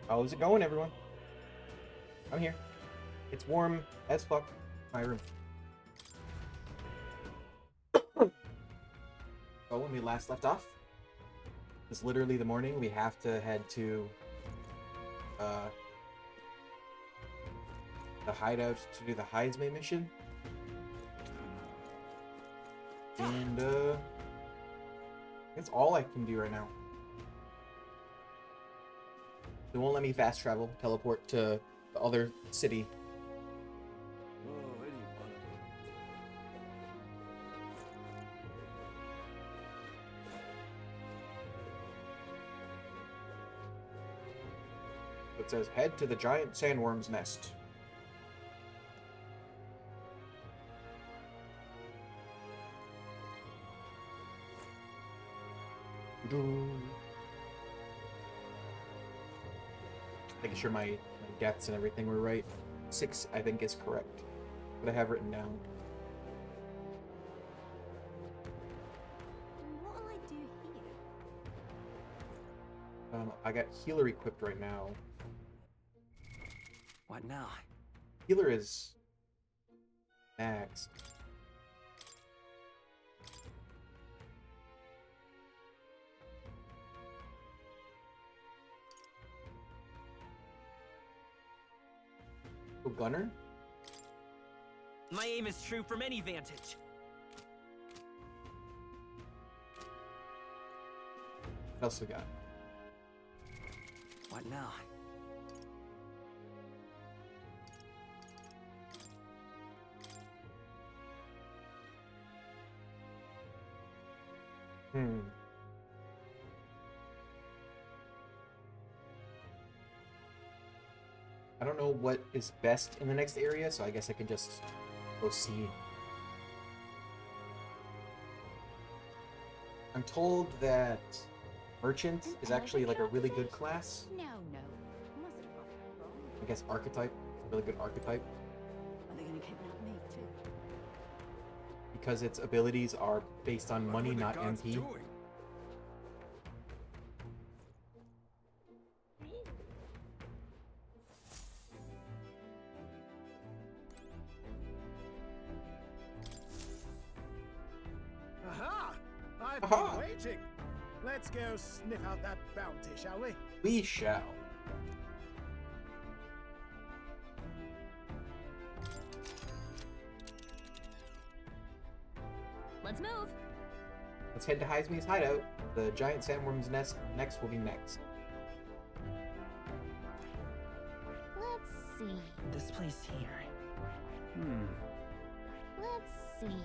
How's it going, everyone? I'm here. It's warm as fuck in my room. Oh, when we last left off, it's literally the morning. We have to head to the hideout to do the Hides-May mission. And that's all I can do right now. They won't let me fast travel, teleport to the other city. It says, head to the giant sandworm's nest. Making sure my deaths and everything were right. 6, I think, is correct. What I have written down. What'll I do here? I got healer equipped right now. What now? Healer is maxed. Oh, gunner? My aim is true from any vantage. What else we got? What now? I don't know what is best in the next area, so I guess I can just go see. I'm told that merchant is actually like a really good class. No. Must have got that wrong. I guess archetype, really good archetype, Are they gonna kidnap me too? because its abilities are based on money, not MP. Aha! I've Aha! been waiting. Let's go sniff out that bounty, shall we? We shall. Let's move. Let's head to Heisme's hideout. The giant sandworm's nest next will be next. Let's see. This place here. Let's see.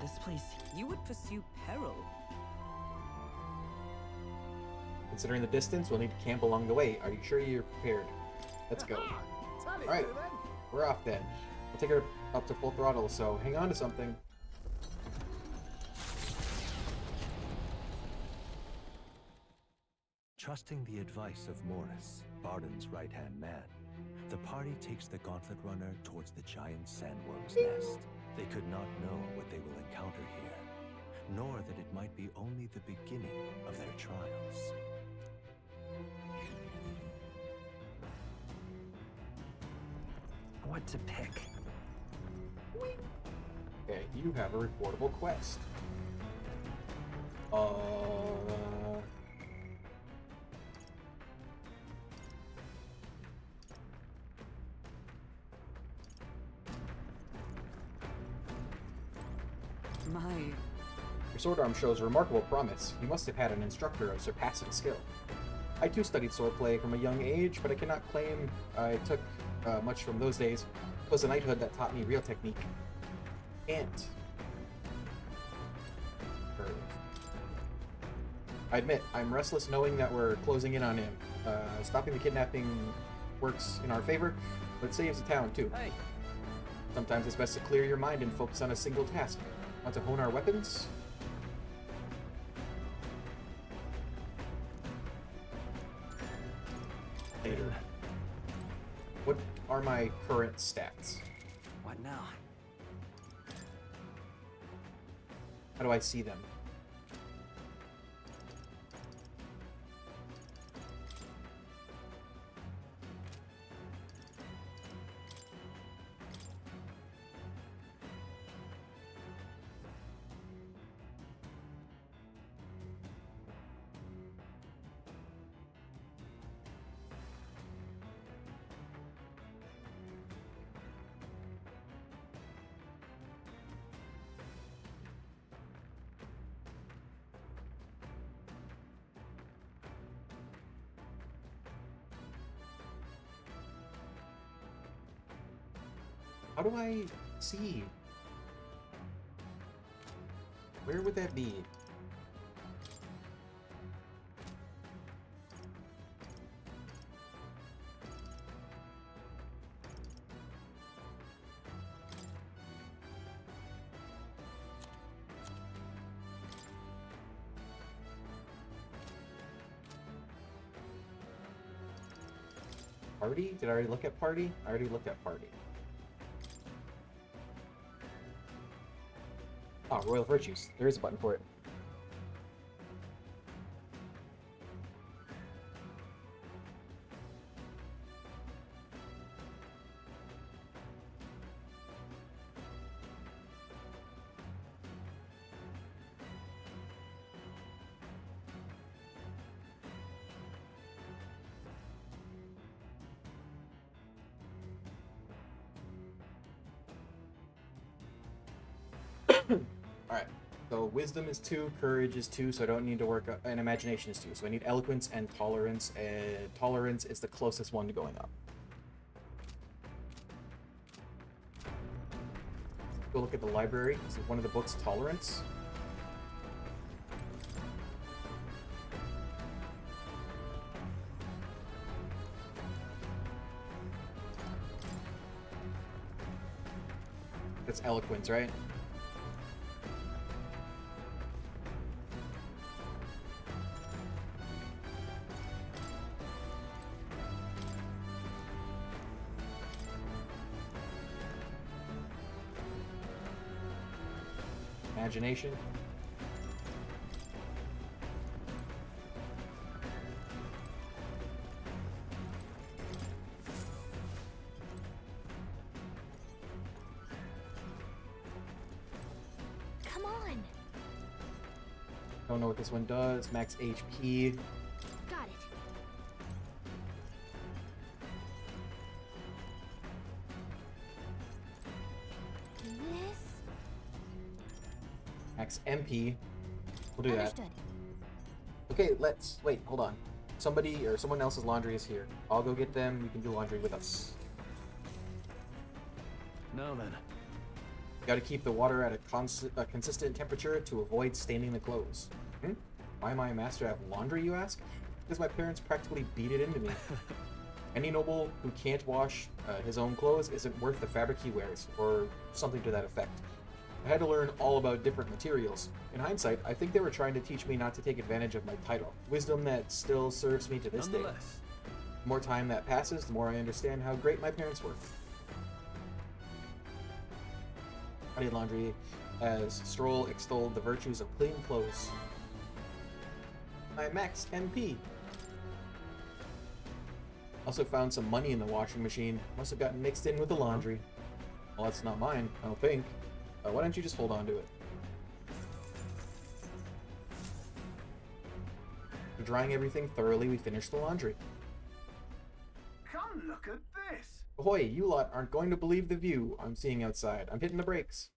This place. You would pursue peril. Considering the distance, we'll need to camp along the way. Are you sure you're prepared? Let's go. Tell it Alright. to then. We're off then. We'll take her up to full throttle, so hang on to something. Trusting the advice of Morris, Barden's right-hand man, the party takes the Gauntlet Runner towards the giant sandworm's nest. They could not know what they will encounter here, nor that it might be only the beginning of their trials. What to pick? Okay, you have a reportable quest. My... Your sword arm shows remarkable promise. You must have had an instructor of surpassing skill. I too studied swordplay from a young age, but I cannot claim I took much from those days. It was the knighthood that taught me real technique. Can't. I admit, I'm restless knowing that we're closing in on him. Stopping the kidnapping works in our favor, but saves the town too. Hey. Sometimes it's best to clear your mind and focus on a single task. Want to hone our weapons? Later. What are my current stats? What now? How do I see them? How do I see? Where would that be? Party? Did I already look at party? I already looked at party. Ah, Royal Virtues. There is a button for it. Alright, so wisdom is 2, courage is 2, so I don't need to work up, and imagination is 2, so I need eloquence and tolerance, and tolerance is the closest one to going up. Go look at the library. Is one of the books tolerance? That's eloquence, right? Imagination. Come on. Don't know what this one does. Max HP. Got it. This. max MP. We'll do that. Understood. Okay, let's wait. Hold on. Somebody or someone else's laundry is here. I'll go get them. You can do laundry with us. Now then. Got to keep the water at a consistent temperature to avoid staining the clothes. Why am I a master at laundry, you ask? Because my parents practically beat it into me. Any noble who can't wash his own clothes isn't worth the fabric he wears, or something to that effect. I had to learn all about different materials. In hindsight, I think they were trying to teach me not to take advantage of my title. Wisdom that still serves me to this day. Nonetheless. The more time that passes, the more I understand how great my parents were. I did laundry as Stroll extolled the virtues of clean clothes. My max MP. Also found some money in the washing machine. Must have gotten mixed in with the laundry. Well, that's not mine, I don't think. Why don't you just hold on to it? After drying everything thoroughly, we finished the laundry. Come look at this. Ahoy, you lot aren't going to believe the view I'm seeing outside. I'm hitting the brakes.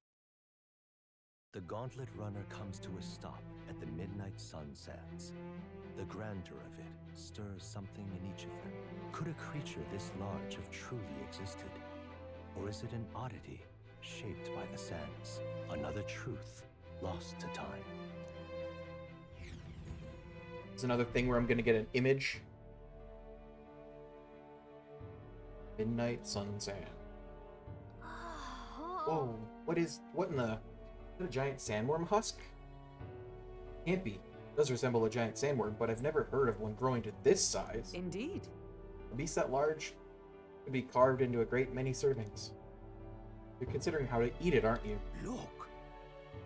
The Gauntlet Runner comes to a stop at the midnight sun sands. The grandeur of it stirs something in each of them. Could a creature this large have truly existed? Or is it an oddity shaped by the sands? Another truth lost to time. There's another thing where I'm gonna get an image. Midnight sun sand. Whoa, what in the... Is that a giant sandworm husk? Can't be. It does resemble a giant sandworm, but I've never heard of one growing to this size. Indeed. A beast that large could be carved into a great many servings. You're considering how to eat it, aren't you? Look.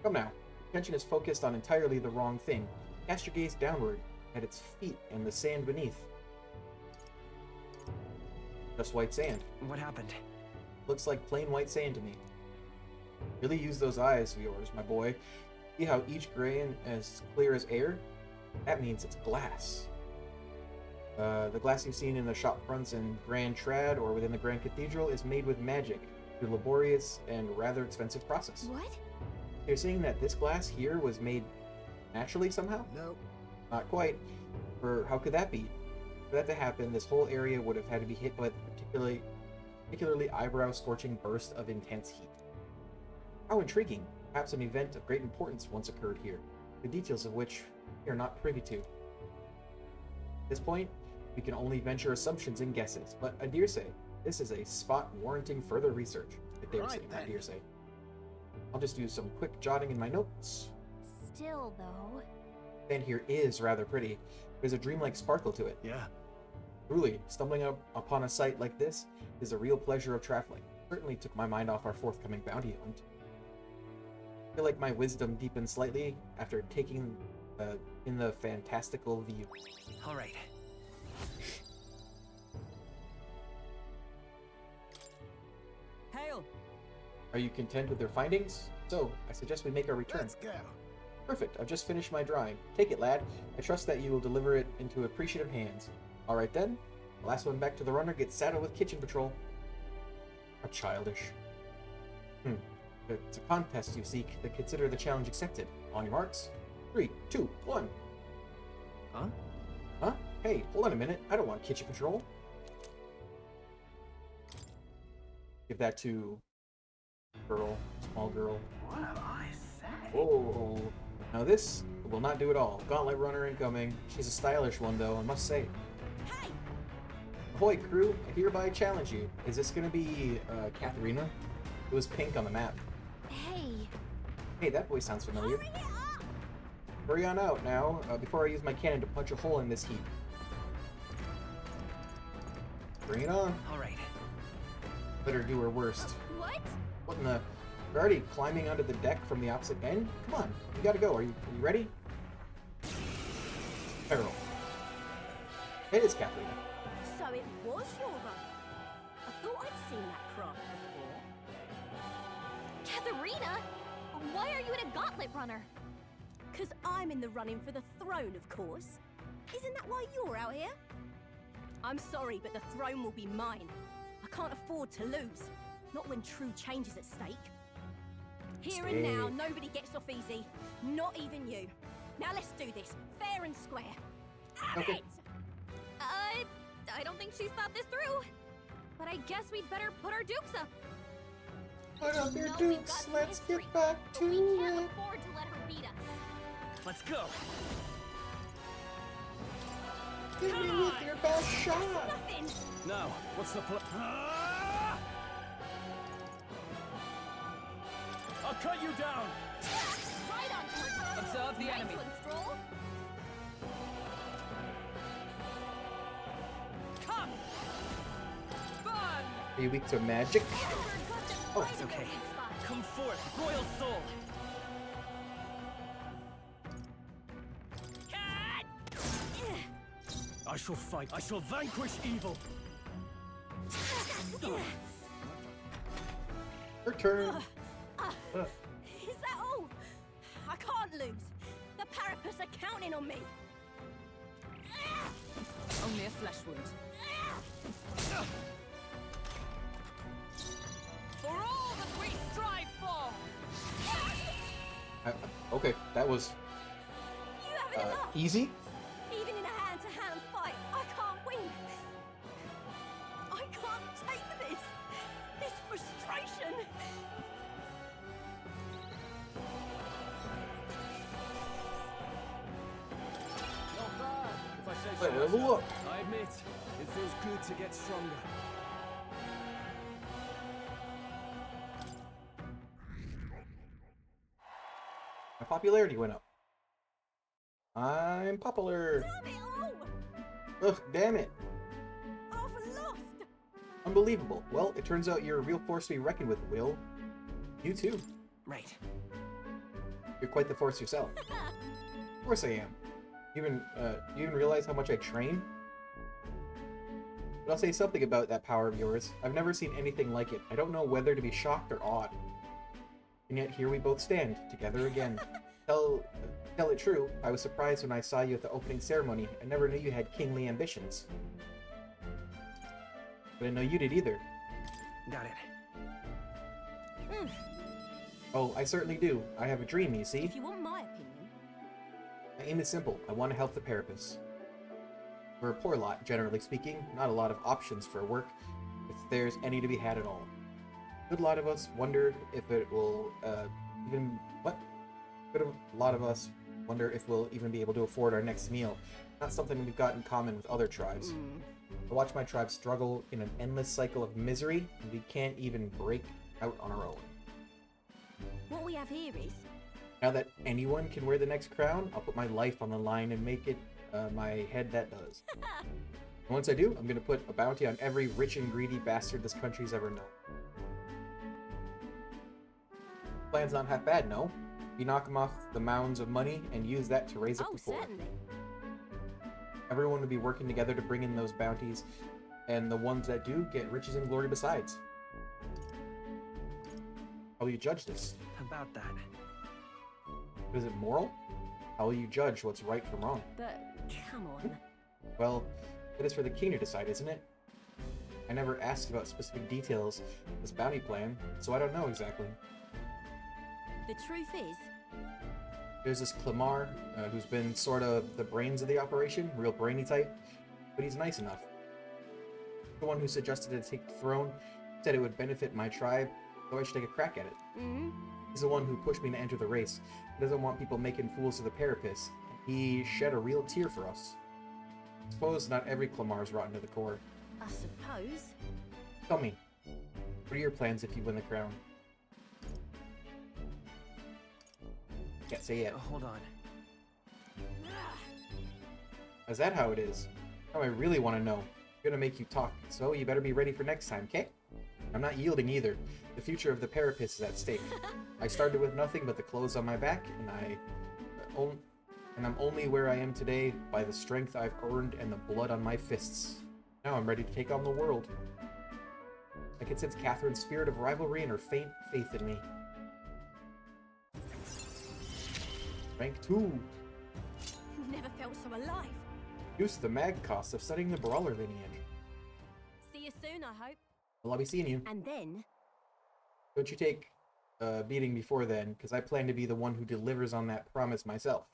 Come now. Attention is focused on entirely the wrong thing. Cast your gaze downward, at its feet and the sand beneath. Just white sand. What happened? Looks like plain white sand to me. Really use those eyes of yours, my boy. See how each grain is clear as air? That means it's glass. The glass you've seen in the shop fronts in Grand Trad or within the Grand Cathedral is made with magic, through a laborious and rather expensive process. What? You're saying that this glass here was made naturally somehow? No. Not quite. For how could that be? For that to happen, this whole area would have had to be hit by a particularly eyebrow-scorching burst of intense heat. How intriguing. Perhaps an event of great importance once occurred here, the details of which we are not privy to. At this point, we can only venture assumptions and guesses, but I dare say, this is a spot warranting further research. I dare say, I dare say. I'll just do some quick jotting in my notes. Still, though. And here is rather pretty. There's a dreamlike sparkle to it. Yeah. Truly, stumbling upon a sight like this is a real pleasure of traveling. Certainly took my mind off our forthcoming bounty hunt. I feel like my wisdom deepened slightly after taking in the fantastical view. All right. Hail. Are you content with your findings? So, I suggest we make our return. Let's go. Perfect, I've just finished my drawing. Take it, lad. I trust that you will deliver it into appreciative hands. Alright then, the last one back to the runner gets saddled with kitchen patrol. How childish. It's a contest you seek, then consider the challenge accepted. On your marks. 3, 2, 1. Huh? Huh? Hey, hold on a minute. I don't want kitchen patrol. Give that to girl, small girl. What have I said? Whoa. Now this will not do at all. Gauntlet runner incoming. She's a stylish one though, I must say. Hey! Ahoy crew, I hereby challenge you. Is this gonna be Katharina? It was pink on the map. Hey! Hey, that voice sounds familiar. Hurry it up! Hurry on out now, before I use my cannon to punch a hole in this heap. Bring it on. All right. Let her do her worst. What? What in the... You're already climbing onto the deck from the opposite end? Come on, you gotta go. Are you ready? Peril. It is Katharina. So it was your run. I thought I'd seen that craft before. Katharina? Why are you in a gauntlet runner? 'Cause I'm in the running for the throne, of course. Isn't that why you're out here? I'm sorry, but the throne will be mine. I can't afford to lose. Not when true change is at stake. Here and now, nobody gets off easy. Not even you. Now let's do this, fair and square. Have Okay. it! I don't think she's thought this through. But I guess we'd better put our dukes up. Put up your No, we've dukes, got some let's history, get back but to we can't it. afford to let her beat us. Let's go. Hit me Come with on. your best shot. Nothing! Now, what's the plan? I'll cut you down! Right on target. Observe the Nice enemy. one, Stroll. Come! Burn! Are you weak to magic? Oh, It's okay. Come forth, royal soul. I shall fight. I shall vanquish evil. Your turn. Is that all? I can't lose. The Parapus are counting on me. Only a flesh wound. For all that we strive for! Okay, that was You haven't enough. easy. Even in a hand-to-hand fight, I can't win. I can't take this. This frustration. Not bad, if I say so Level myself. up. I admit, it feels good to get stronger. My popularity went up. I'm popular. Damn it all! Ugh, damn it. I've lost. Unbelievable. Well, it turns out you're a real force to be reckoned with, Will. You too. Right. You're quite the force yourself. Of course I am. You even realize how much I train? But I'll say something about that power of yours. I've never seen anything like it. I don't know whether to be shocked or awed. And yet here we both stand, together again. Tell it true, I was surprised when I saw you at the opening ceremony. I never knew you had kingly ambitions. But I know you did either. Got it. Oh, I certainly do. I have a dream, you see. If you want my opinion, My aim is simple. I want to help the Parapus. We're a poor lot, generally speaking. Not a lot of options for work, if there's any to be had at all. A good lot of us wonder if it will a lot of us wonder if we'll even be able to afford our next meal. Not something we've got in common with other tribes. I watch my tribe struggle in an endless cycle of misery, and we can't even break out on our own. what we have here is Now that anyone can wear the next crown, I'll put my life on the line and make it my head that does. And once I do, I'm gonna put a bounty on every rich and greedy bastard this country's ever known. Plan's not half bad, no? You knock them off the mounds of money and use that to raise up oh the poor. certainly. Everyone would be working together to bring in those bounties, and the ones that do get riches and glory besides. How will you judge this? About that. Is it moral? How will you judge what's right from wrong? But come on. Well, that is for the king to decide, isn't it? I never asked about specific details of this bounty plan, so I don't know exactly. The truth is, There's this Clamar, who's been sort of the brains of the operation, real brainy type, but he's nice enough. The one who suggested to take the throne said it would benefit my tribe, so I should take a crack at it. He's the one who pushed me to enter the race. He doesn't want people making fools of the Parapus. He shed a real tear for us. I suppose not every Clamar is rotten to the core. I suppose. Tell me, what are your plans if you win the crown? Can't say yet. Hold on. Is that how it is? Now I really want to know. I'm gonna make you talk, so you better be ready for next time, okay? I'm not yielding either. The future of the Parapus is at stake. I started with nothing but the clothes on my back, and I'm only where I am today by the strength I've earned and the blood on my fists. Now I'm ready to take on the world. I can sense Catherine's spirit of rivalry and her faint faith in me. Rank 2. Never felt so alive. Reduce the mag cost of studying the Brawler lineage. See you soon, I hope. Well, I'll be seeing you. And then, Don't you take meeting before then, because I plan to be the one who delivers on that promise myself.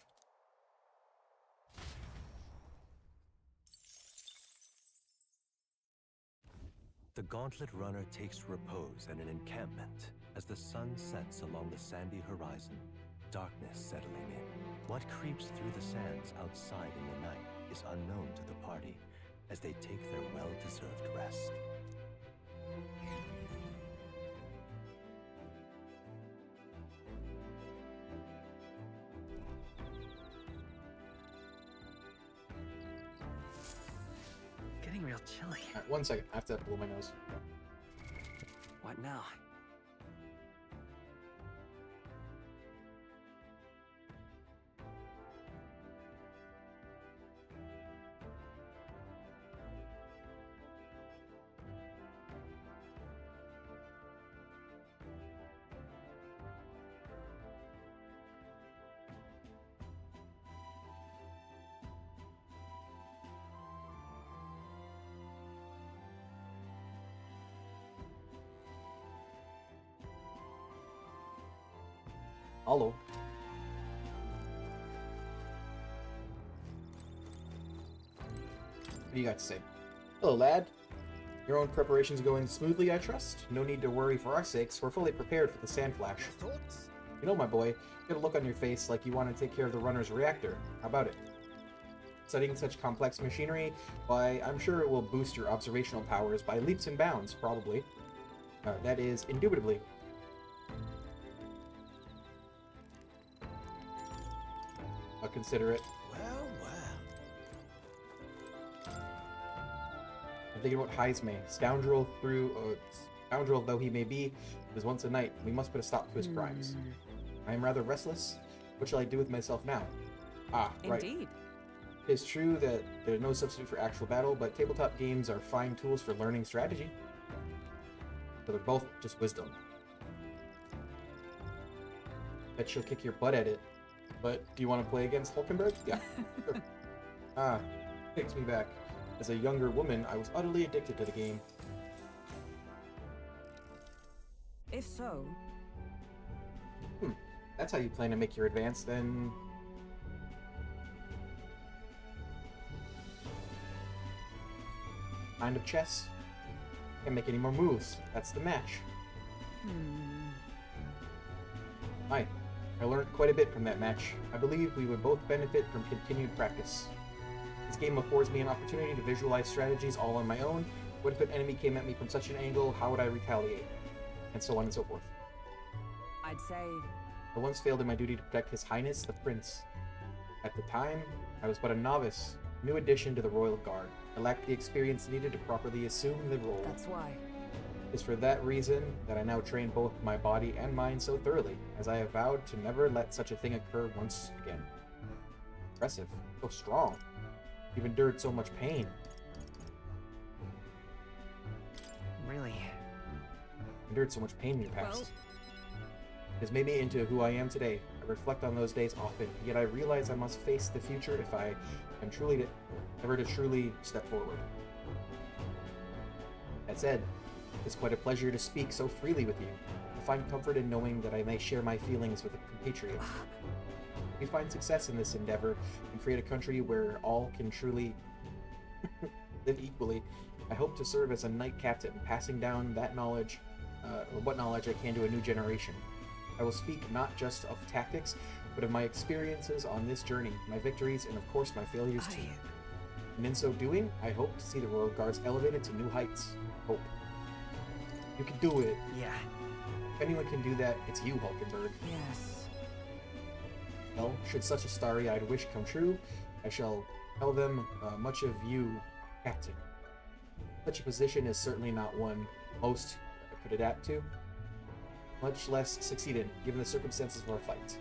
The Gauntlet Runner takes repose at an encampment as the sun sets along the sandy horizon, darkness settling in. What creeps through the sands outside in the night is unknown to the party as they take their well-deserved rest. Getting real chilly. Alright, 1 second. I have to blow my nose. What now? Hello. What do you got to say? Hello, lad. Your own preparations going smoothly, I trust? No need to worry for our sakes. We're fully prepared for the sand flash. Thoughts? You know, my boy, you got a look on your face like you want to take care of the runner's reactor. How about it? Studying such complex machinery, why, I'm sure it will boost your observational powers by leaps and bounds, probably. That is, indubitably. I'll consider it. Well. I'm thinking about Heisme, scoundrel though he may be, it was once a knight. We must put a stop to his crimes. I am rather restless. What shall I do with myself now? Ah, right. Indeed. It is true that there's no substitute for actual battle, but tabletop games are fine tools for learning strategy. So they're both just wisdom. Bet she'll kick your butt at it. But do you want to play against Hulkenberg? Yeah, sure. Ah, takes me back. As a younger woman, I was utterly addicted to the game. If so, That's how you plan to make your advance, then... Kind of chess. Can't make any more moves. That's the match. Hi. I learned quite a bit from that match. I believe we would both benefit from continued practice. This game affords me an opportunity to visualize strategies all on my own. What if an enemy came at me from such an angle? How would I retaliate? And so on and so forth. I'd say I once failed in my duty to protect His Highness the Prince. At the time, I was but a novice, new addition to the Royal Guard. I lacked the experience needed to properly assume the role. that's why. It is for that reason that I now train both my body and mind so thoroughly, as I have vowed to never let such a thing occur once again. Impressive. So strong. You've endured so much pain. Really? Endured so much pain in your past. Well- It has made me into who I am today. I reflect on those days often, yet I realize I must face the future if I am ever to truly step forward. That said, it's quite a pleasure to speak so freely with you. I find comfort in knowing that I may share my feelings with a compatriot. If we find success in this endeavor and create a country where all can truly live equally, I hope to serve as a knight captain, passing down that knowledge, or what knowledge I can to a new generation. I will speak not just of tactics, but of my experiences on this journey, my victories, and of course my failures too. And in so doing, I hope to see the Royal Guards elevated to new heights. Hope. You can do it. Yeah. If anyone can do that, it's you, Hulkenberg. Yes. Well, should such a starry-eyed wish come true, I shall tell them much of you, Captain. Such a position is certainly not one most could adapt to, much less succeed in, given the circumstances of our fight.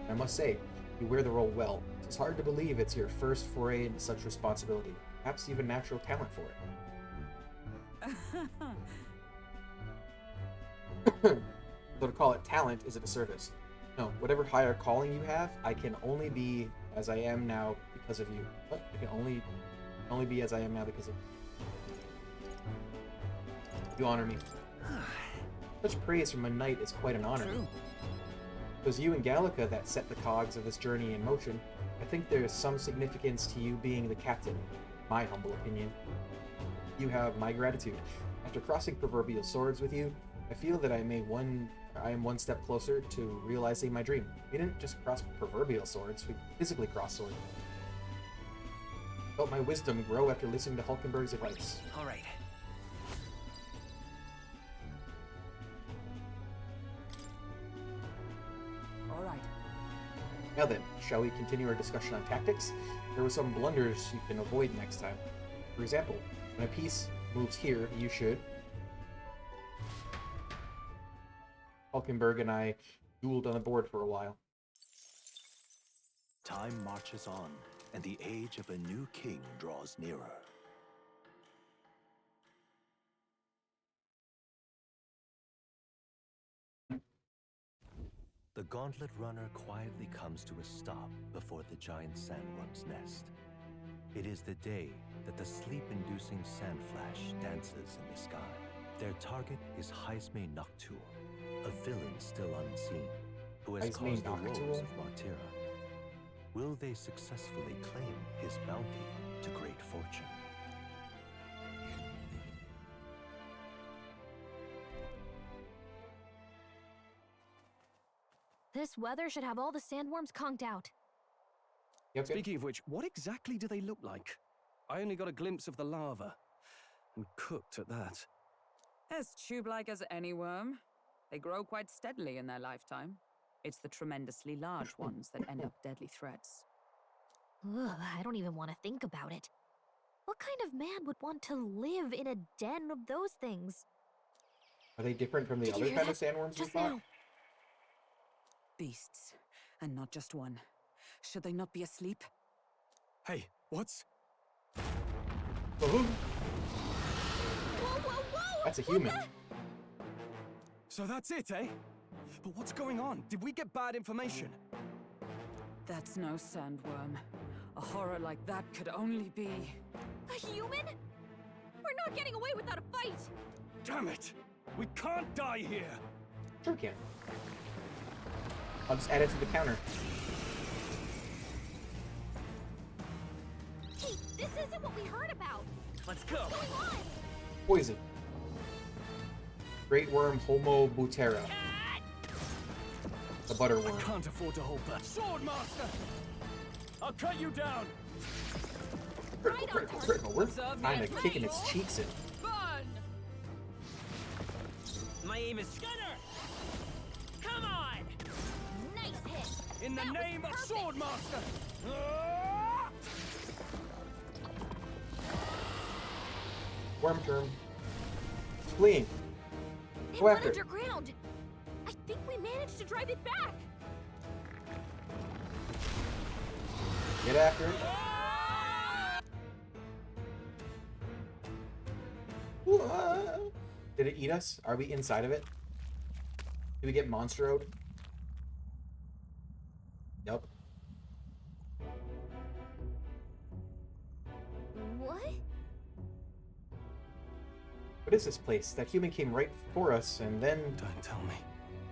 I must say, you wear the role well. It's hard to believe it's your first foray into such responsibility. Perhaps even natural talent for it. So to call it talent is a disservice. No, whatever higher calling you have, I can only be as I am now because of you. What? I can only be as I am now because of you. You honor me. Such praise from a knight is quite an honor. True. It was you and Gallica that set the cogs of this journey in motion. I think there is some significance to you being the captain, my humble opinion. You have my gratitude. After crossing proverbial swords with you, I feel that I am one step closer to realizing my dream. We didn't just cross proverbial swords, we physically crossed swords. Felt my wisdom grow after listening to Hulkenberg's advice. All right. All right. Now then, shall we continue our discussion on tactics? There were some blunders you can avoid next time. For example, when a piece moves here, you should... Hulkenberg and I dueled on the board for a while. Time marches on, and the age of a new king draws nearer. The gauntlet runner quietly comes to a stop before the giant sandworm's nest. It is the day that the sleep-inducing sand flash dances in the sky. Their target is Haisme Noctua, a villain still unseen, who has Haisme caused the woes Noctua? of Martira. Will they successfully claim his bounty to great fortune? This weather should have all the sandworms conked out. Yep. Speaking of which, what exactly do they look like? I only got a glimpse of the lava. And cooked at that. As tube-like as any worm. They grow quite steadily in their lifetime. It's the tremendously large ones that end up deadly threats. Ugh, I don't even want to think about it. What kind of man would want to live in a den of those things? Are they different from the Did you other hear kind of that? sandworms we Just fought? now. Beasts. And not just one. Should they not be asleep? Hey, what's... Oh, Whoa, whoa, whoa! that's a human. So that's it, eh? But what's going on? Did we get bad information? That's no sandworm. A horror like that could only be... A human? We're not getting away without a fight! Damn it! We can't die here! Sure can. I'll just add it to the counter. Hey, this isn't what we heard about! Let's go. What's going on? Poison. Great worm Homo butera. The butter I worm. can't afford to hold back. Sword Master! I'll cut you down! Critical, critical, critical. We're kind of kicking its cheeks in. Burn! My aim is Gunner. Come on. Nice hit! In the That was name of perfect. Sword Master! Ah! Worm term. Fleeing. It Go went after it. underground! I think we managed to drive it back! Get after it. Whoa. Did it eat us? Are we inside of it? Did we get monstroed? Yep. What? What is this place? That human came right for us and then Don't tell me.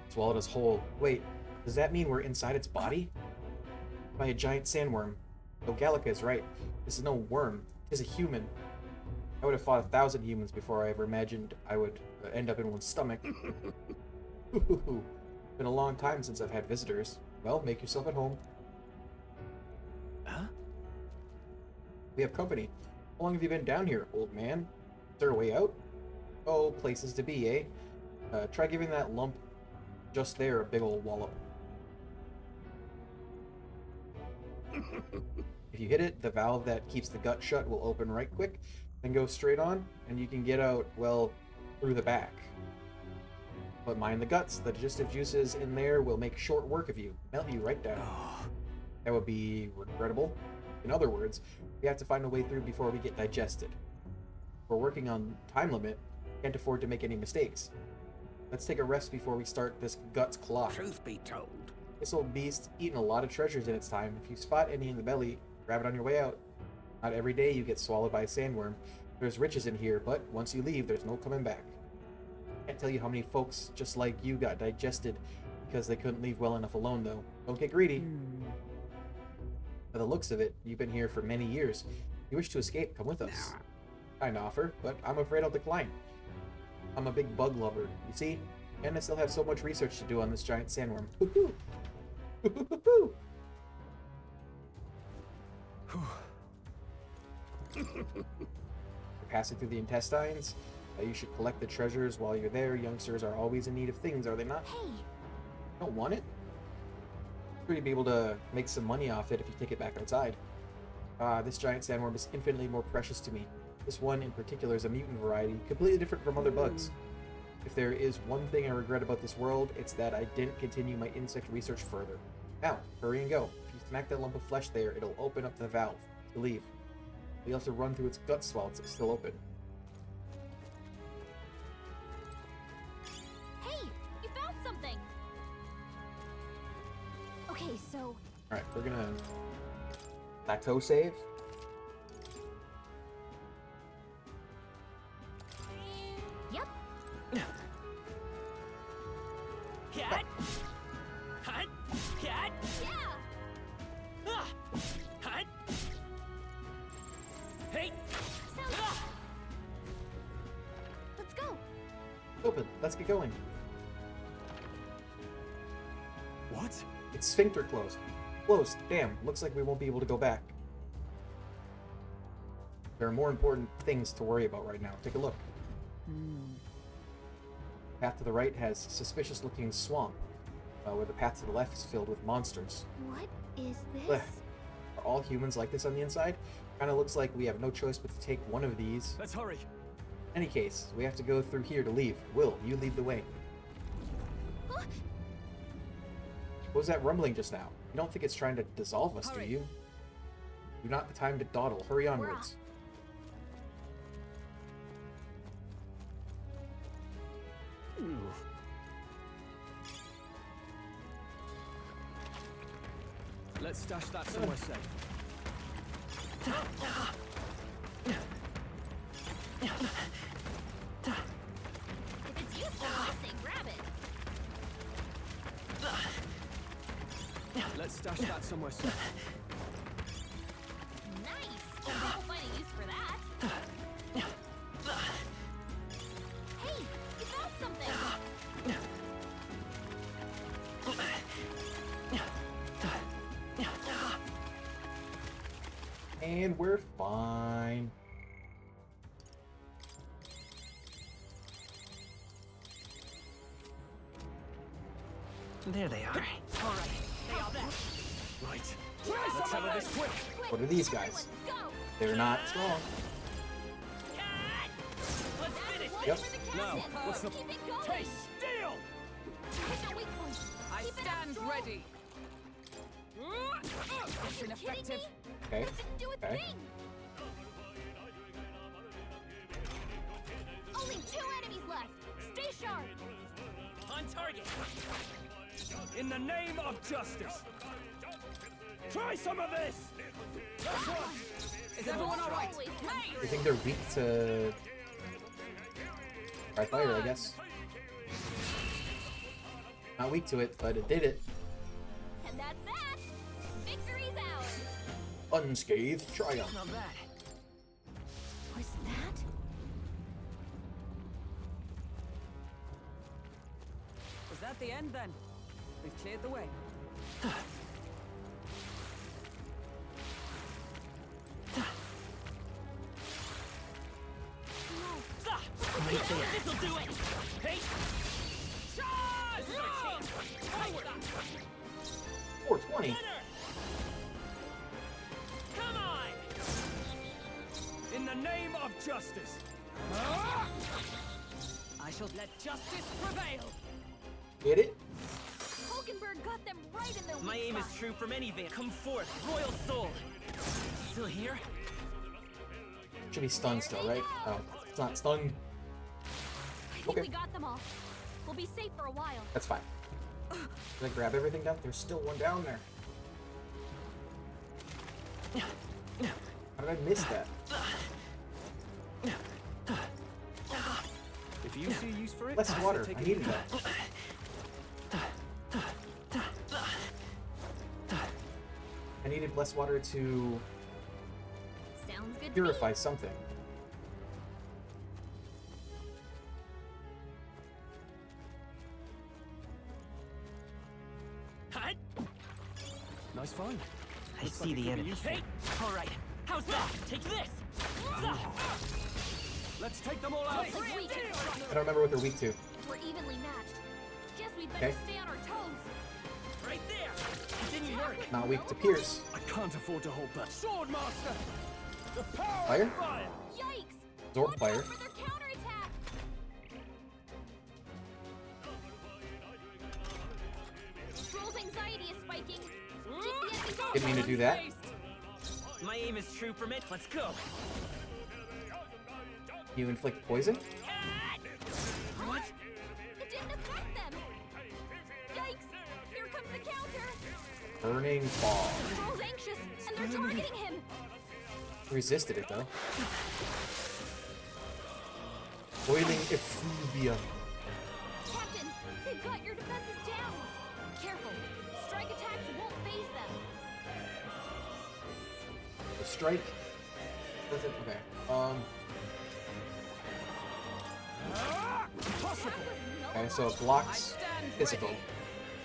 swallowed us whole. Wait, does that mean we're inside its body? By a giant sandworm. Though Gallica is right. This is no worm. It is a human. I would have fought 1,000 humans before I ever imagined I would end up in one's stomach. Been a long time since I've had visitors. Well, make yourself at home. Huh? We have company. How long have you been down here, old man? Is there a way out? Oh, places to be, eh? Try giving that lump just there a big old wallop. If you hit it, the valve that keeps the gut shut will open right quick, then go straight on, and you can get out, well, through the back. But mind the guts, the digestive juices in there will make short work of you, melt you right down. That would be regrettable. In other words, we have to find a way through before we get digested. We're working on time limit, can't afford to make any mistakes. Let's take a rest before we start this guts clock. Truth be told. This old beast eaten a lot of treasures in its time. If you spot any in the belly, grab it on your way out. Not every day you get swallowed by a sandworm. There's riches in here, but once you leave, there's no coming back. Can't tell you how many folks just like you got digested because they couldn't leave well enough alone, though. Don't get greedy. By the looks of it, you've been here for many years. You wish to escape, come with us. I'd offer, but I'm afraid I'll decline. I'm a big bug lover, you see? And I still have so much research to do on this giant sandworm. Hoo-hoo! Hoo-hoo-hoo-hoo! You're passing through the intestines. You should collect the treasures while you're there. Youngsters are always in need of things, are they not? Hey, Don't want it? Sure, you'd be able to make some money off it if you take it back outside. This giant sandworm is infinitely more precious to me. This one in particular is a mutant variety, completely different from other bugs. If there is one thing I regret about this world, it's that I didn't continue my insect research further. Now, hurry and go. If you smack that lump of flesh there, it'll open up the valve to leave. You'll have to run through its guts while it's still open. hey, you found something. Okay, so Alright, we're gonna plateau save. yep. Cat! Hut! Cat! Yeah. Ah! Hut! Hey! Sounds. Ah! Let's go. Open. Let's get going. What? It's sphincter closed. Closed. Damn. Looks like we won't be able to go back. There are more important things to worry about right now. Take a look. Path to the right has suspicious-looking swamp, where the path to the left is filled with monsters. What is Blech. this? Are all humans like this on the inside? Kinda looks like we have no choice but to take one of these. Let's hurry. In any case, we have to go through here to leave. Will, you lead the way. Huh? What was that rumbling just now? You don't think it's trying to dissolve us, Hurry. do you? You're not the time to dawdle. Hurry onwards. Let's stash that somewhere safe. If it's useful, I'll say grab it. Let's stash that somewhere safe. Nice. I'll find a use for that. Hey, you found something. And we're fine. There they are. Alright, they are back. Right. Let's settle this quick. What are these guys? Let's go. They're not strong. Cat! Let's finish One Yep. for the Now, captain. what's the- Keep it going. Hey, steal! Hit that weak point. I Keep it up stand strong. ready. Are you Ineffective. kidding me? Okay. That didn't do a Okay. thing. Only 2 enemies left. Stay sharp. On target! In the name of justice. Try some of this. That's one. Is everyone all right? Always I think they're weak to dry fire, I guess. Not weak to it, but it did it. And that's that. Victory's ours. Unscathed triumph. Not bad. Was that? Was that the end then? We've cleared the way. Right there. This'll do it! Hey! Charge! This is our chance! Forward! 420. Winner! Come on! In the name of justice. I shall let justice prevail. Hit it. Hulkenberg got them right in their My weak aim is spot. true from any van. Come forth, Royal Soul! Still here? Should be stunned still, right? Oh, it's not stunned. I think Okay. we got them all. We'll be safe for a while. That's fine. Did I grab everything down? There's still one down there. How did I miss that? If Do you see a use for it? Less water. Take I it needed easy. that. I needed less water to Sounds good to me. purify something. Hut. Nice find. I Looks see like it the could be enemy. useful. Hey, all right. How's that? Take this. Let's take them all out. Looks like we can I don't remember what they're weak to. We're evenly matched. Guess we'd better Okay. stay on our toes. Right there. It didn't work. Not weak to pierce. I can't afford to hold back. Swordmaster! The power Fire? of fire! Yikes! Zorb Watch fire. out for their counterattack! Stroll's anxiety is spiking. Keep the enemies off. Didn't mean to do that. My aim is true from it. Let's go. You inflict poison? What? It didn't affect them. Yikes! Here comes the counter. Burning Ball. Stroll's anxious, and they're targeting him. Resisted it though. Boiling effluvia. Captain, they've got your defenses down. Careful. Strike attacks won't phase them. The strike doesn't. Okay. Impossible! Okay, so it blocks physical.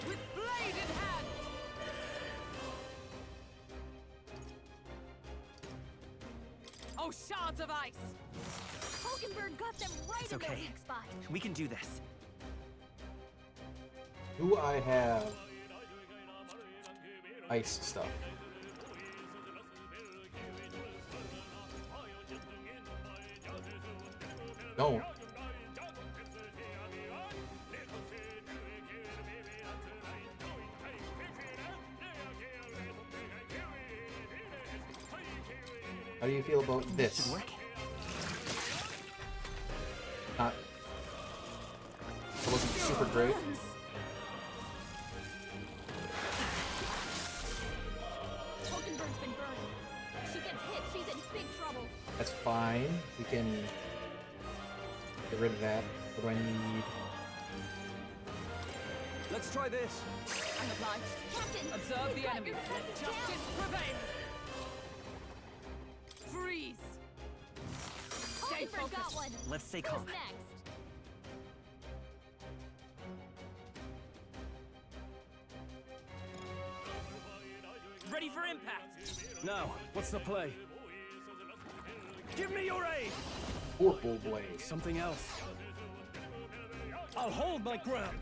With blade in hand. Oh, shards of ice! Hulkenberg got them right It's in their okay. weak spot. We can do this. Do I have ice stuff? Don't. How do you feel about this? Should work. Not. It wasn't super great. Hulkenberg's been burned. If she gets hit, she's in big trouble. That's fine. We can get rid of that. What do I need? Let's try this. I'm obliged. Captain, Observe they've the got enemy. your Let defenses justice down. prevail. Freeze. Stay Hulkenberg got focused. one. Let's stay Who's calm. next? Ready for impact. Now, what's the play? Give me your aid! Purple Blade. Something else. I'll hold my ground.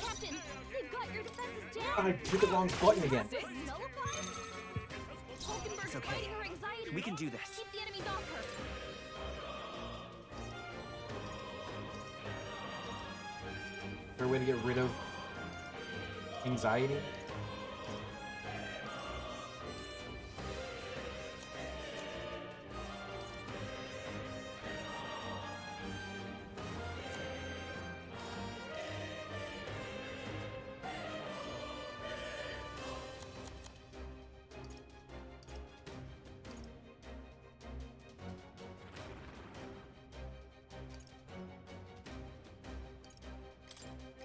Captain, they've got your defenses down. I hit the wrong button again. Nullified? Hulkenberg's It's okay. fighting her anxiety. We can do this. Keep the enemies off her. Is there a way to get rid of anxiety?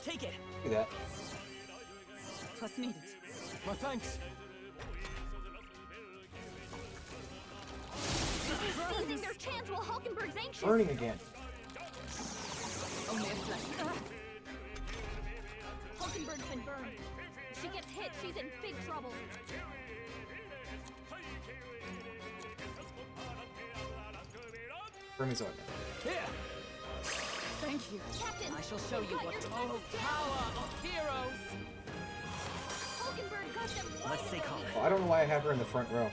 Take it. Do that. Twas needed. My thanks. Seizing their chance while Hulkenberg's anxious. Burning again. Only a flesh. Hulkenberg's been burned. If she gets hit, she's in big trouble. Burn his own. Here! Thank you. Captain, I shall show they've you got what your oh defenses down. power of heroes. Hulkenberg got them right Let's in stay their calm. weak Well, I don't know why I have her in the front row.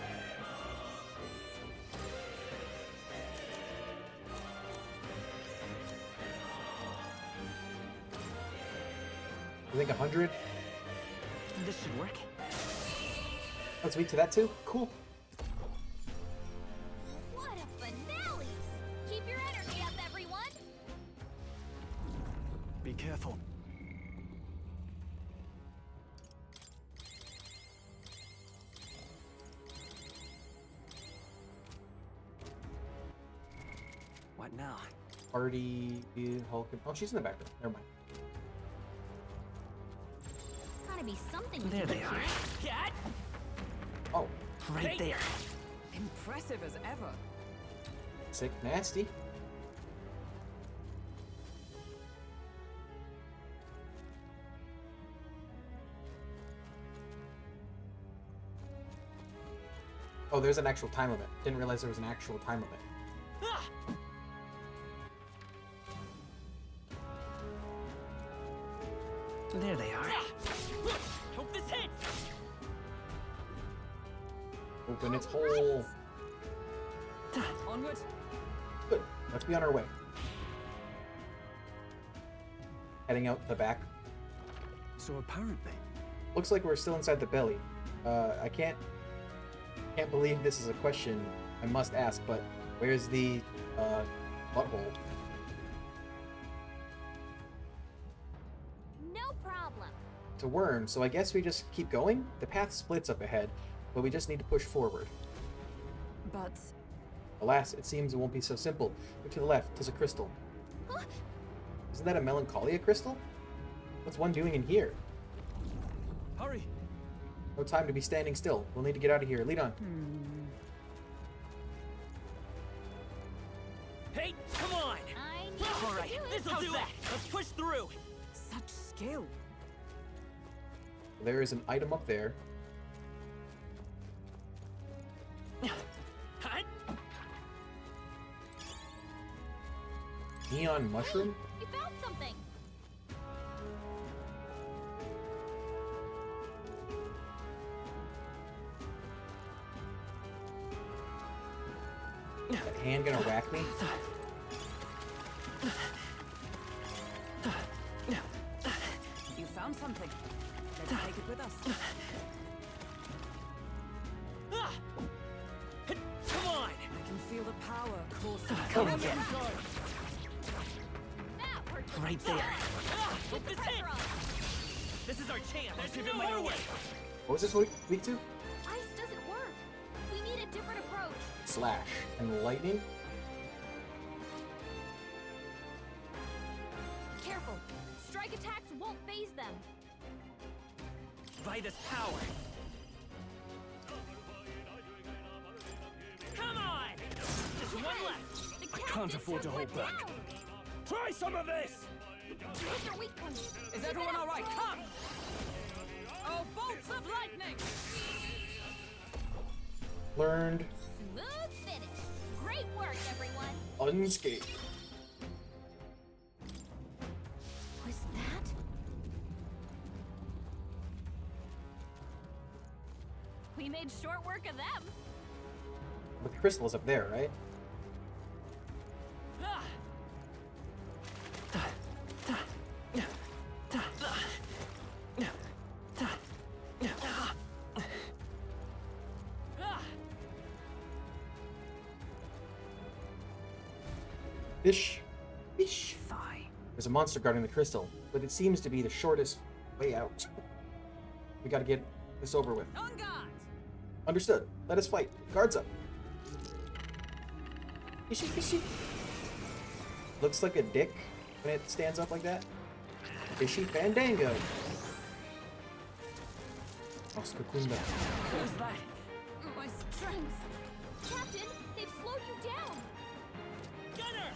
I think 100. This should work. That's weak to that too? Cool. What a finale! Keep your energy up, everyone! Be careful. What now? Party Hulk. Oh, she's in the background. Never mind. Gotta be something we There can they do are. here. Cat! Oh, Right Hey. there. Impressive as ever. sick, nasty. Oh, there's an actual time limit. Didn't realize there was an actual time limit. Ah! There they are. Ah! Hope this hits! Open its hole. Onward. Good. Let's be on our way. Heading out the back. So apparently, Looks like we're still inside the belly. I can't believe this is a question I must ask, but where's the butthole? No problem. It's a worm, so I guess we just keep going? The path splits up ahead, but we just need to push forward. But Alas, it seems it won't be so simple. Look to the left, 'tis a crystal. Huh? Isn't that a melancholia crystal? What's one doing in here? hurry. No time to be standing still. We'll need to get out of here. Lead on. Hey, come on! I need All to right, do it. this'll How's do that? it! Let's push through! such skill. There is an item up there. Hut! Neon mushroom? We found something. That hand gonna whack me? You found something. Let's take it with us. Ah! Hit! Come on! I can feel the power coursing. Come Have again. some fun. That worked. Right there. Ah! Hope this Pressure hits! on. This is our chance! Let's give it do my it. way! What was this week two? Ice doesn't work. We need a different approach. Slash. And lightning? Careful. Strike attacks won't phase them. By this power! Come on! Just one left! The I cat can't did afford to turn hold one back. down. Try some of this! Hit their weak point. Is everyone all right? Come! Oh, bolts of lightning! Learned. Smooth finish. Great work, everyone. Unscathed. Was that? We made short work of them. But the crystal is up there, right? Ah! Ah! Fish. Fish. Sigh. There's a monster guarding the crystal, but it seems to be the shortest way out. We gotta get this over with. On guard! Understood. Let us fight. Guards up. Fishy, fishy. Looks like a dick when it stands up like that. Fishy Fandango. Oscar Kunda. Who's that? My strength. Captain, they've slowed you down. Gunner!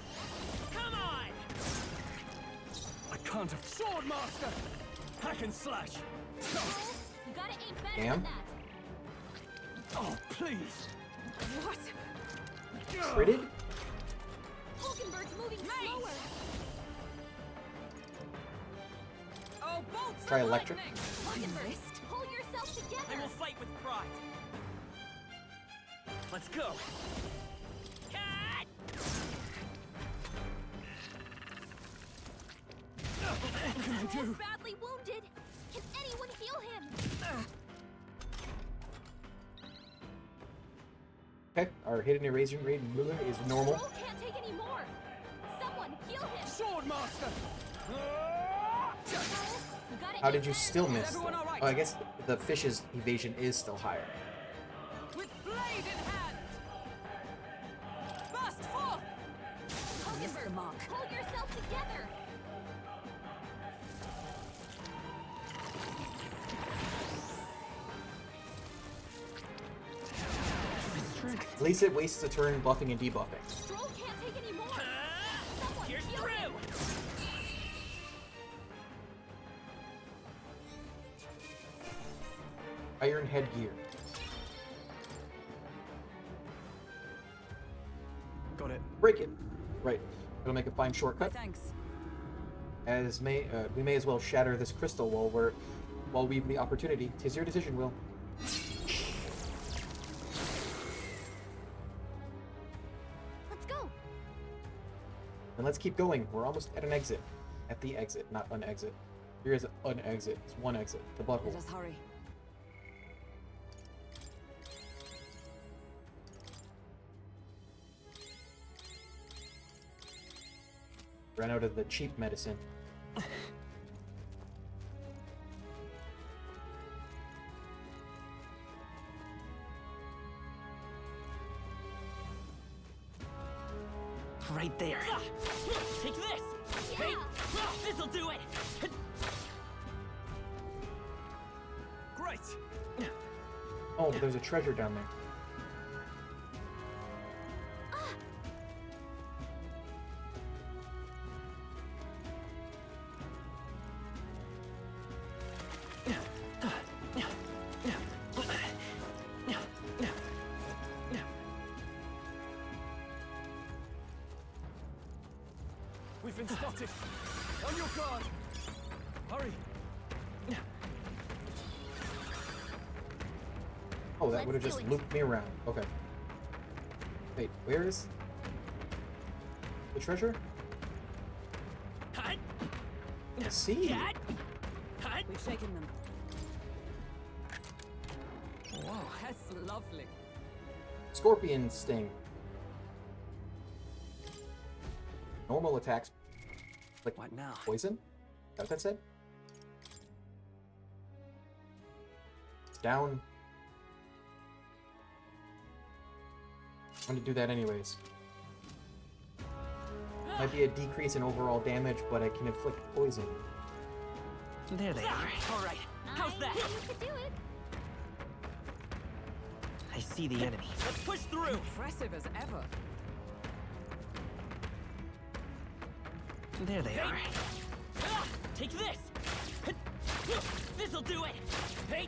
Come on! I can't have. Sword Master! Hack and slash! You gotta aim better Damn. than that. Oh, please. What? Critted? Hulkenberg's moving slower. Oh, bolts Try of electric. lightning! Hulkenberg, pull yourself I together. will fight with pride! Let's go! Cat! What can I Paul's do? badly wounded. Can anyone heal him? Okay, our hidden erasure rate is normal. Paul can't take any more. Someone heal him. Sword Master! You gotta How aim did you better still than miss? that. everyone all right? Oh, I guess the fish's evasion is still higher. With blade in hand! Burst forth! missed the mark. Hold yourself together! At least it wastes a turn buffing and debuffing. Stroll can't take any more! Someone Here's heal through! him! Iron headgear. Got it. Break it. Right. It'll make a fine My shortcut. thanks. As we may as well shatter this crystal while we've the opportunity. 'Tis your decision, Will. Let's go. And let's keep going. We're almost at an exit. At the exit, not an exit. Here is an exit. It's one exit. The blood hole. Let us hurry. Ran out of the cheap medicine. Right there. Take this! Hey! This'll do it! Great. Oh, but there's a treasure down there. We've been spotted. On your guard. Hurry. Oh, that Let's would have do just it. looped me around. Okay. Wait, where is the treasure? Hut! I see. Cat! Hut! We've shaken them. Whoa, that's lovely. Scorpion sting. Normal attacks. Like What now? poison? Is that what that said? It's down. I'm gonna do that anyways. Might be a decrease in overall damage, but I can inflict poison. There they are. Alright, how's that? You could do it. I see the enemy. Let's push through! Impressive as ever. There they are. Take this! This'll do it! Hey!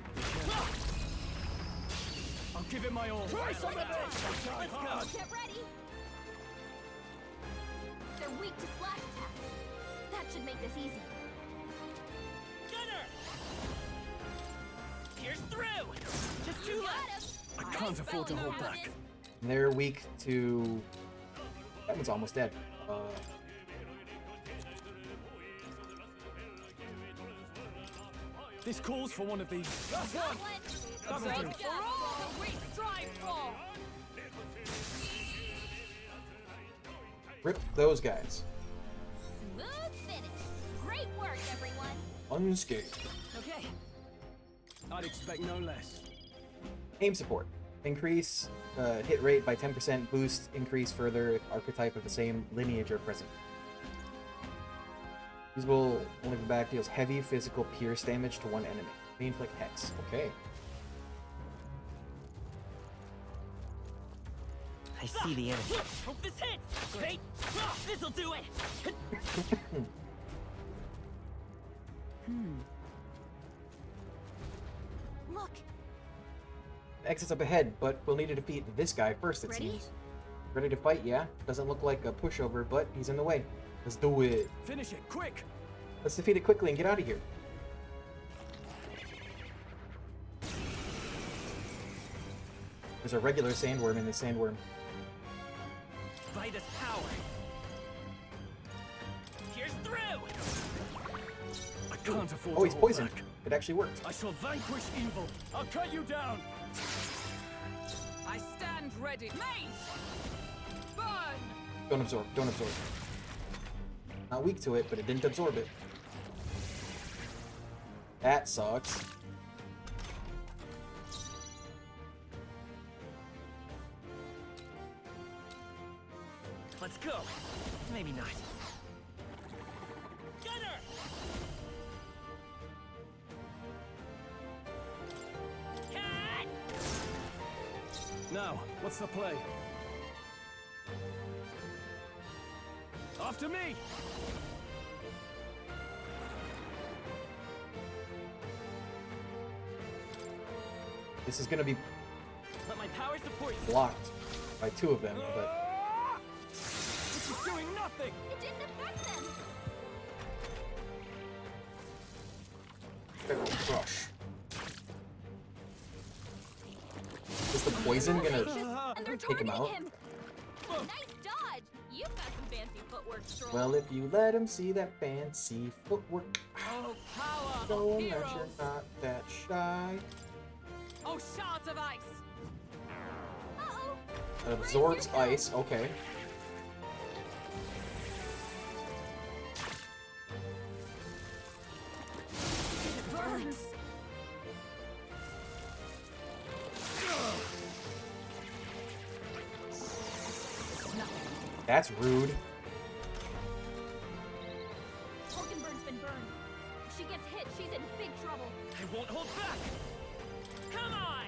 I'll give it my all. Try some of this! Let's go! Get ready! They're weak to slash attacks. That should make this easy. Gunner! Here's through! Just two You got left! him! I can't afford to hold back. And they're weak to... That one's almost dead. This calls for one of these. That's Got one. one! That'll Good do. job, Stroll! We strive for! Rip those guys. Smooth finish! Great work, everyone! Unscathed. Okay. I'd expect no less. Aim support. Increase hit rate by 10%. Boost increase further if archetype of the same lineage are present. Usable only for back, deals heavy physical pierce damage to one enemy. May inflict hex. Okay. I see the enemy. Hope this hits! Hey! This'll do it! Look. Exit's up ahead, but we'll need to defeat this guy first, it Ready? seems. Ready to fight, yeah? Doesn't look like a pushover, but he's in the way. Let's do it. Finish it, quick! Let's defeat it quickly and get out of here. There's a regular sandworm in the sandworm. Vitus power! Here's through! I can't afford Oh, to he's hold poisoned. back. It actually worked. I shall vanquish evil. I'll cut you down. I stand ready. Mate! Burn! Don't absorb. Don't absorb. Not weak to it, but it didn't absorb it. That sucks. Let's go. Maybe not. Gunner! Cat! Now, what's the play? After me! This is gonna be Let my power support you. blocked by two of them, but This is doing nothing! It didn't affect them. Feral Crush. Is the poison gonna And they're take him targeting out? him. Nice dodge. You've got some fancy footwork, Stroll. Well, if you let him see that fancy footwork, Oh, power show of him that you're heroes! not that shy. Oh, shards of ice! Uh-oh. It absorbs ice, okay. It burns! That's rude. Hulkenberg's been burned. If she gets hit, she's in big trouble. I won't hold back. Come on!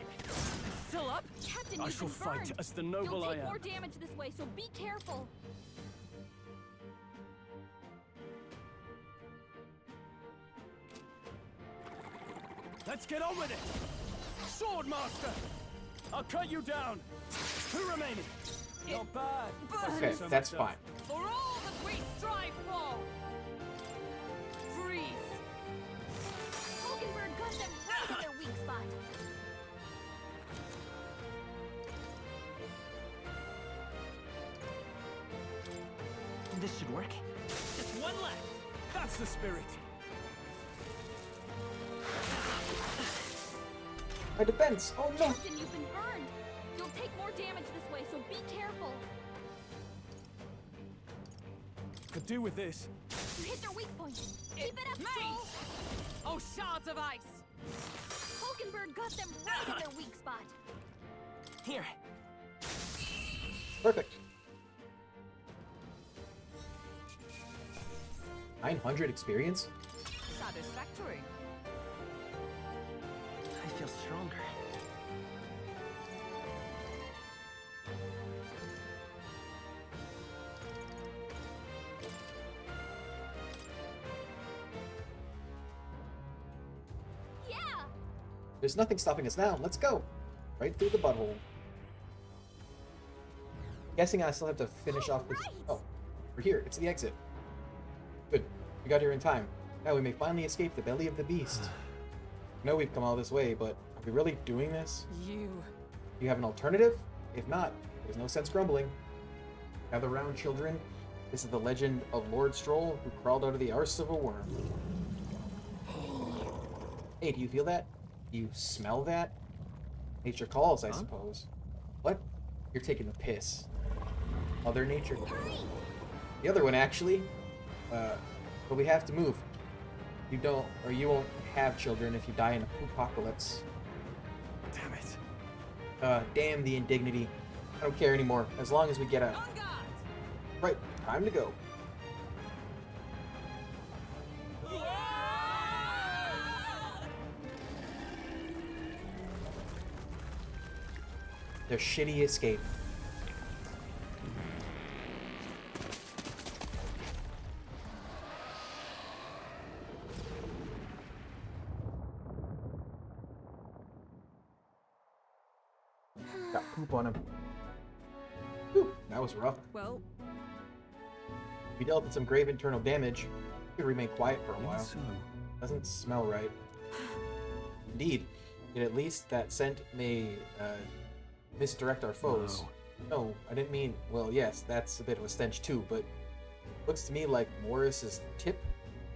Still up? Captain, I you've shall been fight burned. as the noble You'll I take am. more damage this way, so be careful. Let's get on with it! Swordmaster! I'll cut you down! Two remaining! Not bad! Okay, So that's much fine. For all that we strive for! Freeze! Hulkenberg got them right in their weak spot. This should work. Just one left. That's the spirit! My defense! Oh no! Captain, you've been burned. You'll take more damage this way, so be careful. Could do with this. You hit their weak point. Keep it up, Mate! Stroll. Oh, shards of ice! Hulkenberg got them right in their weak spot. Here. Perfect. 900 experience? Satisfactory. I feel stronger. Yeah. There's nothing stopping us now. Let's go. Right through the butthole. Guessing I still have to finish off this. Alright. Oh, we're here. It's the exit. Good. We got here in time. Now we may finally escape the belly of the beast. I know we've come all this way, but are we really doing this? You. Do you have an alternative? If not, there's no sense grumbling. Gather round, children. This is the legend of Lord Stroll, who crawled out of the arse of a worm. Hey, do you feel that? Do you smell that? Nature calls, I suppose. What? You're taking the piss. Mother Nature. The other one, actually. But we have to move. You don't, or you won't have children if you die in a apocalypse. Damn it. Damn the indignity. I don't care anymore, as long as we get a... On guard! Right, time to go. Their shitty escape. Got poop on him. Whew, that was rough. Well, We dealt with some grave internal damage. We could remain quiet for a Even while. so. Doesn't smell right. Indeed. Yet at least that scent may misdirect our foes. No, I didn't mean. Well, yes, that's a bit of a stench too, but looks to me like Morris's tip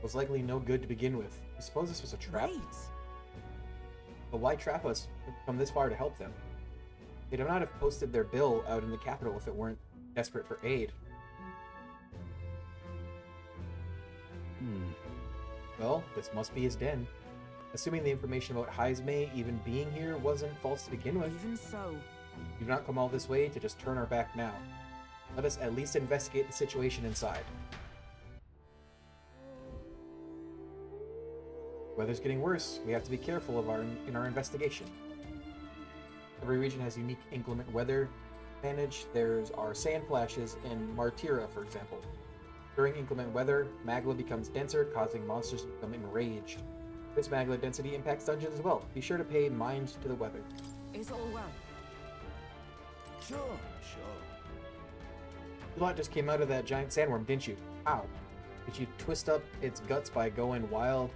was likely no good to begin with. I suppose this was a trap. Wait. But why trap us if we've come this far to help them? They'd not have posted their bill out in the capital if it weren't desperate for aid. Well, this must be his den. Assuming the information about Heismay even being here wasn't false to begin with, even so. we've not come all this way to just turn our back now. Let us at least investigate the situation inside. Weather's getting worse. We have to be careful in our investigation. Every region has unique inclement weather managed. There's our sand flashes in Martira, for example. During inclement weather, magma becomes denser, causing monsters to become enraged. This magma density impacts dungeons as well. Be sure to pay mind to the weather. Is all well? Sure. You lot just came out of that giant sandworm, didn't you? How? Did you twist up its guts by going wild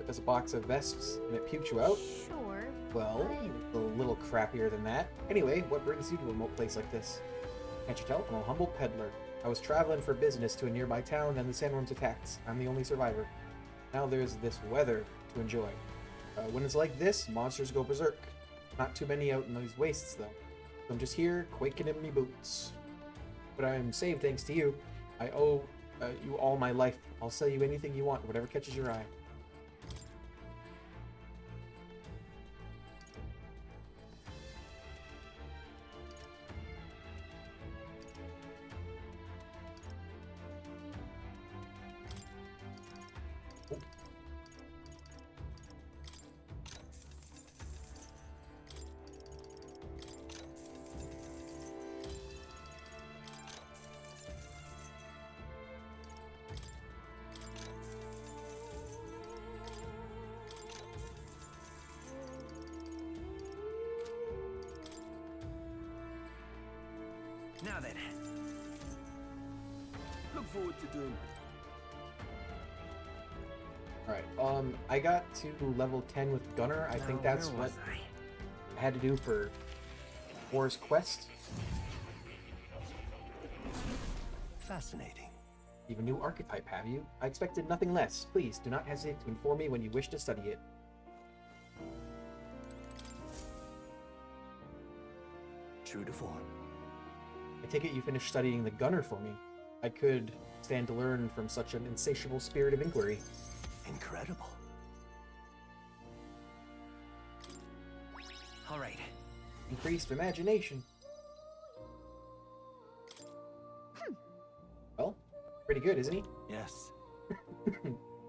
as a box of vesps and it puked you out? Sure. Well, a little crappier than that. Anyway, what brings you to a remote place like this? Can't you tell? I'm a humble peddler. I was traveling for business to a nearby town and the sandworms attacked. I'm the only survivor. Now there's this weather to enjoy. When it's like this, monsters go berserk. Not too many out in these wastes, though. So I'm just here, quaking in me boots. But I am saved thanks to you. I owe you all my life. I'll sell you anything you want, whatever catches your eye. Now then. Look forward to doing. Alright, I got to level 10 with Gunner. I think that's what I had to do for War's quest. Fascinating. You have a new archetype, have you? I expected nothing less. Please, do not hesitate to inform me when you wish to study it. True to form. I take it you finished studying the Gunner for me. I could stand to learn from such an insatiable spirit of inquiry. Incredible. All right. Increased imagination. Well, pretty good, isn't he? Yes.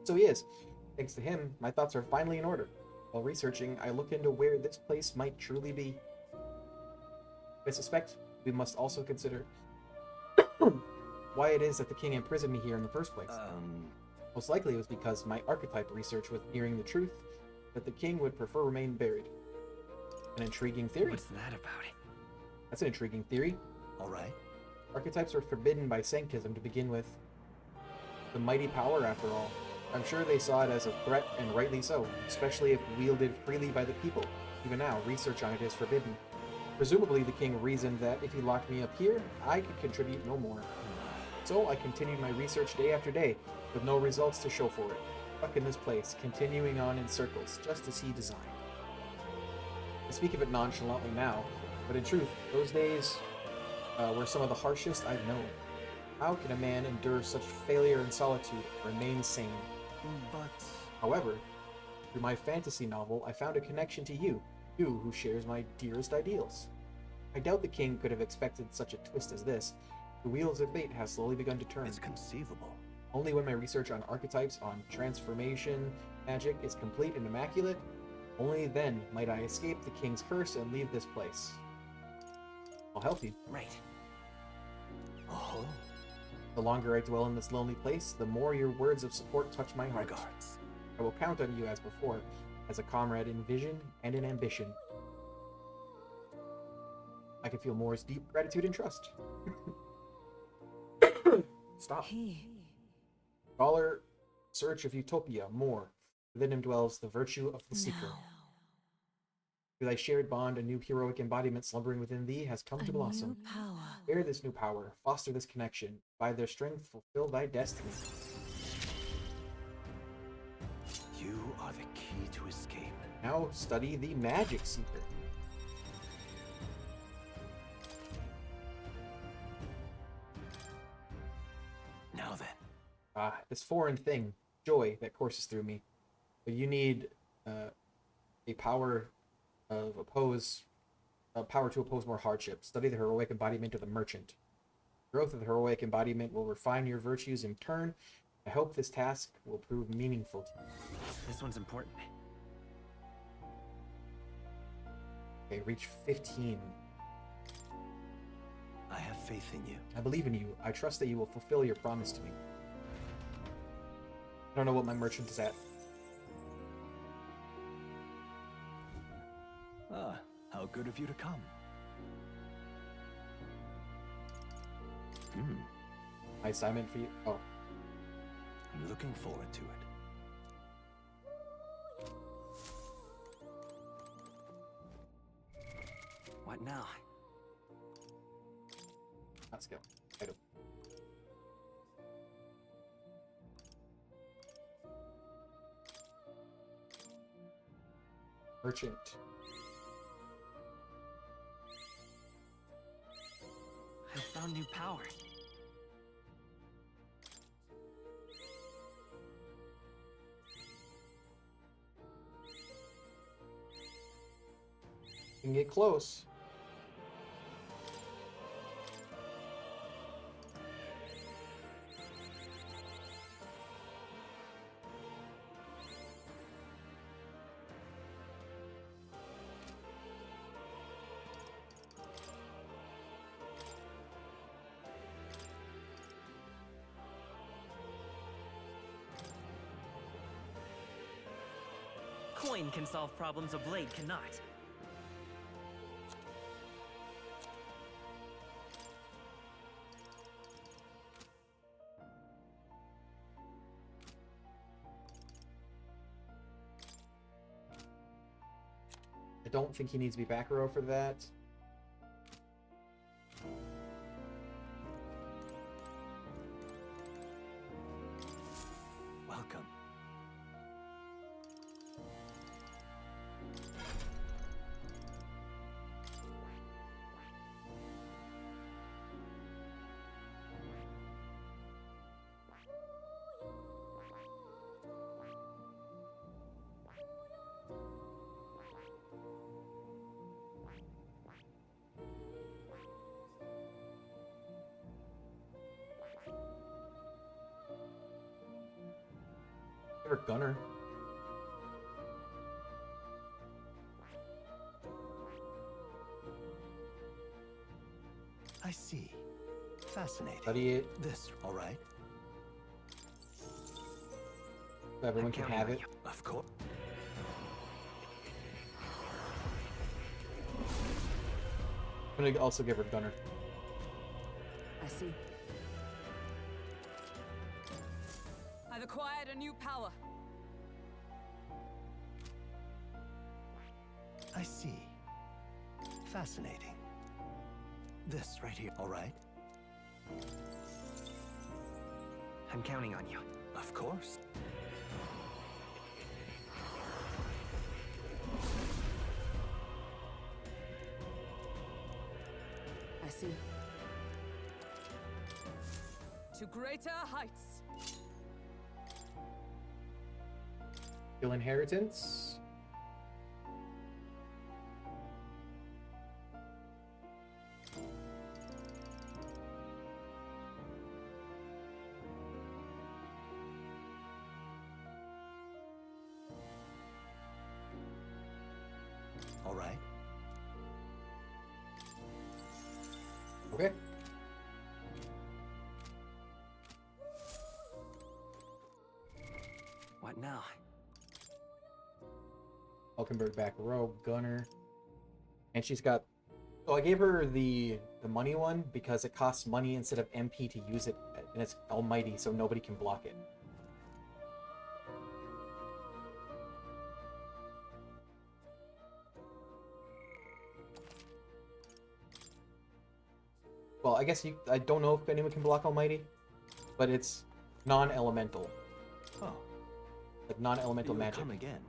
So he is. Thanks to him, my thoughts are finally in order. While researching, I look into where this place might truly be. I suspect we must also consider why it is that the king imprisoned me here in the first place. Most likely it was because my archetype research was nearing the truth that the king would prefer remain buried. An intriguing theory. What's that about it? That's an intriguing theory. All right. Archetypes are forbidden by sanctism to begin with. The mighty power, after all. I'm sure they saw it as a threat, and rightly so, especially if wielded freely by the people. Even now, research on it is forbidden. Presumably, the king reasoned that if he locked me up here, I could contribute no more. So I continued my research day after day, with no results to show for it. Stuck in this place, continuing on in circles, just as he designed. I speak of it nonchalantly now, but in truth, those days were some of the harshest I've known. How can a man endure such failure and solitude and remain sane? But However, through my fantasy novel, I found a connection to you who shares my dearest ideals. I doubt the king could have expected such a twist as this. The wheels of fate has slowly begun to turn. it's conceivable. Only when my research on archetypes, on transformation magic is complete and immaculate, only then might I escape the king's curse and leave this place. I'll help you. Right. Oh, The longer I dwell in this lonely place, the more your words of support touch my heart. regards. I will count on you as before, as a comrade in vision and in ambition. I can feel Moore's deep gratitude and trust. Stop. Scholar, search of utopia, Moore. Within him dwells the virtue of the seeker. Through thy shared bond, a new heroic embodiment slumbering within thee has come to blossom. Bear this new power, foster this connection. By their strength, fulfill thy destiny. You are the key to escape. Now study the Magic Seeker. Now then. This foreign thing, joy, that courses through me. But you need a power to oppose more hardship. Study the heroic embodiment of the merchant. Growth of the heroic embodiment will refine your virtues in turn. I hope this task will prove meaningful to you. This one's important. Okay, reach 15. I have faith in you. I believe in you. I trust that you will fulfill your promise to me. I don't know what my merchant is at. Ah, how good of you to come. My assignment for you. Oh, I'm looking forward to it. What now? not skill. Item. Merchant. I found new power. You can get close. Coin can solve problems a blade cannot. I don't think he needs to be back row for that. Welcome. Or Gunner. I see. Fascinating. Study it. This, all right? So everyone I'm can counting have on it. you. Of course. I'm gonna also give her Gunner. I see. I've acquired a new power. I see. Fascinating. This right here, all right? I'm counting on you. Of course. I see. To greater heights. Kill inheritance. All right. Okay. What now? Hulkenberg back row, Gunner. And she's got... So I gave her the money one because it costs money instead of MP to use it, and it's almighty, so nobody can block it. Well, I guess I don't know if anyone can block almighty, but it's non-elemental. Oh, Like non-elemental you magic. come again.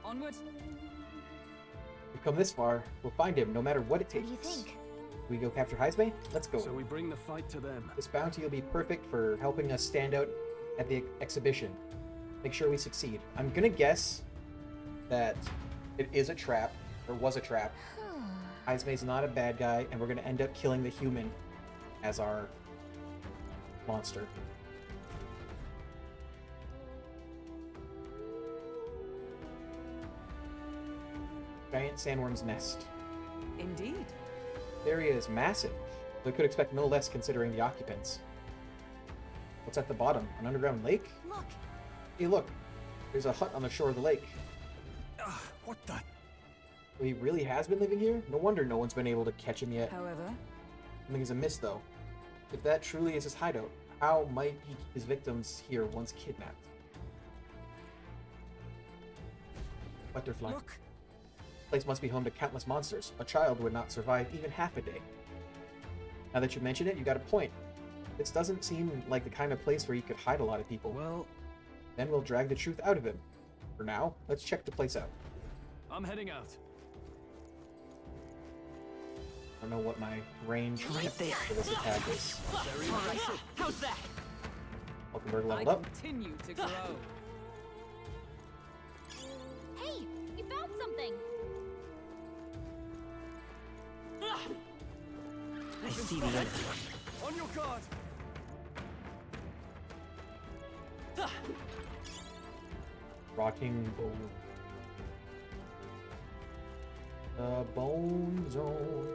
Onward. We've come this far. We'll find him, no matter what it What takes. do you think? We go capture Heisme? Let's go. So we bring the fight to them. This bounty will be perfect for helping us stand out at the exhibition. Make sure we succeed. I'm gonna guess that it is a trap, or was a trap. Izma's not a bad guy, and we're gonna end up killing the human as our monster. Giant sandworm's nest. Indeed. The area is massive. We could expect no less considering the occupants. What's at the bottom? An underground lake? Look, Hey, look. There's a hut on the shore of the lake. What the? He really has been living here? No wonder no one's been able to catch him yet. However, Something is amiss, though. If that truly is his hideout, how might he keep his victims here once kidnapped? Butterfly. look. Place must be home to countless monsters. A child would not survive even half a day. Now that you mention it, you got a point. This doesn't seem like the kind of place where you could hide a lot of people. Well, Then we'll drag the truth out of him. For now, let's check the place out. I'm heading out. I don't know what my range Right there. for this attack is. Very All right, impressive. how's that? Hulkenberg I leveled up. continue to grow. Hey, you found something. I see the enemy. On your guard. Rotting bone. The bone zone.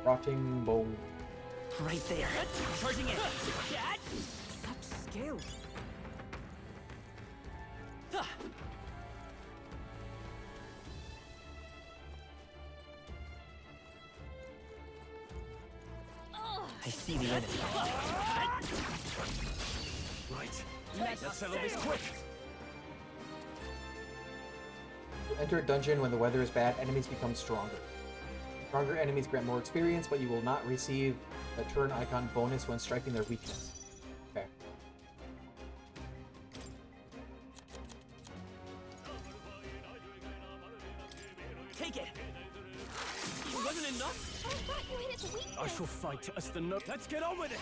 Rotting bone. Right there. Charging in. Dad? Such skill. I see the enemy. Right. Let's settle this quick. Enter a dungeon when the weather is bad, enemies become stronger. Stronger enemies grant more experience, but you will not receive a turn icon bonus when striking their weakness. Okay. Take it. It wasn't enough? I thought you hit its weakness. I shall fight as the no. Let's get on with it.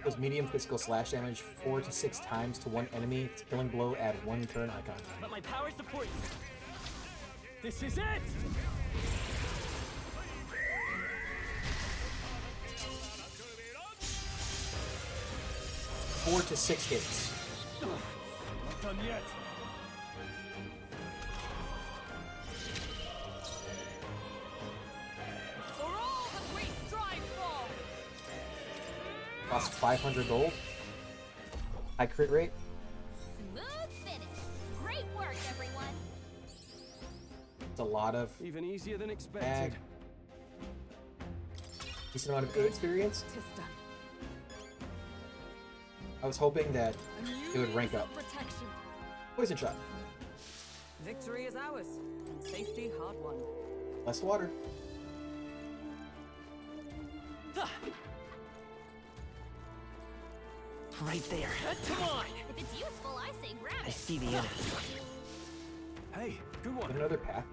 Does medium physical slash damage 4 to 6 times to one enemy. Its killing blow, add 1 turn icon. Let my power support you. This is it. 4 to 6 hits. Not done yet. for all that we strive for. Cost 500 gold. High crit rate. Smooth finish. Great work, everyone. It's a lot of Even easier than bag. expected. Decent amount of good experience. Tis done. I was hoping that it would rank up. Protection. Poison shot. Victory is ours, and safety hard won. Less water. Right there. Come on. If it's useful, I say grab I it. see the enemy. Hey, good Got one. another path.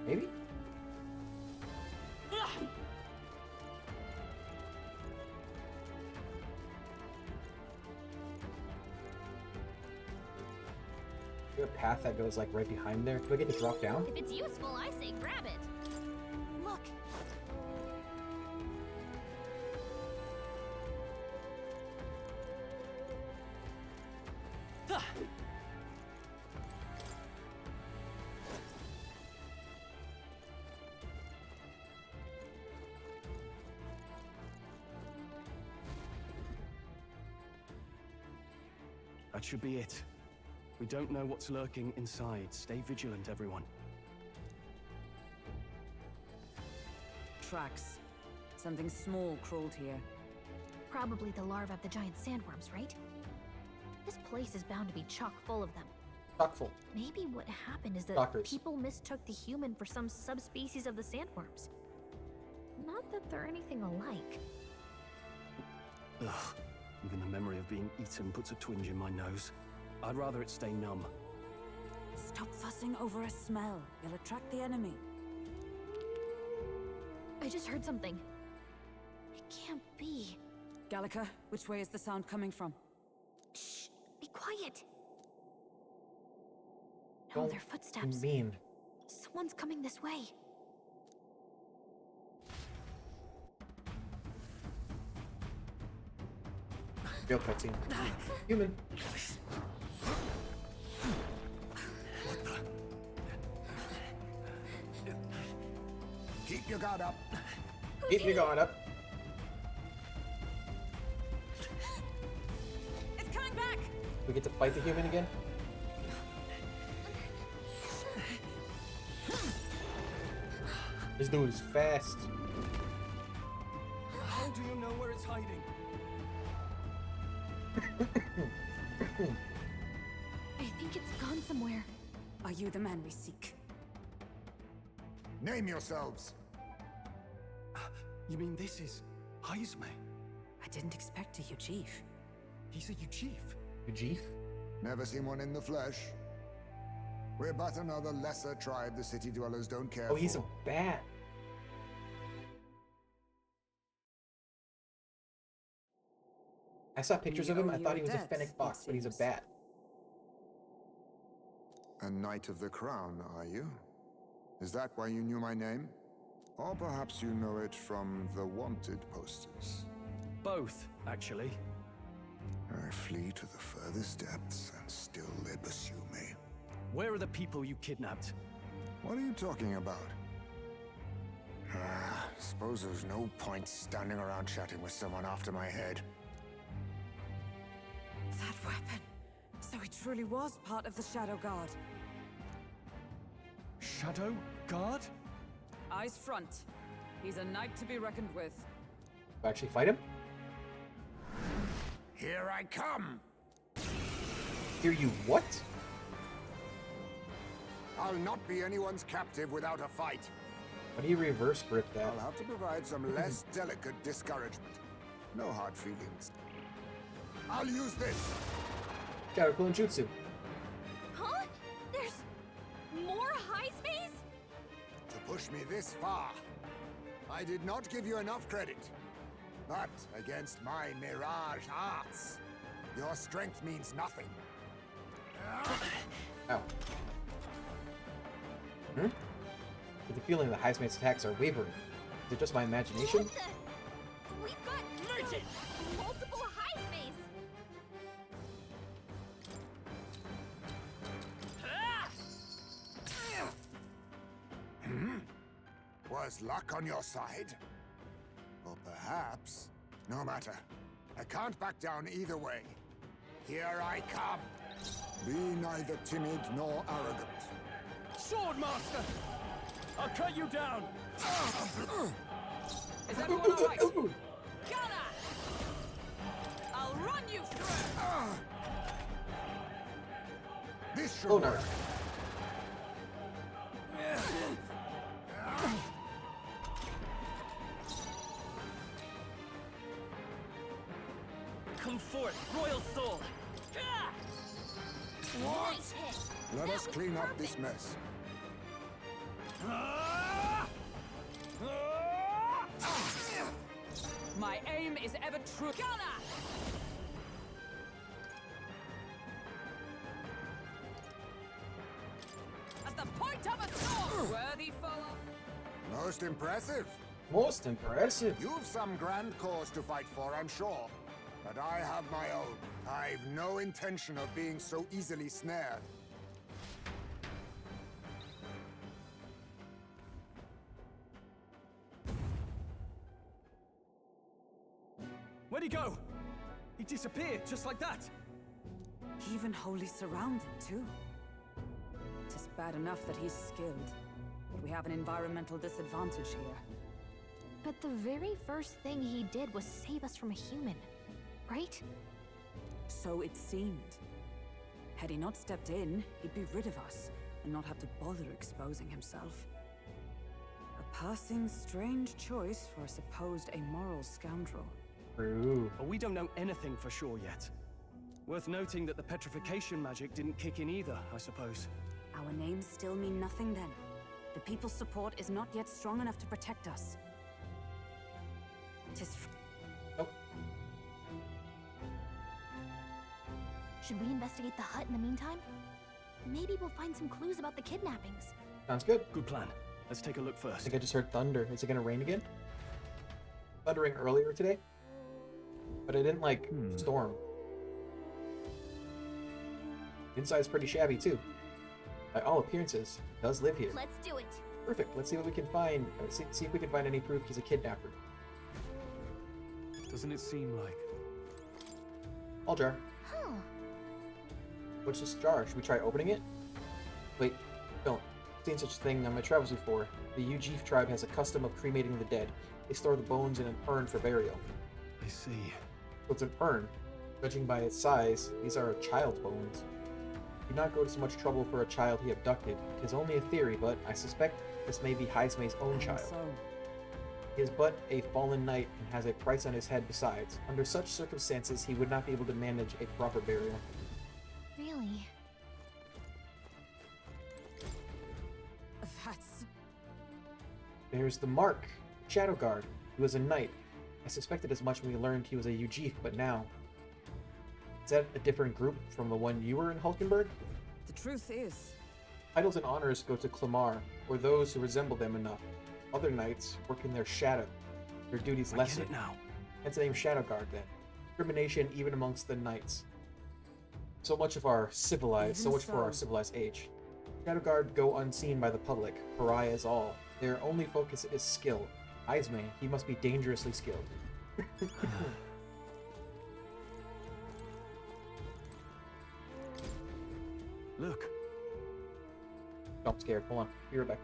Maybe? Is there a path that goes like right behind there? Do I get to drop down? If it's useful, I say grab it. Look, That should be it. We don't know what's lurking inside. Stay vigilant, everyone. Tracks. Something small crawled here. Probably the larvae of the giant sandworms, right? This place is bound to be chock full of them. Chock-full. Maybe what happened is that Stalkers. people mistook the human for some subspecies of the sandworms. Not that they're anything alike. Ugh. Even the memory of being eaten puts a twinge in my nose. I'd rather it stay numb. Stop fussing over a smell. You'll attract the enemy. I just heard something. It can't be. Gallica, which way is the sound coming from? Shh! Be quiet! No, Don't they're footsteps. be mean. Someone's coming this way. Real cutscene. Human. Keep your guard up. Keep your guard up. It's coming back! We get to fight the human again? This dude is fast. How do you know where it's hiding? I think it's gone somewhere. Are you the man we seek? Name yourselves. You mean this is Heisme? I didn't expect you, Chief. He's a chief. Ujif? Never seen one in the flesh. We're but another lesser tribe the city dwellers don't care Oh, he's a for. bat. I saw pictures of him. I thought he was a fennec fox, but he's a bat. A Knight of the Crown, are you? Is that why you knew my name? Or perhaps you know it from the wanted posters. Both, actually. I flee to the furthest depths, and still they pursue me. Where are the people you kidnapped? What are you talking about? Suppose there's no point standing around chatting with someone after my head. That weapon. So he truly was part of the Shadow Guard. Shadow Guard? Eyes front. He's a knight to be reckoned with. Do I actually fight him? Here I come! Hear you what? I'll not be anyone's captive without a fight. Why do you reverse grip that? I'll have to provide some less delicate discouragement. No hard feelings. I'll use this! Shadow Clone Jutsu. Huh? There's more high space? To push me this far. I did not give you enough credit. But against my mirage arts, your strength means nothing. Ow. Hmm? With the feeling that Heisman's attacks are wavering. Is it just my imagination? What the? We've got Merchant! multiple high space. Was luck on your side? Or perhaps... No matter. I can't back down either way. Here I come. Be neither timid nor arrogant. Swordmaster! I'll cut you down! Is everyone all right? Gunner! I'll run you through! This should Oh, no. work. Come forth, royal soul! Nice hit. Let That us was clean up perfect. this mess. My aim is ever true. Gunner! As the point of a sword! Worthy foe! Most impressive. Most impressive. You've some grand cause to fight for, I'm sure. But I have my own. I've no intention of being so easily snared. Where'd he go? He disappeared just like that. Even wholly surrounded, too. It is bad enough that he's skilled, but we have an environmental disadvantage here. But the very first thing he did was save us from a human, right? So it seemed. Had he not stepped in, he'd be rid of us, and not have to bother exposing himself. A passing strange choice for a supposed amoral scoundrel. True. But we don't know anything for sure yet. Worth noting that the petrification magic didn't kick in either, I suppose. Our names still mean nothing then. The people's support is not yet strong enough to protect us. 'Tis Should we investigate the hut in the meantime? Maybe we'll find some clues about the kidnappings. Sounds good. Good plan. Let's take a look I first. think I just heard thunder. Is it gonna rain again? Thundering earlier today, but it didn't like storm. Inside's pretty shabby too. By all appearances, he does live here. Let's do it. Perfect. Let's see what we can find. See if we can find any proof he's a kidnapper. Doesn't it seem like... All jar. Huh. What's this jar? Should we try opening it? Wait, don't. I've seen such a thing on my travels before. The Ujif tribe has a custom of cremating the dead. They store the bones in an urn for burial. I see. So it's an urn. Judging by its size, these are a child's bones. Do not go to so much trouble for a child he abducted. It is only a theory, but I suspect this may be Heismei's own And child. so, He is but a fallen knight and has a price on his head besides. Under such circumstances, he would not be able to manage a proper burial. Really? that's... There's the mark. Shadow Guard. He was a knight. I suspected as much when we learned he was a Ujif, but now... Is that a different group from the one you were in Hulkenberg? The truth is, Titles and honors go to Clamar, or those who resemble them enough. Other knights work in their shadow. Their duties I get lessen. it now. Hence the name Shadow Guard then. Discrimination even amongst the knights. So much for our civilized age. Shadow Guard go unseen by the public, pariahs all. Their only focus is skill. Heismei, he must be dangerously skilled. Look. Oh, I'm scared. Hold on. Be right back.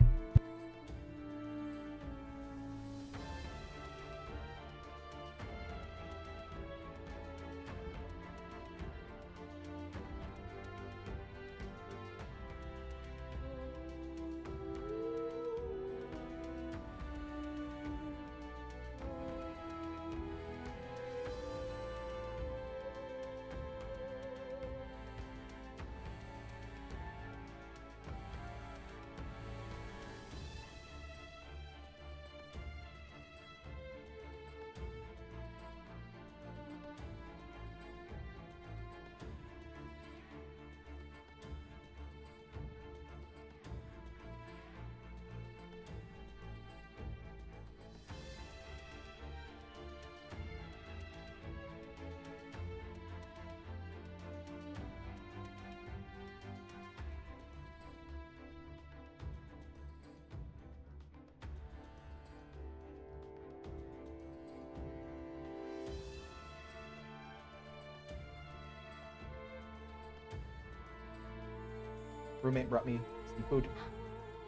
Roommate brought me some food.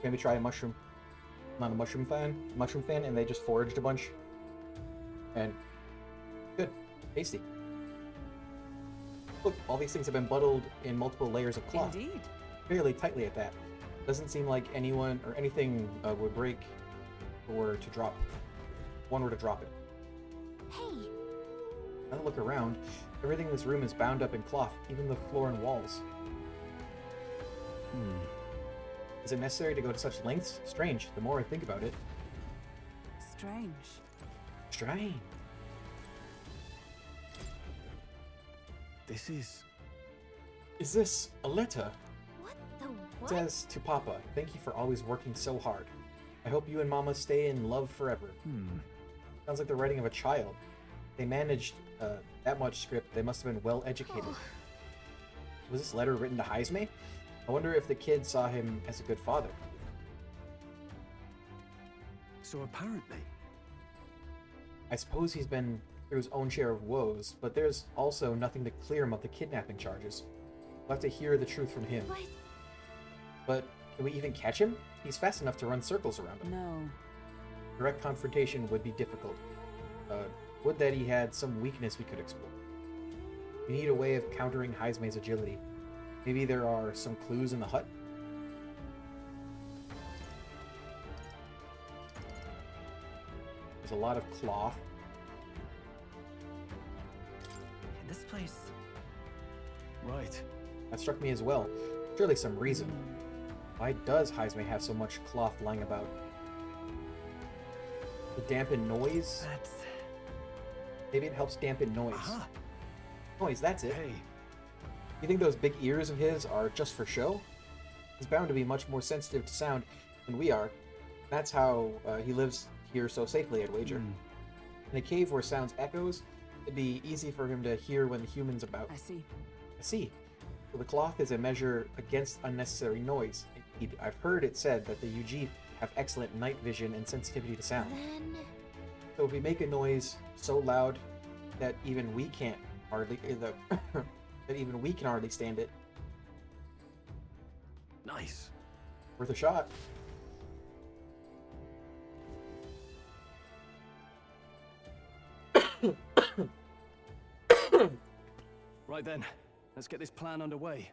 Maybe try a mushroom. I'm not a mushroom fan, and they just foraged a bunch. And good, tasty. Look, all these things have been bundled in multiple layers of cloth. indeed. Fairly tightly at that. Doesn't seem like anyone or anything would break or to drop. One were to drop it. Hey, Now that I look around, everything in this room is bound up in cloth, even the floor and walls. Is it necessary to go to such lengths? Strange, the more I think about it. Strange. Strange. This is... Is this a letter? what the It what? says to Papa, thank you for always working so hard. I hope you and Mama stay in love forever. Sounds like the writing of a child. They managed that much script. They must have been well educated. Was this letter written to Heismei? I wonder if the kid saw him as a good father. So apparently... I suppose he's been through his own share of woes, but there's also nothing to clear him of the kidnapping charges. We'll have to hear the truth from him. But But can we even catch him? He's fast enough to run circles around him. No. Direct confrontation would be difficult. Would that he had some weakness we could explore. We need a way of countering Heismei's agility. Maybe there are some clues in the hut? There's a lot of cloth. In this place. Right. That struck me as well. Surely some reason. Why does Heismei have so much cloth lying about? To dampen noise? That's... Maybe it helps dampen noise. Aha! Noise, that's it. Hey, You think those big ears of his are just for show? He's bound to be much more sensitive to sound than we are. That's how he lives here so safely, I'd wager. In a cave where sounds echoes, it'd be easy for him to hear when the human's about. I see. I see. So the cloth is a measure against unnecessary noise. Indeed, I've heard it said that the UG have excellent night vision and sensitivity to sound. Then... So if we make a noise so loud that even we can't hardly that even we can hardly stand it, Nice. worth a shot. Right then, let's get this plan underway.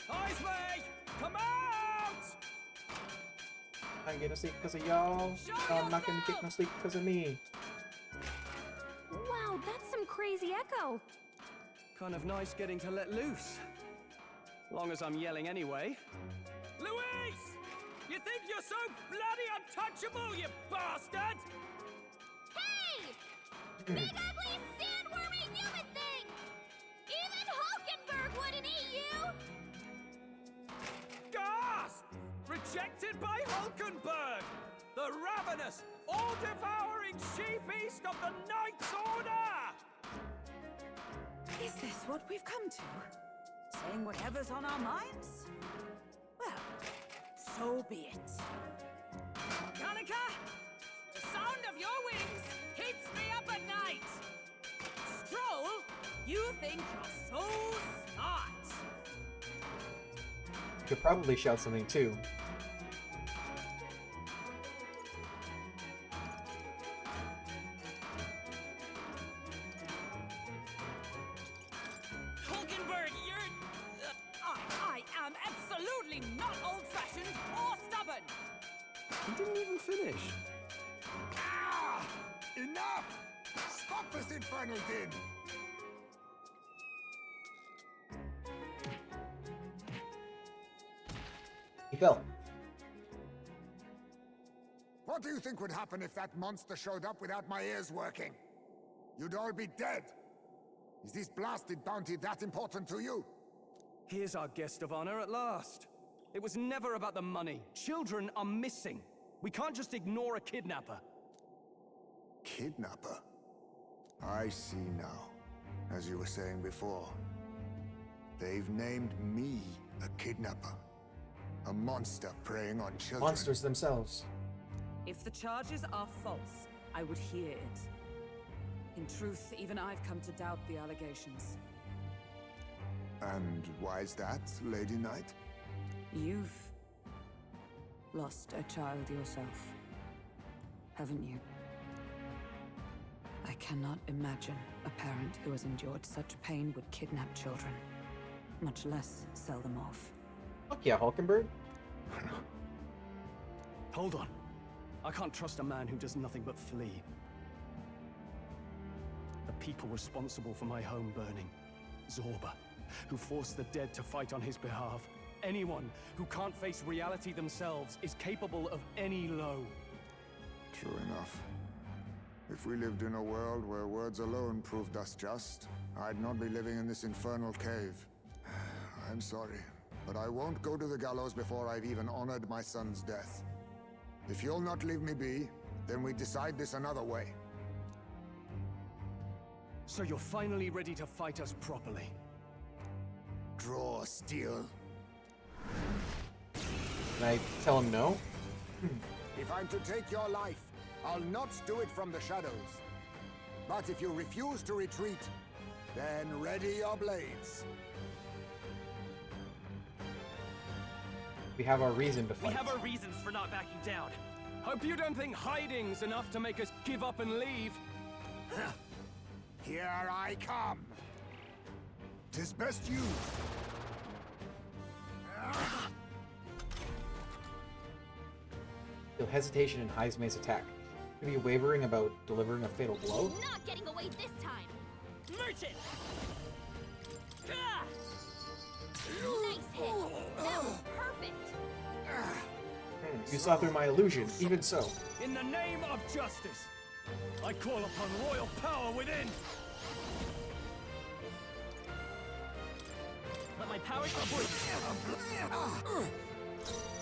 Isley! Come out! I ain't gonna sleep because of y'all. I'm not gonna get no sleep because of me. Wow, that's some crazy echo. Kind of nice getting to let loose. Long as I'm yelling anyway. Louise! You think you're so bloody untouchable, you bastard? Hey! Big ugly sandwormy human thing! Even Hulkenberg wouldn't eat you! Gasp! Rejected by Hulkenberg! The ravenous, all-devouring she-beast of the Knight's Order! Is this what we've come to? Saying whatever's on our minds? Well, so be it. Kanika, the sound of your wings keeps me up at night. Stroll, you think you're so smart. You could probably shout something too. Hulkenberg, I am absolutely not old-fashioned or stubborn. He didn't even finish. Ah! Enough! Stop this infernal din! He fell. What do you think would happen if that monster showed up without my ears working? You'd all be dead. Is this blasted bounty that important to you? Here's our guest of honor at last. It was never about the money. Children are missing. We can't just ignore a kidnapper. Kidnapper? I see now. As you were saying before, they've named me a kidnapper. A monster preying on children. Monsters themselves. If the charges are false, I would hear it. In truth, even I've come to doubt the allegations. And why is that, Lady Knight? You've lost a child yourself, haven't you? I cannot imagine a parent who has endured such pain would kidnap children, much less sell them off. Fuck yeah, Hulkenberg. Hold on. I can't trust a man who does nothing but flee. The people responsible for my home burning. Zorba, who forced the dead to fight on his behalf. Anyone who can't face reality themselves is capable of any low. True enough. If we lived in a world where words alone proved us just, I'd not be living in this infernal cave. I'm sorry, but I won't go to the gallows before I've even honored my son's death. If you'll not leave me be, then we decide this another way. So you're finally ready to fight us properly. Draw steel. Can I tell him no? If I'm to take your life, I'll not do it from the shadows. But if you refuse to retreat, then ready your blades. We have our reason to We fight. have our reasons for not backing down. Hope you don't think hiding's enough to make us give up and leave. Here I come. 'Tis best you. Feel hesitation in Heismay's attack. Maybe wavering about delivering a fatal blow? He's not getting away this time. Merchant! Nice hit. That was perfect. You saw through my illusion, even so. In the name of justice, I call upon royal power within. that my powers are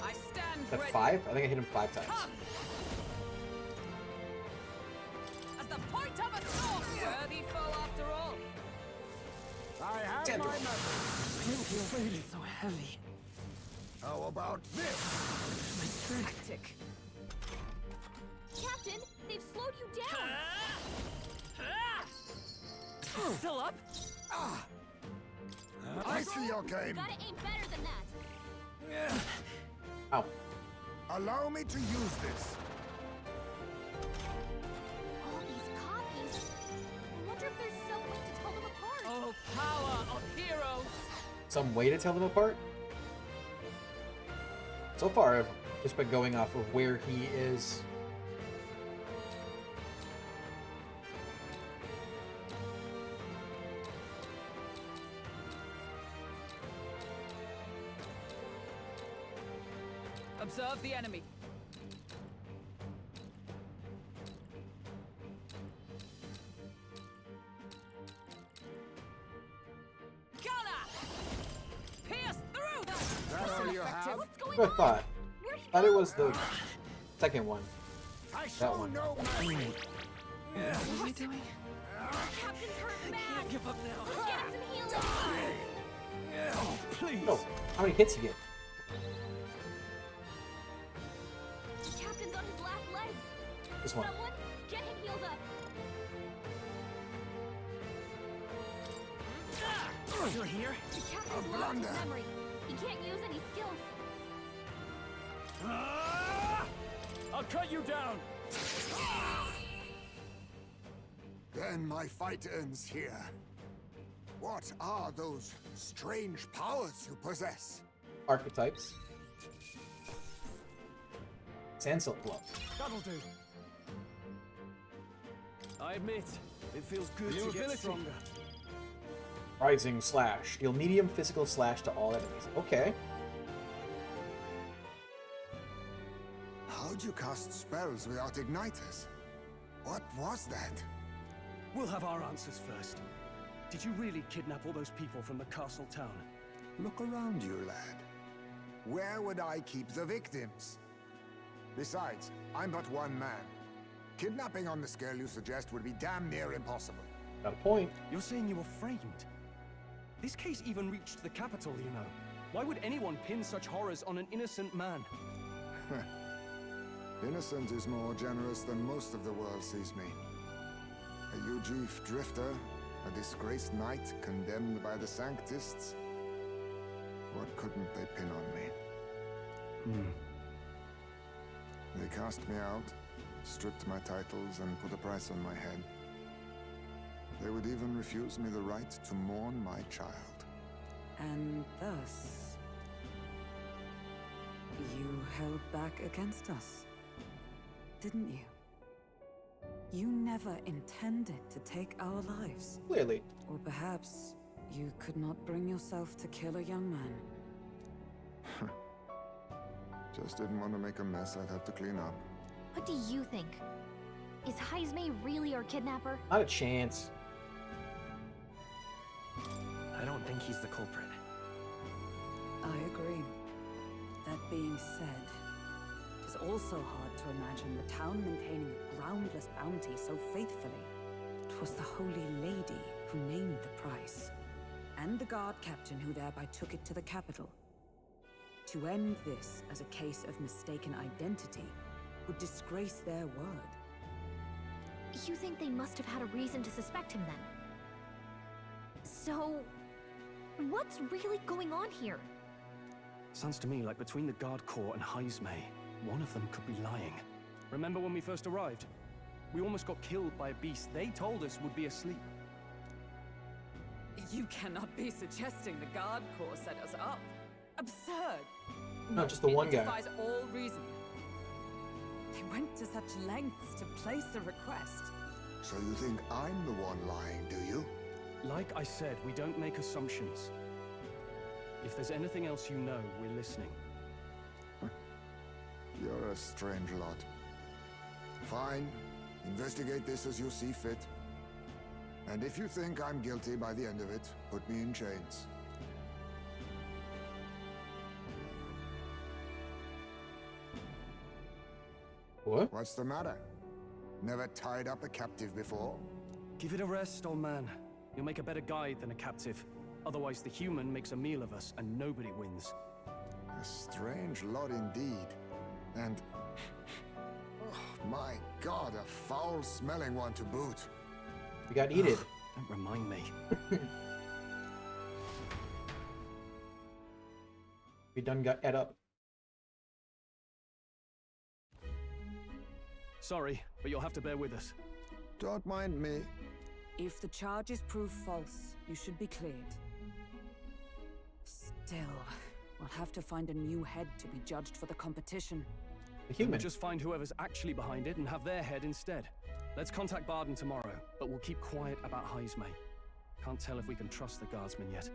I stand At ready. 5? I think I hit him 5 times. Come! As the point of a sword, worthy foe after all. I have Damn my it. methods. It's so heavy. How about this? Tactic. Captain, they've slowed you down. Still up? I see your game. Gotta aim better than that. Ow. Allow me to use this. All these copies. I wonder if there's some way to tell them apart. Oh, power of heroes! Some way to tell them apart? So far, I've just been going off of where he is. Observe the enemy. Gunner! Pierce through them! That all you have? What's going Good on? thought. Where'd he Thought go? it was the second one. I That show one. no mercy. What am I doing? Captain's hurt bad. Can't give up now. Let's get him some healing. Oh, please. No. How many hits you get? Captain's on his last legs. This one. Someone, get him healed up. You're here? The captain's lost his blunder. memory. He can't use any skills. I'll cut you down. Then my fight ends here. What are those strange powers you possess? Archetypes. Sandsilk Glove. That'll do. I admit, it feels good New to get ability. stronger. Rising Slash. Deal medium physical slash to all enemies. Okay. How'd you cast spells without igniters? What was that? We'll have our answers first. Did you really kidnap all those people from the castle town? Look around you, lad. Where would I keep the victims? Besides, I'm but one man. Kidnapping on the scale you suggest would be damn near impossible. Got a point. You're saying you were framed? This case even reached the capital, you know. Why would anyone pin such horrors on an innocent man? Innocent is more generous than most of the world sees me. A Ujif drifter, a disgraced knight condemned by the Sanctists. What couldn't they pin on me? They cast me out, stripped my titles, and put a price on my head. They would even refuse me the right to mourn my child. And thus, you held back against us, didn't you? You never intended to take our lives. Clearly. Or perhaps you could not bring yourself to kill a young man. Just didn't want to make a mess I'd have to clean up. What do you think? Is Heismay really our kidnapper? Not a chance. I don't think he's the culprit. I agree. That being said, it is also hard to imagine the town maintaining a groundless bounty so faithfully. It was the Holy Lady who named the price, and the guard captain who thereby took it to the capital. To end this as a case of mistaken identity would disgrace their word. You think they must have had a reason to suspect him then? So, what's really going on here? Sounds to me like between the Guard Corps and Heismay, one of them could be lying. Remember when we first arrived? We almost got killed by a beast they told us would be asleep. You cannot be suggesting the Guard Corps set us up. Absurd! Not just the one guy. It defies all reason. They went to such lengths to place the request. So you think I'm the one lying, do you? Like I said, we don't make assumptions. If there's anything else you know, we're listening. You're a strange lot. Fine. Investigate this as you see fit. And if you think I'm guilty by the end of it, put me in chains. What? What's the matter? Never tied up a captive before? Give it a rest, old man. You'll make a better guide than a captive. Otherwise, the human makes a meal of us, and nobody wins. A strange lot indeed. And... oh, my God, a foul-smelling one to boot. We got eated. Don't remind me. We done got ate up. Sorry, but you'll have to bear with us. Don't mind me. If the charges prove false, you should be cleared. Still, we'll have to find a new head to be judged for the competition. The human. We'll just find whoever's actually behind it and have their head instead. Let's contact Barden tomorrow, but we'll keep quiet about Heismay. Can't tell if we can trust the guardsman yet.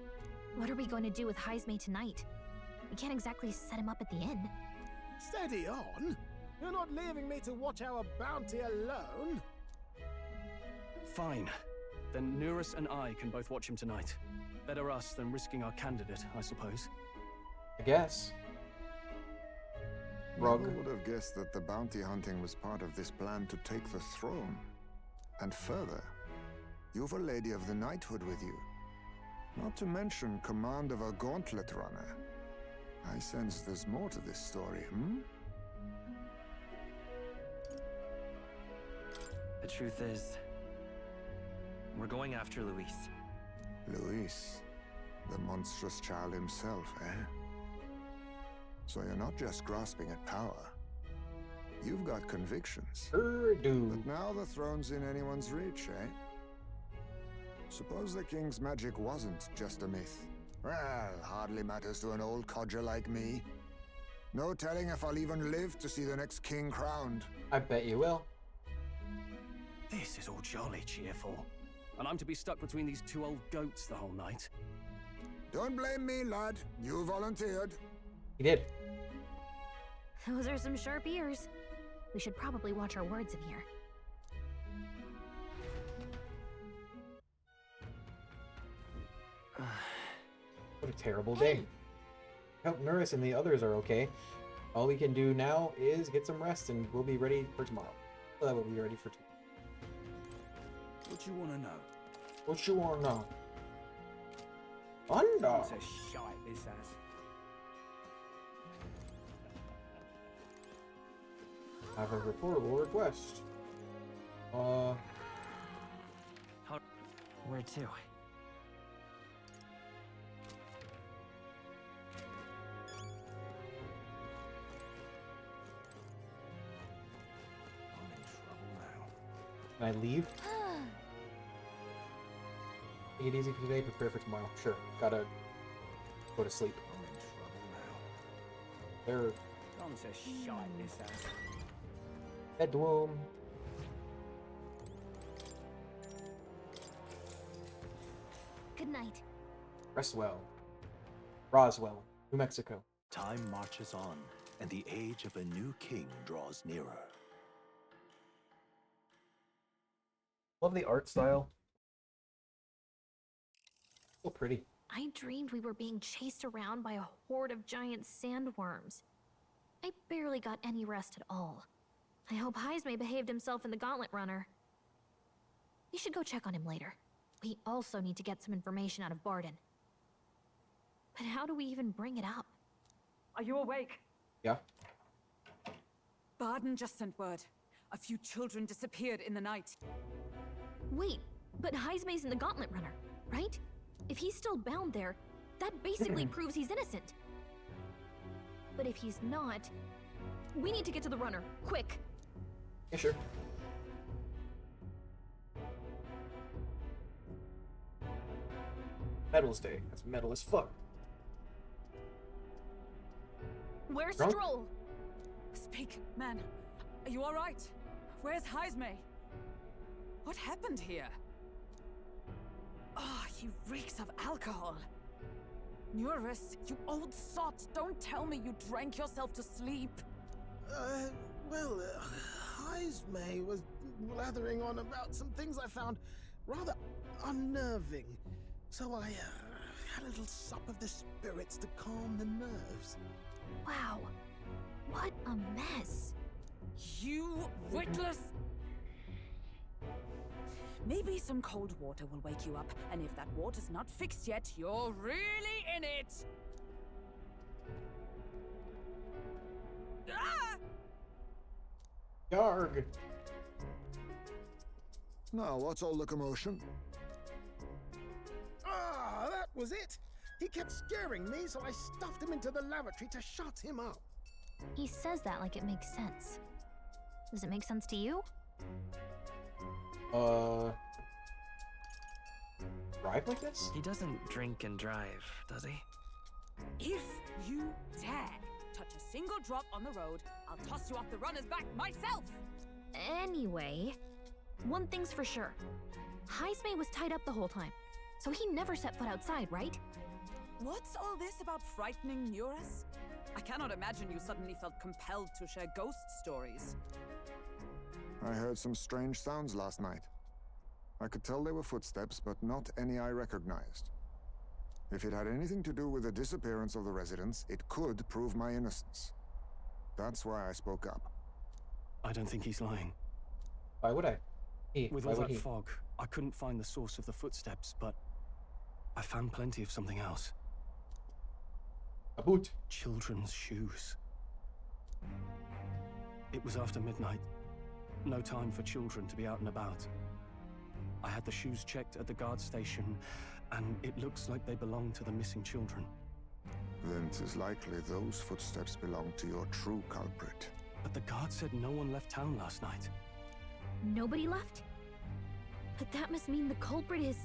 What are we going to do with Heismay tonight? We can't exactly set him up at the inn. Steady on. You're not leaving me to watch our bounty alone. Fine. Then Nurus and I can both watch him tonight. Better us than risking our candidate, I suppose. I guess. Rug. Never would have guessed that the bounty hunting was part of this plan to take the throne. And further, you've a Lady of the Knighthood with you. Not to mention command of a gauntlet runner. I sense there's more to this story, hmm? The truth is, we're going after Luis. Luis, the monstrous child himself, eh? So you're not just grasping at power. You've got convictions. Dude. But now the throne's in anyone's reach, eh? Suppose the king's magic wasn't just a myth. Well, hardly matters to an old codger like me. No telling if I'll even live to see the next king crowned. I bet you will. This is all jolly cheerful. And I'm to be stuck between these two old goats the whole night. Don't blame me, lad. You volunteered. He did. Those are some sharp ears. We should probably watch our words in here. What a terrible day. Hope Nurus and the others are okay. All we can do now is get some rest and we'll be ready for tomorrow. Well, we'll be ready for tomorrow. What you want to know? What you want to know? Under. It's a shite, this ass. I have a reportable request. Where to? I'm in trouble now. Can I leave? Take it easy for today, prepare for tomorrow. Sure, gotta go to sleep. I'm in trouble now. There, Gone to shite, this ass. bedroom. Good night. Rest well. Roswell, New Mexico. Time marches on, and the age of a new king draws nearer. Love the art style. So pretty. I dreamed we were being chased around by a horde of giant sandworms. I barely got any rest at all. I hope Heismay behaved himself in the Gauntlet Runner. We should go check on him later. We also need to get some information out of Barden. But how do we even bring it up? Are you awake? Yeah. Barden just sent word. A few children disappeared in the night. Wait, but Heismay's in the Gauntlet Runner, right? If he's still bound there, that basically proves he's innocent. But if he's not, we need to get to the runner, quick. Yeah, sure. Metals Day. That's metal as fuck. Where's Drunk? Stroll? Speak, man. Are you all right? Where's Heismay? What happened here? Oh, he reeks of alcohol. Nurus, you old sot, don't tell me you drank yourself to sleep. Well, Heismay was blathering on about some things I found rather unnerving. So I had a little sup of the spirits to calm the nerves. Wow, what a mess. You witless. Maybe some cold water will wake you up, and if that water's not fixed yet, You're really in it. Ah! Yarg! Now, what's all the commotion? Ah, that was it! He kept scaring me, so I stuffed him into the lavatory to shut him up. He says that like it makes sense. Does it make sense to you? Drive like this? He doesn't drink and drive, does he? If you dare touch a single drop on the road, I'll toss you off the runner's back myself. Anyway, one thing's for sure. Heismay was tied up the whole time, so he never set foot outside, right? what's all this about frightening Eurus? I cannot imagine you suddenly felt compelled to share ghost stories. I heard some strange sounds last night. I could tell they were footsteps, but not any I recognized. If it had anything to do with the disappearance of the residents, it could prove my innocence. That's why I spoke up. I don't think he's lying. Why would I? With Why all would that he? fog, I couldn't find the source of the footsteps, but I found plenty of something else. A boot. Children's shoes. It was after midnight. No time for children to be out and about. I had the shoes checked at the guard station, and it looks like they belong to the missing children. Then 'tis likely those footsteps belong to your true culprit. But the guard said no one left town last night. Nobody left? But that must mean the culprit is...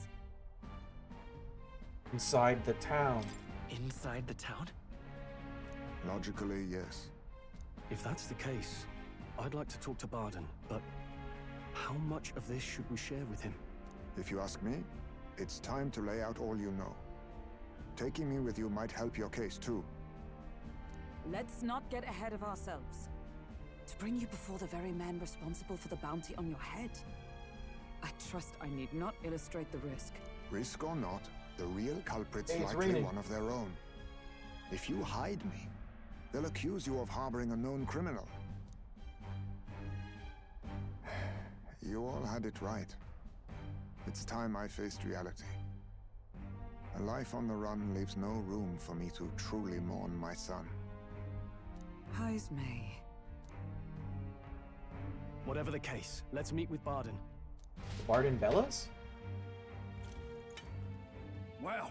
Inside the town. Inside the town? Logically, yes. If that's the case, I'd like to talk to Barden, but how much of this should we share with him? If you ask me, it's time to lay out all you know. Taking me with you might help your case too. Let's not get ahead of ourselves. To bring you before the very man responsible for the bounty on your head, I trust I need not illustrate the risk. Risk or not, the real culprit's Hey, it's likely raining. one of their own. If you hide me, they'll accuse you of harboring a known criminal. You all had it right. It's time I faced reality. A life on the run leaves no room for me to truly mourn my son. Heismay. Whatever the case, let's meet with Barden. Barden Bellas? Well,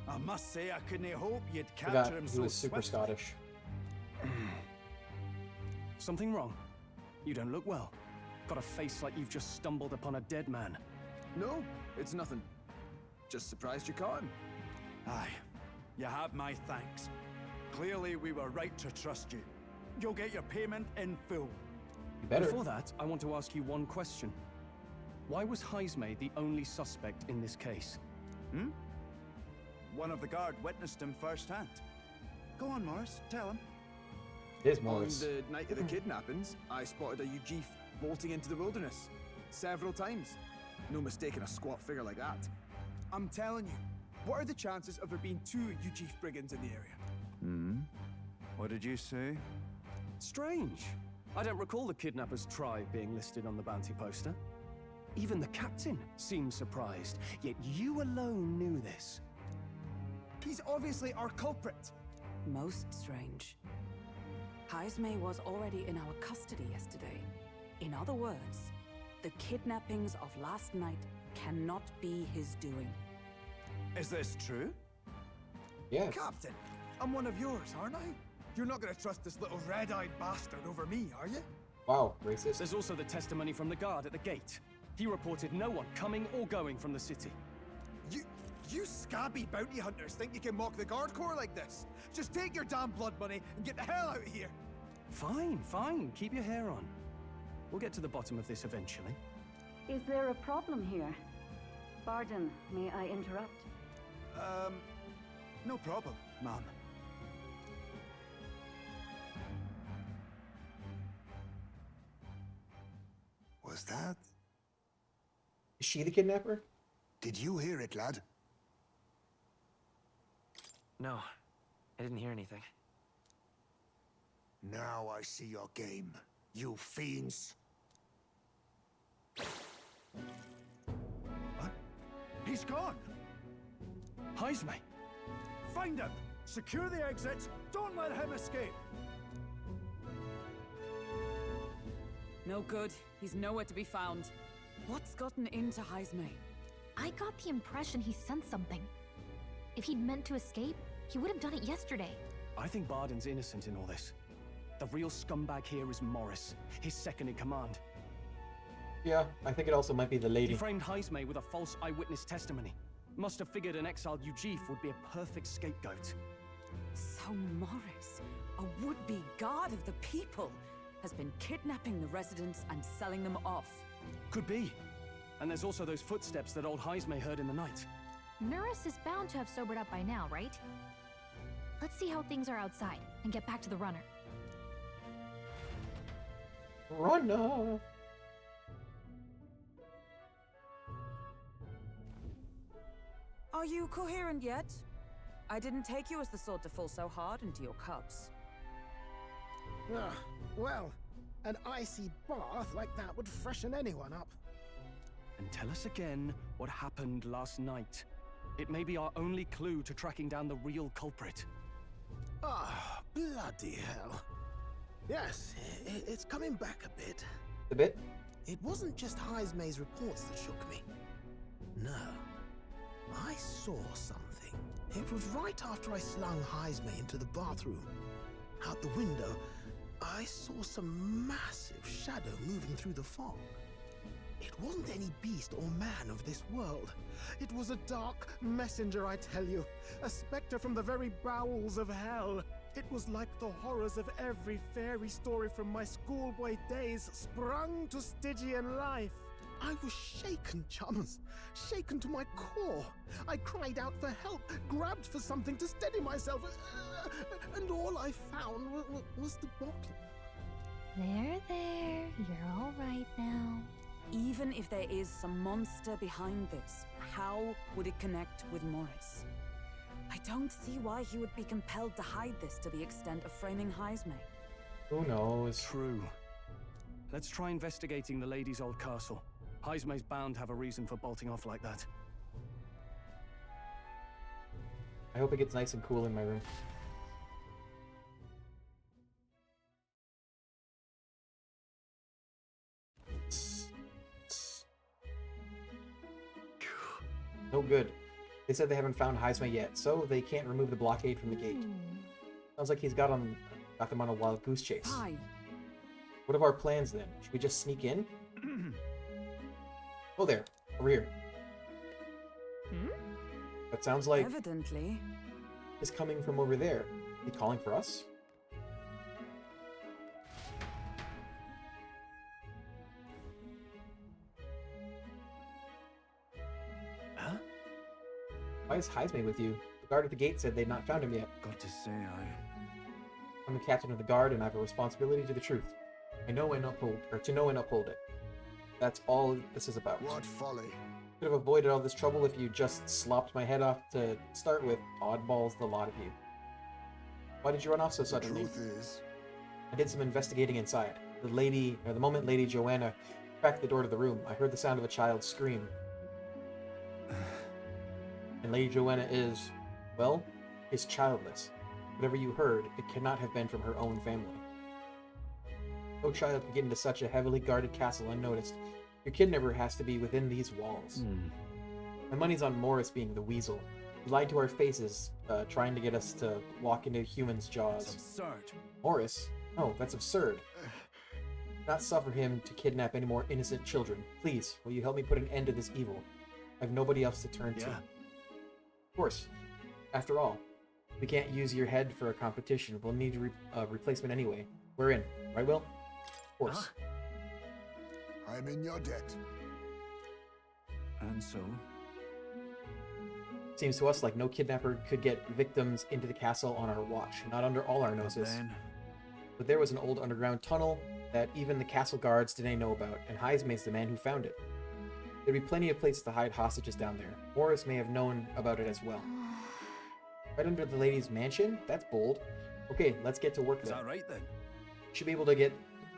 I must say I couldn't hope you'd Forgot capture him he so was super swiftly. Scottish. Something wrong? You don't look well. Got a face like you've just stumbled upon a dead man. No, it's nothing. Just surprised you caught him. Aye, you have my thanks. Clearly we were right to trust you. You'll get your payment in full. You better. Before that, I want to ask you one question. Why was Heismay the only suspect in this case? One of the guard witnessed him firsthand. Go on, Morris, tell him. It is Morris. On the night of the kidnappings, I spotted a Ujif bolting into the wilderness. Several times. No mistaking a squat figure like that. I'm telling you, what are the chances of there being 2 Ujif brigands in the area? What did you say? Strange. I don't recall the kidnapper's tribe being listed on the bounty poster. Even the captain seemed surprised, yet you alone knew this. He's obviously our culprit. Most strange. Heismay was already in our custody yesterday. In other words, the kidnappings of last night cannot be his doing. Is this true? Yeah. Captain, I'm one of yours, aren't I? You're not gonna trust this little red-eyed bastard over me, are you? Wow, racist. There's also the testimony from the guard at the gate. He reported no one coming or going from the city. You scabby bounty hunters think you can mock the guard corps like this? Just take your damn blood money and get the hell out of here! Fine, fine. Keep your hair on. We'll get to the bottom of this eventually. Is there a problem here? Barden, may I interrupt? No problem, ma'am. Was that? Is she the kidnapper? Did you hear it, lad? No, I didn't hear anything. Now I see your game. you fiends. What? He's gone! Heisme! Find him! Secure the exits! Don't let him escape! No good. He's nowhere to be found. What's gotten into Heisme? I got the impression he sensed something. If he'd meant to escape, he would have done it yesterday. I think Barden's innocent in all this. The real scumbag here is Morris, his second in command. Yeah, I think it also might be the He lady. framed Heisme with a false eyewitness testimony. Must have figured an exiled Ujif would be a perfect scapegoat. So Morris, a would-be god of the people, has been kidnapping the residents and selling them off. Could be. And there's also those footsteps that old Heisme heard in the night. Nuris is bound to have sobered up by now, right? Let's see how things are outside and get back to the runner. Runner! Are you coherent yet? I didn't take you as the sort to fall so hard into your cups. Well, an icy bath like that would freshen anyone up. And tell us again what happened last night. It may be our only clue to tracking down the real culprit. Ah, bloody hell. Yes, it's coming back a bit. A bit? It wasn't just Heisme's reports that shook me. No. I saw something. It was right after I slung Heisme into the bathroom. Out the window, I saw some massive shadow moving through the fog. It wasn't any beast or man of this world. It was a dark messenger, I tell you. A specter from the very bowels of hell. It was like the horrors of every fairy story from my schoolboy days sprung to Stygian life. I was shaken, chums. Shaken to my core. I cried out for help, grabbed for something to steady myself, and all I found was the bottle. There. You're all right now. Even if there is some monster behind this, how would it connect with Morris? I don't see why he would be compelled to hide this to the extent of framing Heisme. Who knows? True. Let's try investigating the lady's old castle. Heisme's bound to have a reason for bolting off like that. I hope it gets nice and cool in my room. No good. They said they haven't found Heisme yet, so they can't remove the blockade from the gate. Sounds like he's got them on a wild goose chase. Hi. What are our plans then? Should we just sneak in? Oh, there. Over here. That sounds like Evidently. it's coming from over there. He calling for us? Huh? Why is Heisme with you? The guard at the gate said they'd not found him yet. Got to say, I'm the captain of the guard, and I have a responsibility to the truth. To know and uphold it. That's all this is about. What folly. Could have avoided all this trouble if you just slopped my head off to start with. Oddballs, the lot of you. Why did you run off so suddenly? The truth is, I did some investigating inside. The moment Lady Joanna cracked the door to the room, I heard the sound of a child scream. And Lady Joanna is childless. Whatever you heard, it cannot have been from her own family. No child could get into such a heavily guarded castle unnoticed. Your kidnapper has to be within these walls. My money's on Morris being the weasel. He lied to our faces, trying to get us to walk into humans' jaws. it's absurd. Morris? No, that's absurd. Not suffer him to kidnap any more innocent children. Please, will you help me put an end to this evil? I have nobody else to turn to. Yeah. Of course. After all, we can't use your head for a competition. We'll need a replacement anyway. We're in. Right, Will? Of course. I'm in your debt. And so? Seems to us like no kidnapper could get victims into the castle on our watch. Not under all our noses. But there was an old underground tunnel that even the castle guards didn't know about, and Heisme's the man who found it. There'd be plenty of places to hide hostages down there. Morris may have known about it as well. Right under the lady's mansion? That's bold. Okay, let's get to work Is then. that right then? Should be able to get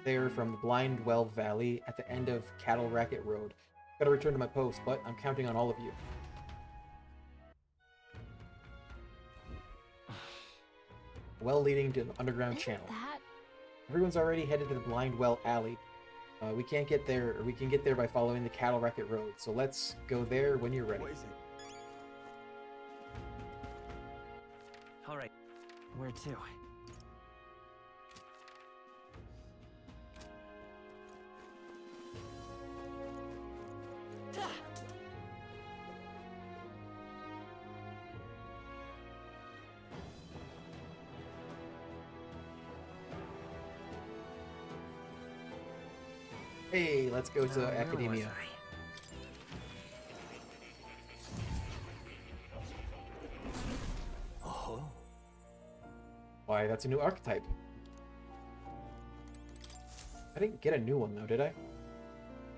there from the Blind Well Valley at the end of Cattle Racket Road. Gotta return to my post, but I'm counting on all of you. Well leading to an underground channel. Everyone's already headed to the Blind Well Alley. We can't get there, or we can get there by following the Cattle Racket Road. So let's go there when you're ready. What is it? All right. Where to? Hey, let's go to Academia. Oh. Why, that's a new archetype. I didn't get a new one though, did I?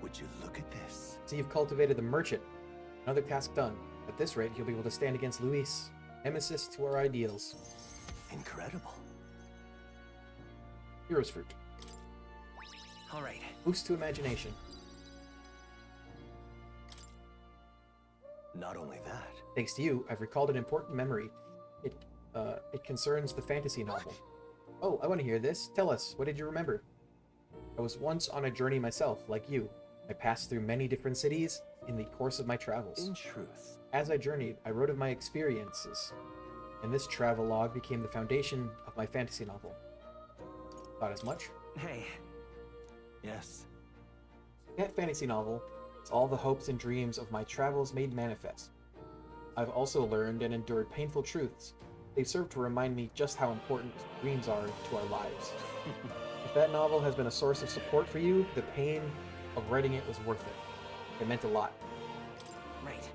Would you look at this? So you've cultivated the merchant. Another task done. At this rate, you'll be able to stand against Luis, nemesis to our ideals. Incredible. Hero's fruit. All right. Boost to imagination. Not only that. Thanks to you, I've recalled an important memory. It concerns the fantasy novel. Oh, I want to hear this. Tell us, what did you remember? I was once on a journey myself, like you. I passed through many different cities in the course of my travels. In truth. As I journeyed, I wrote of my experiences, and this travel log became the foundation of my fantasy novel. Thought as much? Hey. Yes. That fantasy novel is all the hopes and dreams of my travels made manifest. I've also learned and endured painful truths. They serve to remind me just how important dreams are to our lives. If that novel has been a source of support for you, the pain of writing it was worth it. It meant a lot. Right.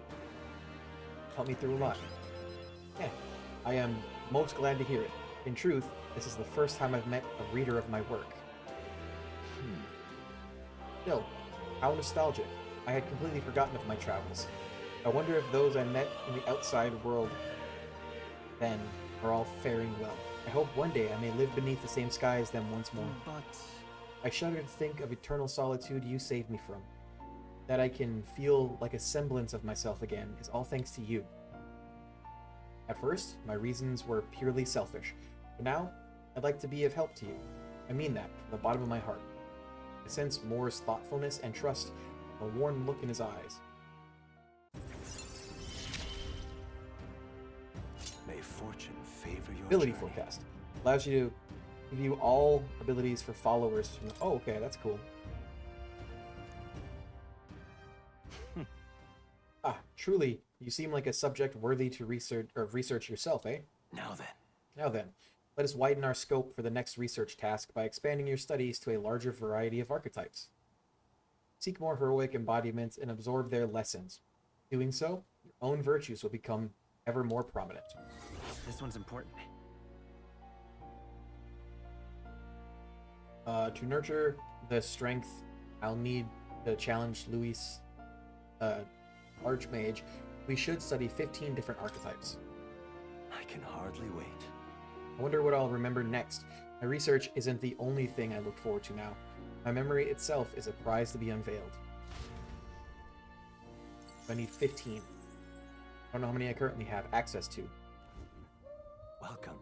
Helped me through a lot. Yeah, I am most glad to hear it. In truth, this is the first time I've met a reader of my work. Still, how nostalgic. I had completely forgotten of my travels. I wonder if those I met in the outside world then are all faring well. I hope one day I may live beneath the same sky as them once more. But I shudder to think of eternal solitude you saved me from. That I can feel like a semblance of myself again is all thanks to you. At first, my reasons were purely selfish, but now I'd like to be of help to you. I mean that from the bottom of my heart. I sense Moore's thoughtfulness and trust, a warm look in his eyes. May fortune favor your Ability journey. forecast. Allows you to view all abilities for followers from the... Oh, okay, that's cool. Truly, you seem like a subject worthy to research yourself, eh? Now then, let us widen our scope for the next research task by expanding your studies to a larger variety of archetypes. Seek more heroic embodiments and absorb their lessons. Doing so, your own virtues will become ever more prominent. this one's important. To nurture the strength, I'll need to challenge Luis, Archmage. We should study 15 different archetypes. I can hardly wait. I wonder what I'll remember next. My research isn't the only thing I look forward to now. My memory itself is a prize to be unveiled. I need 15. I don't know how many I currently have access to. Welcome.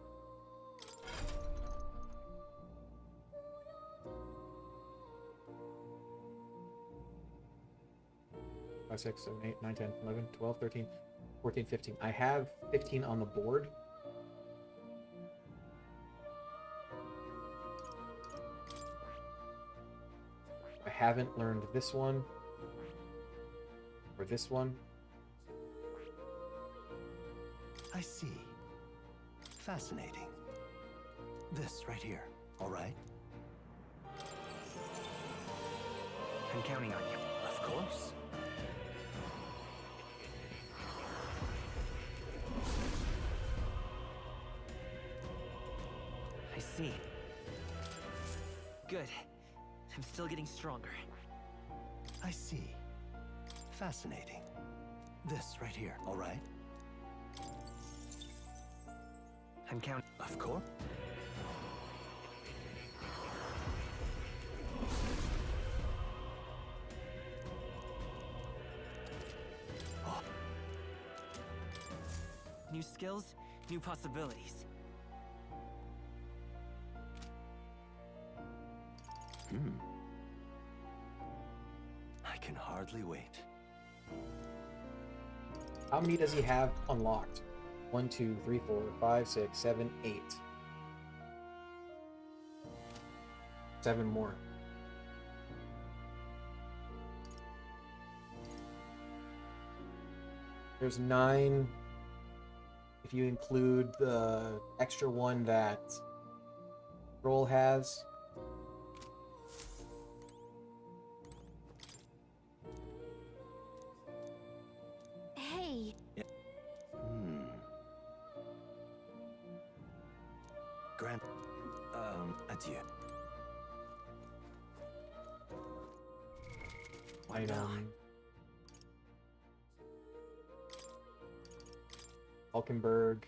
Five, 6, 7, 8, 9, 10, 11, 12, 13, 14, 15. I have 15 on the board. I haven't learned this one. Or this one. I see. Fascinating. This right here, all right? I'm counting on you. Of course. I see. Good. I'm still getting stronger. I see. Fascinating. This right here, all right? I'm counting. Of course. New skills, new possibilities. I can hardly wait. How many does he have unlocked? 1, 2, 3, 4, 5, 6, 7, 8. 7 more. There's 9 if you include the extra one that Roll has. Hey, Grant, adieu. Item. Falkenberg.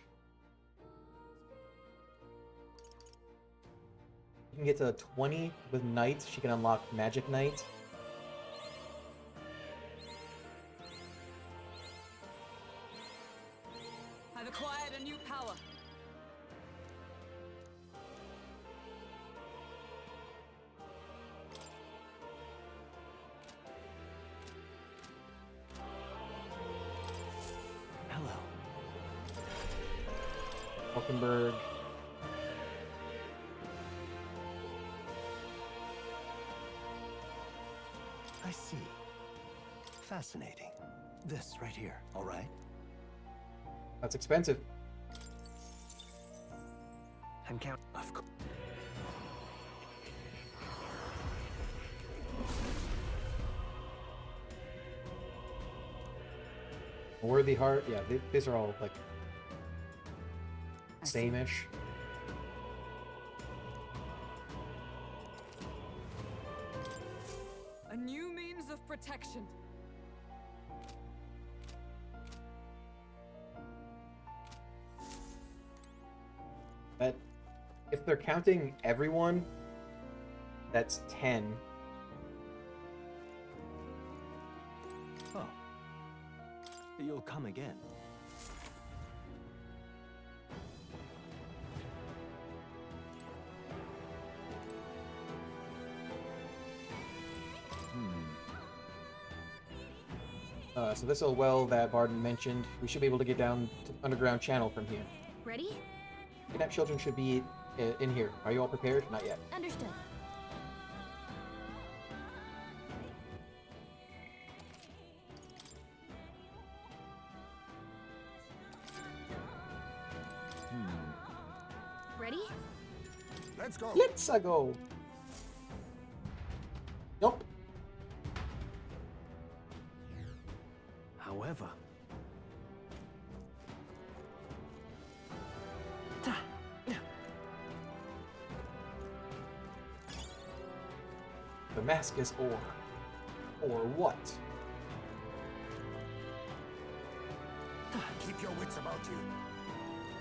You can get to 20 with Knight. She can unlock Magic Knight. I've acquired a new power. Hello. Falkenberg. I see. Fascinating. This right here, all right? That's expensive. I'm count. Of course. Worthy Heart. Yeah, these are all like same-ish. A new means of protection. But if they're counting everyone, that's 10. Oh. You'll come again. So this old well that Barden mentioned, we should be able to get down to the underground channel from here. ready? Kidnapped children should be in here. Are you all prepared? Not yet. Understood. Ready? Let's go. Let's go. Nope. However, Damascus ore. Or what? Keep your wits about you.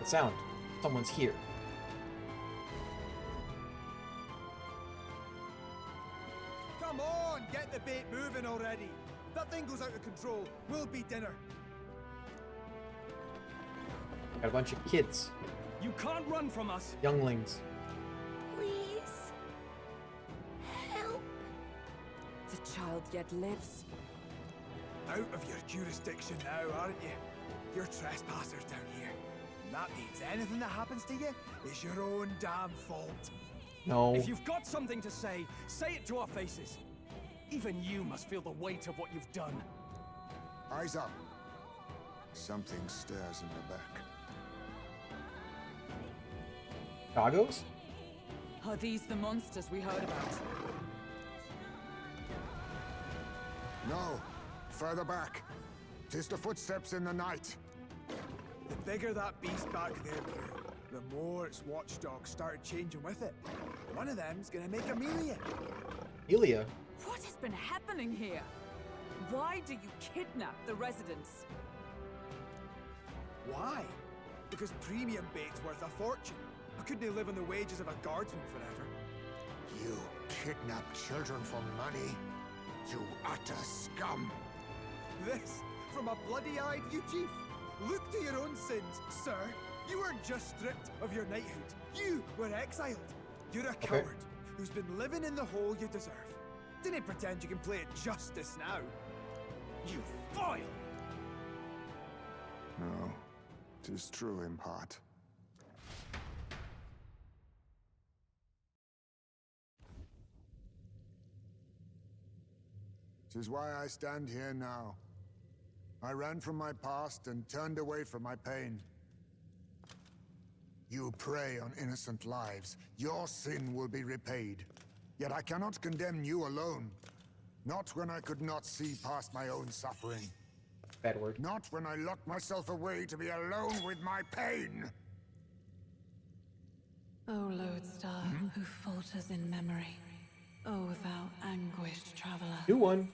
The sound. Someone's here. Come on, get the bait moving already. If that thing goes out of control, we'll be dinner. Got a bunch of kids. you can't run from us. Younglings. Please. Help. The child yet lives. Out of your jurisdiction now, aren't you? You're trespassers down here. And that means anything that happens to you is your own damn fault. No. If you've got something to say it to our faces. Even you must feel the weight of what you've done. Eyes up. Something stirs in the back. Doggos? Are these the monsters we heard about? No. Further back. 'Tis the footsteps in the night. The bigger that beast back there grew, the more its watchdogs started changing with it. One of them's gonna make Amelia. Elia? What has been happening here? Why do you kidnap the residents? Why? Because premium bait's worth a fortune. I couldn't live on the wages of a guardsman forever. You kidnap children for money? You utter scum! This from a bloody-eyed Eugene, Look to your own sins, sir. You weren't just stripped of your knighthood. You were exiled. You're a coward who's been living in the hole you deserve. Didn't pretend you can play at justice now. You foil! No, 'tis true in part. Tis why I stand here now. I ran from my past and turned away from my pain. You prey on innocent lives. Your sin will be repaid. Yet I cannot condemn you alone. Not when I could not see past my own suffering. Bad word. Not when I locked myself away to be alone with my pain. O lodestar, who falters in memory. O thou anguished traveler. New one.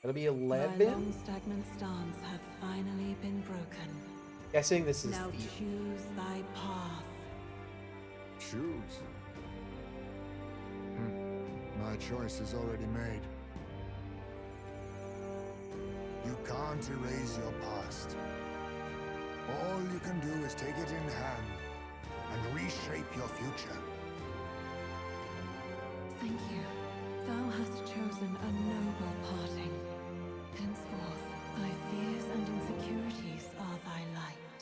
That'll be Thy 11. long stagnant stance hath finally been broken. Guessing this is now the... choose thy path. Choose? My choice is already made. You can't erase your past. All you can do is take it in hand and reshape your future. Thank you. Thou hast chosen a noble parting. Henceforth, thy fears and insecurities are thy light.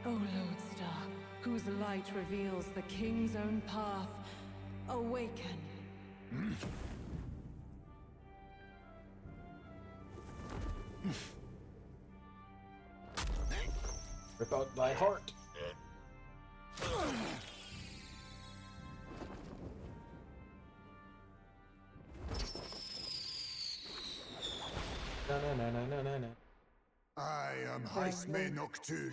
O lodestar, whose light reveals the king's own path, awaken. Rip out thy heart. I am Haisme Noctul.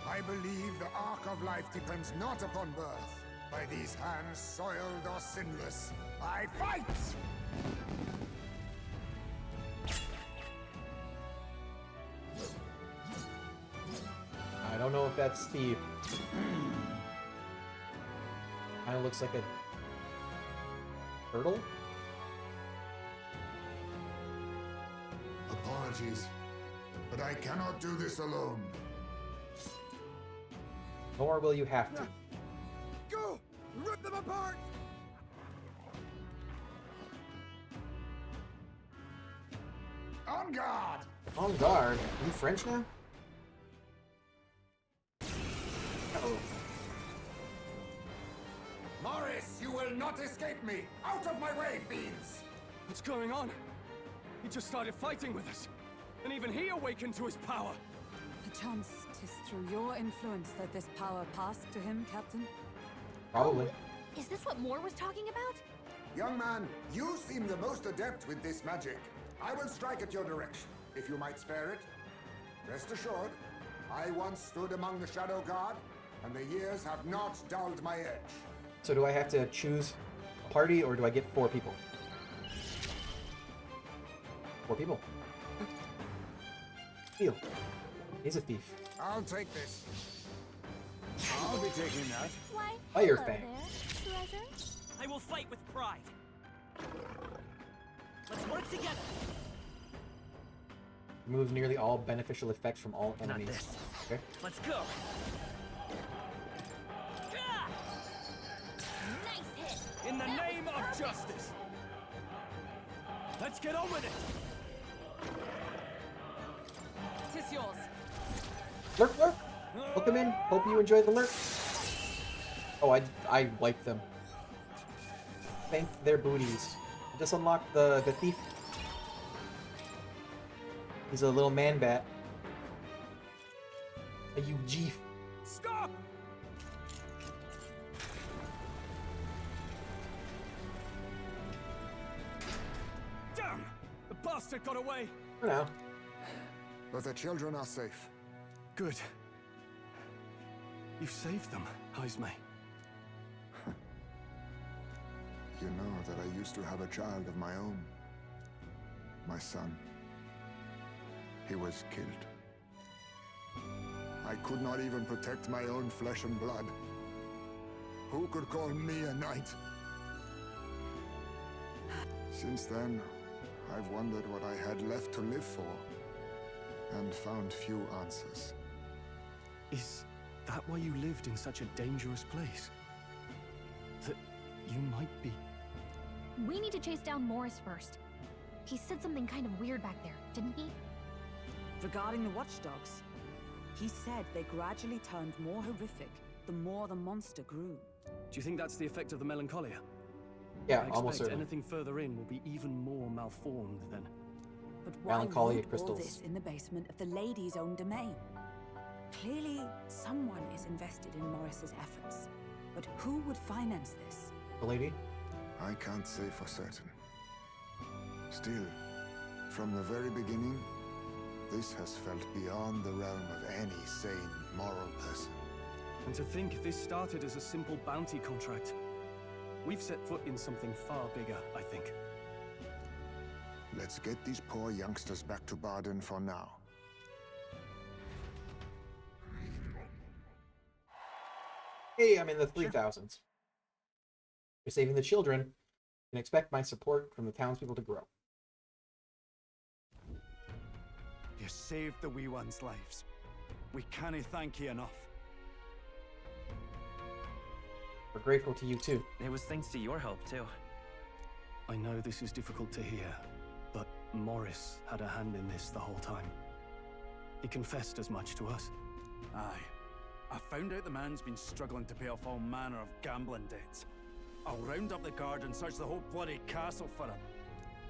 I believe the arc of life depends not upon birth. By these hands, soiled or sinless, I fight! I don't know if that's Steve. Kinda looks like a turtle? Apologies, but I cannot do this alone. Nor will you have to. Go! Rip them apart! On guard! On guard? Are you French now? Uh-oh. Morris, you will not escape me! Out of my way, fiends! What's going on? He just started fighting with us. And even he awakened to his power. Perchance 'tis through your influence that this power passed to him, Captain? Probably. Is this what Moore was talking about? Young man, you seem the most adept with this magic. I will strike at your direction, if you might spare it. Rest assured, I once stood among the Shadow Guard, and the years have not dulled my edge. So do I have to choose a party, or do I get 4 people? 4 people. Deal. He's a thief. I'll take this. I'll be taking that. Why, Fire hello Fang. there, treasure. I will fight with pride. Let's work together. Removes nearly all beneficial effects from all enemies. Not this. Okay. Let's go. Nice hit. In the That was name of perfect. justice. Let's get on with it. Tis yours. Lurk, lurk! Hook him in. Hope you enjoy the lurk. Oh, I like them. Thank their booties. Just unlock the thief. He's a little man bat. A UG. Stop! Damn! The bastard got away! For now. But the children are safe. Good. You saved them, Haisme. You know that I used to have a child of my own. My son. He was killed. I could not even protect my own flesh and blood. Who could call me a knight? Since then, I've wondered what I had left to live for. and found few answers. Is that why you lived in such a dangerous place? That you might be... We need to chase down Morris first. He said something kind of weird back there, didn't he? Regarding the watchdogs, he said they gradually turned more horrific the more the monster grew. Do you think that's the effect of the melancholia? Yeah, I almost expect certainly. anything further in will be even more malformed then. But why Melancholia would all crystals. this in the basement of the lady's own domain? Clearly, someone is invested in Morris's efforts. But who would finance this? The lady? I can't say for certain. Still, from the very beginning, this has felt beyond the realm of any sane, moral person. And to think this started as a simple bounty contract. We've set foot in something far bigger, I think. Let's get these poor youngsters back to Barden for now. Hey, I'm in the 3000s. For saving the children, you can expect my support from the townspeople to grow. You saved the wee ones' lives. We can't thank you enough. We're grateful to you too. It was thanks to your help, too. I know this is difficult to hear, but Morris had a hand in this the whole time. He confessed as much to us. Aye. I found out the man's been struggling to pay off all manner of gambling debts. I'll round up the guard and search the whole bloody castle for him.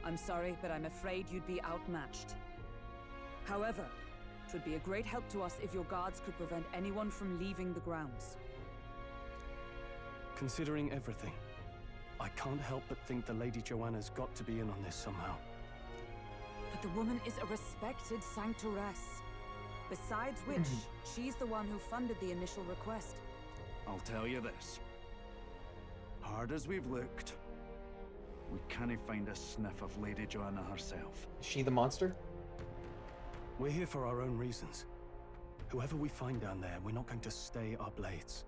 I'm sorry, but I'm afraid you'd be outmatched. However, it would be a great help to us if your guards could prevent anyone from leaving the grounds. Considering everything, I can't help but think the Lady Joanna's got to be in on this somehow. But the woman is a respected sanctoress. Besides which, she's the one who funded the initial request. I'll tell you this. Hard as we've looked, we can't find a sniff of Lady Joanna herself. Is she the monster? We're here for our own reasons. Whoever we find down there, we're not going to stay our blades.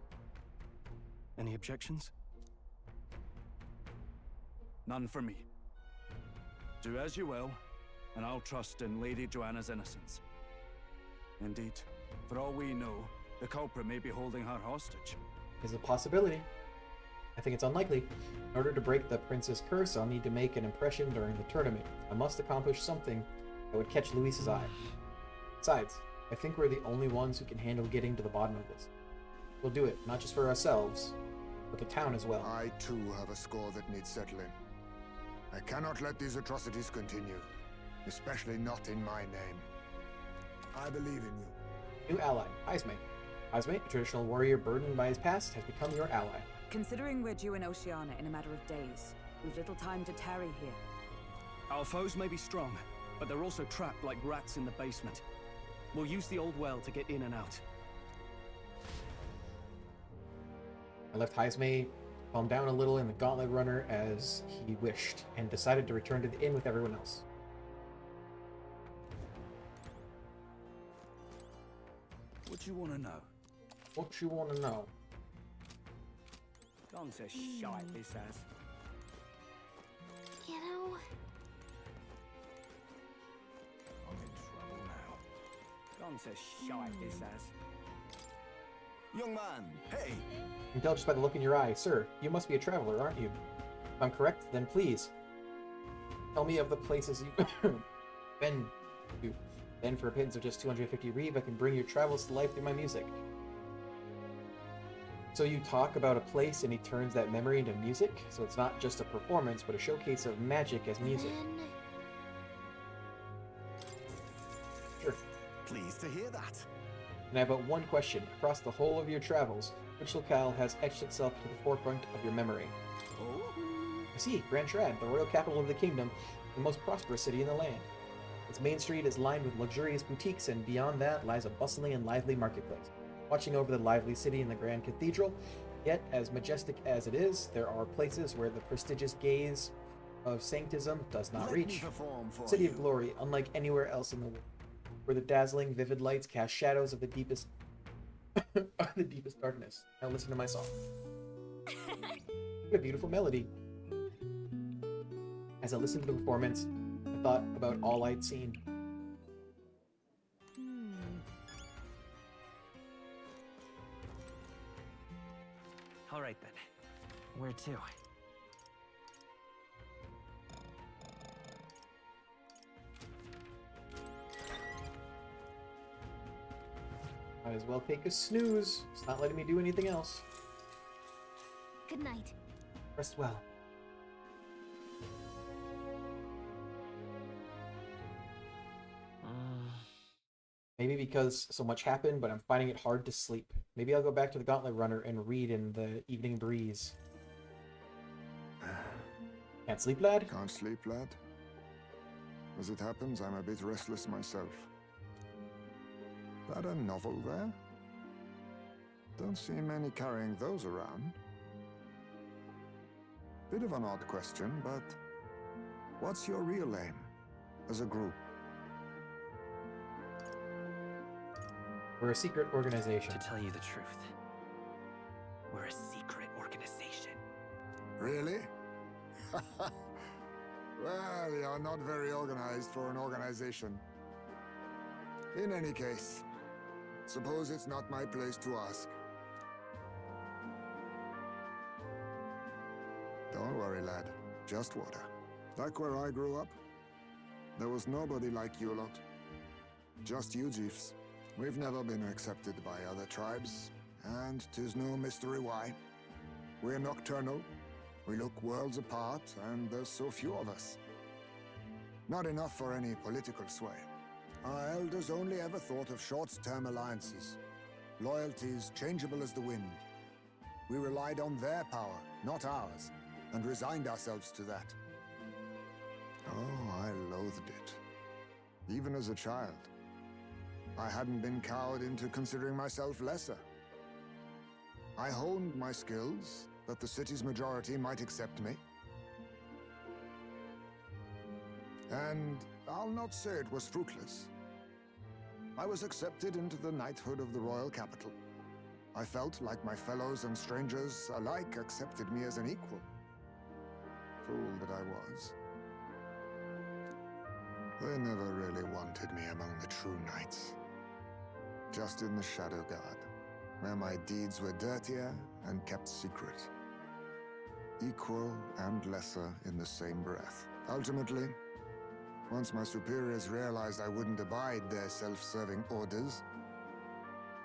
Any objections? None for me. Do as you will, and I'll trust in Lady Joanna's innocence. Indeed, for all we know, the culprit may be holding her hostage. Is a possibility. I think it's unlikely. In order to break the prince's curse, I'll need to make an impression during the tournament. I must accomplish something that would catch Luis's eye. Besides, I think we're the only ones who can handle getting to the bottom of this. We'll do it, not just for ourselves, but the town as well. I too have a score that needs settling. I cannot let these atrocities continue, especially not in my name. I believe in you. New ally, Heisme. Heisme, a traditional warrior burdened by his past, has become your ally. Considering we're due in Oceania in a matter of days, we've little time to tarry here. Our foes may be strong, but they're also trapped like rats in the basement. We'll use the old well to get in and out. I left Heisme calm down a little in the Gauntlet Runner as he wished, and decided to return to the inn with everyone else. What do you want to know? What you want to know? Gone to shite, this has. You know, I'm in trouble now. Gone to shite, this has. Young man, hey! I can tell just by the look in your eye. Sir, you must be a traveler, aren't you? If I'm correct, then please, tell me of the places you've been to. Then for a pittance of just 250 reeve, I can bring your travels to life through my music. So you talk about a place and he turns that memory into music? So it's not just a performance, but a showcase of magic as music. then Sure. Pleased to hear that. And I have but one question. Across the whole of your travels, which locale has etched itself to the forefront of your memory? Oh? I see, Grand Shrad, the royal capital of the kingdom, the most prosperous city in the land. Its main street is lined with luxurious boutiques, and beyond that lies a bustling and lively marketplace. Watching over the lively city in the grand cathedral, yet as majestic as it is, there are places where the prestigious gaze of sanctism does not reach. City of glory, unlike anywhere else in the world, where the dazzling, vivid lights cast shadows of the deepest, the deepest darkness. Now listen to my song. What a beautiful melody. As I listened to the performance, I thought about all I'd seen. All right then. Where to? Might as well take a snooze. It's not letting me do anything else. Good night. Rest well. Maybe because so much happened, but I'm finding it hard to sleep. Maybe I'll go back to the Gauntlet Runner and read in the evening breeze. Can't sleep, lad? Can't sleep, lad? As it happens, I'm a bit restless myself. That a novel there? Don't see many carrying those around. Bit of an odd question, but what's your real aim as a group? We're a secret organization. To tell you the truth, we're a secret organization. Really? Well, you're not very organized for an organization. In any case, suppose it's not my place to ask. Don't worry, lad. Just water. Back where I grew up, there was nobody like you lot. Just you, Jeeves. We've never been accepted by other tribes, and 'tis no mystery why. We're nocturnal, we look worlds apart, and there's so few of us. Not enough for any political sway. Our elders only ever thought of short-term alliances, loyalties changeable as the wind. We relied on their power, not ours, and resigned ourselves to that. Oh, I loathed it. Even as a child. I hadn't been cowed into considering myself lesser. I honed my skills that the city's majority might accept me. And I'll not say it was fruitless. I was accepted into the knighthood of the royal capital. I felt like my fellows and strangers alike accepted me as an equal. Fool that I was. They never really wanted me among the true knights. Just in the Shadow Guard, where my deeds were dirtier and kept secret. Equal and lesser in the same breath. Ultimately, once my superiors realized I wouldn't abide their self-serving orders,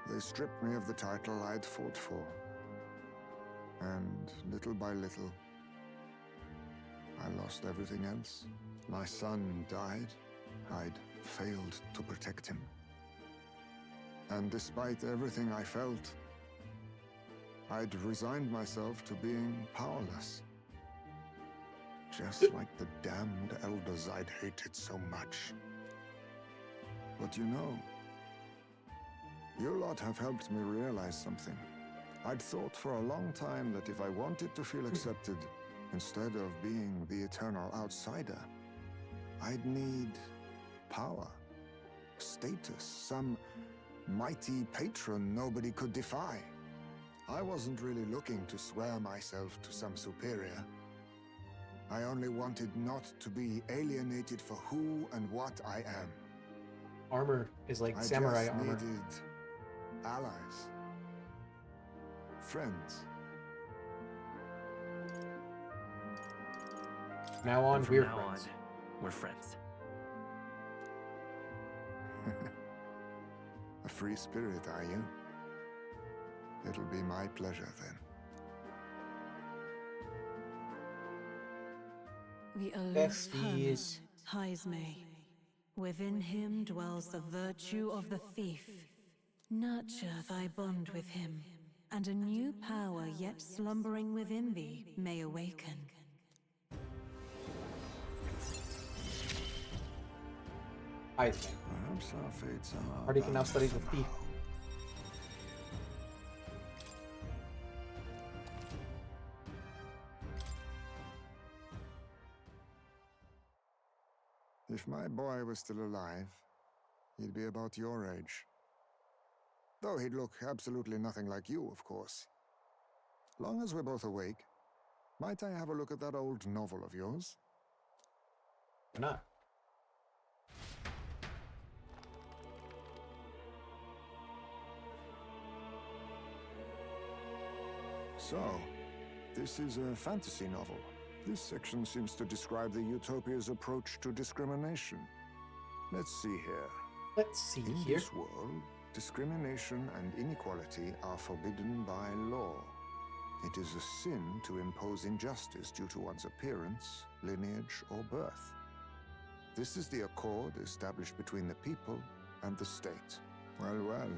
they stripped me of the title I'd fought for. And little by little, I lost everything else. My son died. I'd failed to protect him. And despite everything I felt, I'd resigned myself to being powerless. Just like the damned elders I'd hated so much. But you know, you lot have helped me realize something. I'd thought for a long time that if I wanted to feel accepted, instead of being the eternal outsider, I'd need power, status, some mighty patron nobody could defy. I wasn't really looking to swear myself to some superior. I only wanted not to be alienated for who and what I am. Armor is like samurai armor. I just needed allies. Friends. Now on, From we're now friends. on, we're friends. A free spirit, are you? It'll be my pleasure, then. The Best aloof hermit, is- Haizme. Within him dwells the virtue of the thief. Nurture thy bond with him, and a new power yet slumbering within thee may awaken. Heisman. Perhaps our fates are. Party can now study the thief. If my boy was still alive, he'd be about your age. Though he'd look absolutely nothing like you, of course. Long as we're both awake, might I have a look at that old novel of yours? Why not? So, this is a fantasy novel. This section seems to describe the Utopia's approach to discrimination. Let's see here. Let's see In here. this world, discrimination and inequality are forbidden by law. It is a sin to impose injustice due to one's appearance, lineage, or birth. This is the accord established between the people and the state. Well, well.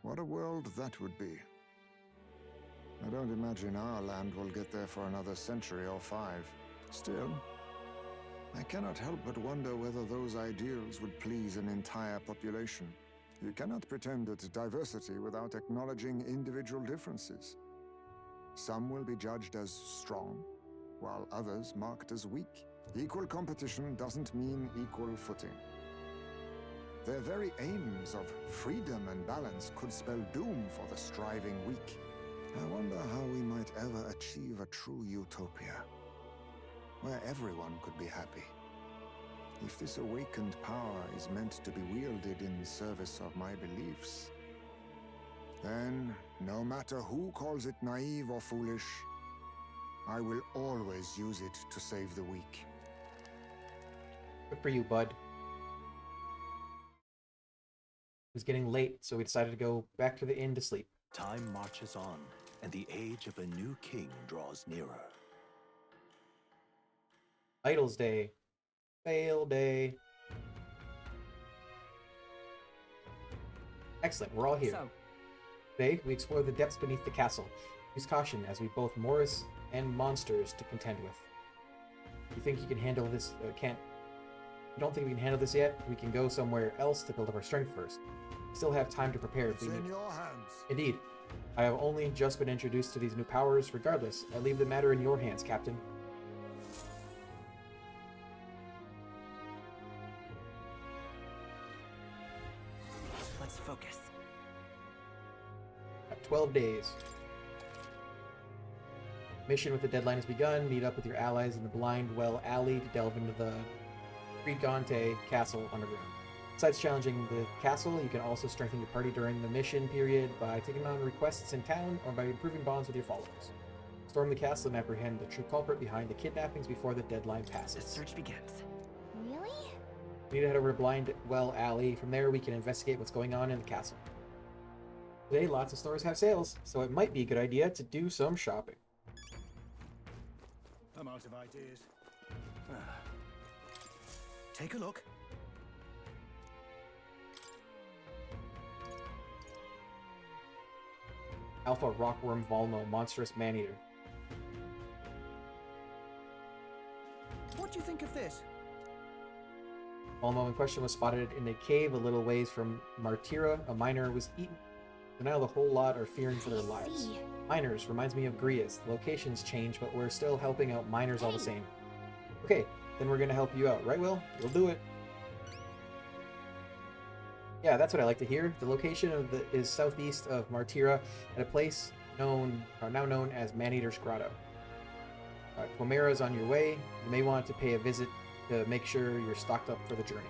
What a world that would be. I don't imagine our land will get there for another century or 5. Still, I cannot help but wonder whether those ideals would please an entire population. You cannot pretend at diversity without acknowledging individual differences. Some will be judged as strong, while others marked as weak. Equal competition doesn't mean equal footing. Their very aims of freedom and balance could spell doom for the striving weak. I wonder how we might ever achieve a true utopia, where everyone could be happy. If this awakened power is meant to be wielded in service of my beliefs, then, no matter who calls it naive or foolish, I will always use it to save the weak. Good for you, bud. It was getting late, so we decided to go back to the inn to sleep. Time marches on, and the age of a new king draws nearer. Idol's Day. Fail Day. Excellent, we're all here. So, Today, we explore the depths beneath the castle. Use caution as we both Morris and monsters to contend with. You think you can handle this? You don't think we can handle this yet? We can go somewhere else to build up our strength first. We still have time to prepare if we need. It's in your hands. Indeed. I have only just been introduced to these new powers. Regardless, I leave the matter in your hands, Captain. Let's focus. 12 days. Mission with the deadline has begun. Meet up with your allies in the Blind Well Alley to delve into the Brigante Castle underground. Besides challenging the castle, you can also strengthen your party during the mission period by taking on requests in town or by improving bonds with your followers. Storm the castle and apprehend the true culprit behind the kidnappings before the deadline The passes. search begins. Really? We need to head over to Blind Well Alley. From there, we can investigate what's going on in the castle. Today, lots of stores have sales, so it might be a good idea to do some shopping. I'm out of ideas. Take a look. Alpha Rockworm Volmo, Monstrous Maneater. What do you think of this? Volmo in question was spotted in a cave a little ways from Martira. A miner was eaten. So now the whole lot are fearing for their lives. see. Miners reminds me of Grias. The locations change, but we're still helping out miners all the same. Okay, then we're gonna help you out, right, Will? You'll do it. Yeah, that's what I like to hear. The location of is southeast of Martira at a place now known as Maneater's Grotto. Quimera is on your way. You may want to pay a visit to make sure you're stocked up for the journey.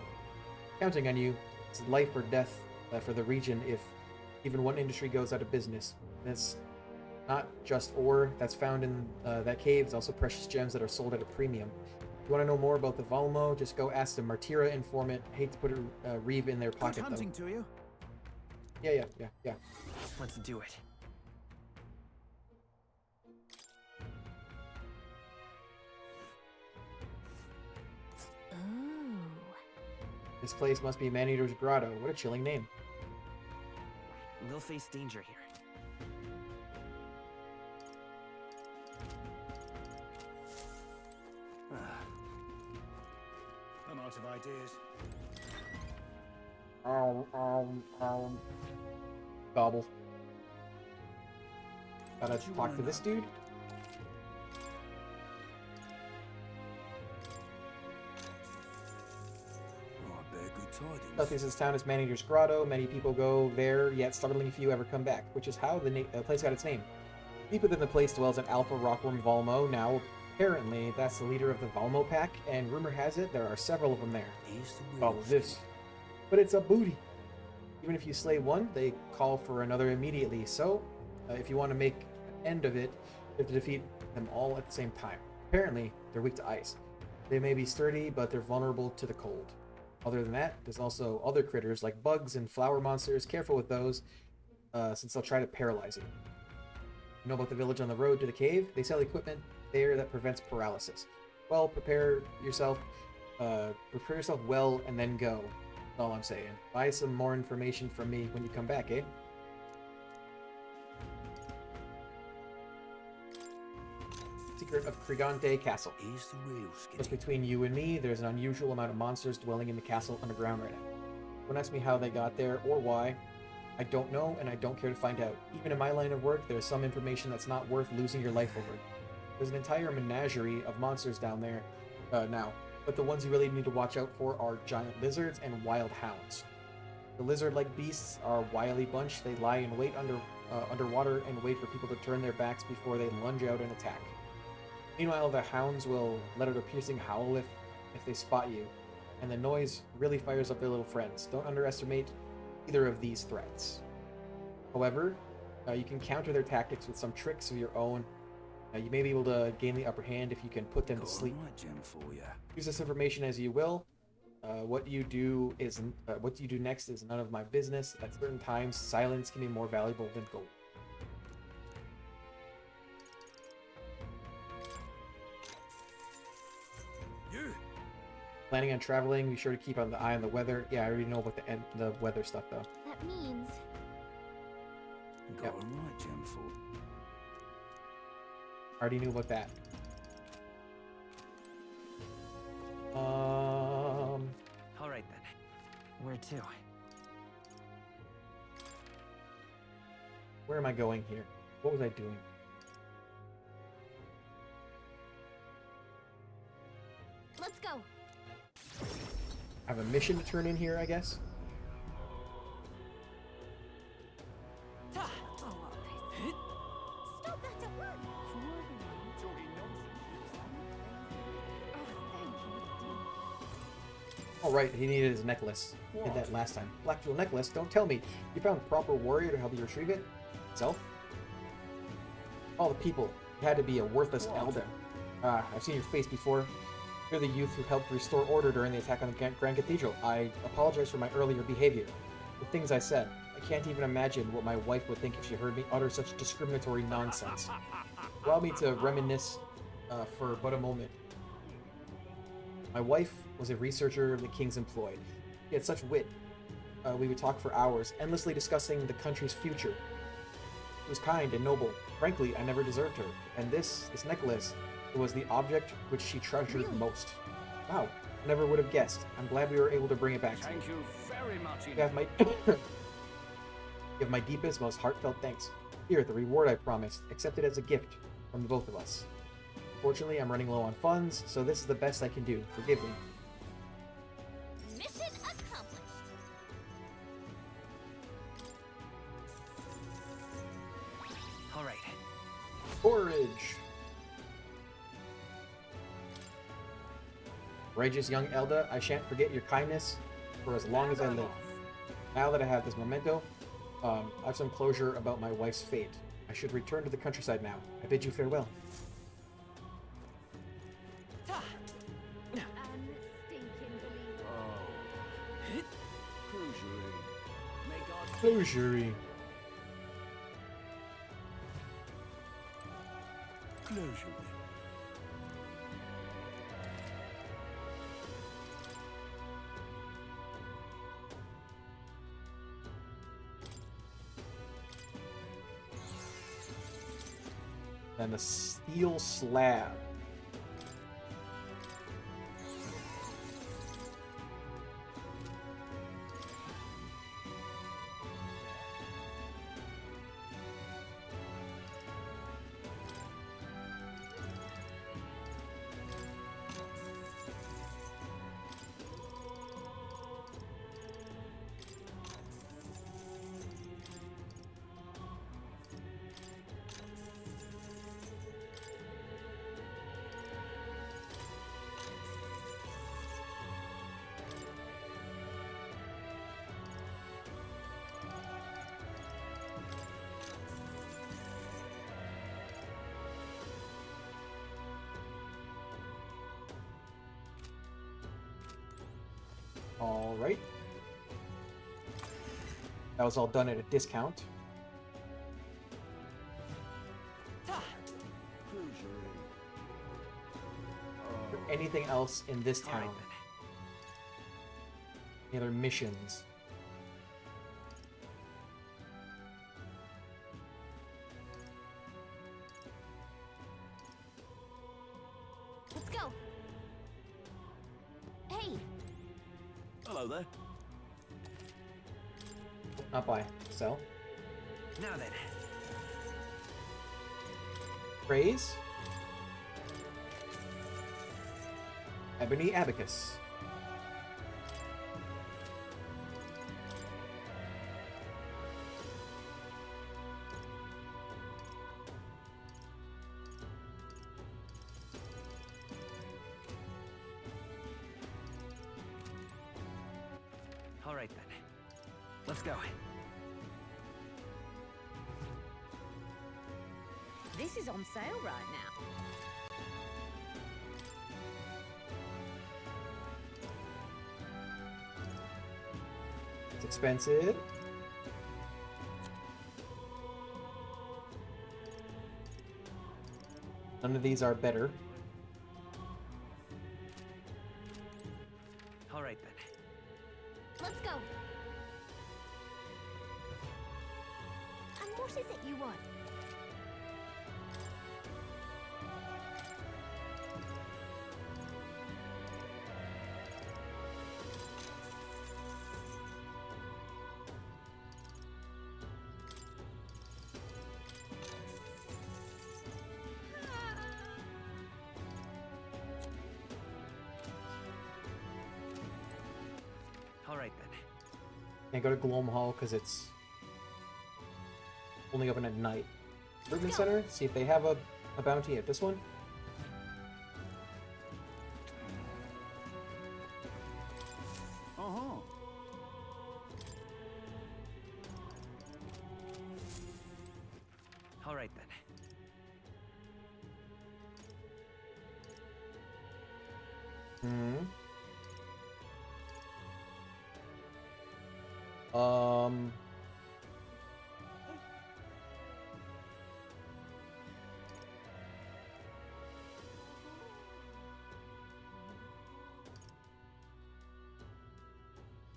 Counting on you. It's life or death for the region if even one industry goes out of business. And it's not just ore that's found in that cave. It's also precious gems that are sold at a premium. If you want to know more about the Volmo, just go ask the Martira informant. Hate to put a reeve in their pocket, Good hunting though. to you. Yeah. Let's do it. Ooh. This place must be Maneater's Grotto. What a chilling name. We'll face danger here. I'm out of ideas. Gobble. Gotta What you talk wanna to this know? dude. Oh, I bear good tidings. Southeast of this town is Maneater's Grotto. Many people go there, yet startling few ever come back, which is how the place got its name. Deep within the place dwells an alpha rockworm Volmo. Now, apparently, that's the leader of the Volmo pack, and rumor has it there are several of them there. Follow this. But it's a booty. Even if you slay one, they call for another immediately. So, if you want to make end of it, you have to defeat them all at the same time. Apparently, they're weak to ice. They may be sturdy, but they're vulnerable to the cold. Other than that, there's also other critters like bugs and flower monsters. Careful with those, since they'll try to paralyze you. You know about the village on the road to the cave? They sell equipment there that prevents paralysis. Well, prepare yourself well, and then go. That's all I'm saying. Buy some more information from me when you come back, eh? Secret of Krigante Castle. Here's the real skinny. Just between you and me, there's an unusual amount of monsters dwelling in the castle underground right now. Don't ask me how they got there or why. I don't know, and I don't care to find out. Even in my line of work, there's some information that's not worth losing your life over. There's an entire menagerie of monsters down there now, but the ones you really need to watch out for are giant lizards and wild hounds. The lizard-like beasts are a wily bunch. They lie in wait underwater and wait for people to turn their backs before they lunge out and attack. Meanwhile, the hounds will let out a piercing howl if they spot you, and the noise really fires up their little friends. Don't underestimate either of these threats. However, you can counter their tactics with some tricks of your own. You may be able to gain the upper hand if you can put them to sleep. Use this information as you will. What you do next is none of my business. At certain times, silence can be more valuable than gold. Planning on traveling, be sure to keep an eye on the weather. Yeah, I already know about the weather stuff, though. That means... Yep. Already knew about that. All right then. Where to? Where am I going here? What was I doing? Let's go. I have a mission to turn in here, I guess. Stop that at once! Oh right, he needed his necklace. Did that last time. Black jewel necklace? Don't tell me. You found a proper warrior to help you retrieve it? Self? All the people. You had to be a worthless elder. I've seen your face before. You're the youth who helped restore order during the attack on the Grand Cathedral. I apologize for my earlier behavior. The things I said. I can't even imagine what my wife would think if she heard me utter such discriminatory nonsense. Allow me to reminisce for but a moment. My wife was a researcher of the king's employ. She had such wit. We would talk for hours, endlessly discussing the country's future. She was kind and noble. Frankly, I never deserved her. And this necklace, it was the object which she treasured most. Wow, I never would have guessed. I'm glad we were able to bring it back to you. Thank you very much. You have my deepest, most heartfelt thanks. Here, the reward I promised. Accept it as a gift from the both of us. Fortunately, I'm running low on funds, so this is the best I can do. Forgive me. Mission accomplished. All right. Forage. Courageous young Elda, I shan't forget your kindness for as long as I live. Now that I have this memento, I have some closure about my wife's fate. I should return to the countryside now. I bid you farewell. Closure. And the steel slab. All right. That was all done at a discount. Anything else in this town? Any other missions? Let's go. Hey, Hello there. Not buy. Sell. Now then. Praise. Ebony Abacus. All right then. Let's go. This is on sale right now. It's expensive. None of these are better. All right then. let's go. And what is it you want? All right then. Can't go to Gloam Hall because it's only open at night. Urban Center, see if they have a bounty at this one. Uh-huh. All right then. Hmm.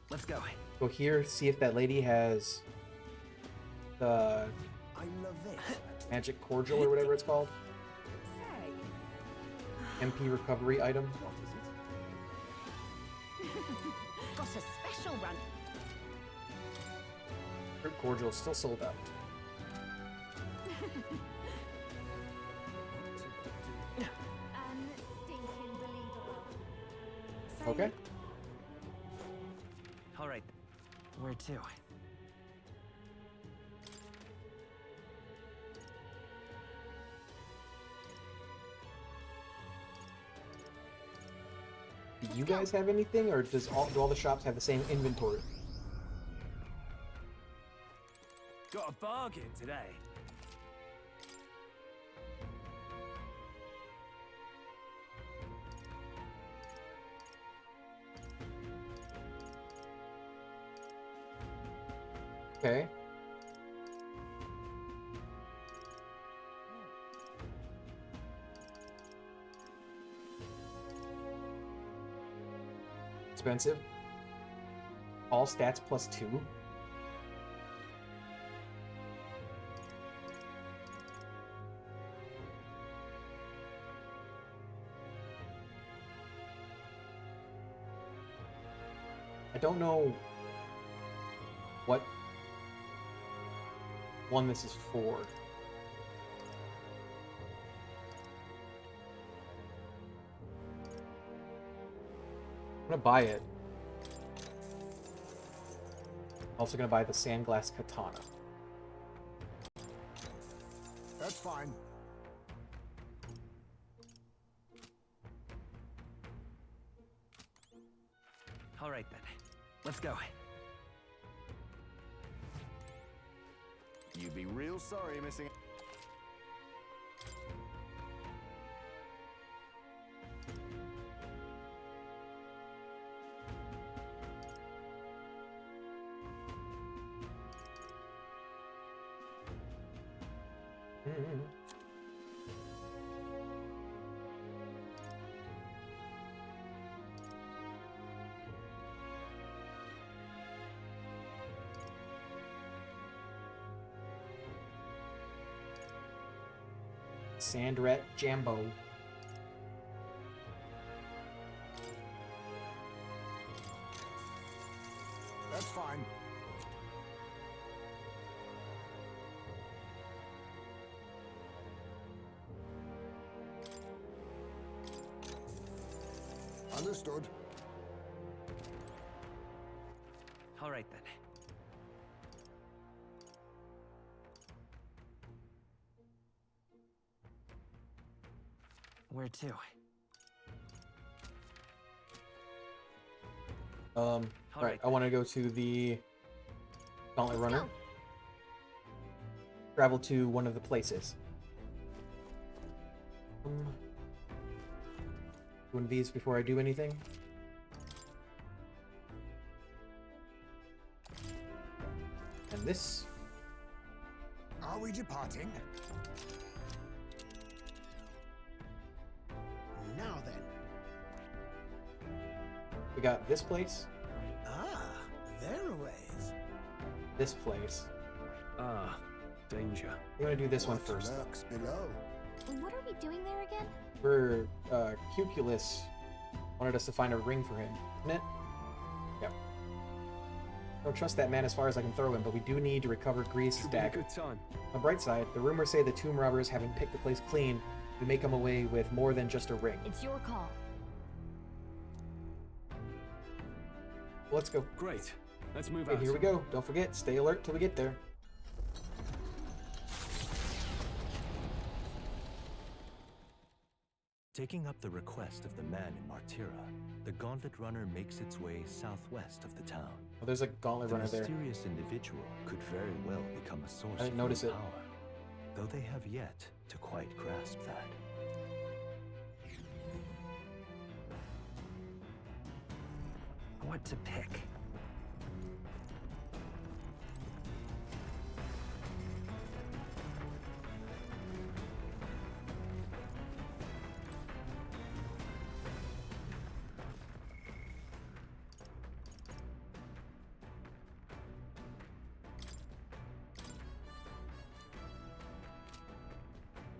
Let's go. Go here, see if that lady has the I love it. magic cordial or whatever it's called. Say, MP recovery item. What is it? got a special run. Fruit cordial still sold out. Unstinking believable. Say, Okay. All right. Where to? Do you guys have anything, or do all the shops have the same inventory? Got a bargain today. Okay. Expensive. All stats +2. I don't know what one this is for. I'm gonna buy it. Also gonna buy the Sandglass Katana. That's fine. All right then. Let's go. You'd be real sorry missing. Mm-hmm. Sandret Jambo. That's fine. Understood. All right then. Where to? Right. I want to go to the Gauntlet Let's Runner. go. Travel to one of the places. One of these before I do anything. And this. Are we departing? Now then. We got this place, Ah, there a ways. this place. Ah, danger. I'm gonna do this one What first. lurks below? What are we doing there again? For Cuculus wanted us to find a ring for him, isn't it? Yep. Don't trust that man as far as I can throw him, but we do need to recover Grease's Should be a dagger. good time. On the bright side, the rumors say the tomb robbers, having picked the place clean, we may come away with more than just a ring. It's your call. Let's go. Great. Let's move Okay, out. here we go. Don't forget, stay alert till we get there. Taking up the request of the man in Martira, the Gauntlet Runner makes its way southwest of the town. Oh, there's a Gauntlet The Runner there. mysterious individual could very well become a source I didn't of notice new it. power, though they have yet to quite grasp that. What to pick?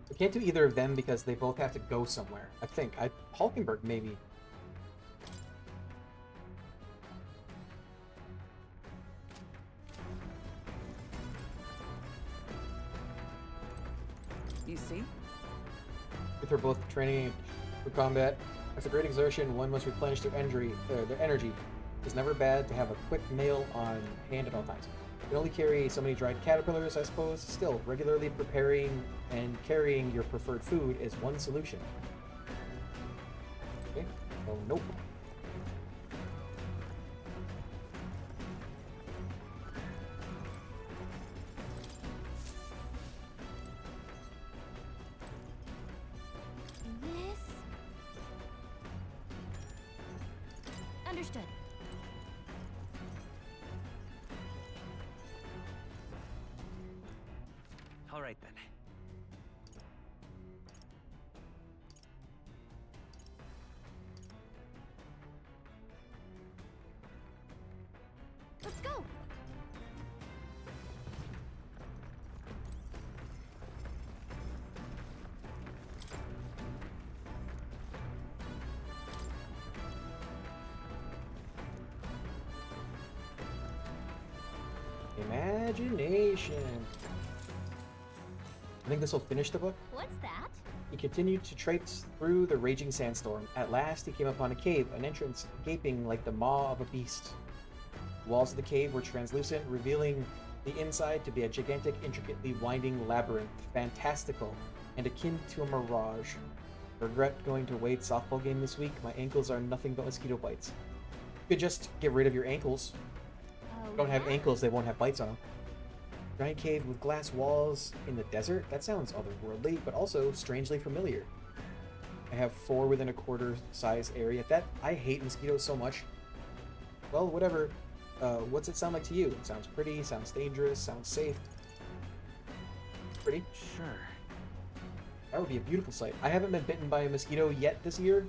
We can't do either of them because they both have to go somewhere. I think. Hulkenberg, maybe. You see? If they're both training for combat, after great exertion, one must replenish their energy. It's never bad to have a quick meal on hand at all times. You can only carry so many dried caterpillars, I suppose. Still, regularly preparing and carrying your preferred food is one solution. Okay. Oh, nope. This. Understood. All right then. Let's go. Imagination. I think this will finish the book. What's that? He continued to traipse through the raging sandstorm. At last, he came upon a cave, an entrance gaping like the maw of a beast. The walls of the cave were translucent, revealing the inside to be a gigantic, intricately winding labyrinth, fantastical and akin to a mirage. Regret going to Wade's softball game this week. My ankles are nothing but mosquito bites. You could just get rid of your ankles. Oh, Don't have yeah? ankles, they won't have bites on them. Giant cave with glass walls in the desert? That sounds otherworldly, but also strangely familiar. I have 4 within a quarter size area. I hate mosquitoes so much. Well, whatever. What's it sound like to you? It sounds pretty, sounds dangerous, sounds safe. Pretty? Sure. That would be a beautiful sight. I haven't been bitten by a mosquito yet this year.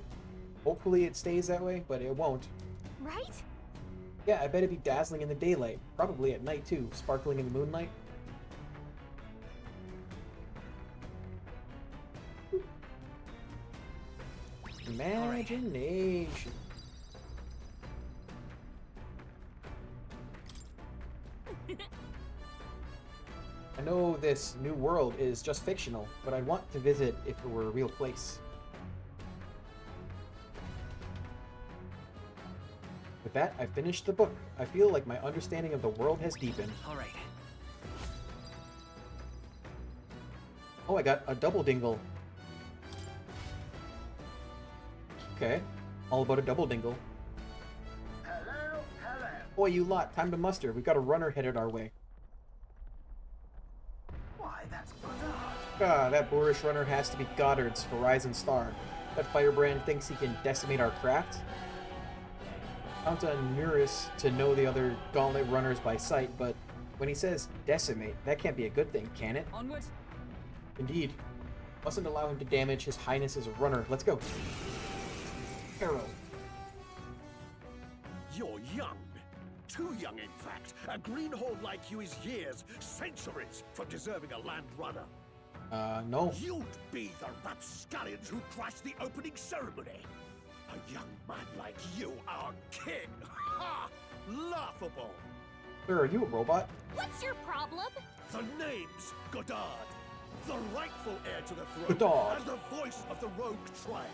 Hopefully it stays that way, but it won't. Right? Yeah, I bet it'd be dazzling in the daylight. Probably at night too, sparkling in the moonlight. Imagination. I know this new world is just fictional, but I'd want to visit if it were a real place. With that, I finished the book. I feel like my understanding of the world has deepened. All right. Oh, I got a double dingle. Okay, all about a double dingle. Hello, hello. Boy, you lot, time to muster. We've got a runner headed our way. Why, that's Goddard. Ah, that boorish runner has to be Goddard's Horizon Star. That firebrand thinks he can decimate our craft? Count on Muris to know the other gauntlet runners by sight, but when he says decimate, that can't be a good thing, can it? Onward. Indeed. Mustn't allow him to damage His Highness's runner. Let's go. Harold. You're young. Too young, in fact. A greenhorn like you is years, centuries, from deserving a land runner. No. You'd be the rapscallions who crashed the opening ceremony. A young man like you, our king. Ha! Laughable. Sir, are you a robot? What's your problem? The name's Goddard. The rightful heir to the throne. Goddard. And the voice of the rogue tribe.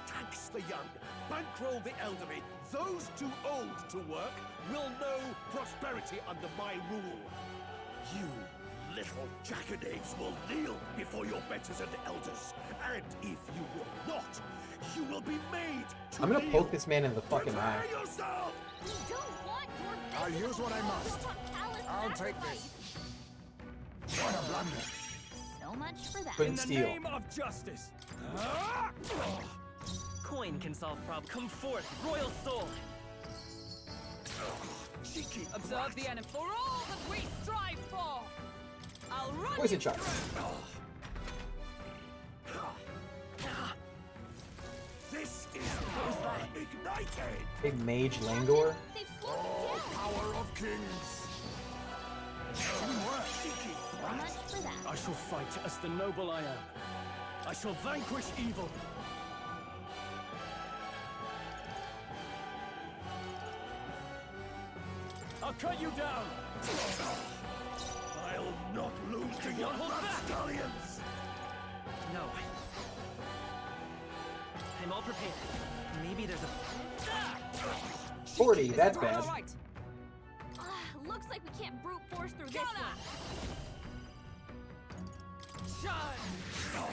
Tax the young, bankroll the elderly. Those too old to work will know prosperity under my rule. You little jackanapes will kneel before your betters and elders. And if you will not, you will be made to I'm gonna kneel. poke this man in the fucking eye. Prepare yourself! We don't want your I'll use what I must. palace I'll take sacrifice. this. What a blunder. So much for that. Couldn't In the steal. name of justice. Coin can solve problems. Come forth, royal soul. Cheeky Observe brat. the enemy. For all that we strive for. I'll run Poison you shot. through. This is power ignited. Big mage Langor. They've slowed Oh, it down. power of kings. Cheeky So brat. much for that. I shall fight as the noble I am. I shall vanquish evil. I'll cut you down. I'll not lose to your Hold back. rapscallions. No. I'm all prepared. Maybe there's a... 40, that's bad. All right. Looks like we can't brute force through this Gunner. one. Shine.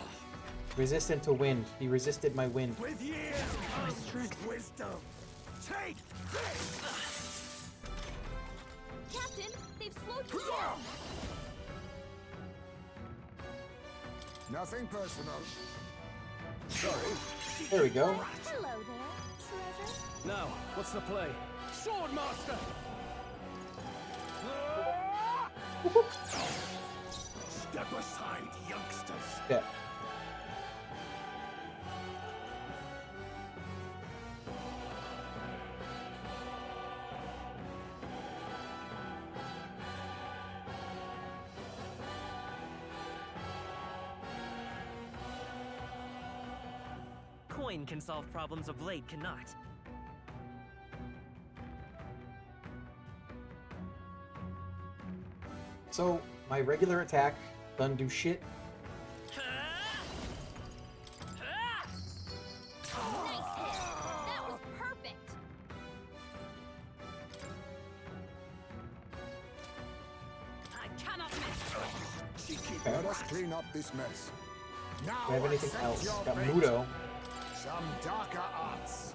Resistant to wind. He resisted my wind. With years comes wisdom. Take this. Captain, they've slowed you down. Nothing personal. Sorry. There we go. Hello there, treasure. Now, what's the play? Swordmaster! Step aside, youngsters. Yeah. Coin can solve problems a blade cannot. So, my regular attack doesn't do shit. Nice hit. That was perfect. I cannot miss. Cheeky Let us brat. clean up this mess. Now Do I have anything accept else? your Got fate. Mudo. Some darker arts.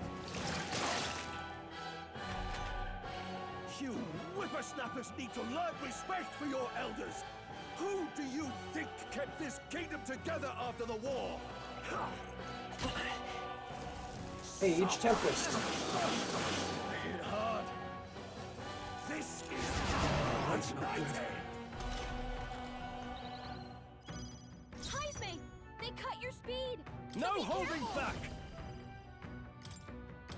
You whippersnappers need to learn respect for your elders. Who do you think kept this kingdom together after the war? Page Tempest. Hit hard. This is ignited. Heisme, they cut your No holding back!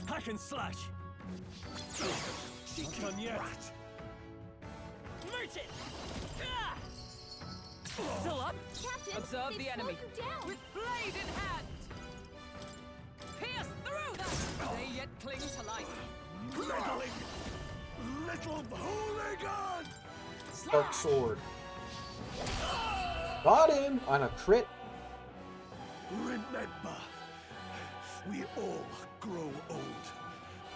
Hack and slash! Cheeky done yet. rat. Merchant! Still up? Captain, Observe the enemy. You down. With blade in hand! Pierce through them! They yet cling to life. Meddling little hooligan! Dark sword. Got him on a crit. Remember, we all grow old,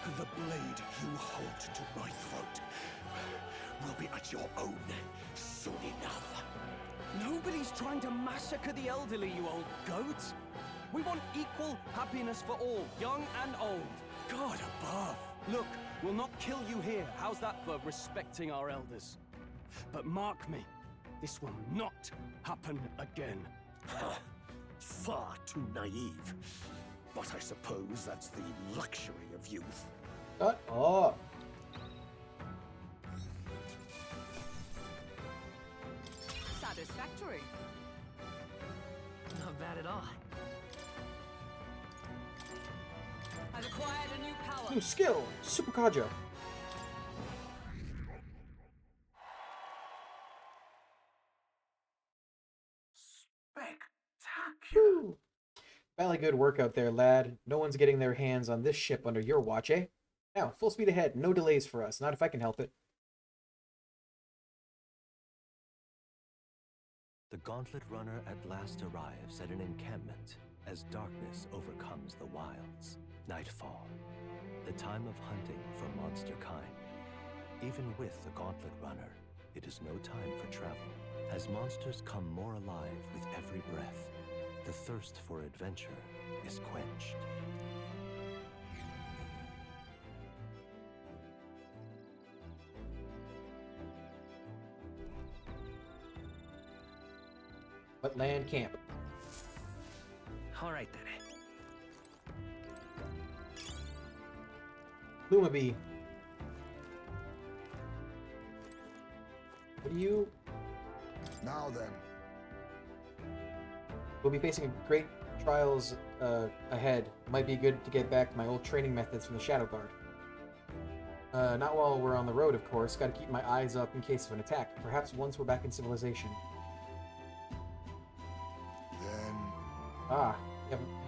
and the blade you hold to my throat will be at your own soon enough. Nobody's trying to massacre the elderly, you old goat. We want equal happiness for all, young and old. God above. Look, we'll not kill you here. How's that for respecting our elders? But mark me, this will not happen again. Far too naive. But I suppose that's the luxury of youth. Shut up. Satisfactory. Not bad at all. I've acquired a new power. New skill, Super Kaja. Spectacular. Valley good work out there, lad. No one's getting their hands on this ship under your watch, eh? Now, full speed ahead. No delays for us. Not if I can help it. The Gauntlet Runner at last arrives at an encampment as darkness overcomes the wilds. Nightfall, the time of hunting for monster kind. Even with the Gauntlet Runner, it is no time for travel. As monsters come more alive with every breath, the thirst for adventure is quenched. What land camp? All right then. Luma Bee. What do you... Now then. We'll be facing great trials ahead. Might be good to get back to my old training methods from the Shadow Guard. Not while we're on the road, of course. Gotta keep my eyes up in case of an attack. Perhaps once we're back in civilization. Then... Ah,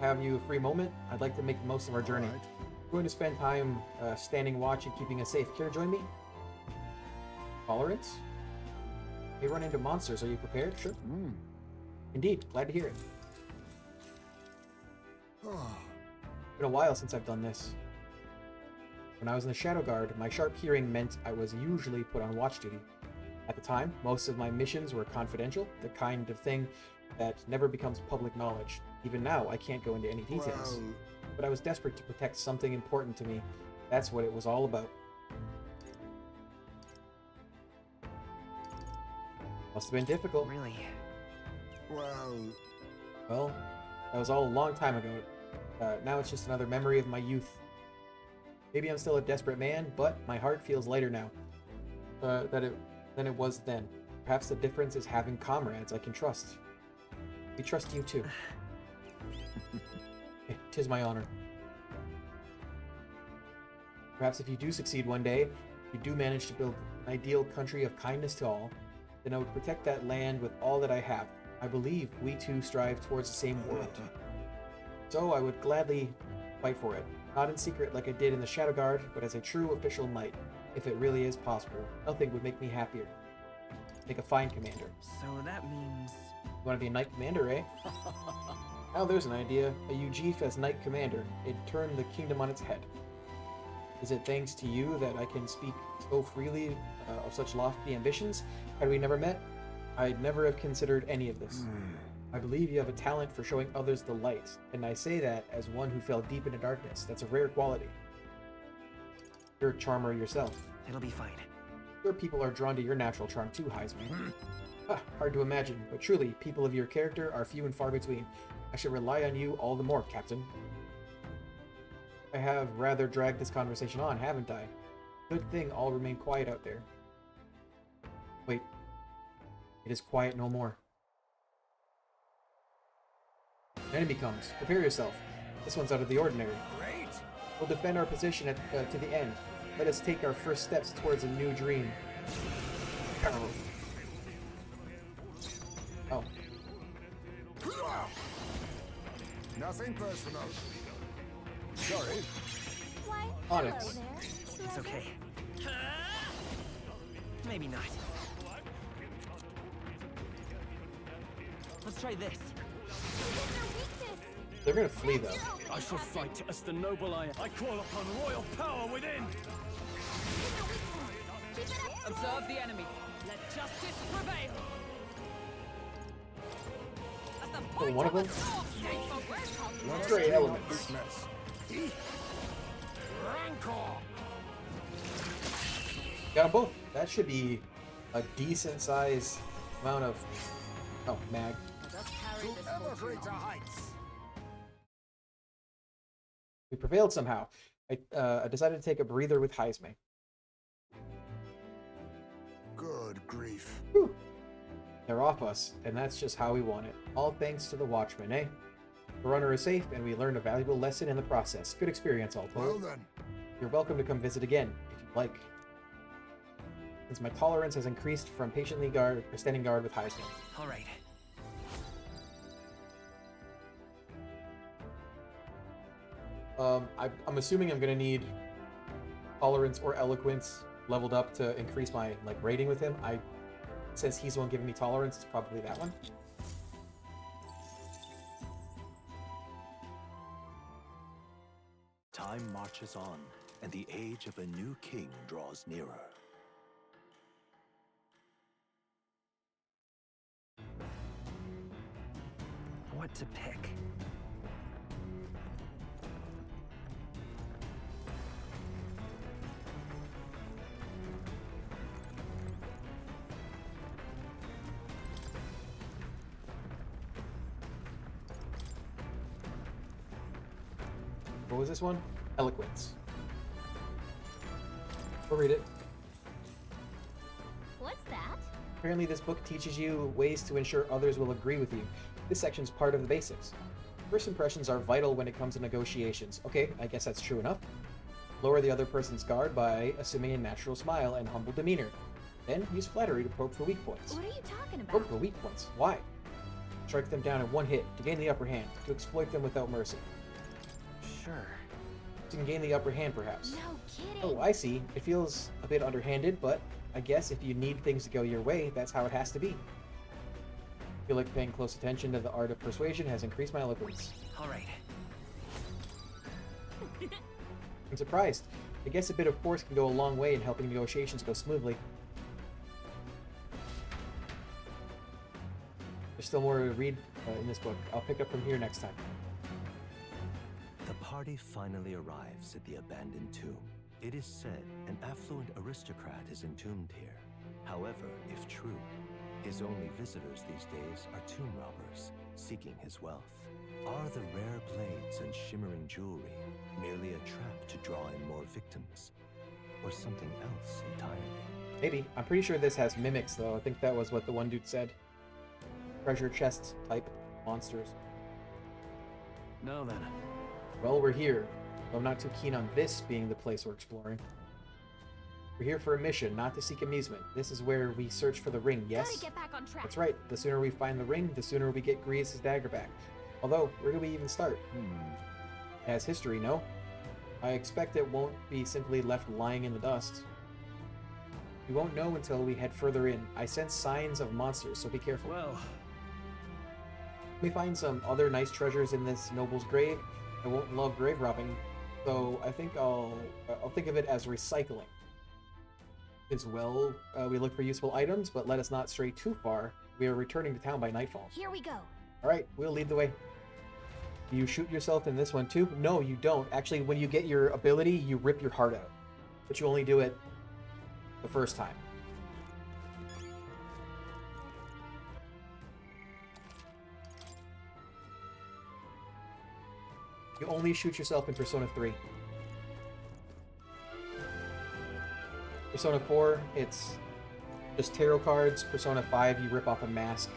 have you a free moment? I'd like to make the most of our journey. Right. Going to spend time standing watch and keeping us safe. Care to join me? Tolerance? May run into monsters. Are you prepared? Sure. Indeed. Glad to hear it. Been a while since I've done this. When I was in the Shadow Guard, my sharp hearing meant I was usually put on watch duty. At the time, most of my missions were confidential, the kind of thing that never becomes public knowledge. Even now, I can't go into any details. Well... But I was desperate to protect something important to me. That's what it was all about. Must have been difficult. Really? Well, that was all a long time ago. Now it's just another memory of my youth. Maybe I'm still a desperate man, but my heart feels lighter now than it was then. Perhaps the difference is having comrades I can trust. We trust you too. Tis my honor. Perhaps if you do succeed one day, you do manage to build an ideal country of kindness to all, then I would protect that land with all that I have. I believe we two strive towards the same world. So I would gladly fight for it. Not in secret like I did in the Shadow Guard, but as a true official knight, if it really is possible. Nothing would make me happier. Make a fine commander. So that means... You want to be a knight commander, eh? Now there's an idea. A Ujif as knight commander. It'd turn the kingdom on its head. Is it thanks to you that I can speak so freely of such lofty ambitions? Had we never met, I'd never have considered any of this. I believe you have a talent for showing others the light, and I say that as one who fell deep into darkness. That's a rare quality. You're a charmer yourself. It'll be fine. Sure, people are drawn to your natural charm too, Heisman. Hard to imagine, but truly, people of your character are few and far between. I should rely on you all the more, Captain. I have rather dragged this conversation on, haven't I? Good thing all remain quiet out there. Wait. It is quiet no more. Enemy comes. Prepare yourself. This one's out of the ordinary. Great! We'll defend our position to the end. Let us take our first steps towards a new dream. Oh. Nothing personal. Sorry. Why, Onyx. hello there. It's okay. Maybe not. Let's try this. They're gonna flee though. I shall fight as the noble I am. I call upon royal power within. Observe the enemy. Let justice prevail. As the Oh, one of them? stands for welcome. Stray elements. Rancor! Got them both. That should be a decent size amount of... Oh, mag. Ever greater heights! We prevailed somehow. I decided to take a breather with Heisme. Good grief. Whew. They're off us, and that's just how we want it. All thanks to the Watchman, eh? The runner is safe, and we learned a valuable lesson in the process. Good experience, all told. Well then. You're welcome to come visit again, if you'd like. Since my tolerance has increased from patiently standing guard with Heisme. All right. I'm assuming I'm gonna need tolerance or eloquence leveled up to increase my rating with him. Since he's the one giving me tolerance, it's probably that one. Time marches on, and the age of a new king draws nearer. What to pick? What was this one? Eloquence. We'll read it. What's that? Apparently this book teaches you ways to ensure others will agree with you. This section's part of the basics. First impressions are vital when it comes to negotiations. Okay, I guess that's true enough. Lower the other person's guard by assuming a natural smile and humble demeanor. Then use flattery to probe for weak points. What are you talking about? Probe for weak points. Why? Strike them down in one hit to gain the upper hand, to exploit them without mercy. Sure. To gain the upper hand, perhaps. No kidding. Oh, I see. It feels a bit underhanded, but I guess if you need things to go your way, that's how it has to be. I feel like paying close attention to the art of persuasion has increased my eloquence. All right. I'm surprised. I guess a bit of force can go a long way in helping negotiations go smoothly. There's still more to read in this book. I'll pick up from here next time. The party finally arrives at the abandoned tomb. It is said an affluent aristocrat is entombed here. However, if true, his only visitors these days are tomb robbers, seeking his wealth. Are the rare blades and shimmering jewelry merely a trap to draw in more victims? Or something else entirely? Maybe. I'm pretty sure this has mimics, though. I think that was what the one dude said. Treasure chest type monsters. Now then. Well, we're here. Though I'm not too keen on this being the place we're exploring. We're here for a mission, not to seek amusement. This is where we search for the ring, yes? Gotta get back on track. That's right. The sooner we find the ring, the sooner we get Grievous' dagger back. Although, where do we even start? It has history, no? I expect it won't be simply left lying in the dust. We won't know until we head further in. I sense signs of monsters, so be careful. Well, we find some other nice treasures in this noble's grave. I won't love grave robbing, so I think I'll think of it as recycling. As well, we look for useful items, but let us not stray too far. We are returning to town by nightfall. Here we go. All right, we'll lead the way. Do you shoot yourself in this one too? No, you don't. Actually, when you get your ability, you rip your heart out, but you only do it the first time. You only shoot yourself in Persona 3. Persona 4, it's just tarot cards. Persona 5, you rip off a mask.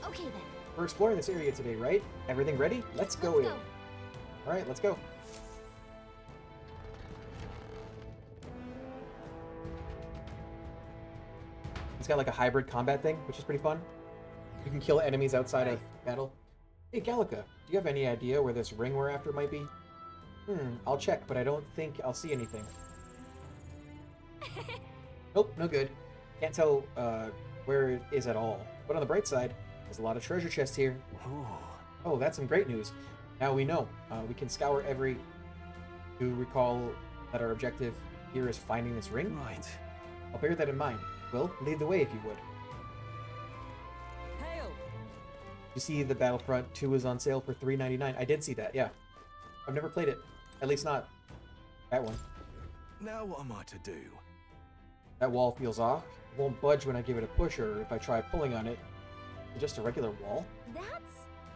Okay then. We're exploring this area today, right? Everything ready? Let's go in. Alright, let's go. It's got like a hybrid combat thing, which is pretty fun. You can kill enemies outside of battle. Hey, Gallica, do you have any idea where this ring we're after might be? I'll check, but I don't think I'll see anything. Nope, no good. Can't tell where it is at all. But on the bright side, there's a lot of treasure chests here. Oh, that's some great news. Now we know. We can scour every... Do recall that our objective here is finding this ring? Right. I'll bear that in mind. Will, lead the way if you would. Hail! You see the Battlefront 2 is on sale for $3.99. I did see that, yeah. I've never played it. At least not that one. Now what am I to do? That wall feels off. It won't budge when I give it a push or if I try pulling on it. Just a regular wall?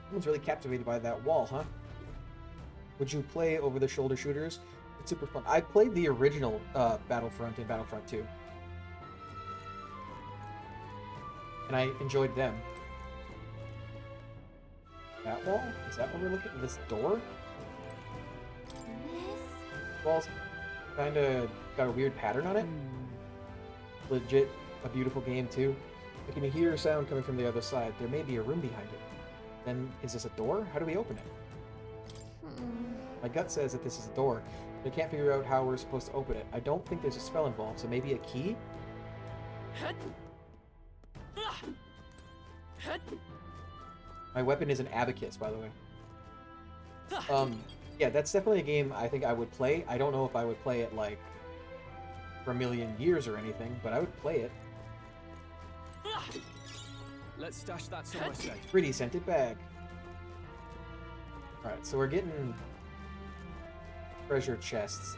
Someone's really captivated by that wall, huh? Would you play over-the-shoulder shooters? It's super fun. I played the original Battlefront and Battlefront 2. And I enjoyed them. That wall? Is that what we're looking at? This door? Wall's kinda got a weird pattern on it. Legit a beautiful game too. I can hear a sound coming from the other side. There may be a room behind it. Then is this a door? How do we open it? My gut says that this is a door, but I can't figure out how we're supposed to open it. I don't think there's a spell involved, so maybe a key? My weapon is an abacus, by the way. Yeah, that's definitely a game I think I would play. I don't know if I would play it, like, for a million years or anything, but I would play it. Let's stash that somewhere safe. Pretty scented bag. Alright, so we're getting treasure chests.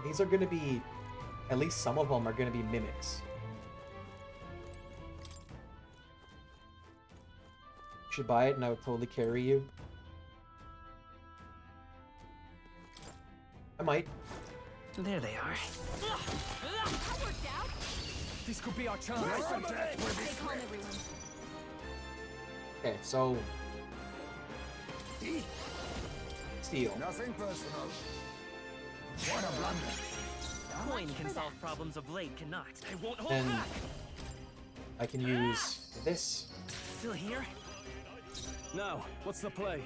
These are going to be, at least some of them are going to be mimics. You should buy it and I would totally carry you. I might. There they are. This could be our chance. Okay, so... Steal. Nothing personal. What a blunder. Coin can solve problems a blade cannot. I won't hold And back. I can use this. Still here? Now, what's the play?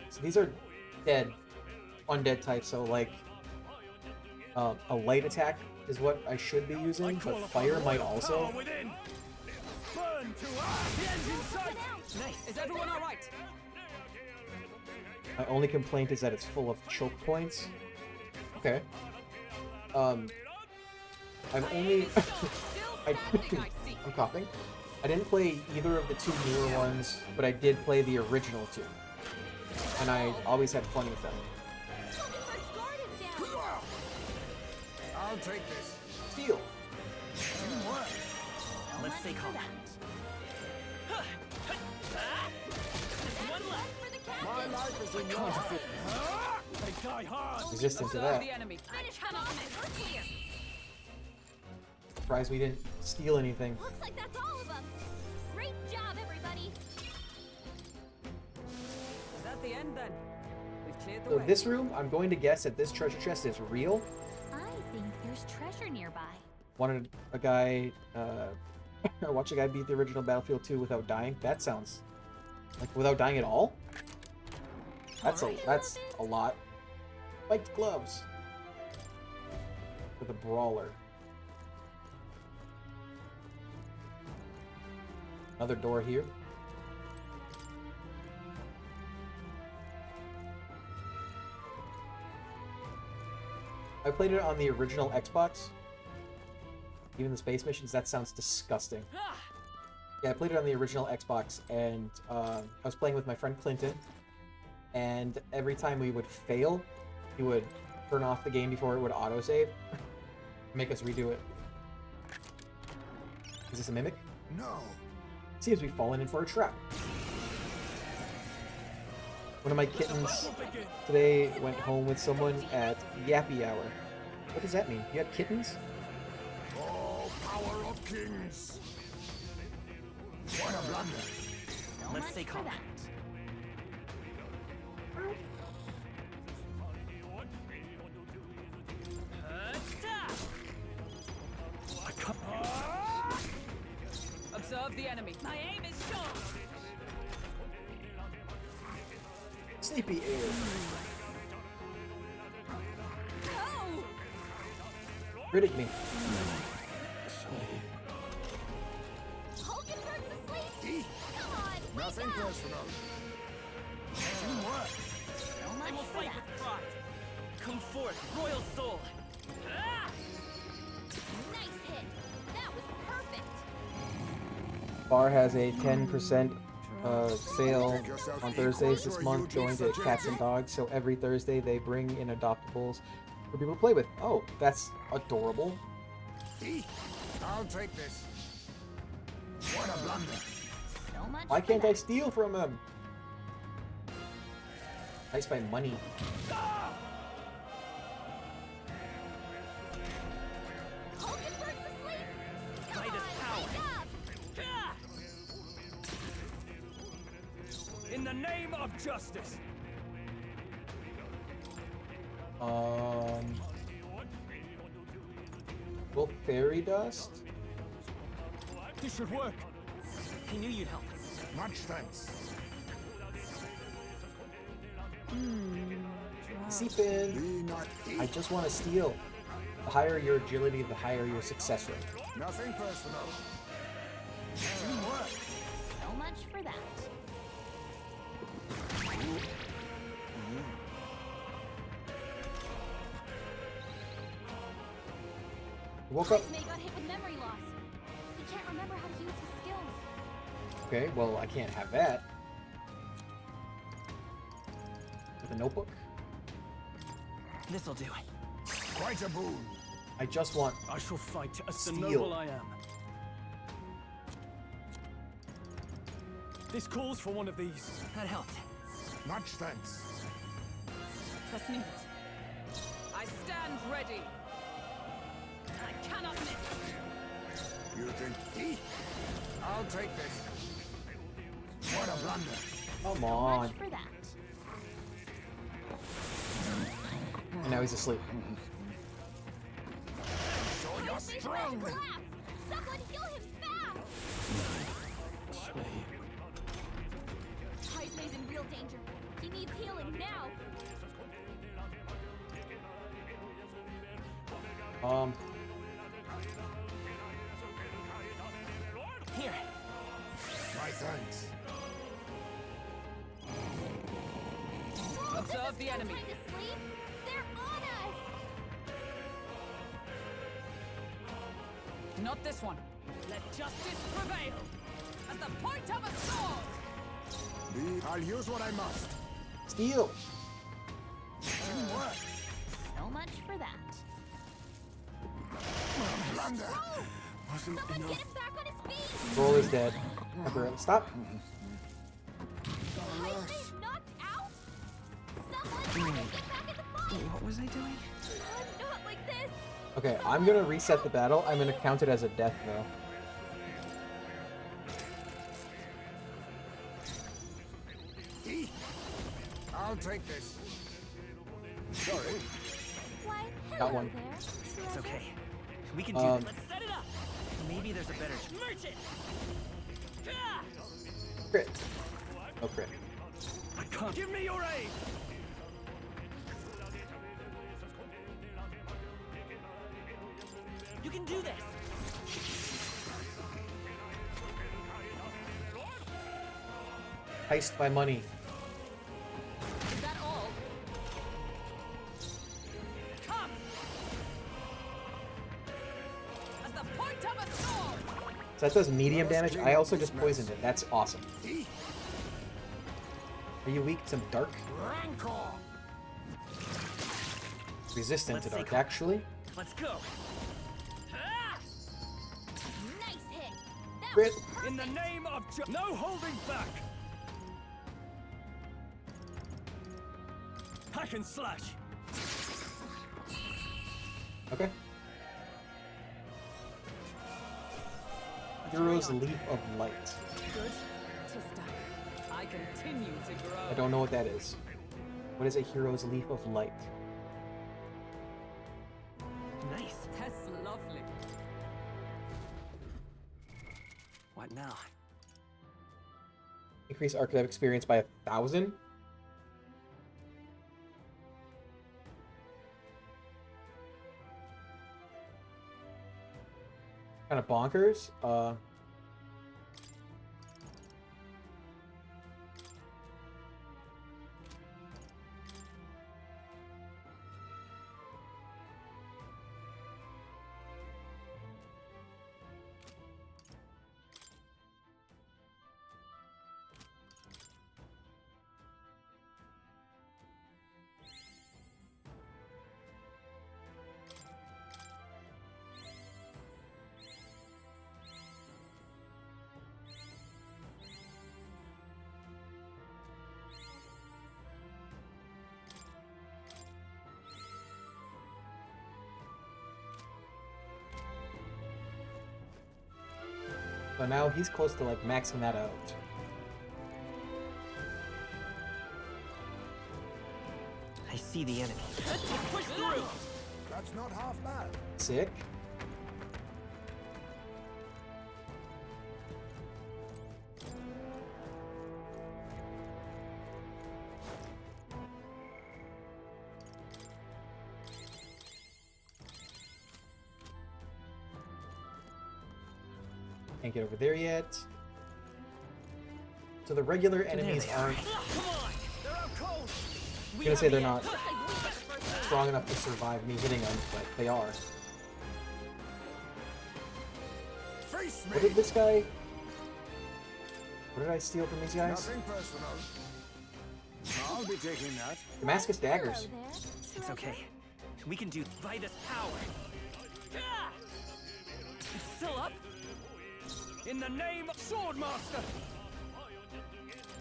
So these are dead, undead types, so like a light attack is what I should be using, but fire might also. Is everyone alright? My only complaint is that it's full of choke points. Okay. I've only... I'm coughing. I didn't play either of the two newer ones, but I did play the original two. And I always had fun with them. I'll take this. Steal. Let's stay calm. One left. My life is in your hands. They die hard. Resistant to that. The enemy. Finish him off. We're clear. Surprised we didn't steal anything. Looks like that's all of them. Great job, everybody. Is that the end then? We've cleared the So way. this room, I'm going to guess that this treasure chest is real. I think there's treasure nearby. Wanted a guy, watch a guy beat the original Battlefield 2 without dying. That sounds like without dying at all. That's a lot. Spiked gloves for the brawler. Another door here. I played it on the original Xbox. Even the space missions, that sounds disgusting. Yeah, I played it on the original Xbox, and I was playing with my friend Clinton, and every time we would fail, he would turn off the game before it would autosave, make us redo it. Is this a mimic? No. Seems we've fallen in for a trap. One of my kittens today went home with someone at Yappy Hour. What does that mean? You have kittens? Oh, power of kings. What a blunder. So Let's much stay for calm. that. Observe the enemy. My aim is sure. Sleepy air. Oh! Critic me. Hulkenberg's asleep! Come on, Nothing wake up! personal. Teamwork. So much I will for fight that. with pride. Come forth, royal soul. Ah! Nice hit! That was perfect! Bar has a 10% sale on Thursdays this month going to cats and dogs. So every Thursday they bring in adoptables for people to play with. Oh, that's adorable. I'll take this. What a blunder. So much Why for can't I that. steal from him? I spend money. Hulkenberg's asleep! Come Might is on, power. wake up! In the name of justice. Will fairy dust? This should work. He knew you'd help. Much thanks. Seep in. Be not I just want to steal. The higher your agility, the higher your success rate. Nothing personal. So much for that. Woke up. May got hit with memory loss. He can't remember how to use his skills. Okay, well, I can't have that. With a notebook? This'll do. Quite a boon. I just want I shall fight as the Steel. noble I am. This calls for one of these. That helped. Much thanks. Trust me. I stand ready. I cannot miss. You think I'll take this. What a blunder. Come So on. much for that. And now he's asleep. Show you're He's strong. collapse! Someone heal him fast! Heismay's in real danger. He needs healing now. Here. My thanks. Observe the enemy. Time to sleep. They're on us. Not this one. Let justice prevail. As the point of a sword. I'll use what I must. Steal! Teamwork. So much for that. Blunder. Wasn't Someone enough. get him back on his feet. Roll is dead. Temporarily. Stop. Heismay's knocked out. Someone get back in the fight. What was I doing? Not like this. Okay, I'm gonna reset the battle. I'm gonna count it as a death though. I'll take this. Sorry. Why, Got hello one. there. It's okay. We can do Um, this. Let's set it up. Maybe there's a better merchant. Crit. Oh, crit. I can't. Give me your aid. You can do this. Heist by money. Is that all? Come. As the point of a sword. So that does medium damage. I also just poisoned it. That's awesome. Are you weak to dark? Rancor. Resistant to Let's dark, take off. actually. Let's go. Ah! Nice hit. That Crit. was In the name of no holding back. Hack and slash. Okay. Hero's Leap of Light. Good to stop. continue to grow. I don't know what that is. What is a hero's leaf of light? Nice. That's lovely. What now? Increase archetype experience by 1,000? Kind of bonkers. So now he's close to like maxing that out. I see the enemy. Let's push through. That's not half bad. Sick. Can't get over there yet. So the regular enemies aren't. I'm gonna say they're not strong enough to survive me hitting them, but they are. What did this guy? What did I steal from these guys? Nothing personal. I'll be taking that. Damascus daggers. It's okay. We can do by this power. It's still up. In the name of Swordmaster!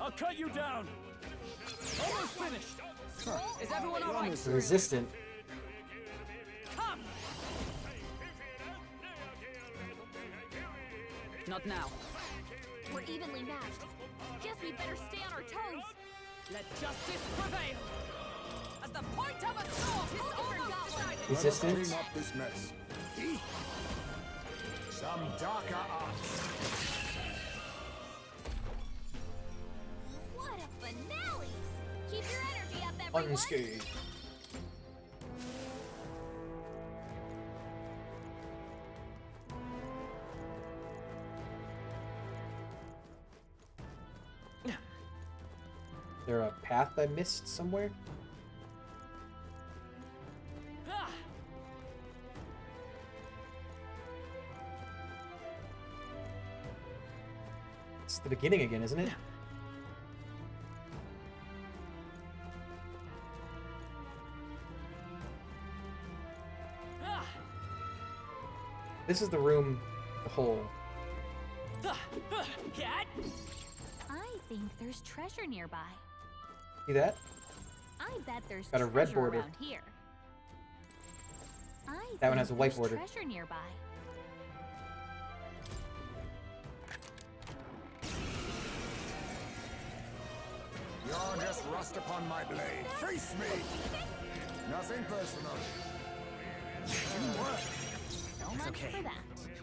I'll cut you down! Almost finished. Is everyone alright? Resistant. Come. Not now. We're evenly matched. Guess we better stay on our toes. Let justice prevail. As the point of a sword is almost decided. Resistance. Let us clean up this mess. Some darker arts. What a finale! Keep your energy up, everyone. Unscathed. There a path I missed somewhere? It's the beginning again, isn't it? This is the room, the hole. I think there's treasure nearby. See that? I bet there's Got a red treasure border. around here. That one has a white there's border. Treasure nearby. You're just rust upon my blade. Face me! Nothing personal. It's okay.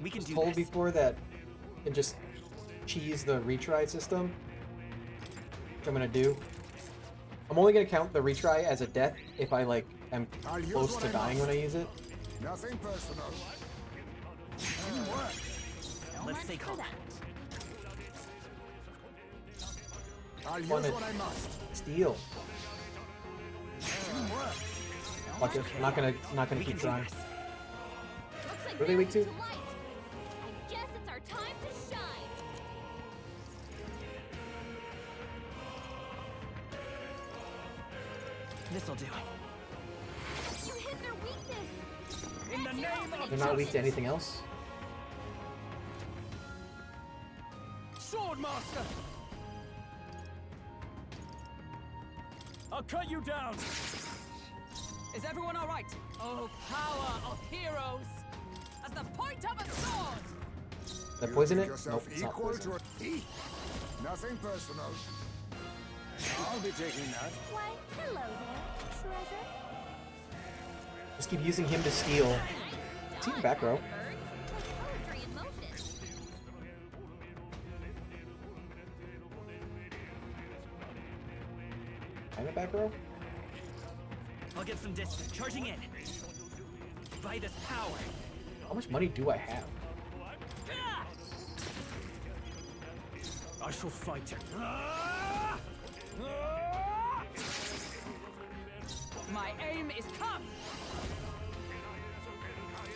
We can do Told this. before that you can just cheese the retry system, which I'm gonna do. I'm only gonna count the retry as a death if I like am close to dying when I use it. Nothing personal. Let's stay calm. I'll use Wanna what I must. steal. Fuck it. I'm not gonna keep trying. Looks like What are they weak to? light. I guess it's our time to shine. This'll do. You hit their weakness. In the name of They're not weak to anything else. Swordmaster! I'll cut you down! Is everyone alright? Oh, power of heroes! As the point of a sword! Did I poison You it? think Nope, yourself it's not equal poison. to a... Nothing personal. I'll be taking that. Why, hello there, treasure. Just keep using him to steal. See the back row. Poetry in motion. I'm the back row. I'll get some distance. Charging in. By this power. How much money do I have? I shall fight. My aim is come.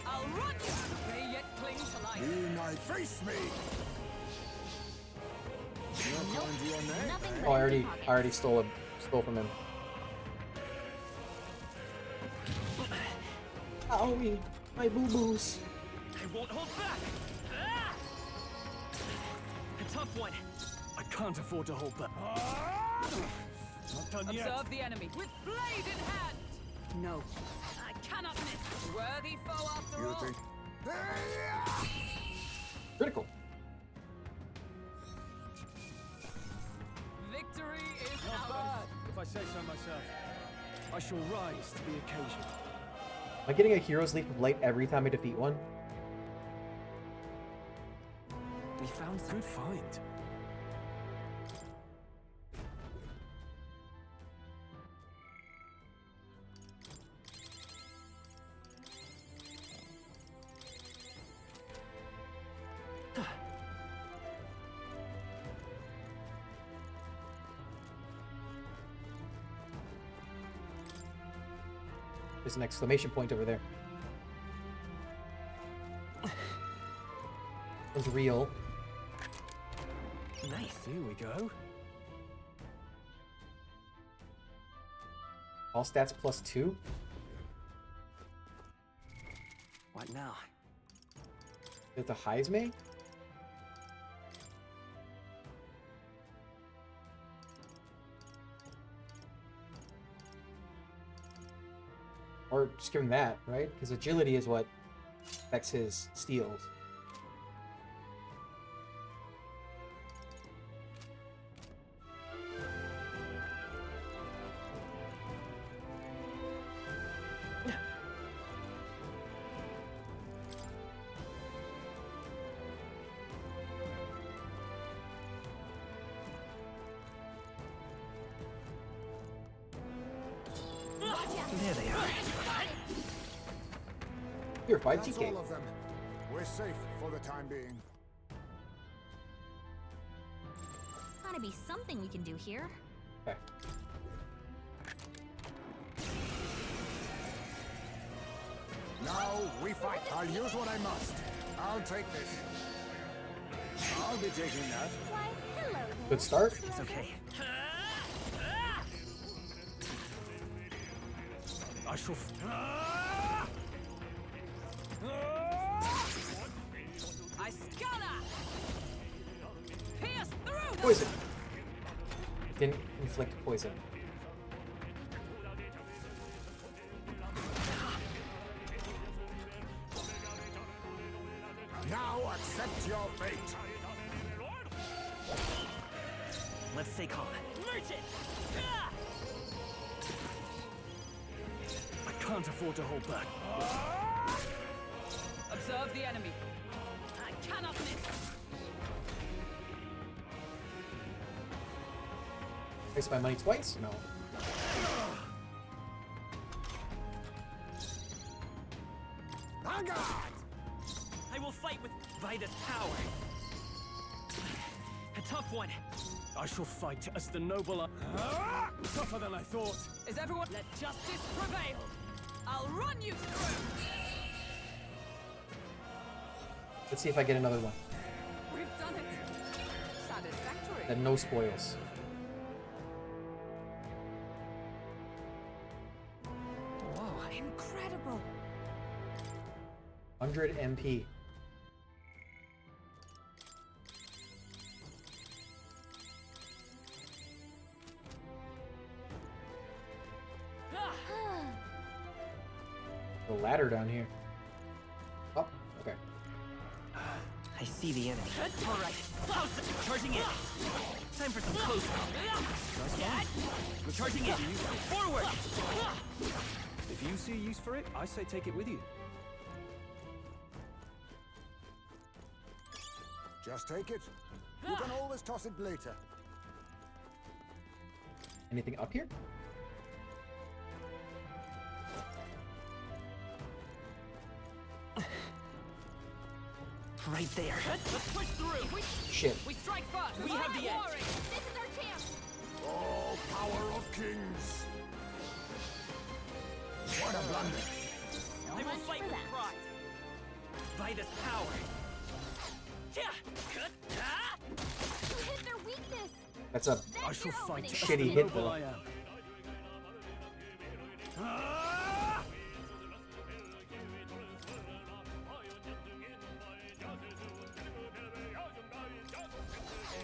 I'll run you. May yet cling to life. Be my face me. You're going to your name, eh? Oh, I already stole from him. Owie, my boo-boos. I won't hold back. A tough one. I can't afford to hold back. Not done yet. Observe the enemy with blade in hand. No. I cannot miss. Worthy foe after You all. think? Critical. Victory is Not ours. bad, if I say so myself. I shall rise to the occasion. Am I getting a hero's leap of light every time I defeat one? We found some. Good find. There's an exclamation point over there. It's real. Nice. Here we go. All stats +2. What now? Is it the Heisme? Or just give him that, right? Because agility is what affects his steals. There they are. Here, 5 That's TK. all of them. We're safe for the time being. Gotta be something we can do here. Okay. Now we fight. I'll use what I must. I'll take this. I'll be taking that. Why, hello there. Good start. It's okay. I shall. I scatter. Pierce through them. Poison. Didn't inflict poison. Now accept your fate. Let's stay calm. Merchant. I can't afford to hold back. Observe the enemy. I cannot miss. Waste my money twice? No. Vanguard! I will fight with by this power. A tough one. I shall fight as the noble. Tougher than I thought. Is everyone? Let justice prevail. I'll run you through. Let's see if I get another one. We've done it. Satisfactory. Then no spoils. Whoa, incredible. 100 MP. The ladder down here. Oh, okay. I see the enemy. All right, charging in. Time for some close up. Charging in. Forward. If you see use for it, I say take it with you. Just take it. You can always toss it later. Anything up here? Right there. Let's push through. Shit. We strike first. We have the edge. This is our chance. Oh, power of kings! What a blunder! I will fight with pride. By this power. You hit their weakness. That's a I shall fight shitty hit though. I am.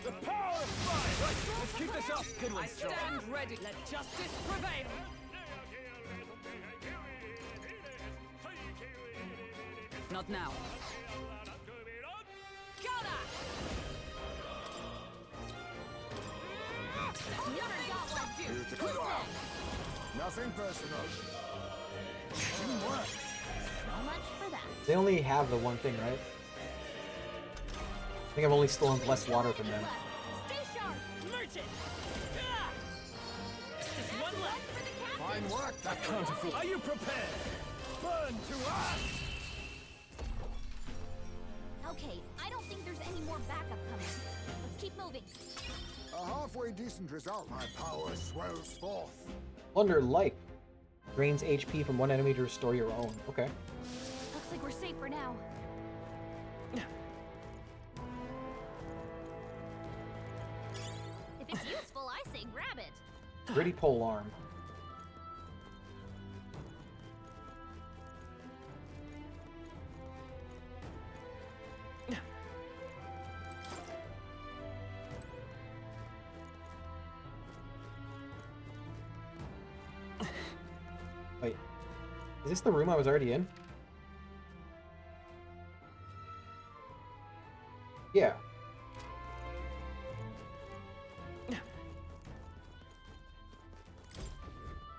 The power of fire. Right, let's keep this up. Good one, I stand ready. Let justice prevail. Not now. Nothing personal. So much for that. They only have the one thing, right? I think I've only stolen less water from them. Stay sharp, merchant. Just one left. Fine work, that Counterfeit. Are you prepared? Burn to ash! Okay, I don't think there's any more backup coming. Let's keep moving. A halfway decent result. My power swells forth. Plunder life. Drains HP from one enemy to restore your own. Okay. Looks like we're safe for now. If it's useful, I say grab it. Gritty pole arm. Wait, is this the room I was already in? Yeah.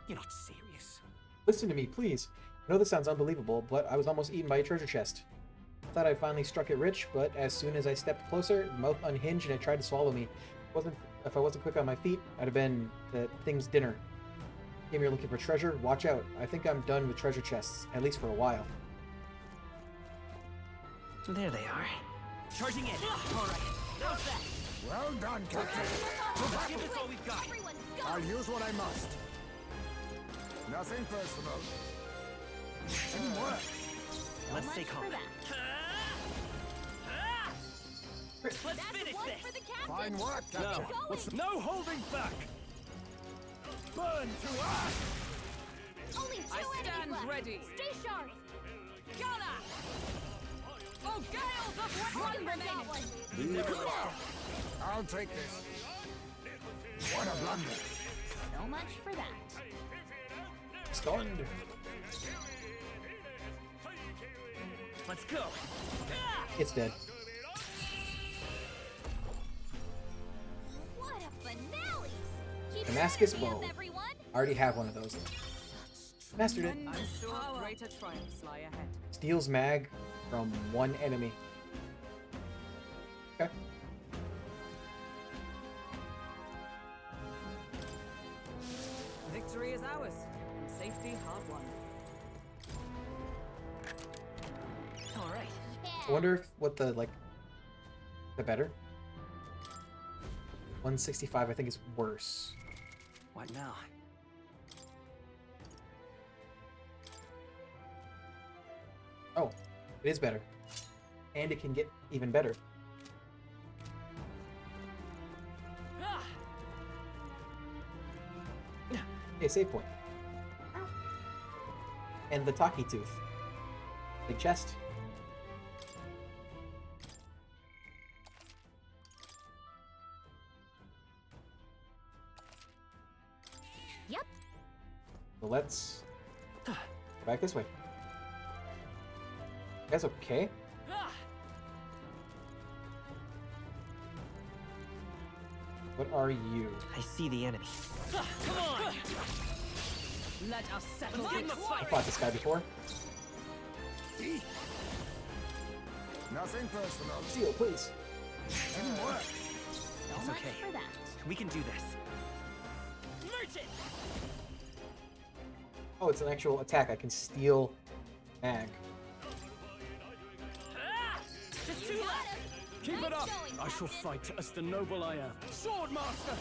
You're not serious. Listen to me, please. I know this sounds unbelievable, but I was almost eaten by a treasure chest. I thought I finally struck it rich, but as soon as I stepped closer, the mouth unhinged and it tried to swallow me. If I wasn't quick on my feet, I'd have been the thing's dinner. Came here looking for treasure. Watch out. I think I'm done with treasure chests, at least for a while. There they are. Charging in. All right. How's that? Well done, Captain. Let's give this all we've got. I'll use what I must. Nothing personal. Didn't work. Let's stay calm. Let's finish this. Fine work, Captain. No holding back! Burn to ash! Only two I stand enemies left. ready. Stay sharp. Gunner. Oh, gales of one remaining. Leave it alone. I'll take this. What a blunder. So much for that. Stunned. Let's go. It's dead. What a finale! Keep Damascus your hands, bow. everyone. I already have one of those. Mastered it. I'm sure greater triumphs lie ahead. Steals mag from one enemy. Okay. Victory is ours, and safety hard won. All right. I wonder if what the better. 165 I think is worse. What now? Oh, it is better. And it can get even better. Okay, save point. And the Taki Tooth. Big chest. Yep. So let's go back this way. You guys okay? What are you? I see the enemy. Come on! Let us settle in the I fight! fought this guy before. Nothing personal. Seal, please. Didn't work. It's okay. For that. We can do this. Merchant! Oh, it's an actual attack. I can steal mag. Just too left! Keep it up! I shall fight as the noble I am. Swordmaster!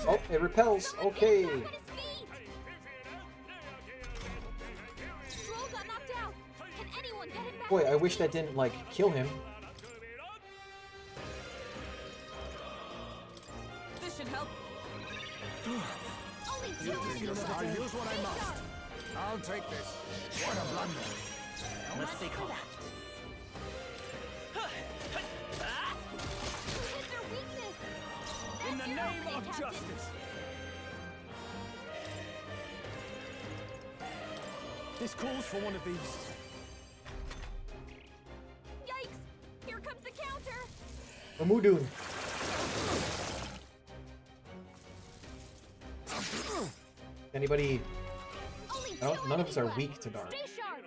Oh, it repels. Okay. Stroll got knocked out. Can anyone get him back? Boy, I wish that didn't, like, kill him. This should help. Only You two think of I'll use what I must. I'll take this. What a blunder. Let's stay calm. hit their weakness. In the That's your name opening, of Captain. justice! This calls for one of these. Yikes! Here comes the counter. Amudun. Anybody? Only No, two none of us are enemies weak left. to dark. Stay sharp.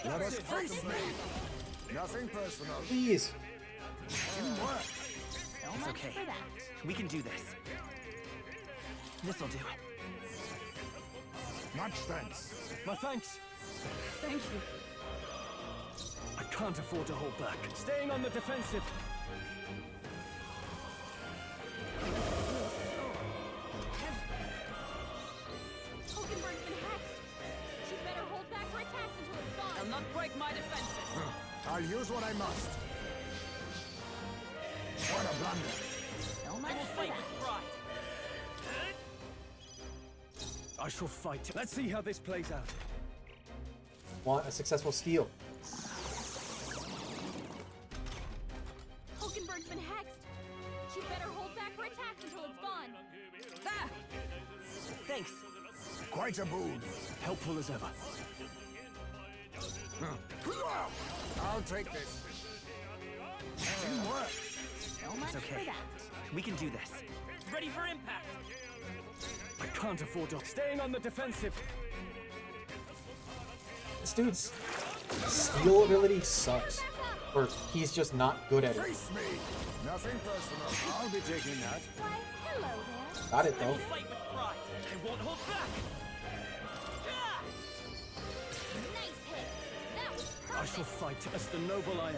Let us face me. Nothing personal. Please. Didn't work. It's okay. We can do this. This'll do. Much thanks. My thanks. Thank you. I can't afford to hold back. Staying on the defensive. Hulkenberg's been hacked. She'd better hold back her attacks until it's gone. I'll not break my defenses. I'll use what I must. What a blunder. I will fight with pride. I shall fight. Let's see how this plays out. Want a successful steal. Hulkenberg's been hexed. She'd better hold back her attacks until it's gone. Ah! Thanks. Quite a boon. Helpful as ever. I'll take this. Didn't work. It's okay. We can do this. Ready for impact! I can't afford to. Staying on the defensive. This dude's steal ability sucks. Or he's just not good at it. Face me. Nothing personal. I'll be taking that. Why, hello there. Got it I though. will fight with pride. I won't hold back! Ah! Nice hit. That was I perfect. shall fight as the noble I am.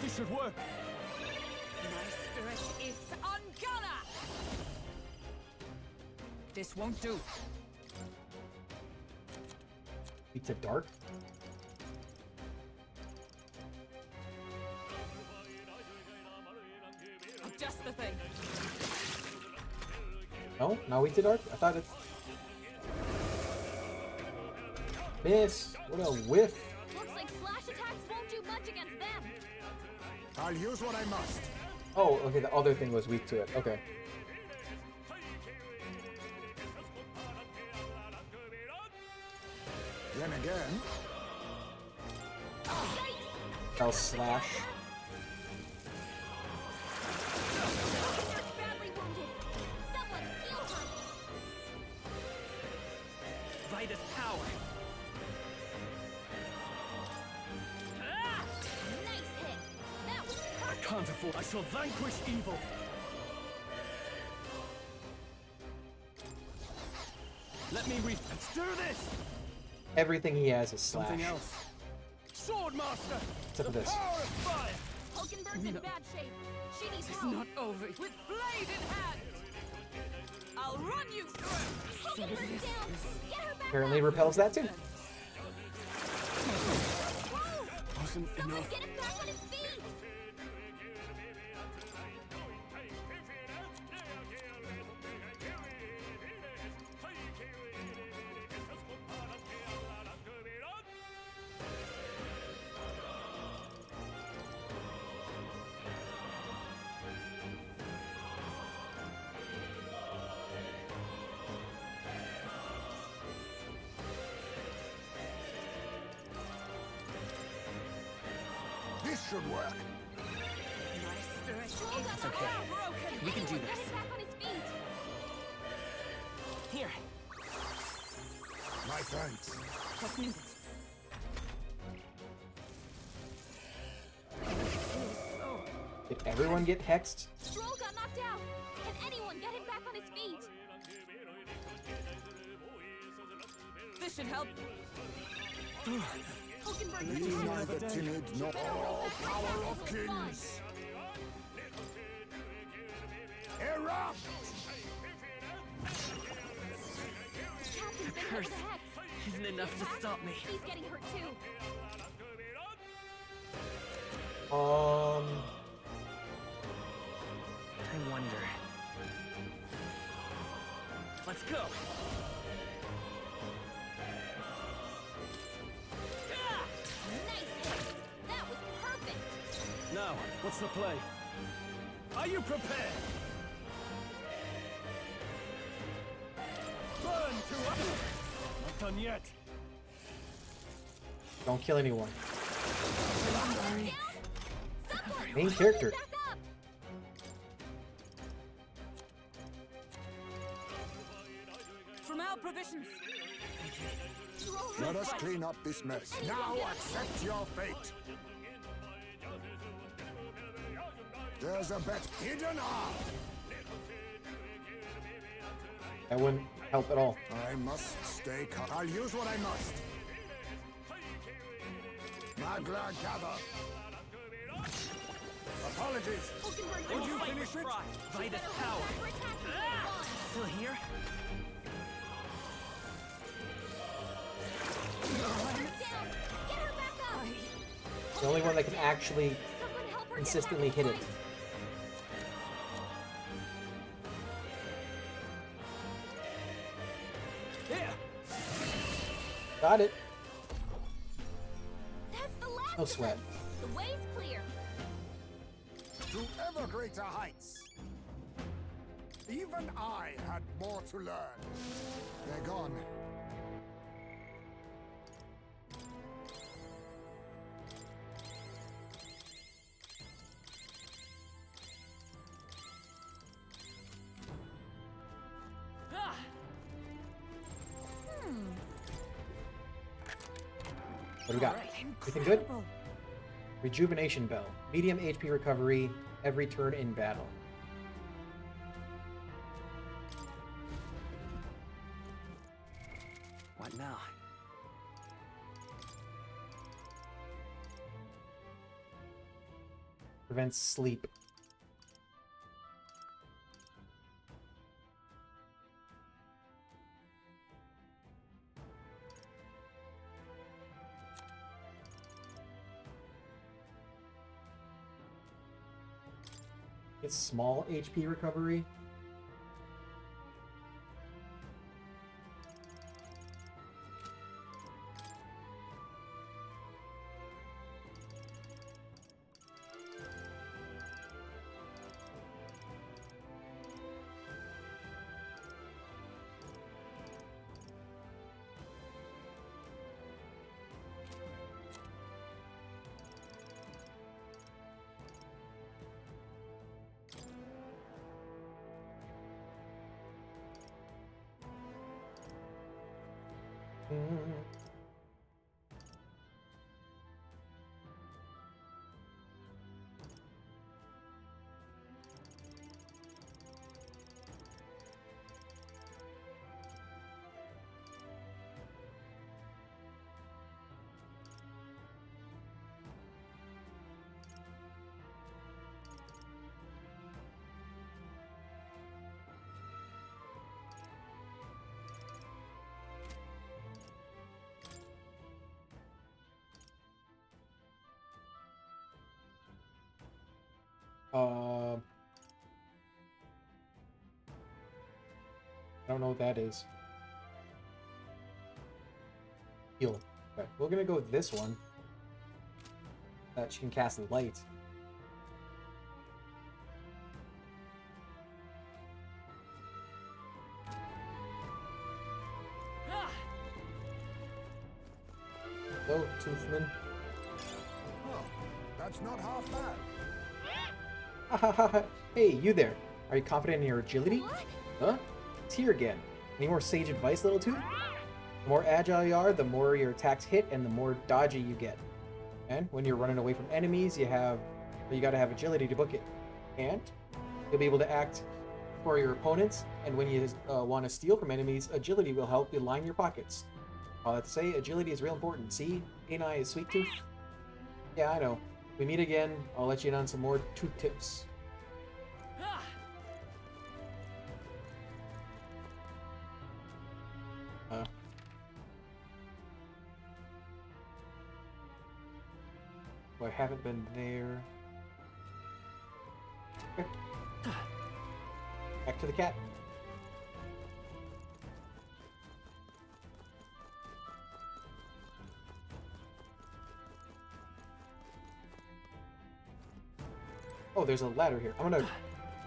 This should work. My spirit is ungonna! This won't do. Weak to dark. Just the thing. No, not weak to dark. I thought it. Miss. What a whiff. Looks like slash attacks won't do much against them. I'll use what I must. Oh, okay. The other thing was weak to it. Okay. Then again, I'll slash. Badly wounded. Someone heal her. Vitus power. Ah! Nice hit. That was I perfect. can't afford. I shall vanquish evil. Let me read. Let's do this. Everything he has is slash. Something else. Swordmaster. Except for this. Power of fire. Hulkenberg's in bad shape. She needs It's help. not over. With blade in hand! I'll run you through! Hulkenberg's down. Get her back Apparently up. repels that too. Whoa! Wasn't Someone enough. get him back on his feet. This should work. It's okay. We can do Get this. him back on his feet. Here. My thanks. What's needed? Did everyone get hexed? Stroll got knocked out. Can anyone get him back on his feet? This should help. Hulkenberg, Be neither timid nor power of kings. Erupt! Captain's been hit Curse with a hex. isn't enough to stop me. He's getting hurt too. I wonder. Let's go. Nice hit. That was perfect. Now, what's the play? Are you prepared? Burn to us! Not done yet. Don't kill anyone. Someone Main character. back up. From our provisions. Let us clean up this mess. Now accept your fate. There's a bet hidden arm. That wouldn't help at all. I must stay calm. I'll use what I must. Magla gather. Apologies. Would you finish it? Vitus power. Still here? The only one that can actually consistently hit it. Here. Got it. That's the last No of sweat. them. The way's clear. To ever greater heights. Even I had more to learn. They're gone. What do we got? Anything good? Rejuvenation Bell. Medium HP recovery every turn in battle. What now? Prevents sleep. It's small HP recovery. I don't know what that is. Heal. Okay, we're gonna go with this one. That she can cast light. Hello, Toothman. Oh, That's not half bad. Hey, you there. Are you confident in your agility? Huh? It's here again. Any more sage advice, Little Tooth? The more agile you are, the more your attacks hit and the more dodgy you get. And when you're running away from enemies, you gotta have agility to book it. And you'll be able to act for your opponents, and when you want to steal from enemies, agility will help you line your pockets. All that to say, agility is real important. See? Ain't I a sweet tooth? Yeah, I know. If we meet again, I'll let you in on some more tooth tips. Well, I haven't been there. Okay. Back to the cat. Oh, there's a ladder here. I'm gonna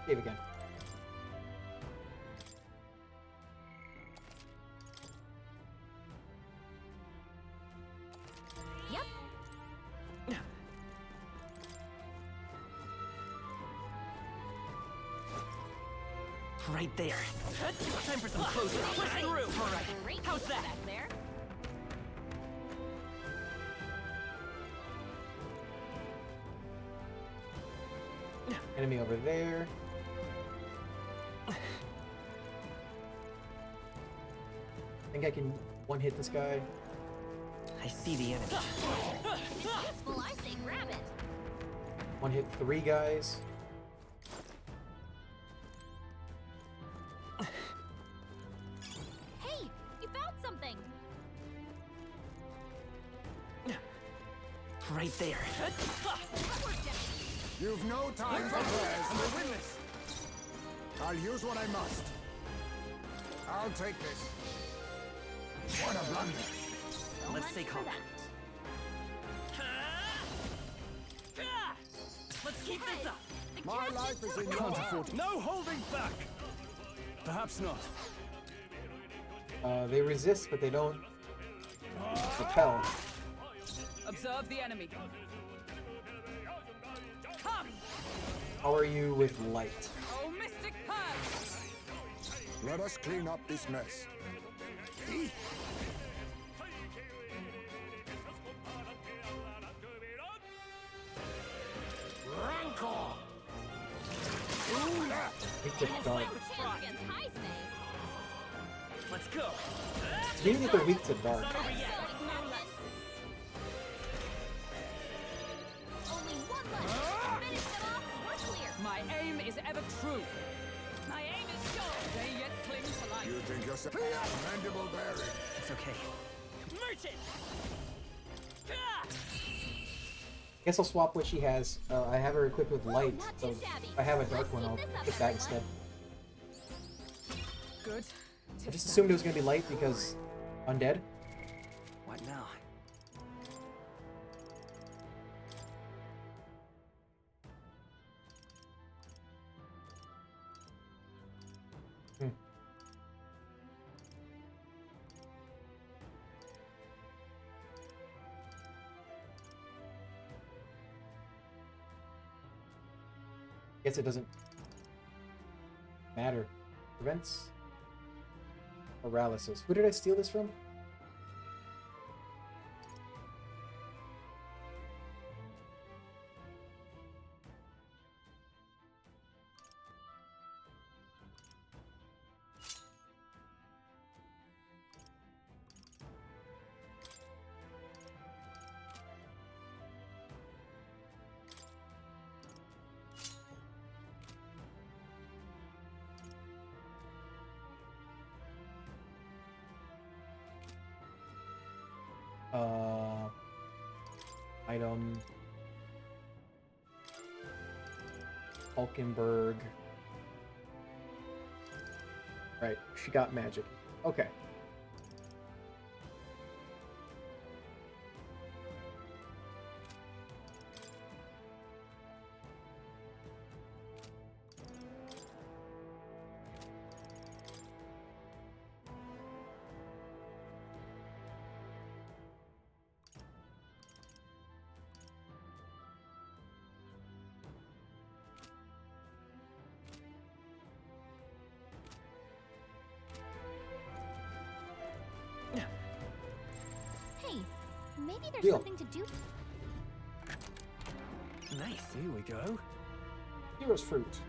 save again. Yep. Right there. Time for some closer. Push through. All right. Great. How's that? Back there? Enemy over there. I think I can one-hit this guy. I see the enemy. Well, I say grab it. One-hit 3 guys. Hey, you found something. Right there. You've no time for prayers. I'm a witness. I'll use what I must. I'll take this. What a blunder. Let's stay calm. Let's keep this up. My life is in your Can't hands. afford. No holding back. Perhaps not. They resist, but they don't repel. Observe the enemy. Come! How are you with light? Oh, mystic purge! Let us clean up this mess. Rancor! Weak to dark. Chance against Heisme. Let's go. Maybe if they're weak to dark. Only one left. Finish them off. We're clear. My aim is ever true. My aim is sure. They yet cling to life. You think yourself commendable berry? It's okay. Merchant! Guess I'll swap what she has. I have her equipped with light, not so too shabby. if I have a dark one, I'll Keep this up, get that instead. Good. I just assumed it was gonna be light because undead. What now? Guess it doesn't matter. Prevents paralysis. Who did I steal this from? Item. Hulkenberg. Right, she got magic. Okay. there's Deal. something to do. Nice. Here we go. Hero's fruit.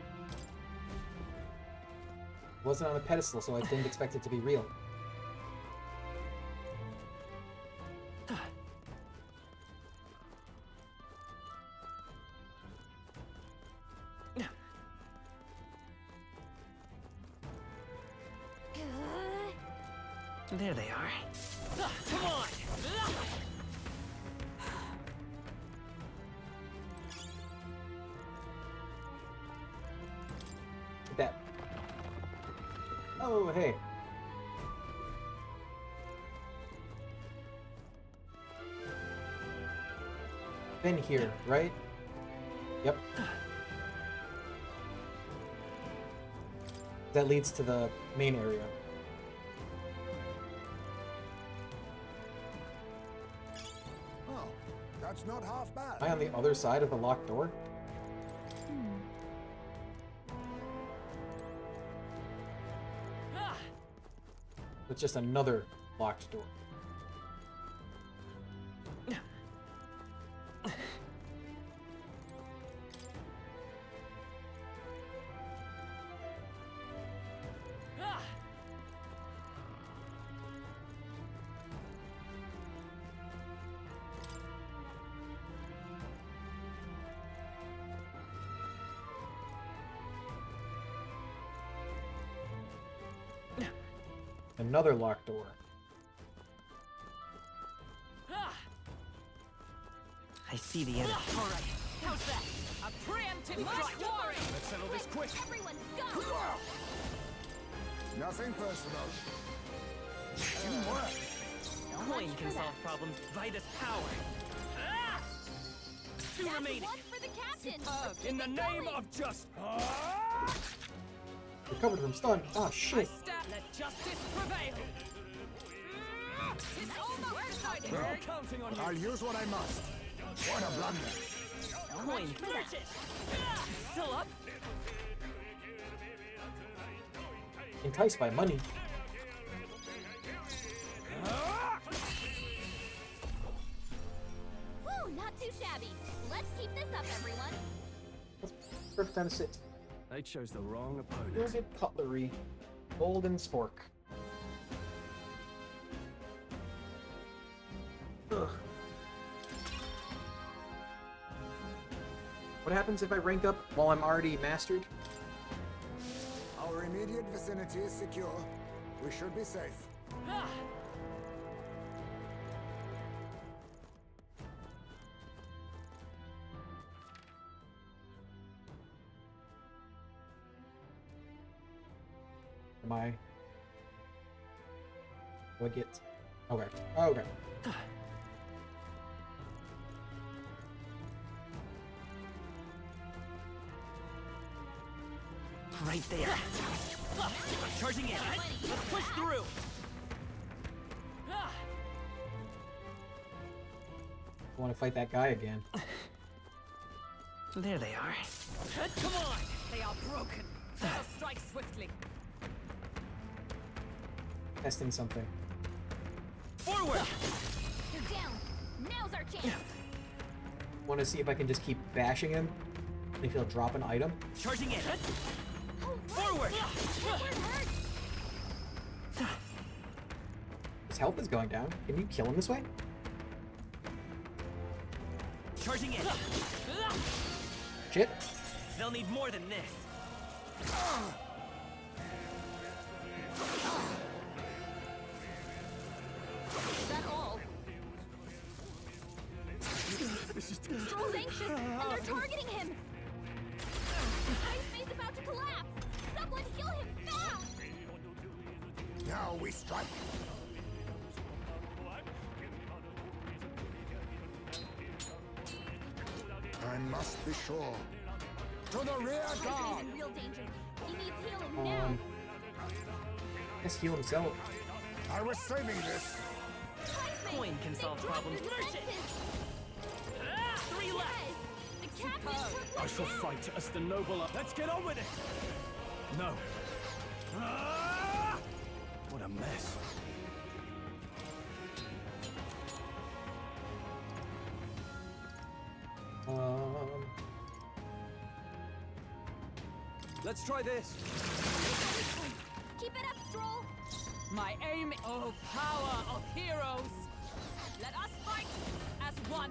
Wasn't on a pedestal, so I didn't expect it to be real. There they are. Come on! That. Oh, hey. Then here, right? Yep. That leads to the main area. Oh, that's not half bad. Am I on the other side of the locked door? It's just another locked door. Another locked door. I see the enemy. All right, how's that? A preemptive strike. Let's settle this quick. Everyone, go! Nothing personal. Coin can solve problems by this power. Two That's remaining. one for the captain. Let's In keep the it name going. of just. Recovered from stun. Ah, shit. Let justice prevail. It's almost decided. We're counting on I'll you. use what I must. What a blunder. Coin. Finish it. Still up? Enticed by money. Woo, not too shabby. Let's keep this up, everyone. Perfect time to sit. I chose the wrong opponent. Gilded cutlery. Golden spork. Ugh. What happens if I rank up while I'm already mastered? Our immediate vicinity is secure. We should be safe. Am I? Do I get? Okay. Okay. Right there. Charging in. Let's push through. I want to fight that guy again. There they are. Come on! They are broken. Let us strike swiftly. Testing something. Forward! You're down. Now's our chance. Want to see if I can just keep bashing him? If he'll drop an item? Charging in. Oh, Forward! that word hurt. His health is going down. Can you kill him this way? Charging in. Shit. They'll need more than this. Is that all? Stroll's anxious, and they're targeting him. Ice May's about to collapse. Someone heal him fast. Now we strike. I must be sure. To the rear Ice guard! May's in real danger. He needs healing now. Let's heal himself. I was saving this. Coin can solve problems. Three left. The captain took I shall fight as the noble. Let's get on with it. No. What a mess. Let's try this. Keep it up, Stroll. My aim, oh power of heroes! Let us fight as one!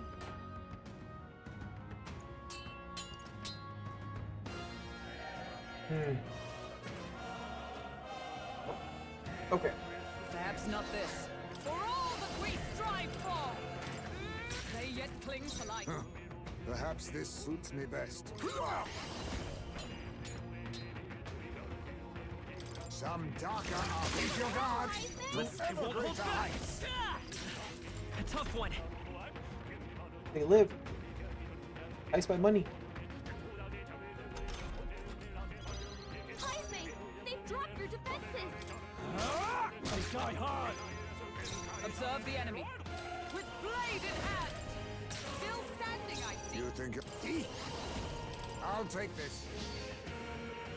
Okay. Perhaps not this. For all that we strive for! They yet cling to life. Perhaps this suits me best. Some darker of your guards. Let's to ever greater heights. A tough one. They live. Ice by money. Heisme, they've dropped your defenses. They die hard. Observe the enemy. With blade in hand. Still standing, I see. You think I'll take this.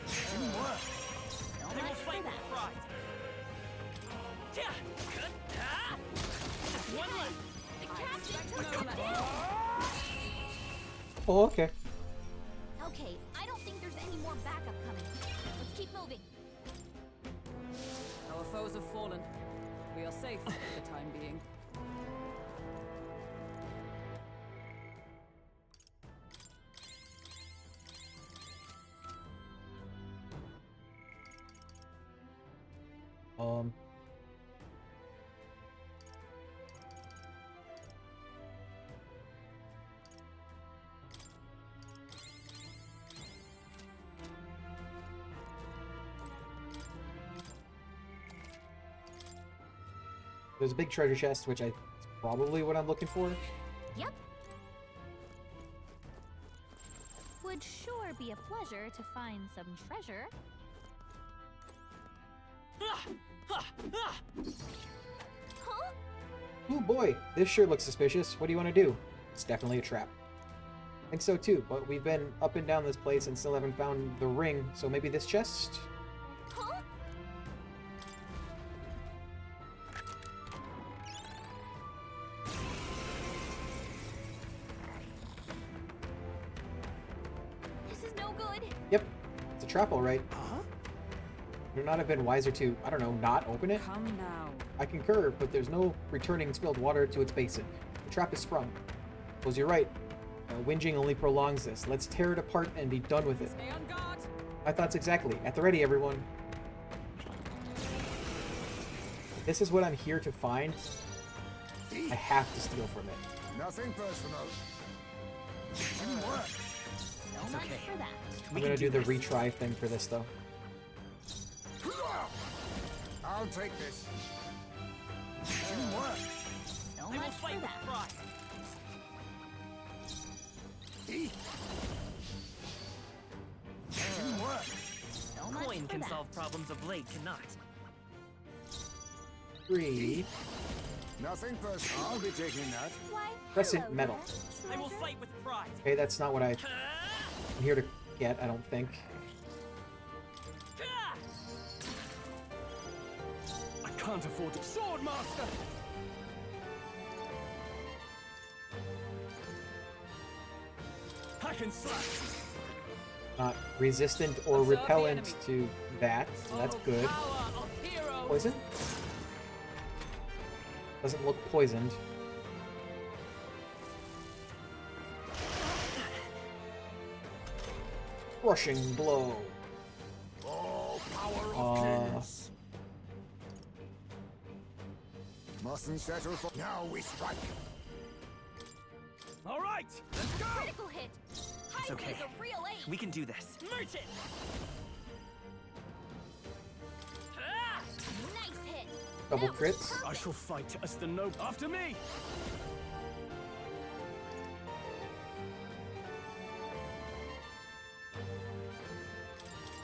Teamwork. They will fight with pride. One left. The captain took them down. Oh, okay. Okay, I don't think there's any more backup coming. Let's keep moving. Our foes have fallen. We are safe for the time being. There's a big treasure chest, which is probably what I'm looking for. Yep. Would sure be a pleasure to find some treasure. Huh? Oh boy, this sure looks suspicious. What do you want to do? It's definitely a trap. I think so too, but we've been up and down this place and still haven't found the ring, so maybe this chest? Huh? This is no good. Yep, it's a trap, all right. Would not have been wiser to, I don't know, not open it? Come now. I concur, but there's no returning spilled water to its basin. The trap is sprung. Suppose you're right. Whinging only prolongs this. Let's tear it apart and be done with it. Stay on guard. My thoughts exactly. At the ready, everyone. This is what I'm here to find. I have to steal from it. Nothing personal. It's okay. For that. I'm gonna do the retry thing for this though. I'll take this. So They will much fight for with that. pride. So much Coin for can that. solve problems a blade cannot. 3. Nothing personal. I'll be taking that. Why, Crescent hello metal. there, I will treasure. fight with pride. Okay, that's not what I'm here to get, I don't think. I can't afford to. Sword Master! Hack and slash! Not resistant or Observe the repellent enemy. to that, so that's Oh, good. power of heroes! Poison? Doesn't look poisoned. Crushing blow. Oh, power of kings. Mustn't settle for. Now we strike. All right, let's go! Critical hit. Heisme's okay. a real ace. We can do this. Merchant! Nice hit. Double That was crits. perfect. I shall fight as the noble. After me!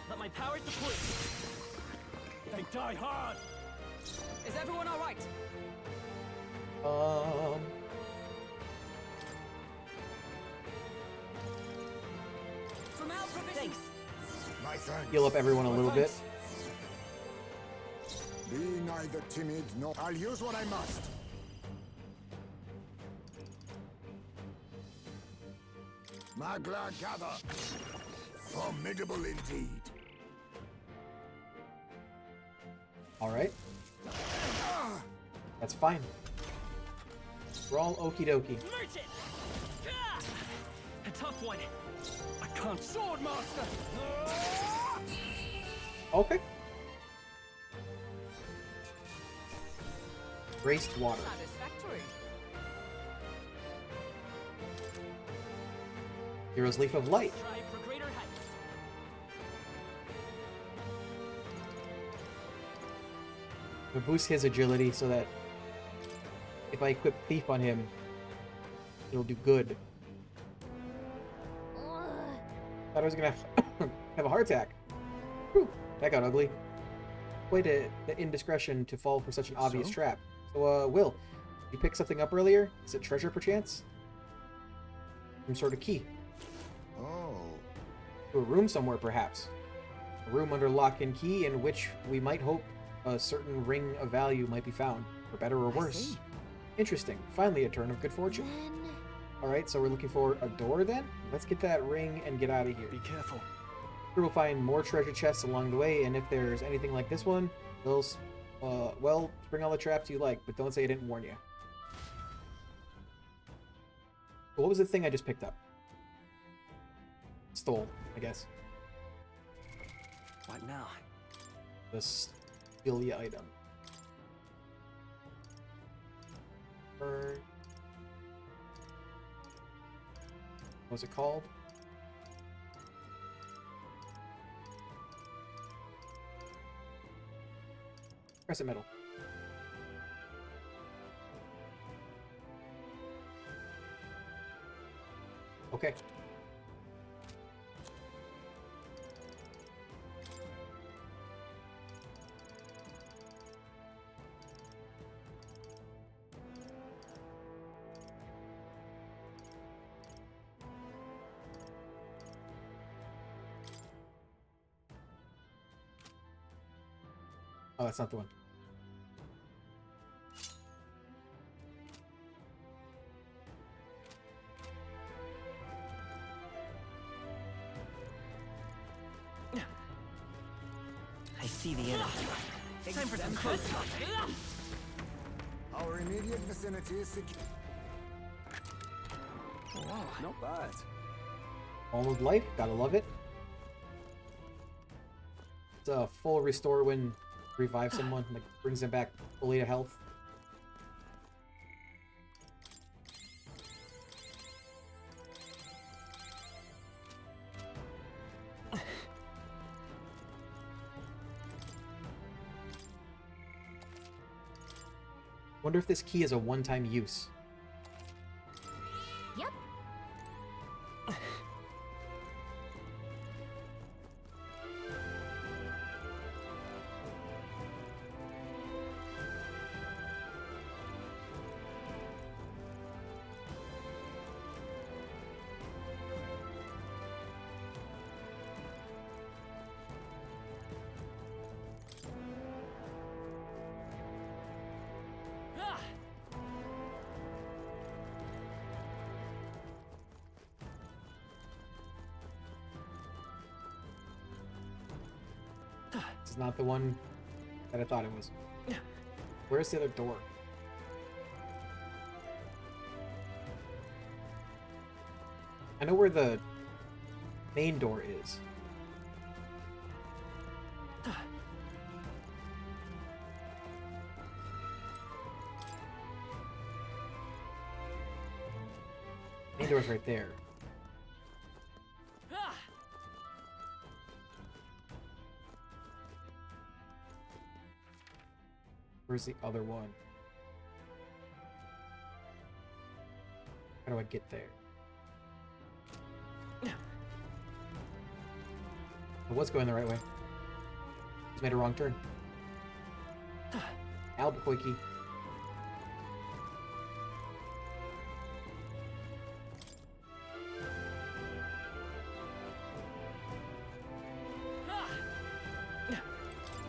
Let my power support you. They die hard! Is everyone alright? From our provision. Thanks. My thanks. Heal up everyone a little bit. Be neither timid nor. I'll use what I must. Magla gather. Formidable indeed. Alright. That's fine. We're all okie dokie. Merchant! A tough one. I can't. Sword Master! Okay. Braced water. Satisfactory. Hero's Leaf of Light. Strive for greater heights. To boost his agility so that if I equip Thief on him, it'll do good. Thought I was gonna have a heart attack. Whew, that got ugly. Quite the indiscretion to fall for such an obvious trap. So, Will, you picked something up earlier? Is it treasure, perchance? Some sort of key. Oh. To a room somewhere, perhaps. A room under lock and key in which we might hope a certain ring of value might be found, for better or worse. Interesting. Finally, a turn of good fortune. Alright, so we're looking for a door then? Let's get that ring and get out of here. Be careful. We'll find more treasure chests along the way, and if there's anything like this one, they'll, well, bring all the traps you like, but don't say I didn't warn you. What was the thing I just picked up? Stole, I guess. What now? The Stilia item. What was it called? Crescent metal. Okay. Oh, that's not the one. I see the enemy. Time for some close talk. Our immediate vicinity is secure. Wow, not bad. All of life, gotta love it. It's a full restore when revive someone, like brings them back fully to health. Wonder if this key is a one-time use. Yep. This is not the one that I thought it was. Where's the other door? I know where the main door is. Main door's right there. Where's the other one? How do I get there? I was going the right way. Just made a wrong turn. Albuquerque.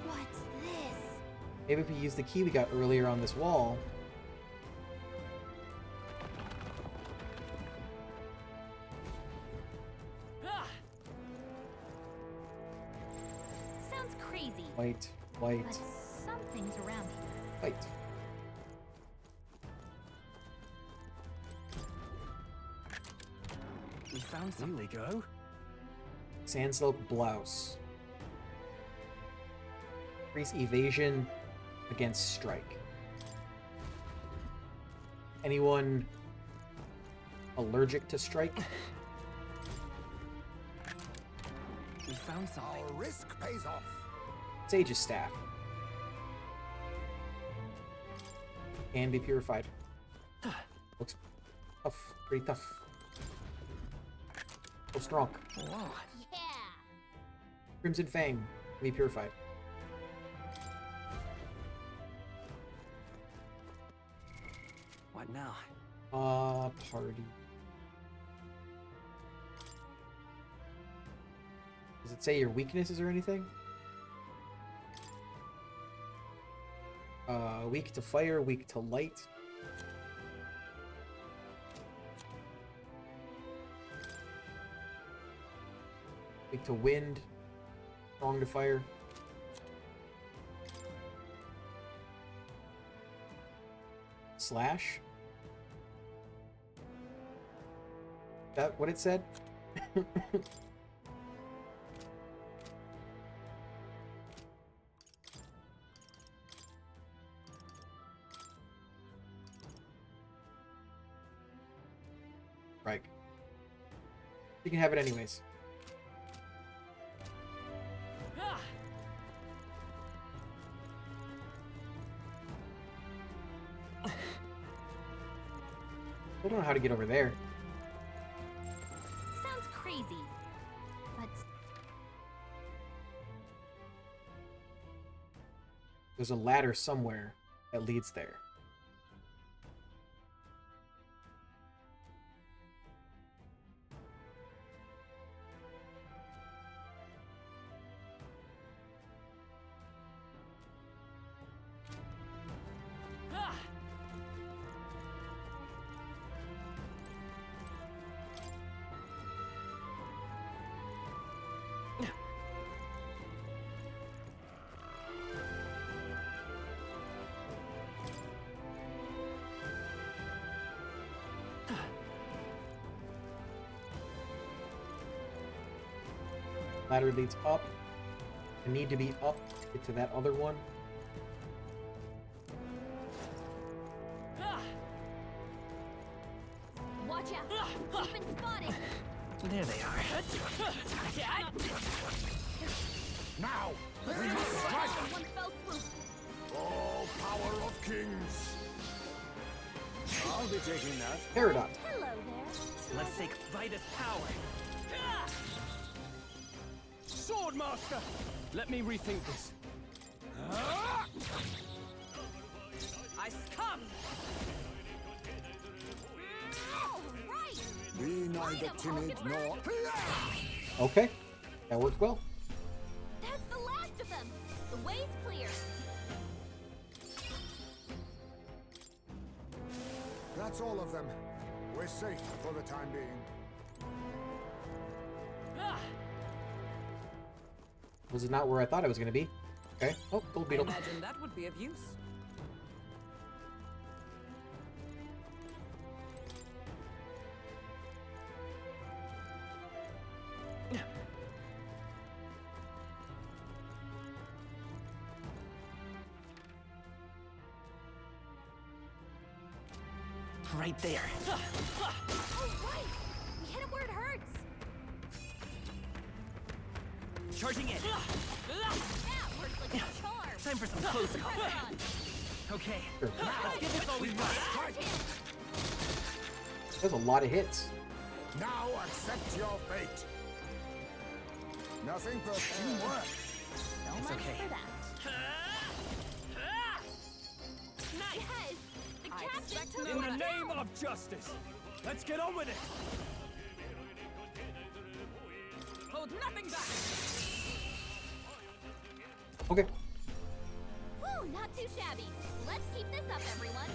What's this? Maybe if we use the key we got earlier on this wall. Sounds crazy. White, white. But some things around here. Fight. We found something. Here we go. Sandsilk blouse. Increase evasion against strike. Anyone allergic to strike? We found something. Our risk pays off. Sage's staff. Can be purified. Looks tough. Pretty tough. So strong. Whoa. Yeah. Crimson Fang. Can be purified. What now? Party. Does it say your weaknesses or anything? Weak to fire, weak to light. Weak to wind, strong to fire. Slash? That what it said? Right. You can have it anyways. I don't know how to get over there. Sounds crazy, but There's a ladder somewhere that leads there. Ladder leads up. I need to be up to get to that other one. watch out! You've been spotted! There they are. Now, we must strike! One fell swoop. Oh, power of kings! I'll be taking that. Peridot. Hello there. Let's take Vida's power. Swordmaster! Let me rethink this. I come! Be neither timid nor... Okay, that worked well. That's the last of them. The way's clear. That's all of them. We're safe for the time being. Was it not where I thought it was going to be? Okay. Oh, gold I beetle. imagine that would be of use. Right there. Oh, right! We hit him where it hurts. Charging in. That worked like a charm. Time for some close Press up. on. Okay. Sure. Let's give this all we got. There's a lot of hits. Now accept your fate. Nothing but teamwork. No It's money okay. for that. Nice! Yes! The captain took In the one name down. of justice, let's get on with it. Hold nothing back! Okay. Woo, not too shabby. Let's keep this up, everyone.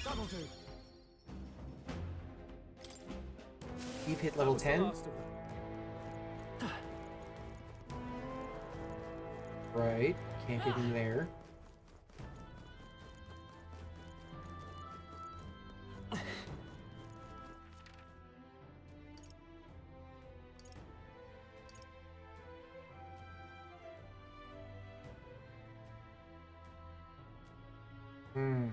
That'll do. We've hit level That was the 10. last of them. Right. Can't get in there. Hmm.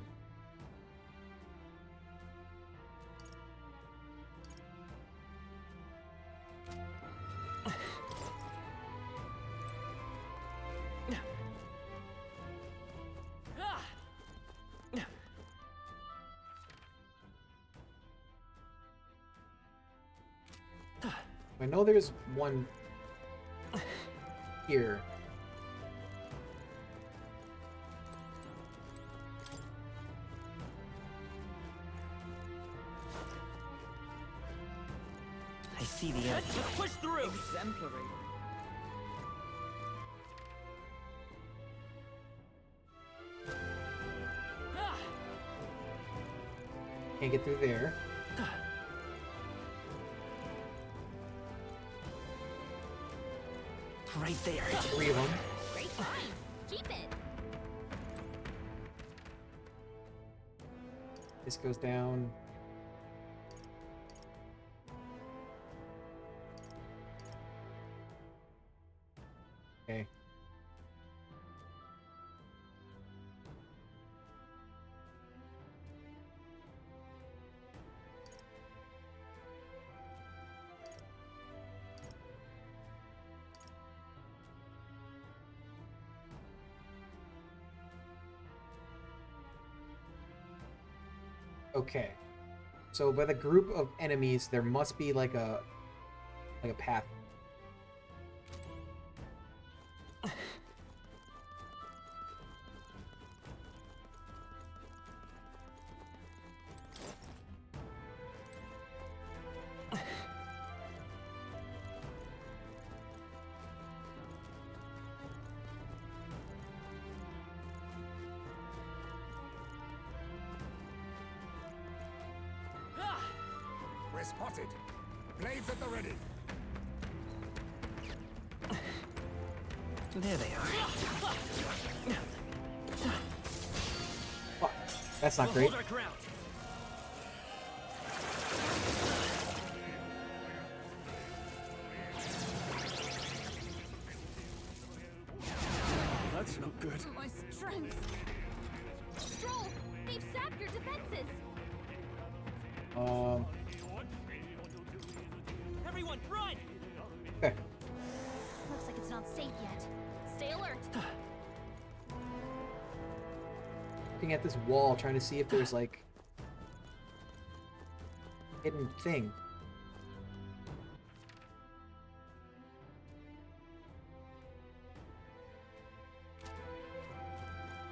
I know there's one here. I see the end. Just push through! Exemplary. Can't get through there. Right there. 3 of them. Great find. Keep it. This goes down. Okay. Okay. So by the group of enemies, there must be like a path. We're spotted. Blades at the ready. There they are. Fuck. That's not We'll great. hold our ground. That's not good. My strength. Stroll, they've sapped your defenses. Everyone, run! Okay. Looks like it's not safe yet. Stay alert. Looking at this wall, trying to see if there's like hidden thing.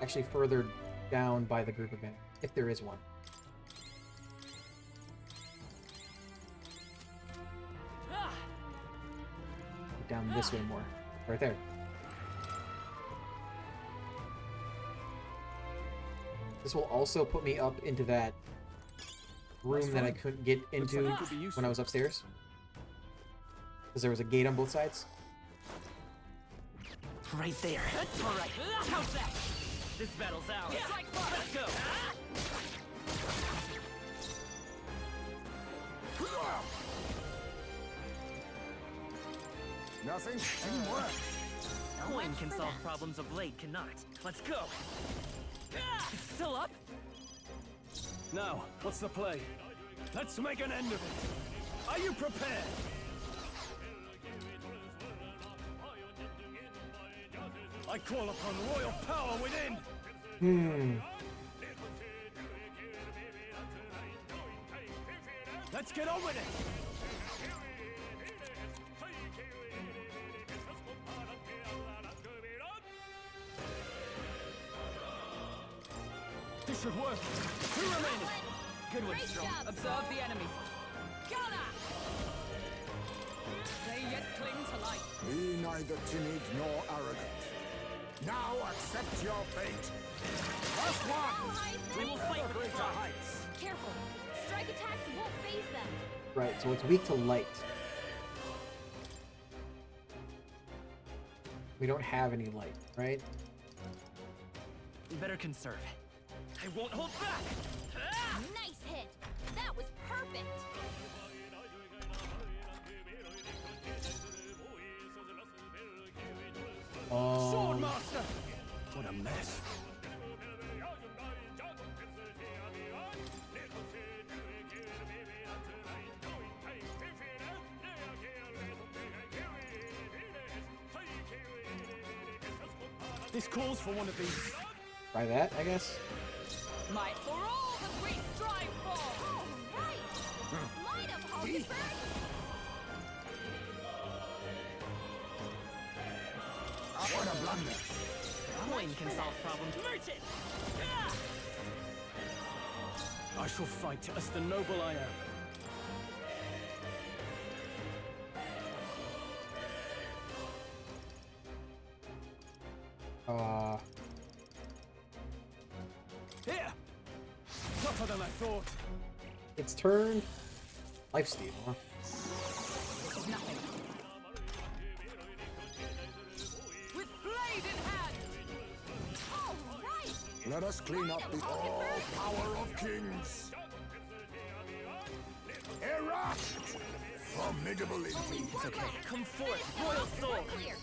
Actually, further down by the group event, if there is one. Down this way more. Right there. This will also put me up into that room that I couldn't get into when I was upstairs. Because there was a gate on both sides. Right there. All right, how's that? This battle's ours. Let's go. Nothing anymore. Coin can solve problems of late cannot. Let's go. It's still up? Now, what's the play? Let's make an end of it. Are you prepared? I call upon royal power within. Let's get on with it. This should work. Two remaining. Good one, Strong. Observe the enemy. Gunner! They yet cling to life. Be neither timid nor arrogant. Now accept your fate. Last one! We will fight for greater heights. Careful. Strike attacks won't phase them. Right, so it's weak to light. We don't have any light, right? better conserve. I won't hold back! Nice hit! That was perfect! Swordmaster! What a mess. This calls for one of these. Try that, I guess. Might for all that we strive for! All right! Slide up, Hulkenberg! What a blunder. Coin can solve problems. Merchant! I shall fight as the noble I am. Here! Tougher than I thought. It's turn. Lifesteal, huh? Nothing. With blade in hand! All right! Let us clean up the all power of kings. Erupt! Formidable indeed. It's okay. Come forth, royal soul! Clear!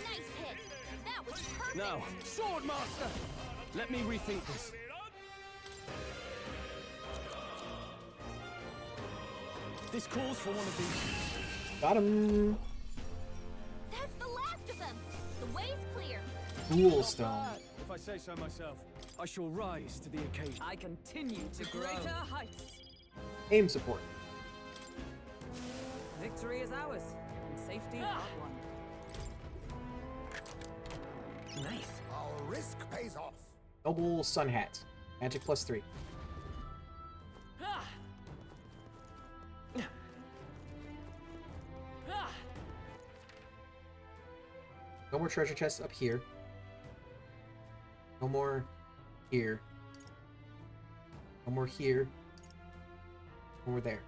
Nice hit! That was perfect! Now, Swordmaster! Let me rethink this. This calls for one of these. Got him. That's the last of them! The way's clear! Cool stone. If I say so myself, I shall rise to the occasion. I continue to greater heights. Aim support. Victory is ours, and safety our one. Nice. Our risk pays off. Noble Sun Hat. Magic +3. Ah! Ah! No more treasure chests up here. No more here. No more here. No more there.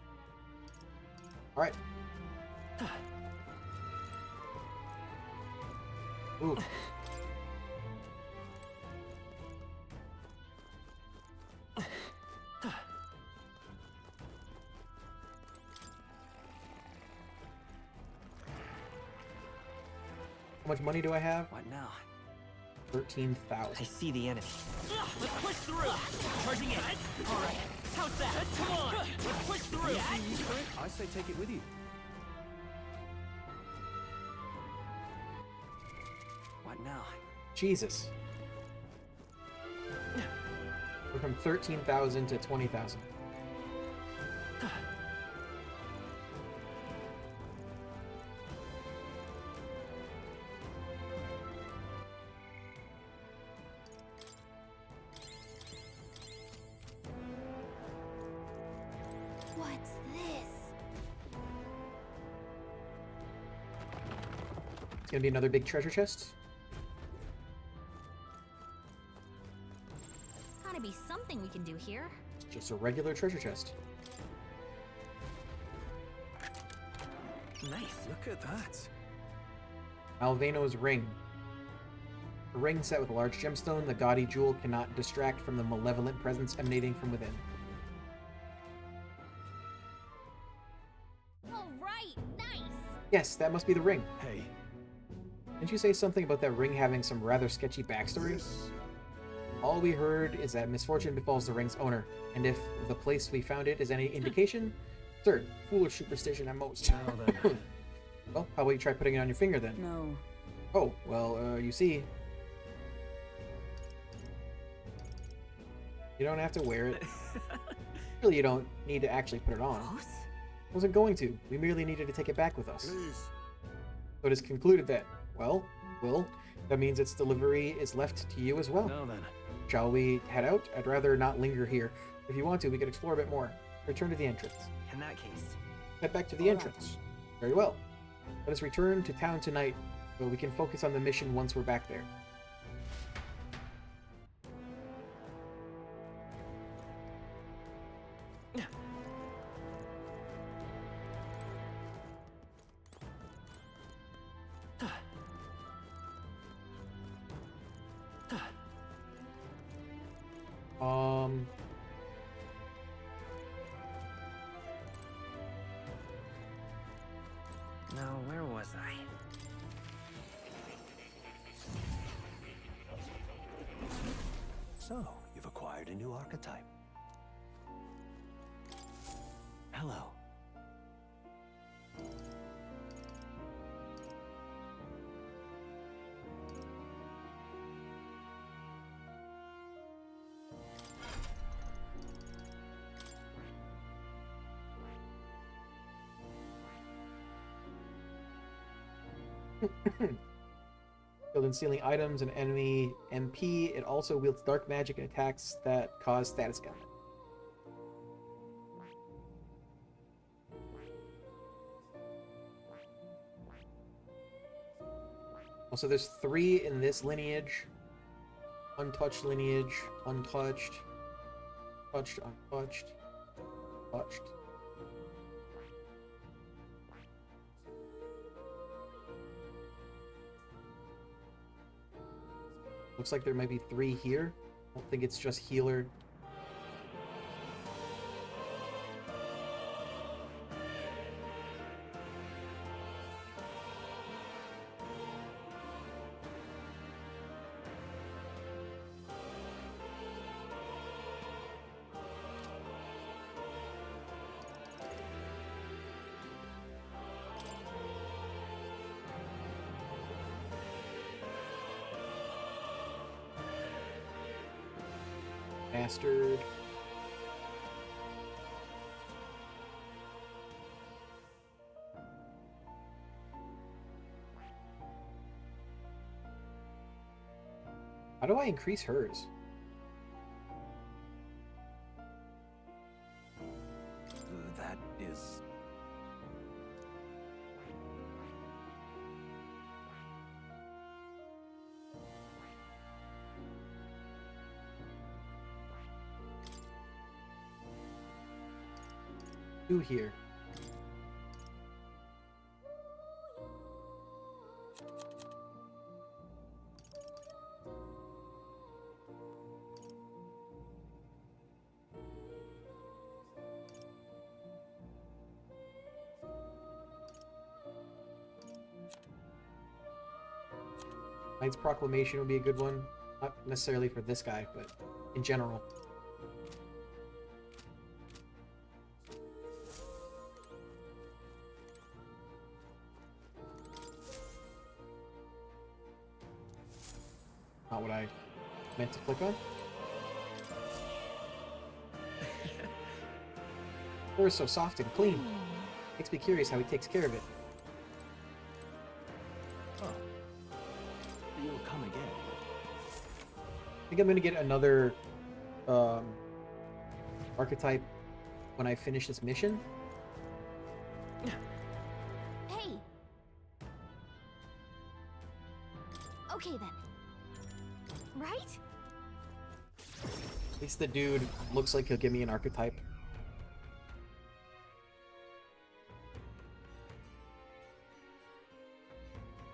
Alright. Ooh. How much money do I have? What now? 13,000. I see the enemy. Let's push through! Charging in! Alright, how's that? Come on! Let's push through! I say take it with you. What now? Jesus. We're from 13,000 to 20,000. What's this? It's gonna be another big treasure chest. Gotta be something we can do here. It's just a regular treasure chest. Nice. Look at that. Alveno's ring. A ring set with a large gemstone, the gaudy jewel cannot distract from the malevolent presence emanating from within. All right, nice. Yes, that must be the ring. Hey. Didn't you say something about that ring having some rather sketchy backstory? All we heard is that misfortune befalls the ring's owner, and if the place we found it is any indication, absurd, foolish superstition at most. Well, how about you try putting it on your finger then? No. Oh, well, you see. You don't have to wear it. Really, you don't need to actually put it on. Wasn't going to. We merely needed to take it back with us. Please. So it is concluded that, well, Will, that means its delivery is left to you as well. Now then. Shall we head out? I'd rather not linger here. If you want to, we could explore a bit more. Return to the entrance. In that case. Head back to the entrance. Very well. Let us return to town tonight, so we can focus on the mission once we're back there. Now, where was I? So, you've acquired a new archetype. Hello. Build and stealing items and enemy MP. It also wields dark magic and attacks that cause status count. Also, there's 3 in this lineage. Untouched lineage, untouched, touched, untouched, touched. Looks like there might be 3 here. I don't think it's just healer. Bastard. How do I increase hers? That is... Two here. Knight's Proclamation would be a good one. Not necessarily for this guy, but in general. Not what I meant to click on. They're so soft and clean. Makes me curious how he takes care of it. Oh. You'll come again. I think I'm gonna get another archetype when I finish this mission. Hey! Okay then. Right? At least the dude looks like he'll give me an archetype.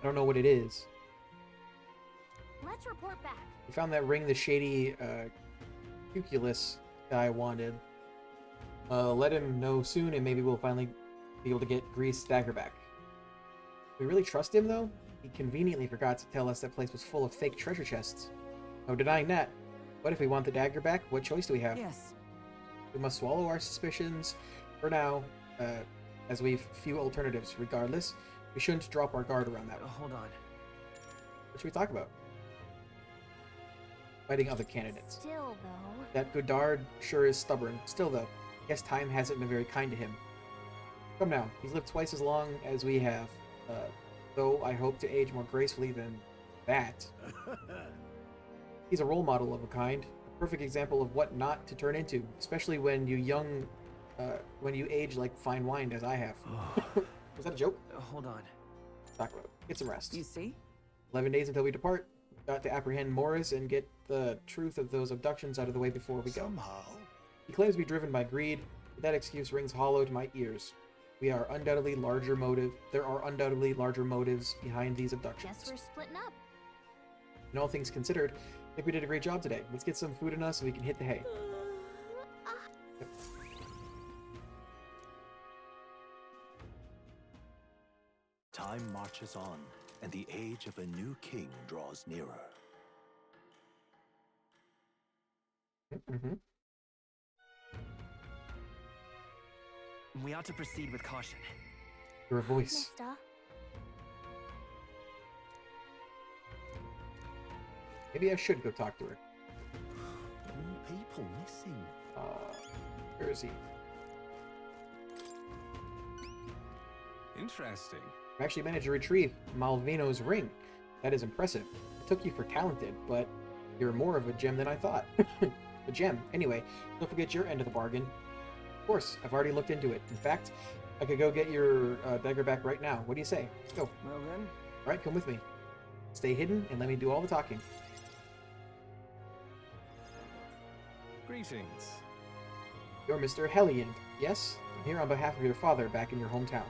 I don't know what it is. Let's report back. We found that ring the shady Cuculus guy wanted. Let him know soon and maybe we'll finally be able to get Grease's dagger back. We really trust him though? He conveniently forgot to tell us that place was full of fake treasure chests. No denying that. But if we want the dagger back, what choice do we have? Yes. We must swallow our suspicions for now, as we've few alternatives. Regardless, we shouldn't drop our guard around that one. Hold on. What should we talk about? Fighting other candidates. Still, though. That Godard sure is stubborn. Still, though, I guess time hasn't been very kind to him. Come now, he's lived twice as long as we have, though I hope to age more gracefully than that. He's a role model of a kind, a perfect example of what not to turn into, especially when when you age like fine wine as I have. Was that a joke? Hold on. Talk about it. Get some rest. You see? 11 days until we depart. We've got to apprehend Morris and get the truth of those abductions out of the way before we go. Somehow. He claims to be driven by greed, but that excuse rings hollow to my ears. There are undoubtedly larger motives behind these abductions. Guess we're splitting up. In all things considered, I think we did a great job today. Let's get some food in us so we can hit the hay. Time marches on, and the age of a new king draws nearer. Mm-hmm. We ought to proceed with caution. Your voice. Mister. Maybe I should go talk to her. More people missing. Where is he? Interesting. I actually managed to retrieve Malvino's ring. That is impressive. I took you for talented, but you're more of a gem than I thought. A gem. Anyway, don't forget your end of the bargain. Of course, I've already looked into it. In fact, I could go get your dagger back right now. What do you say? Go. Well then. All right, come with me. Stay hidden and let me do all the talking. Greetings. You're Mr. Hellion, yes? I'm here on behalf of your father back in your hometown.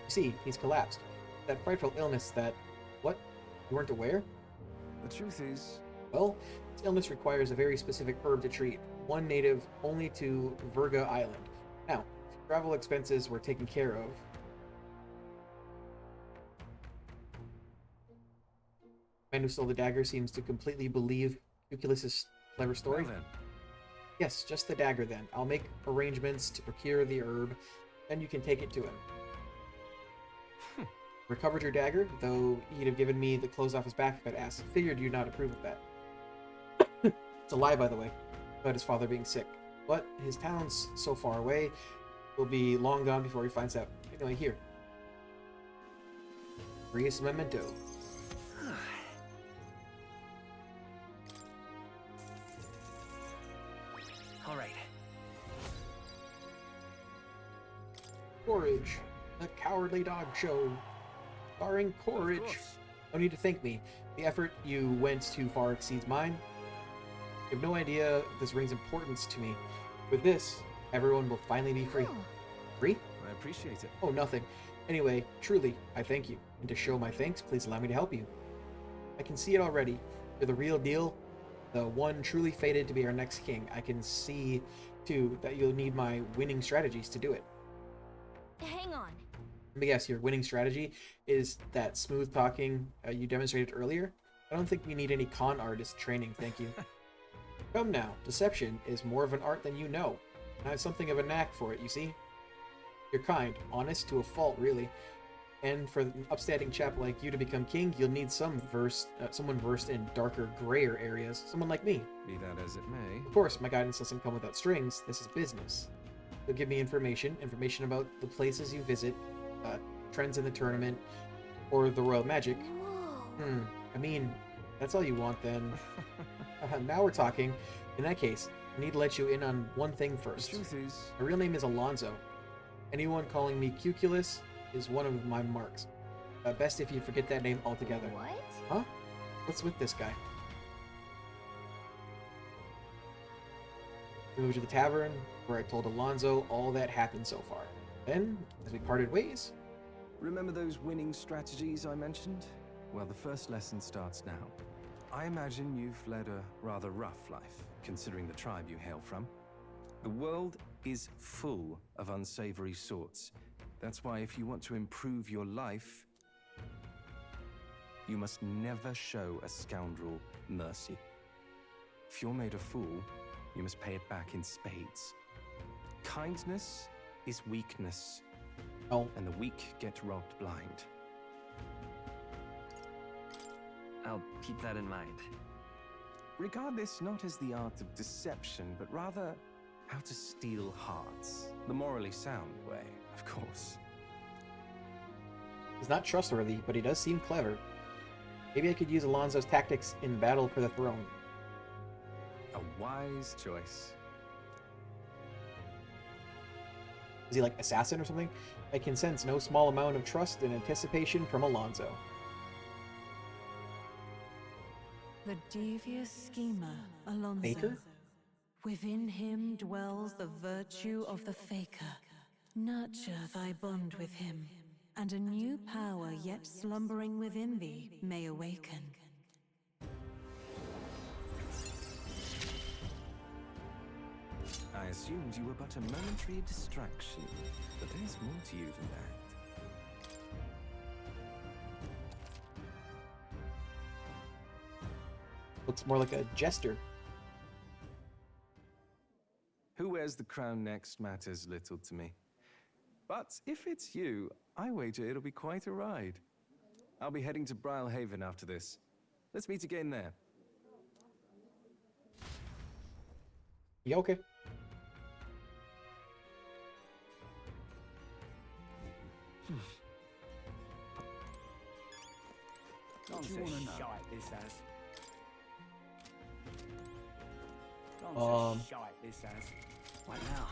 You see, he's collapsed. That frightful illness that... What? You weren't aware? The truth is... Well, this illness requires a very specific herb to treat, one native only to Virga Island. Now, if travel expenses were taken care of... The man who stole the dagger seems to completely believe Cuculus's clever story. Well then. Yes, just the dagger then. I'll make arrangements to procure the herb, then you can take it to him. Recovered your dagger, though he'd have given me the clothes off his back if I'd asked. Figured you'd not approve of that. It's a lie, by the way, about his father being sick. But his town's so far away, will be long gone before he finds out. Anyway, here. Brius Memento. All right. Courage, the Cowardly Dog Show. Starring Courage. No need to thank me. The effort you went too far exceeds mine. You have no idea this ring's importance to me. With this, everyone will finally be free. Free? I appreciate it. Oh, nothing. Anyway, truly, I thank you. And to show my thanks, please allow me to help you. I can see it already. You're the real deal. The one truly fated to be our next king. I can see, too, that you'll need my winning strategies to do it. Hang on. Let me guess, your winning strategy is that smooth talking you demonstrated earlier? I don't think we need any con artist training, thank you. Come now, deception is more of an art than you know. And I have something of a knack for it, you see? You're kind, honest to a fault, really. And for an upstanding chap like you to become king, you'll need someone versed in darker, grayer areas. Someone like me. Be that as it may. Of course, my guidance doesn't come without strings. This is business. You'll give me information about the places you visit, trends in the tournament, or the royal magic. I mean, that's all you want then. Now we're talking. In that case, I need to let you in on one thing first. The truth is... My real name is Alonzo. Anyone calling me Cuculus is one of my marks. Best if you forget that name altogether. What? Huh? What's with this guy? We moved to the tavern, where I told Alonzo all that happened so far. Then, as we parted ways... Remember those winning strategies I mentioned? Well, the first lesson starts now. I imagine you've led a rather rough life, considering the tribe you hail from. The world is full of unsavory sorts. That's why if you want to improve your life, you must never show a scoundrel mercy. If you're made a fool, you must pay it back in spades. Kindness is weakness. Oh. And the weak get robbed blind. I'll keep that in mind. Regard this not as the art of deception, but rather how to steal hearts. The morally sound way, of course. He's not trustworthy, but he does seem clever. Maybe I could use Alonzo's tactics in battle for the throne. A wise choice. Is he like assassin or something? I can sense no small amount of trust and anticipation from Alonzo. The devious schemer, Alonzo. Faker? Within him dwells the virtue of the faker. Nurture thy bond with him, and a new power yet slumbering within thee may awaken. I assumed you were but a momentary distraction, but there's more to you than that. Looks more like a jester. Who wears the crown next matters little to me. But if it's you, I wager it'll be quite a ride. I'll be heading to Brilehaven after this. Let's meet again there. Yeah, okay. What do you want to know? This as. This as. What now?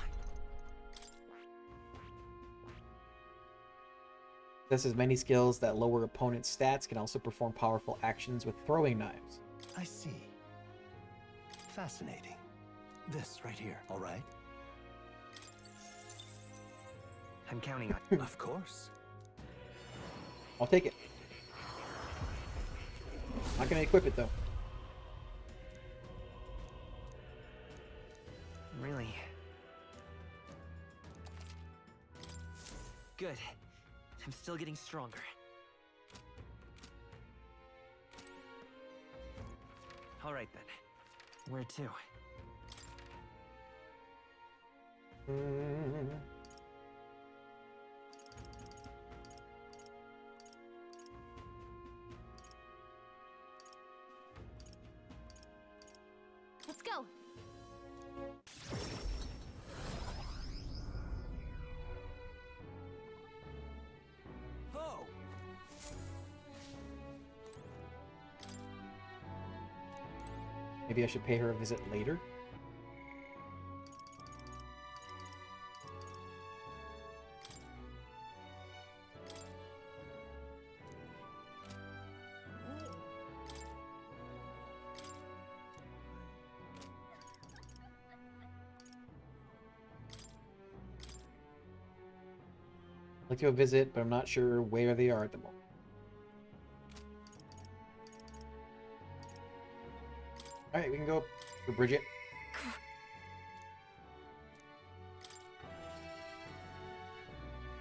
Possesses many skills that lower opponents' stats, can also perform powerful actions with throwing knives. I see. Fascinating. This right here, all right? I'm counting on. Of course. I'll take it. Not gonna equip it though. Really? Good. I'm still getting stronger. All right then. Where to? Let's go. Oh! Maybe I should pay her a visit later. I'd like to go visit, but I'm not sure where they are at the moment. Alright, we can go for Bridget.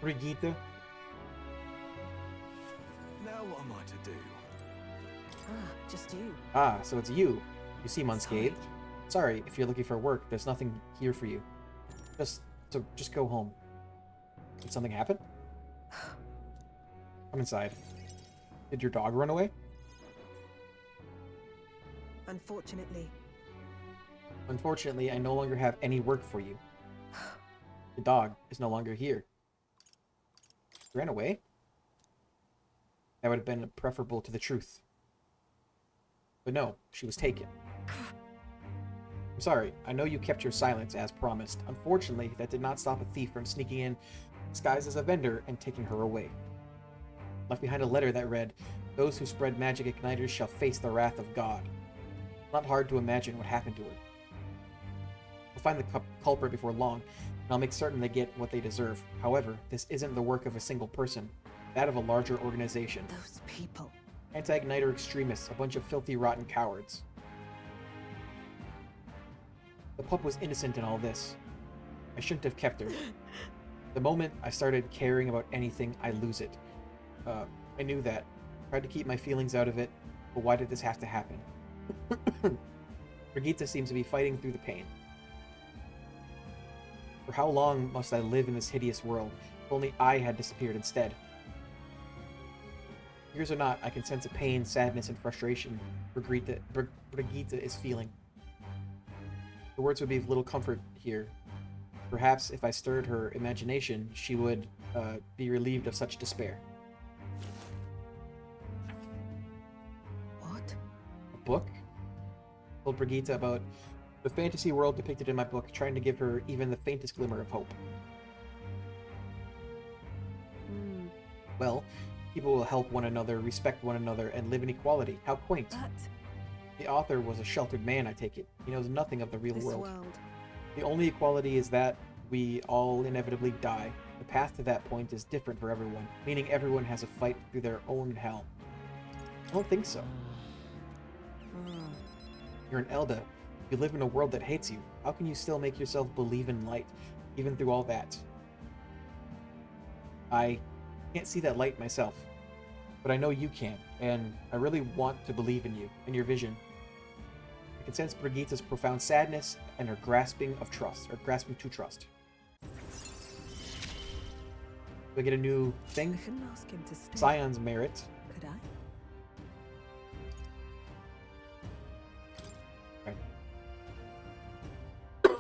Brigitte. Now what am I to do? Just you. Ah, so it's you. You seem unscathed. Sorry, if you're looking for work, there's nothing here for you. Just go home. Did something happen? Come inside. Did your dog run away? Unfortunately, I no longer have any work for you. The dog is no longer here. She ran away? That would have been preferable to the truth. But no, she was taken. I'm sorry, I know you kept your silence as promised. Unfortunately, that did not stop a thief from sneaking in, disguised as a vendor, and taking her away. Left behind a letter that read, "Those who spread magic igniters shall face the wrath of God." Not hard to imagine what happened to her. We'll find the culprit before long, and I'll make certain they get what they deserve. However, this isn't the work of a single person, that of a larger organization. Those people. Anti-igniter extremists, a bunch of filthy, rotten cowards. The pup was innocent in all this. I shouldn't have kept her. The moment I started caring about anything, I lose it. I knew that. Tried to keep my feelings out of it, but why did this have to happen? Brigitte seems to be fighting through the pain. For how long must I live in this hideous world? If only I had disappeared instead. Years or not, I can sense a pain, sadness, and frustration Brigitte is feeling. The words would be of little comfort here. Perhaps if I stirred her imagination, she would be relieved of such despair. What? A book? I told Brigitte about the fantasy world depicted in my book, trying to give her even the faintest glimmer of hope. Well, people will help one another, respect one another, and live in equality. How quaint. But The author was a sheltered man, I take it. He knows nothing of the real this world. world. The only equality is that we all inevitably die. The path to that point is different for everyone, meaning everyone has to fight through their own hell. I don't think so. You're an Elda. You live in a world that hates you. How can you still make yourself believe in light, even through all that? I can't see that light myself, but I know you can, and I really want to believe in you and your vision. I can sense Brigitte's profound sadness and her grasping of trust, or grasping to trust. Do I get a new thing? I shouldn't ask him to stay. Scion's merit. Could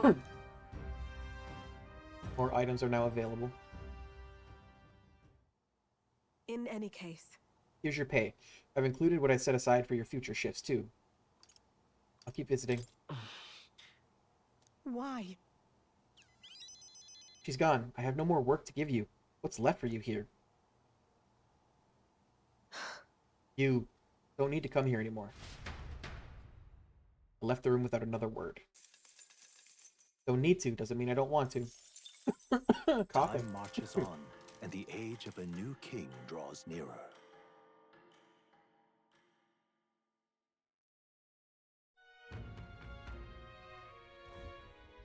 I? More items are now available. In any case. Here's your pay. I've included what I set aside for your future shifts, too. I'll keep visiting. Why? She's gone. I have no more work to give you. What's left for you here? You don't need to come here anymore. I left the room without another word. Don't need to doesn't mean I don't want to. Time marches on, and the age of a new king draws nearer.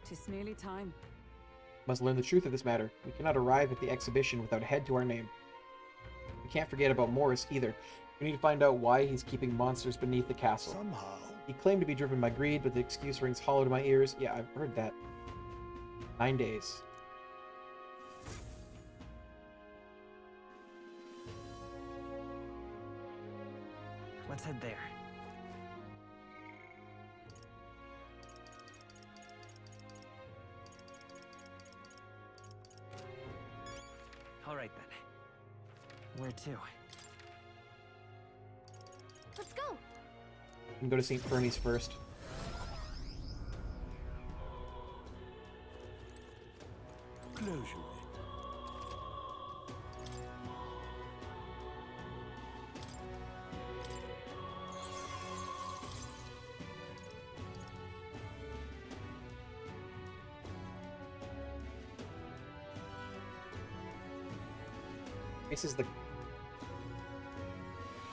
Tis nearly time. Must learn the truth of this matter. We cannot arrive at the exhibition without a head to our name. We can't forget about Morris either. We need to find out why he's keeping monsters beneath the castle. Somehow. He claimed to be driven by greed, but the excuse rings hollow to my ears. Yeah, I've heard that. 9 days. Let's head there. All right then. Where to? Let's go. We can go to St. Fernie's first. Close your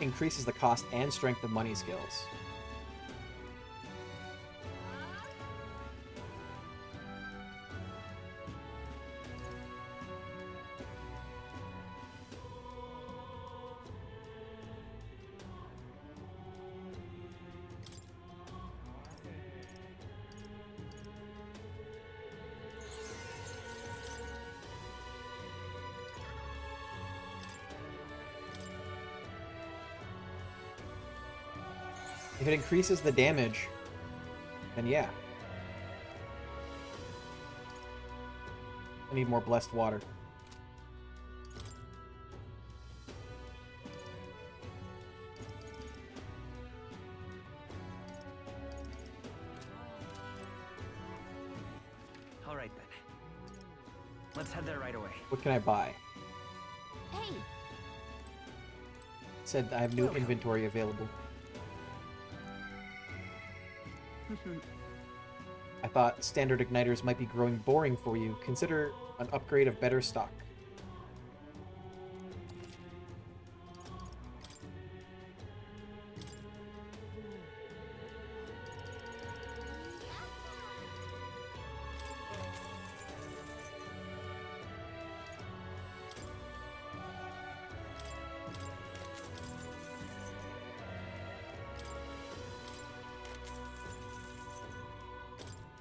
Increases the cost and strength of money skills. If it increases the damage, then yeah. I need more blessed water. All right then. Let's head there right away. What can I buy? Hey. It said I have new inventory available. I thought standard igniters might be growing boring for you. Consider an upgrade of better stock.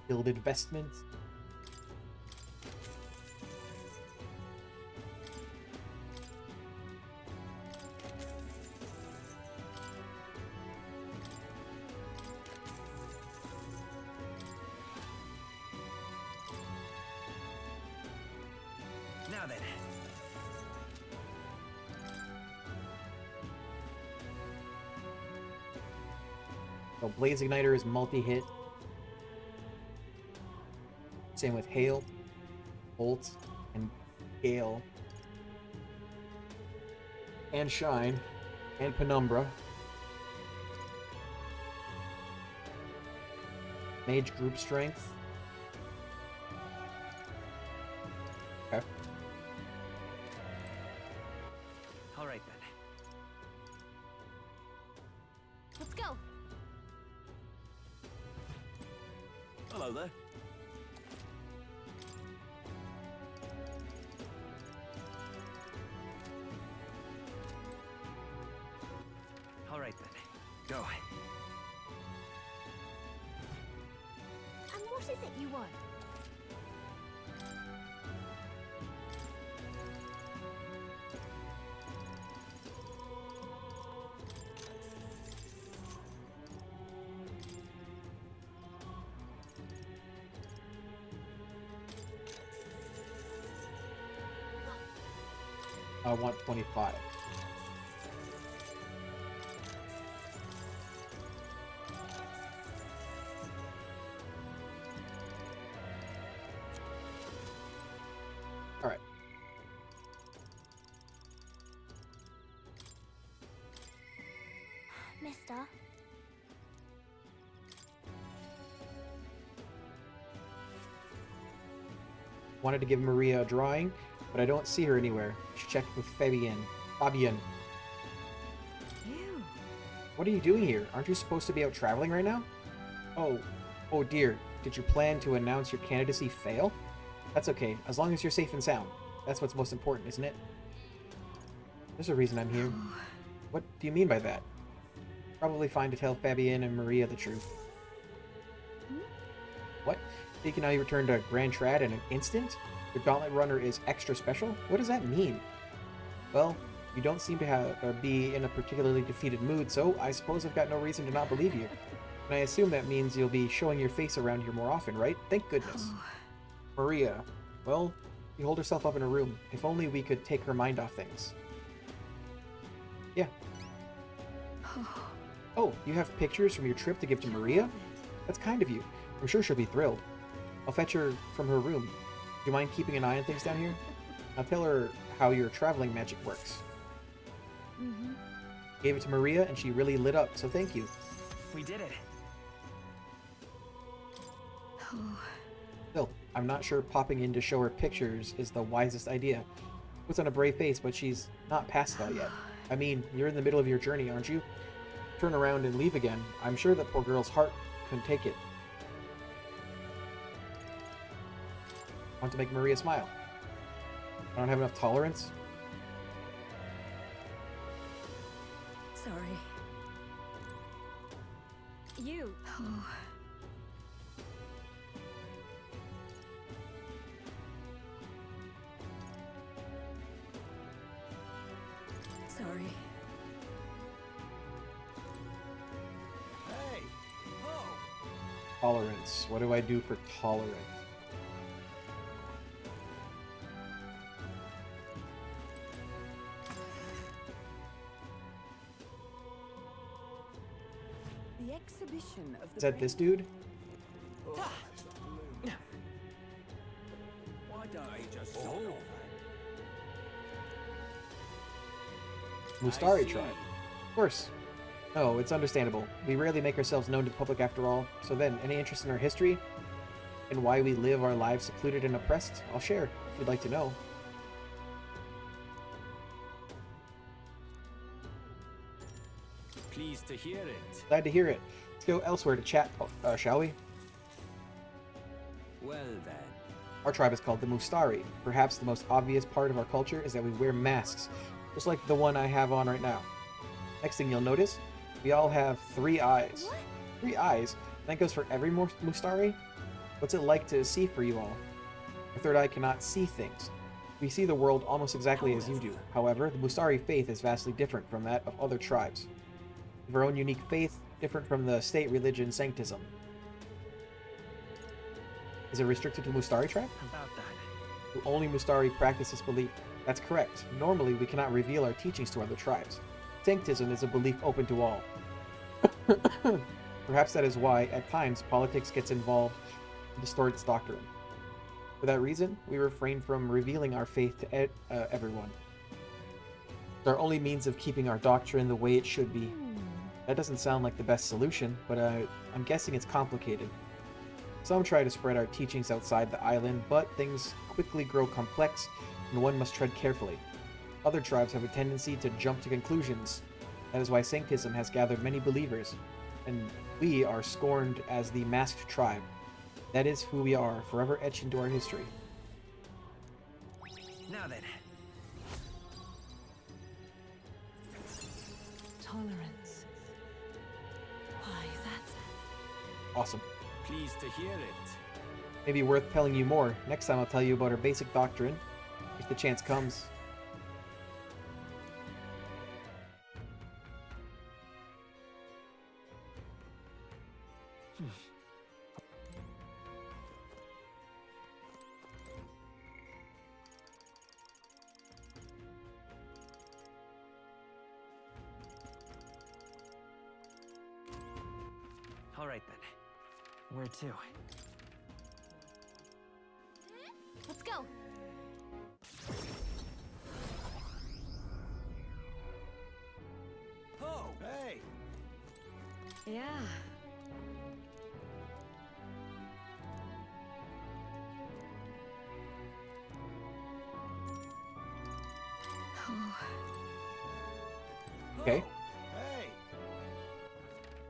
Gilded vestments. Now then. So Blaze Igniter is multi-hit. Same with Hail, Bolt, and Gale. And Shine. And Penumbra. Mage Group Strength. Okay. All right then. Let's go. Hello there. All right then. Go. is it you want? I want 25. All right. Mister? Wanted to give Maria a drawing, but I don't see her anywhere. She checked with Fabienne. Fabienne. Ew. What are you doing here? Aren't you supposed to be out traveling right now? Oh dear. Did your plan to announce your candidacy fail? That's okay, as long as you're safe and sound. That's what's most important, isn't it? There's a reason I'm here. What do you mean by that? Probably fine to tell Fabienne and Maria the truth. What? Think now you return to Grand Trad in an instant? The Gauntlet Runner is extra special? What does that mean? Well, you don't seem to be in a particularly defeated mood, so I suppose I've got no reason to not believe you. And I assume that means you'll be showing your face around here more often, right? Thank goodness. Maria, well, she holed herself up in her room. If only we could take her mind off things. Yeah. Oh, you have pictures from your trip to give to Maria? That's kind of you. I'm sure she'll be thrilled. I'll fetch her from her room. Do you mind keeping an eye on things down here? I'll tell her how your traveling magic works. Gave it to Maria and she really lit up, so thank you. We did it. Still, I'm not sure popping in to show her pictures is the wisest idea. Puts on a brave face, but she's not past that yet. I mean, you're in the middle of your journey, aren't you? Turn around and leave again. I'm sure that poor girl's heart couldn't take it. Want to make Maria smile. I don't have enough tolerance. Sorry. You. Sorry. Hey! Oh! Tolerance. What do I do for tolerance? The exhibition of the Is that this dude? Why don't I just sod off? Mustari tribe. Of course. No, it's understandable. We rarely make ourselves known to the public after all. So then, any interest in our history? And why we live our lives secluded and oppressed? I'll share, if you'd like to know. Pleased to hear it. Glad to hear it. Let's go elsewhere to chat, shall we? Well then. Our tribe is called the Mustari. Perhaps the most obvious part of our culture is that we wear masks, just like the one I have on right now. Next thing you'll notice, we all have 3 eyes. What? 3 eyes? That goes for every Mustari? What's it like to see for you all? Our third eye cannot see things. We see the world almost exactly as you do. However, the Mustari faith is vastly different from that of other tribes. We have our own unique faith, different from the state religion Sanctism. Is it restricted to the Mustari tribe? About that. Only Mustari practice this belief. That's correct. Normally, we cannot reveal our teachings to other tribes. Sanctism is a belief open to all. Perhaps that is why, at times, politics gets involved and distorts doctrine. For that reason, we refrain from revealing our faith to everyone. It's our only means of keeping our doctrine the way it should be. That doesn't sound like the best solution, but I'm guessing it's complicated. Some try to spread our teachings outside the island, but things quickly grow complex, and one must tread carefully. Other tribes have a tendency to jump to conclusions. That is why Sanctism has gathered many believers, and we are scorned as the masked tribe. That is who we are, forever etched into our history. Now then. Tolerance. Why, that's... Awesome. Pleased to hear it. Maybe worth telling you more. Next time I'll tell you about her basic doctrine, if the chance comes. All right then. Where to? Let's go. Oh, hey! Yeah. Okay. Hey!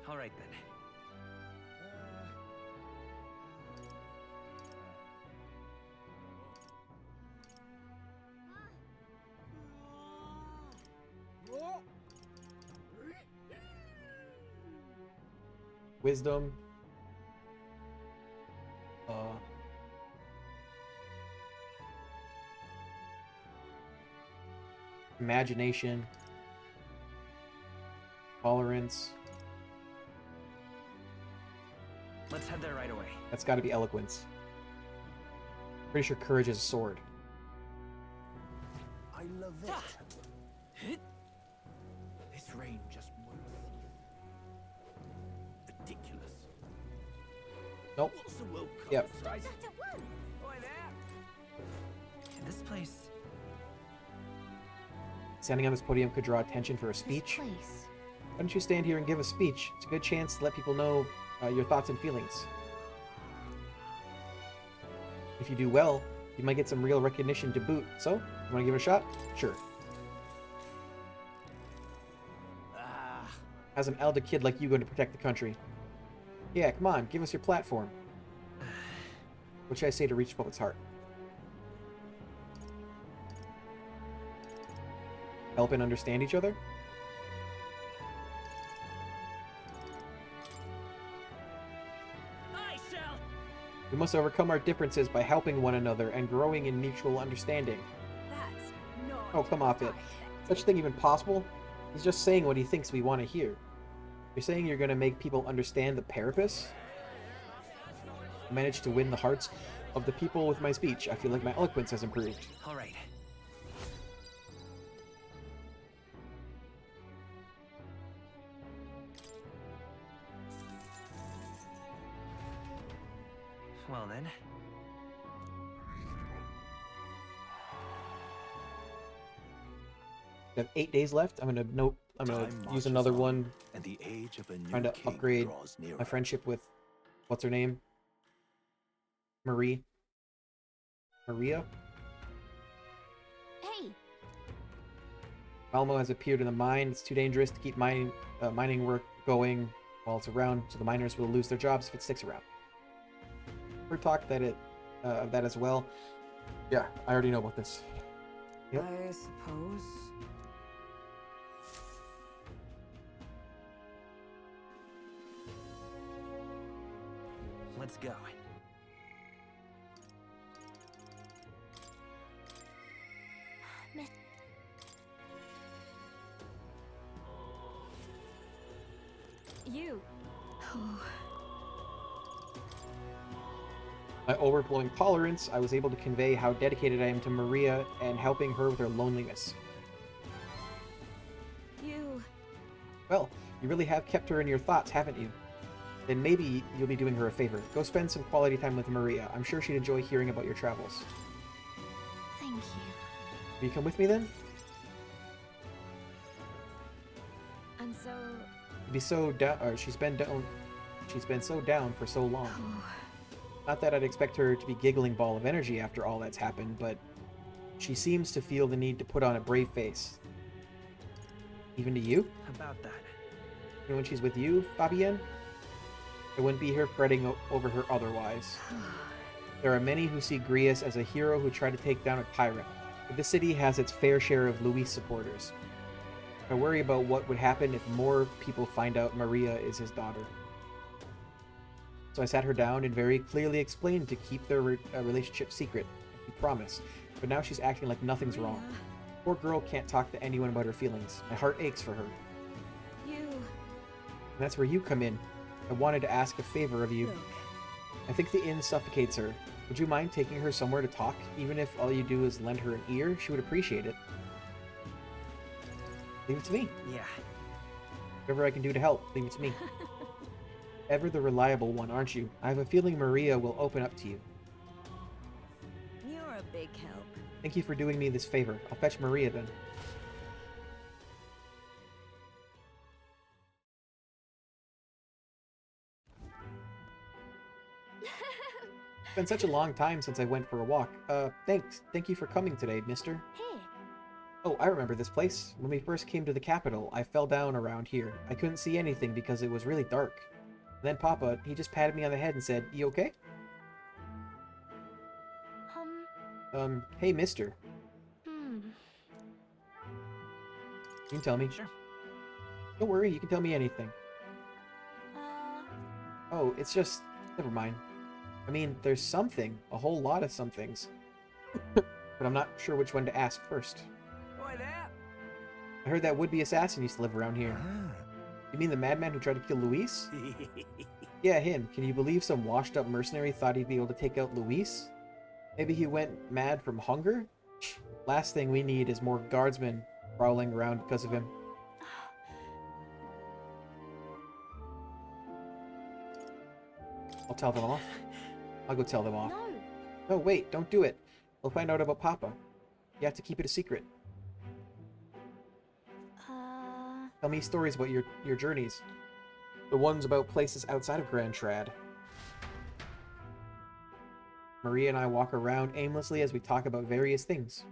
All right then. Wisdom. Imagination. Tolerance. Let's head there right away. That's got to be eloquence. Pretty sure courage is a sword. I love it. This rain just won't cease. Ridiculous. Nope. What's the world Yep. size? This place. Standing on this podium could draw attention for a speech. Place. Why don't you stand here and give a speech? It's a good chance to let people know your thoughts and feelings. If you do well, you might get some real recognition to boot. So, you want to give it a shot? Sure. How's an elder kid like you going to protect the country? Yeah, come on, give us your platform. What should I say to reach the public's heart? Help and understand each other? I shall. We must overcome our differences by helping one another and growing in mutual understanding. That's not. Oh, come off it. Such a thing even possible? He's just saying what he thinks we want to hear. You're saying you're going to make people understand the purpose? I managed to win the hearts of the people with my speech. I feel like my eloquence has improved. All right. Well then. I have 8 days left. I'm gonna use another one. And the age of a new Trying to king upgrade draws nearer. my friendship with what's her name? Maria? Hey, Malmo has appeared in the mine. It's too dangerous to keep mining work going while it's around, so the miners will lose their jobs if it sticks around. Heard talk that of that as well. Yeah, I already know about this. Yep. I suppose. Let's go. Miss. You. My overflowing tolerance, I was able to convey how dedicated I am to Maria and helping her with her loneliness. You. Well, you really have kept her in your thoughts, haven't you? Then maybe you'll be doing her a favor. Go spend some quality time with Maria. I'm sure she'd enjoy hearing about your travels. Thank you. Will you come with me then? And so. You'd be so down, or she's been so down for so long. Not that I'd expect her to be giggling ball of energy after all that's happened, but she seems to feel the need to put on a brave face. Even to you? About that. And when she's with you, Fabienne? I wouldn't be here fretting over her otherwise. There are many who see Grius as a hero who tried to take down a tyrant, but this city has its fair share of Luis supporters. I worry about what would happen if more people find out Maria is his daughter. So I sat her down and very clearly explained to keep their relationship secret. He promised. But now she's acting like nothing's wrong. Poor girl can't talk to anyone about her feelings. My heart aches for her. And that's where you come in. I wanted to ask a favor of you. I think the inn suffocates her. Would you mind taking her somewhere to talk? Even if all you do is lend her an ear, she would appreciate it. Leave it to me. Yeah. Whatever I can do to help, leave it to me. Ever the reliable one, aren't you? I have a feeling Maria will open up to you. You're a big help. Thank you for doing me this favor. I'll fetch Maria then. It's been such a long time since I went for a walk. Thanks. Thank you for coming today, mister. Hey. Oh, I remember this place. When we first came to the capital, I fell down around here. I couldn't see anything because it was really dark. And then Papa, he just patted me on the head and said, "You okay?" Hey, mister. You can tell me. Sure. Don't worry, you can tell me anything. Oh, it's just... Never mind. I mean, there's something. A whole lot of somethings. But I'm not sure which one to ask first. Boy, there. I heard that would-be assassin used to live around here. You mean the madman who tried to kill Luis? Yeah, him. Can you believe some washed-up mercenary thought he'd be able to take out Luis? Maybe he went mad from hunger? Last thing we need is more guardsmen prowling around because of him. I'll tell them off. I'll go tell them off. No. No, wait, don't do it. We'll find out about Papa. You have to keep it a secret. Tell me stories about your journeys. The ones about places outside of Grand Trad. Maria and I walk around aimlessly as we talk about various things.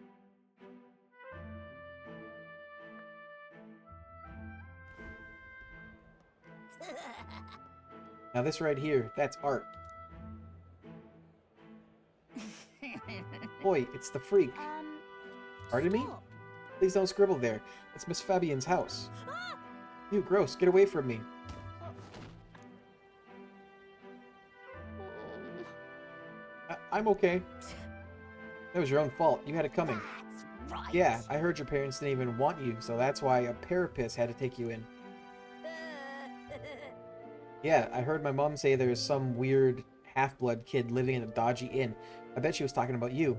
Now this right here, that's art. Boy, it's the freak. Pardon me? Please don't scribble there. It's Miss Fabian's house. You gross, get away from me. I'm okay. That was your own fault. You had it coming. Right. Yeah, I heard your parents didn't even want you, so that's why a parapist had to take you in. Yeah, I heard my mom say there's some weird half-blood kid living in a dodgy inn. I bet she was talking about you.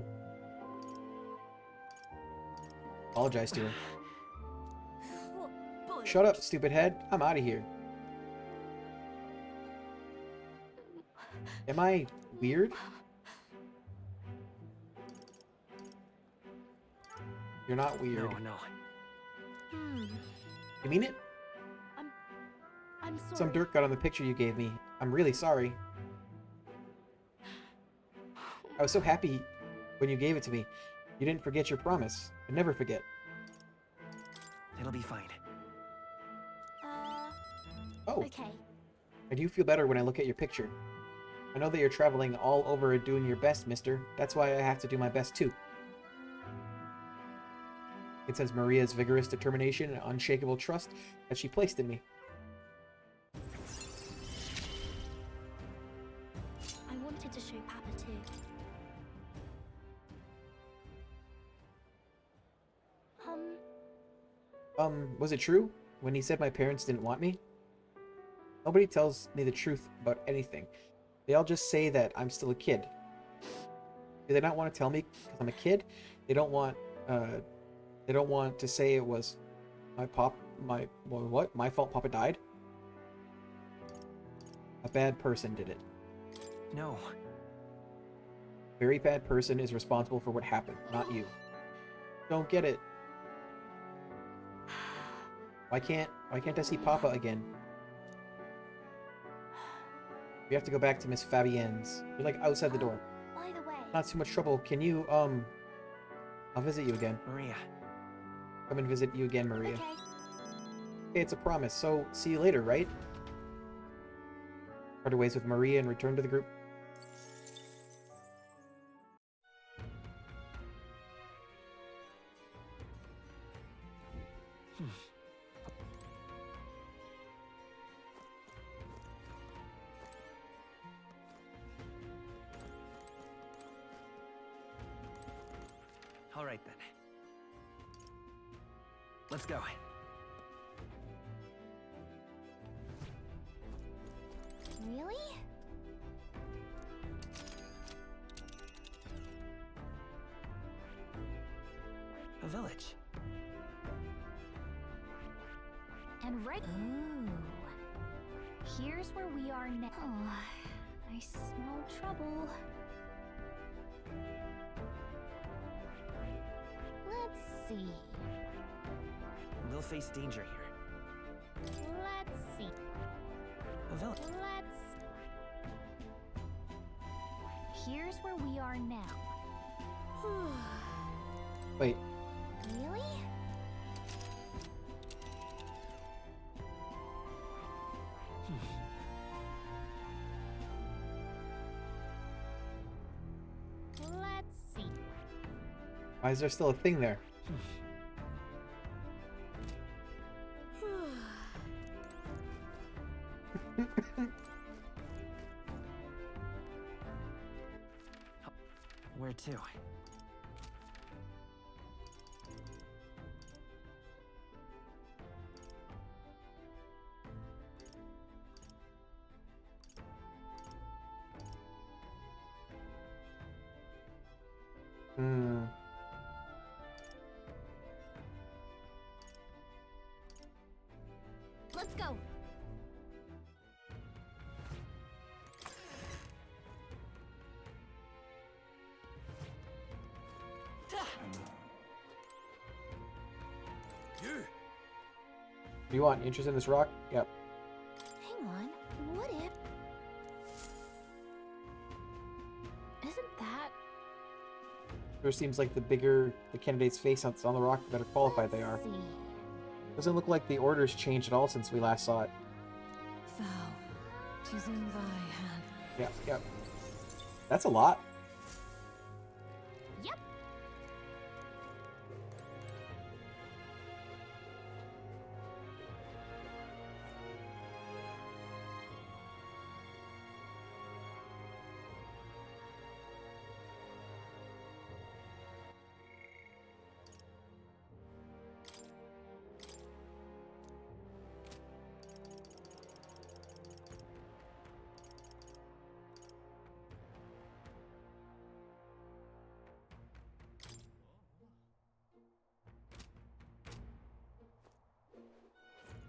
Apologize to her. Shut up, stupid head. I'm out of here. Am I weird? You're not weird. No. You mean it? I'm sorry. Some dirt got on the picture you gave me. I'm really sorry. I was so happy when you gave it to me. You didn't forget your promise. I never forget. It'll be fine. Oh. Okay. I do feel better when I look at your picture. I know that you're traveling all over and doing your best, mister. That's why I have to do my best too. It says Maria's vigorous determination and unshakable trust that she placed in me. I wanted to show Papa too. Was it true when he said my parents didn't want me? Nobody tells me the truth about anything. They all just say that I'm still a kid. Do they not want to tell me because I'm a kid? They don't want to say it was my fault Papa died? A bad person did it. No. A very bad person is responsible for what happened, not you. Don't get it. Why can't I see Papa again? We have to go back to Miss Fabienne's. You're like outside the door. By the way. Not too much trouble. Can you, I'll visit you again. Maria. Come and visit you again, Maria. Okay. Okay, it's a promise. So, see you later, right? Parted ways with Maria and return to the group. All right then. Let's go. Really? A village. And right. Ooh. Here's where we are now. Oh, I smell trouble. Let's see. We'll face danger here. Let's see. A village. Let's. Here's where we are now. Wait. Really? Let's see. Why is there still a thing there? Where to? Let's go. What do you want? Interest in this rock? Yep. Hang on. What if? Isn't that? Sure seems like the bigger the candidate's face that's on the rock, the better qualified they are. See. Doesn't look like the order's changed at all since we last saw it. Thou, 'tis in thy hand. Yep, yep. That's a lot. Yep.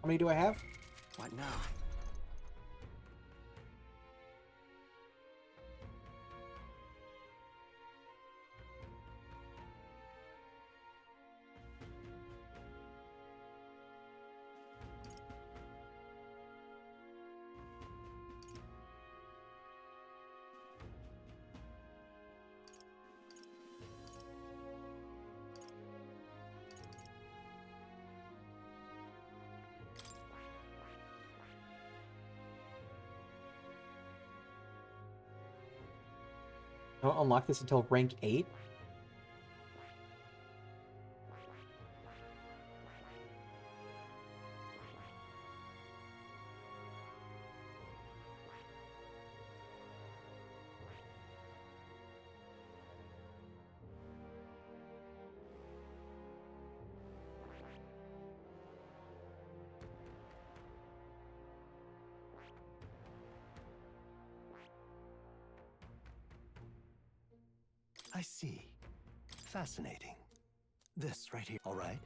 How many do I have? What now? I don't unlock this until rank 8? I see. Fascinating. This right here, all right?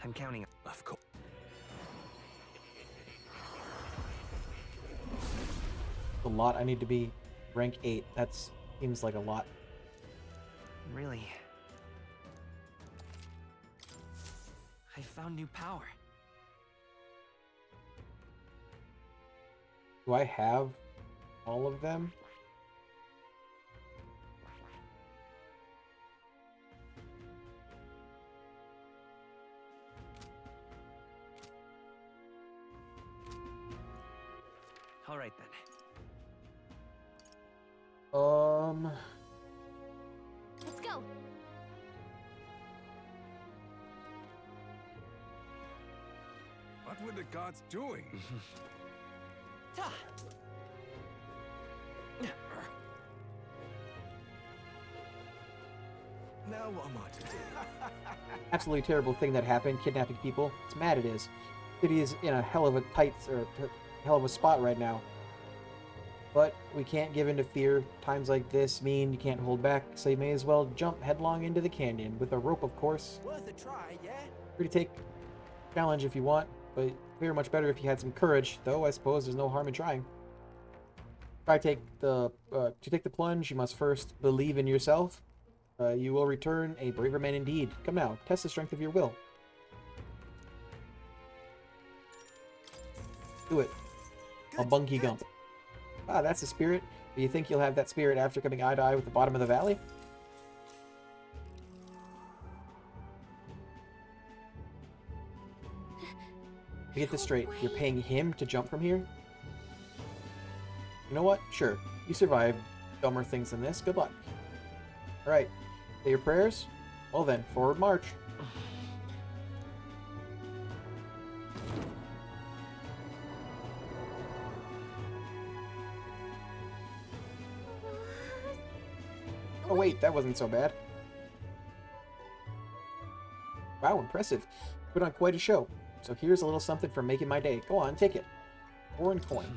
I'm counting. Of course. A lot. I need to be rank 8. That seems like a lot. Really? I found new power. Do I have all of them? All right then. Let's go. What were the gods doing? now what am I to do? Absolutely terrible thing that happened, kidnapping people. It's mad it is. City is in a hell of a hell of a spot right now. But we can't give in to fear. Times like this mean you can't hold back, so you may as well jump headlong into the canyon, with a rope of course. Worth a try, yeah? Free to take challenge if you want, but very much better if you had some courage, though I suppose there's no harm in trying. To take the plunge, you must first believe in yourself. You will return a braver man indeed. Come now, test the strength of your will. Do it. A bunky gump. Ah, that's the spirit. Do you think you'll have that spirit after coming eye to eye with the bottom of the valley? To get this straight, you're paying him to jump from here? You know what? Sure. You survived dumber things than this. Good luck. Alright. Say your prayers? Well then, forward march. Oh wait, that wasn't so bad. Wow, impressive. Put on quite a show. So here's a little something for making my day. Go on, take it. Foreign coin.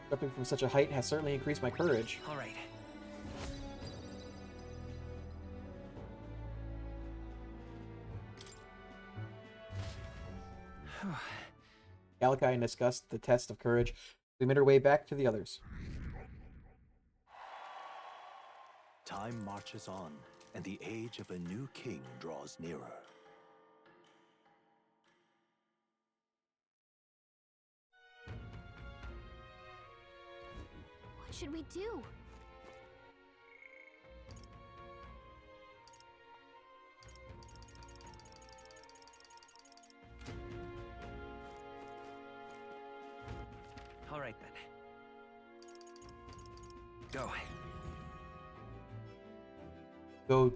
Jumping from such a height has certainly increased my courage. All right. Galakai discussed the test of courage. We made our way back to the others. Time marches on, and the age of a new king draws nearer. What should we do? All right then. Go. Go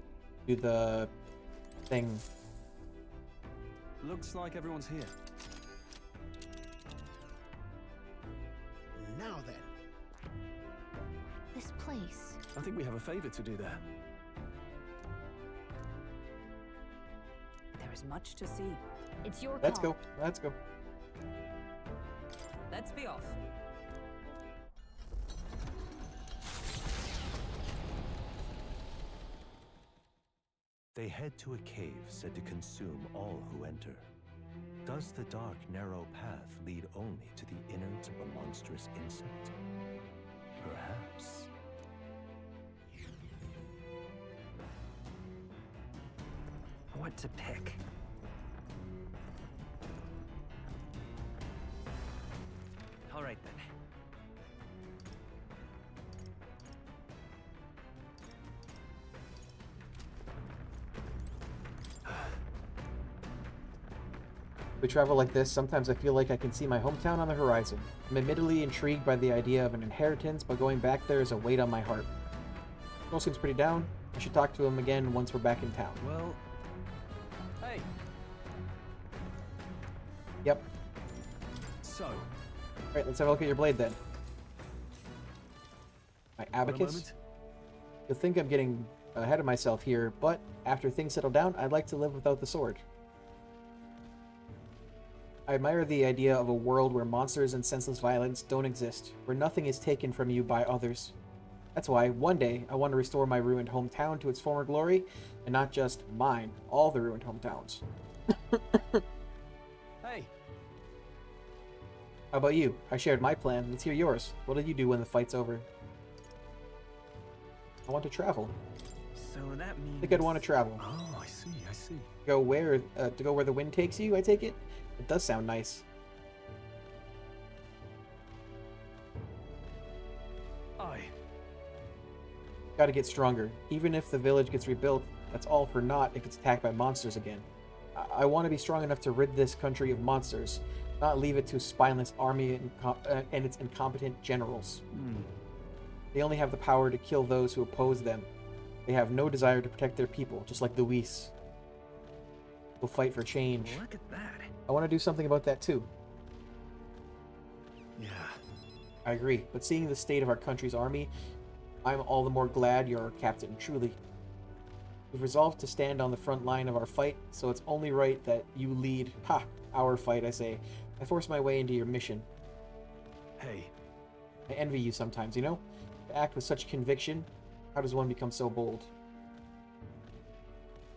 do the thing. Looks like everyone's here. Now then. This place. I think we have a favor to do there. There is much to see. It's your call. Let's go. Let's go. Let's be off. They head to a cave said to consume all who enter. Does the dark, narrow path lead only to the innards of a monstrous insect? Perhaps. What to pick? All right then. We travel like this, sometimes I feel like I can see my hometown on the horizon. I'm admittedly intrigued by the idea of an inheritance, but going back there is a weight on my heart. Joel seems pretty down. I should talk to him again once we're back in town. Well... Hey! Yep. So... Alright, let's have a look at your blade then. My Want a abacus? moment? You'll think I'm getting ahead of myself here, but after things settle down, I'd like to live without the sword. I admire the idea of a world where monsters and senseless violence don't exist, where nothing is taken from you by others. That's why, one day, I want to restore my ruined hometown to its former glory, and not just mine, all the ruined hometowns. Hey! How about you? I shared my plan. Let's hear yours. What did you do when the fight's over? I want to travel. So that means... I think I'd want to travel. Oh, I see, I see. Go where? To go where the wind takes you, I take it? It does sound nice. Aye. Gotta get stronger. Even if the village gets rebuilt, that's all for naught if it's attacked by monsters again. I want to be strong enough to rid this country of monsters, not leave it to a spineless army and its incompetent generals. They only have the power to kill those who oppose them. They have no desire to protect their people, just like the Whis. We'll fight for change. Look at that. I want to do something about that too. Yeah. I agree, but seeing the state of our country's army, I'm all the more glad you're our captain, truly. We've resolved to stand on the front line of our fight, so it's only right that you lead, our fight, I say. I force my way into your mission. Hey. I envy you sometimes, you know? To act with such conviction, how does one become so bold?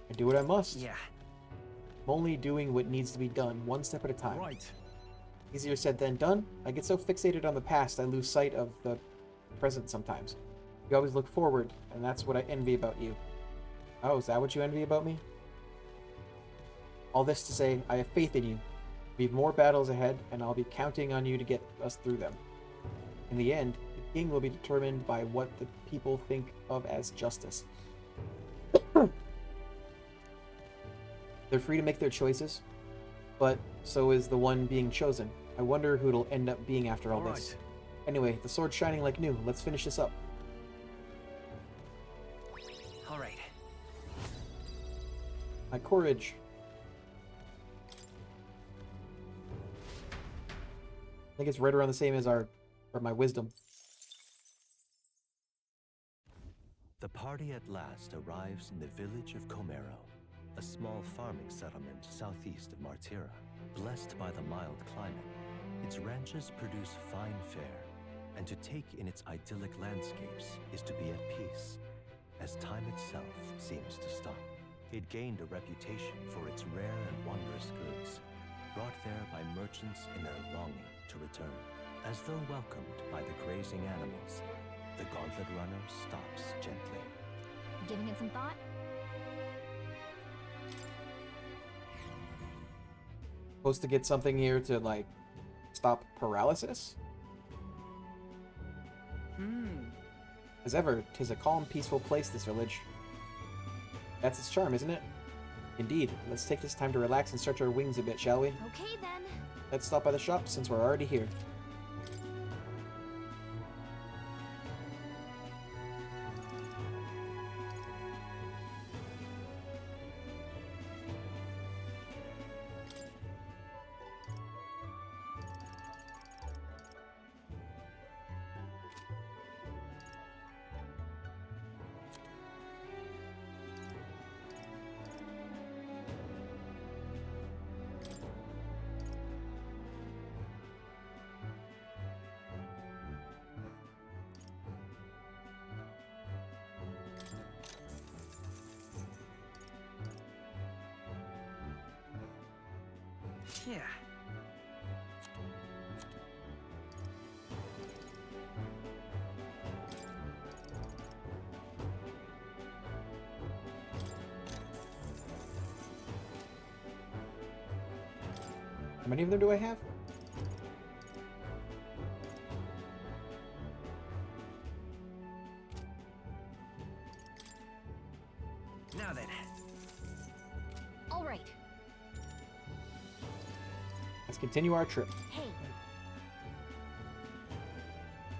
I do what I must. Yeah. I'm only doing what needs to be done, one step at a time. Right. Easier said than done. I get so fixated on the past, I lose sight of the present sometimes. You always look forward, and that's what I envy about you. Oh, is that what you envy about me? All this to say, I have faith in you. We have more battles ahead, and I'll be counting on you to get us through them. In the end, the king will be determined by what the people think of as justice. They're free to make their choices, but so is the one being chosen. I wonder who it'll end up being after all this. Anyway, the sword's shining like new. Let's finish this up. All right. My courage. I think it's right around the same as my wisdom. The party at last arrives in the village of Comero, a small farming settlement southeast of Martira. Blessed by the mild climate, its ranches produce fine fare, and to take in its idyllic landscapes is to be at peace, as time itself seems to stop. It gained a reputation for its rare and wondrous goods, brought there by merchants in their longing to return. As though welcomed by the grazing animals, the Gauntlet Runner stops gently. Giving it some thought? Supposed to get something here to, like, stop paralysis? As ever, 'tis a calm, peaceful place, this village. That's its charm, isn't it? Indeed. Let's take this time to relax and stretch our wings a bit, shall we? Okay, then. Let's stop by the shop, since we're already here. Yeah. How many of them do I have? Now then. All right. Let's continue our trip. Hey.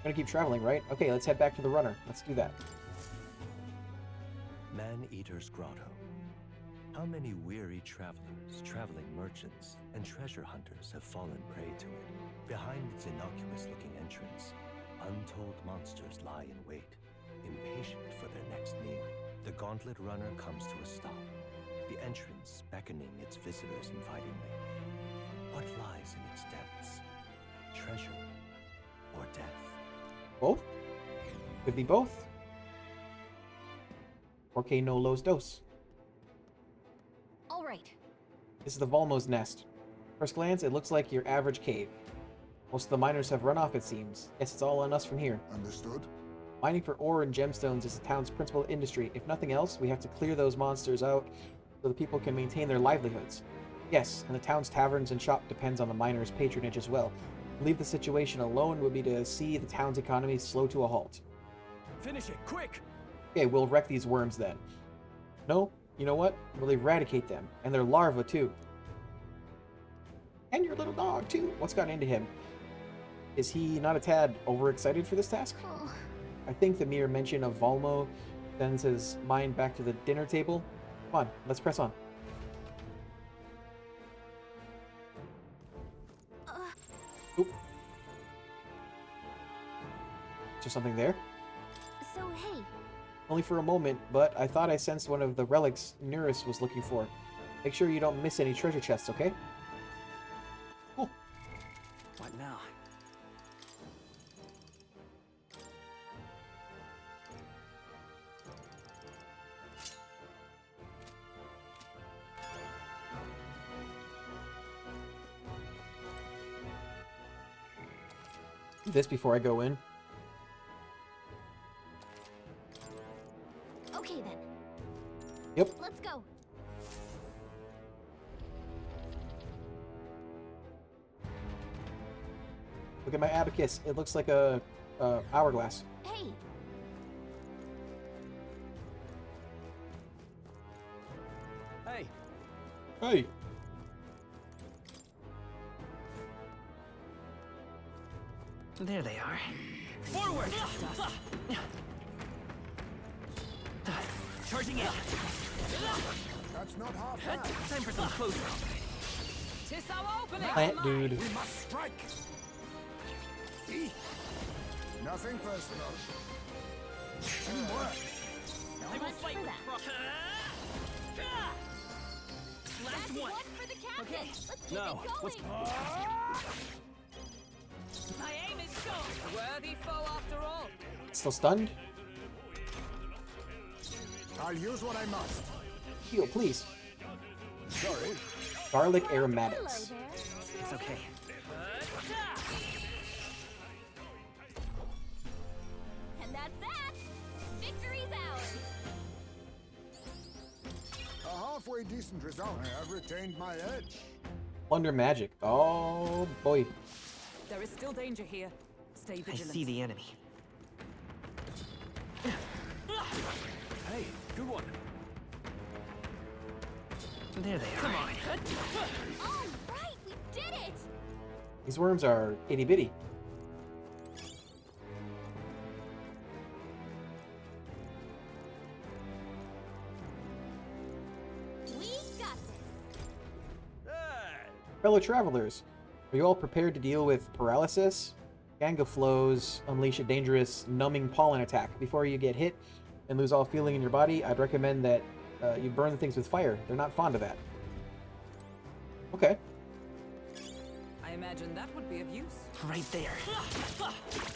Gonna keep traveling, right? Okay, let's head back to the runner. Let's do that. Man-Eater's Grotto. How many weary travelers, traveling merchants, and treasure hunters have fallen prey to it? Behind its innocuous-looking entrance, untold monsters lie in wait, impatient for their next meal. The Gauntlet Runner comes to a stop, the entrance beckoning its visitors invitingly. What lies in its depths? Treasure or death? Both? Could be both. Porque no los dos. All right. This is the Volmo's nest. First glance, it looks like your average cave. Most of the miners have run off, it seems. Guess it's all on us from here. Understood. Mining for ore and gemstones is the town's principal industry. If nothing else, we have to clear those monsters out so the people can maintain their livelihoods. Yes, and the town's taverns and shop depends on the miners' patronage as well. To leave the situation alone would be to see the town's economy slow to a halt. Finish it, quick! Okay, we'll wreck these worms then. No, you know what? We'll eradicate them. And their larvae, too. And your little dog, too. What's gotten into him? Is he not a tad overexcited for this task? I think the mere mention of Volmo sends his mind back to the dinner table. Come on, let's press on. Oop. Is there something there? So, hey, Only for a moment, but I thought I sensed one of the relics Neurus was looking for. Make sure you don't miss any treasure chests, okay? Cool. What now? Do this before I go in. Okay then. Yep. Let's go. Look at my abacus. It looks like a hourglass. Hey. Hey. Hey. There they are. Forward! Charging in. That's not half bad. Time for some close combat. Tis our opening. Plant dude. We must strike. See? Nothing personal. Teamwork. I will fight with Last one. For the captain. Okay. Let's keep No. it What's going. My aim is shown. A worthy foe after all. Still stunned? I'll use what I must. Heal, please. Sorry. Garlic Hello aromatics. there. It's okay. And that's that. Victory's ours. A halfway decent result. I have retained my edge. Plunder magic. Oh boy. There is still danger here. Stay I vigilant. see the enemy. Hey, good one. There they are. Come on. All right, we did it. These worms are itty bitty. We got this. Fellow travelers, are you all prepared to deal with paralysis? Ganga flows unleash a dangerous, numbing pollen attack. Before you get hit and lose all feeling in your body, I'd recommend that you burn things with fire. They're not fond of that. Okay. I imagine that would be of use. Right there.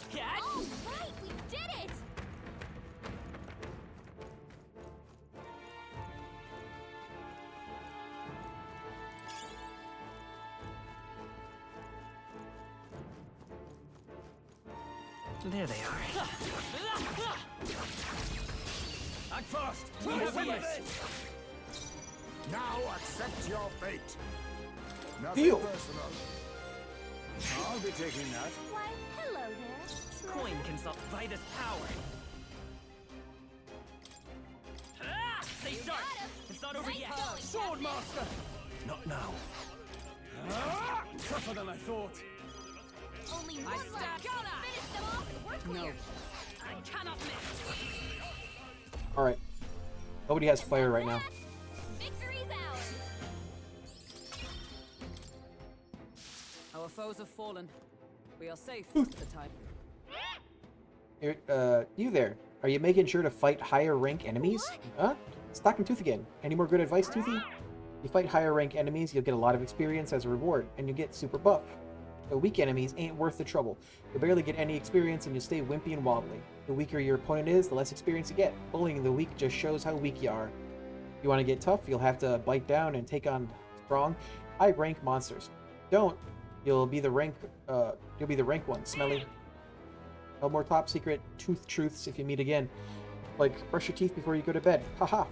Catch! All right, we did it. There they are. Act fast! We have this. Now accept your fate. Nothing Deal. personal. I'll be taking that. Why, hello there. Coin can solve Vitus power. Stay sharp. It's not over yet. Sword Master! Not now. Tougher than I thought. Only one I left. stab. Finish them off and we're clear. I cannot miss. Alright. Nobody has fire right now. Victory's ours. Our foes have fallen. We are safe for the time. You there. Are you making sure to fight higher rank enemies? Huh? It's Talking Tooth again. Any more good advice, Toothy? You fight higher rank enemies, you'll get a lot of experience as a reward, and you get super buff. The weak enemies ain't worth the trouble. You'll barely get any experience and you'll stay wimpy and wobbly. The weaker your opponent is, the less experience you get. Bullying the weak just shows how weak you are. If you want to get tough, you'll have to bite down and take on strong, high-rank monsters. Don't. You'll be the rank one, Smelly. No more top secret tooth truths if you meet again. Like, brush your teeth before you go to bed. Haha.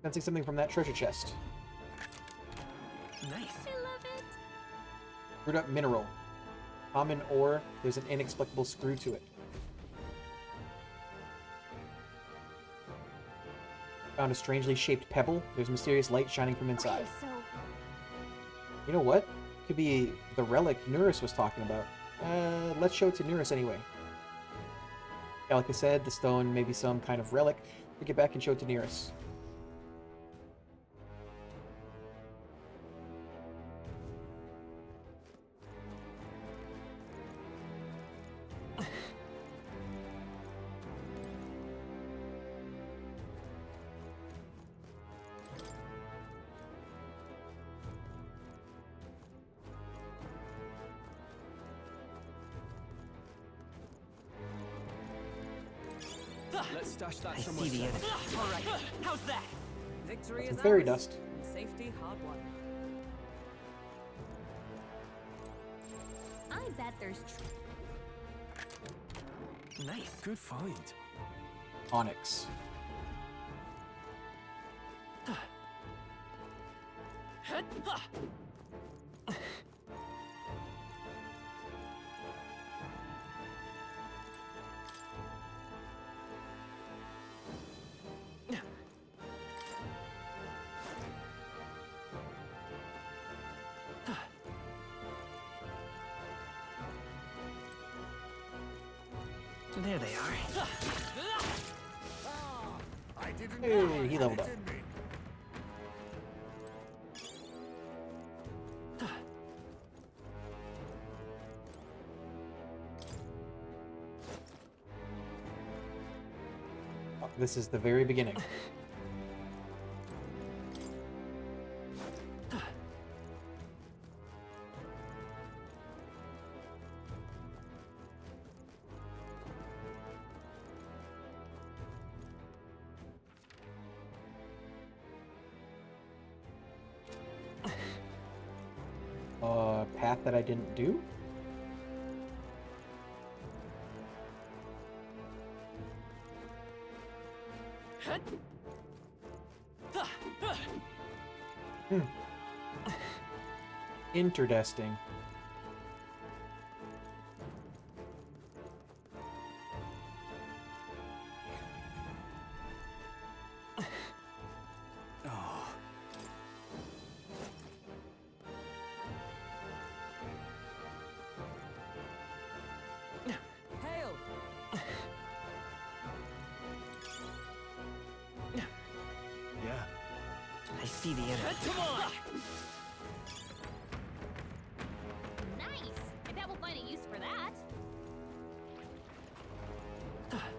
Sensing something from that treasure chest. Nice. I love it. Screwed up mineral. Common ore. There's an inexplicable screw to it. Found a strangely shaped pebble. There's mysterious light shining from inside. Okay, so You know what? could be the relic Nurus was talking about. Let's show it to Nurus anyway. Yeah, like I said, the stone may be some kind of relic. We get back and show it to Nurus. Let's stash that I somewhere. see the enemy. All right, how's that? Victory Some is fairy ours. dust. And safety hard won. I bet there's Nice. Good find. Onyx. There they are. I didn't Hey, he leveled up. didn't me. This is the very beginning. Path that I didn't do? Interdesting. Hail! Yeah. I see the enemy. Come on! nice. I bet we'll find a use for that.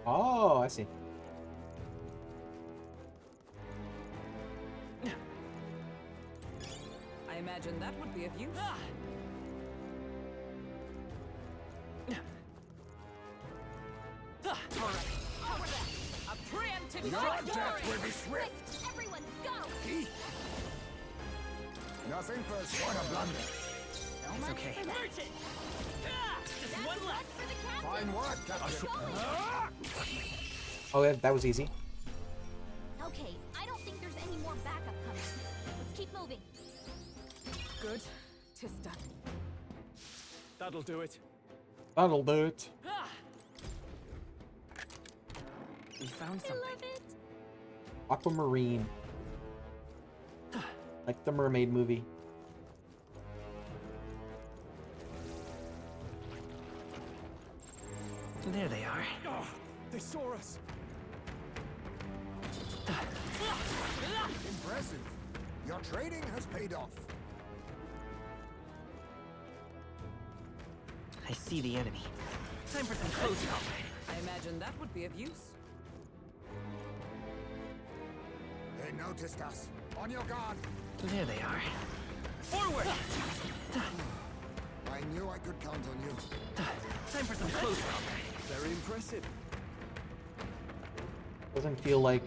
Oh, I see. I imagine that would be of use. All right, how was that? A preemptive Your strike. death will be swift. Everyone, go! He. Nothing for a sort of blunder. It's okay. Merchant! Just one left. For the captain. Fine work, Captain. Oh, that was easy. Okay, I don't think there's any more backup coming. Let's keep moving. Good. 'Tis done. That'll do it. That'll do it. We found I something. love it. Aquamarine. Like the mermaid movie. There they are. Oh, they saw us. Impressive. Your trading has paid off. I see the enemy. Time for some close combat. I imagine that would be of use. They noticed us. On your guard. There they are. Forward! I knew I could count on you. Time for some close combat. Very impressive. Doesn't feel like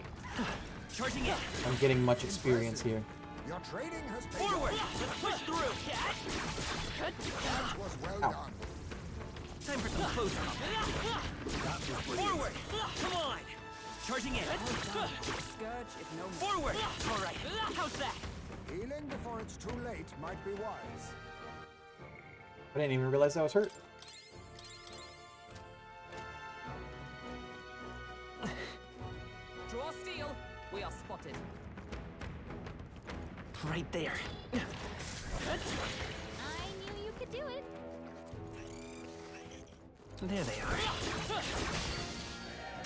Charging in. I'm getting much experience here. Your trading has paid Forward! off. Let's push through. That was well Ow. done. Time for some close combat. Forward! Come on! Charging in. Scourge is no more. Forward! All right, how's that? Healing before it's too late might be wise. I didn't even realize I was hurt. Draw steel. We are spotted. Right there. I do it. There they are.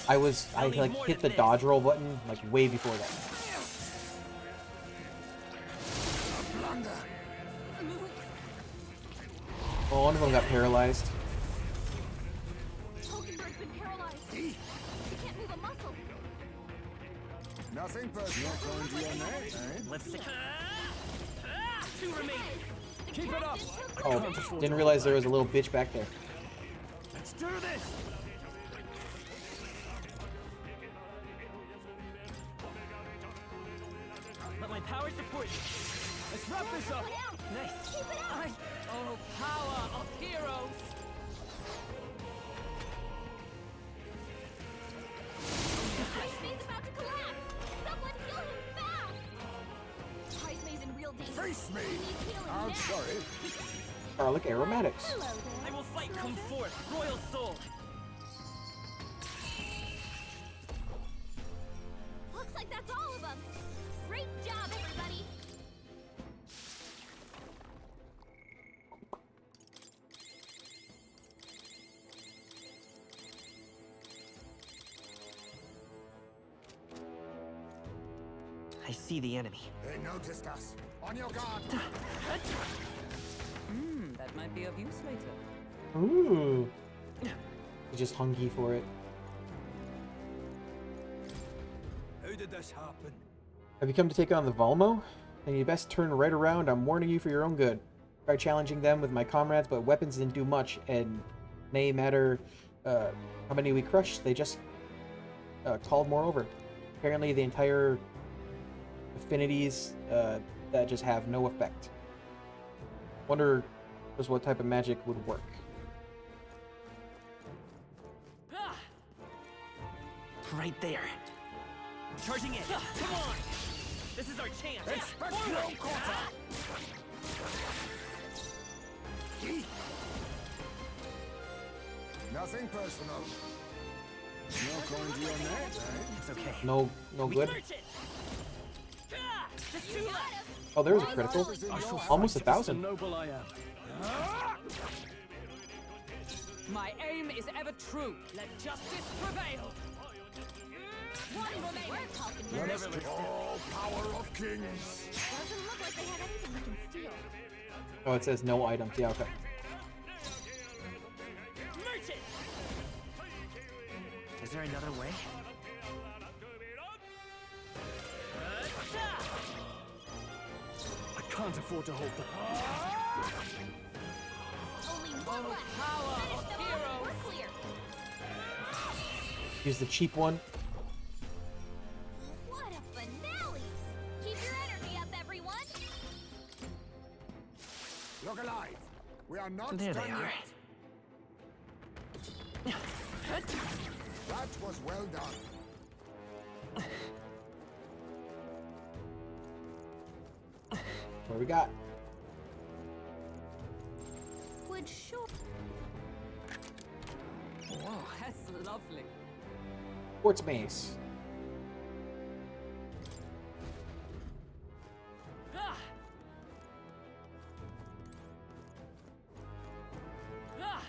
I like hit the dodge roll button like way before that. Oh, one of them got paralyzed. Hulkenberg's been paralyzed. He can't move a muscle. Nothing personal thrown to your neck, eh? Let's see. Two remaining. Keep it up! Oh, didn't realize there was a little bitch back there. Let's do this! Let my power support you. Let's wrap this up! Nice. Keep it up. Oh, power of heroes! Heismay's about to collapse. Someone heal him fast. Heismay's in real danger. Face me! He needs healing I'm now. sorry. Garlic aromatics. Hello there. I will fight. Come forth, royal soul. Looks like that's all of them. Great job, everybody. I see the enemy. They noticed us. On your guard. That might be of use later. Ooh. He just hungry for it. How did this happen? Have you come to take on the Volmo? Then you best turn right around. I'm warning you for your own good. Tried challenging them with my comrades, but weapons didn't do much, and nay matter how many we crushed, they just called more over. Apparently the entire affinities that just have no effect. Wonder just what type of magic would work. Right there. Charging in. Come on. This is our chance. Expect Forward. no quarter. Nothing personal. No coin to your neck, eh? It's okay. No good. Just two left. Oh, there's a critical. Almost 1,000. Noble I am. My aim is ever true. Let justice prevail. One remaining. Let us all power of kings. Doesn't look like they have anything we can steal. Oh, it says no items. Yeah, okay. Merchant. Is there another way? I can't afford to hold the... Only one left. Power Finish of them off. heroes. We're clear. Use the cheap one. What a finale! Keep your energy up, everyone. Look alive. We are not There done they are. yet. That was well done. What we got? Would sure. Whoa, that's lovely. Quartz mace. Ah. Ah.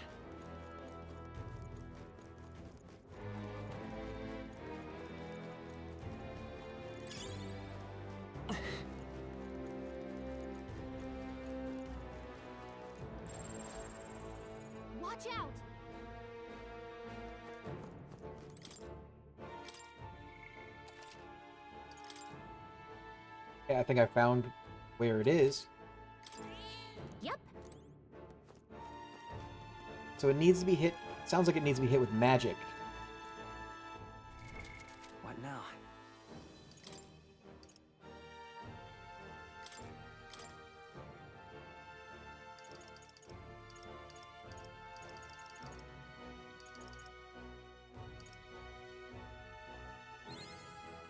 Watch out! Yeah, I think I found where it is. Yep. So it needs to be hit. Sounds like it needs to be hit with magic. What now?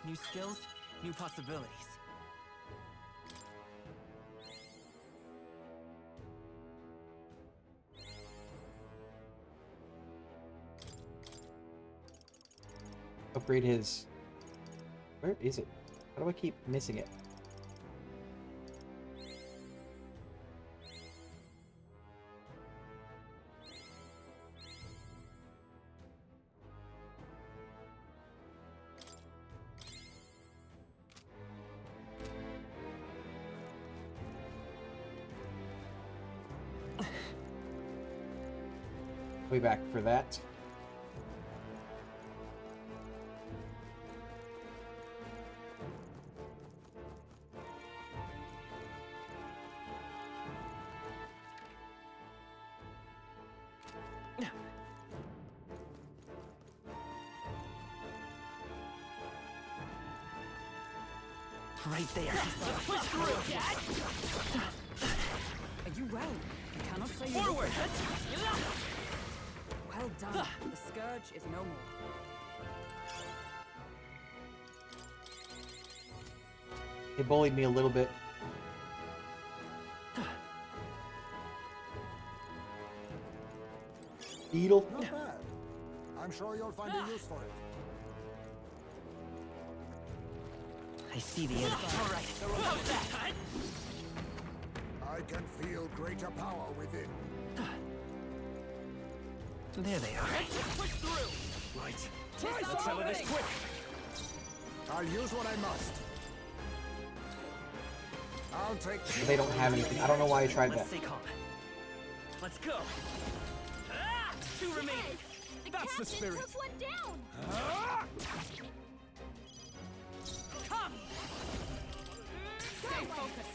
New skills, new possibilities. Upgrade his... Where is it? How do I keep missing it? way back for that. Right there. Let's push through, Dad! Are you well? I cannot say you. Forward! Well done. The scourge is no more. They bullied me a little bit. Beetle. Not bad. I'm sure you'll find a use for it. I see the enemy. All right, how's that? I can feel greater power within. There they are. Let's push through! Right. Let's settle this quick! I'll use what I must. I'll take... They don't have anything. I don't know why I tried that. Let's stay calm. Let's go! Ah! 2 remaining! That's the spirit. Took one down. Come! Stay focused!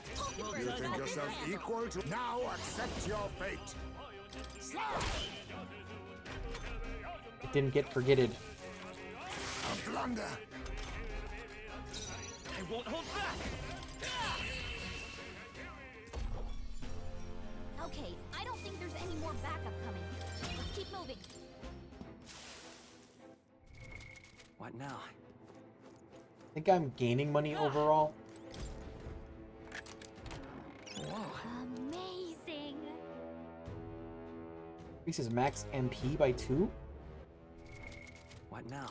You think yourself equal to... Now accept your fate. Slash! It didn't get forgetted. A blunder. I won't hold back! Okay, I don't think there's any more backup coming. Let's keep moving. What now? I think I'm gaining money overall. Amazing. Increases max MP by 2? What now?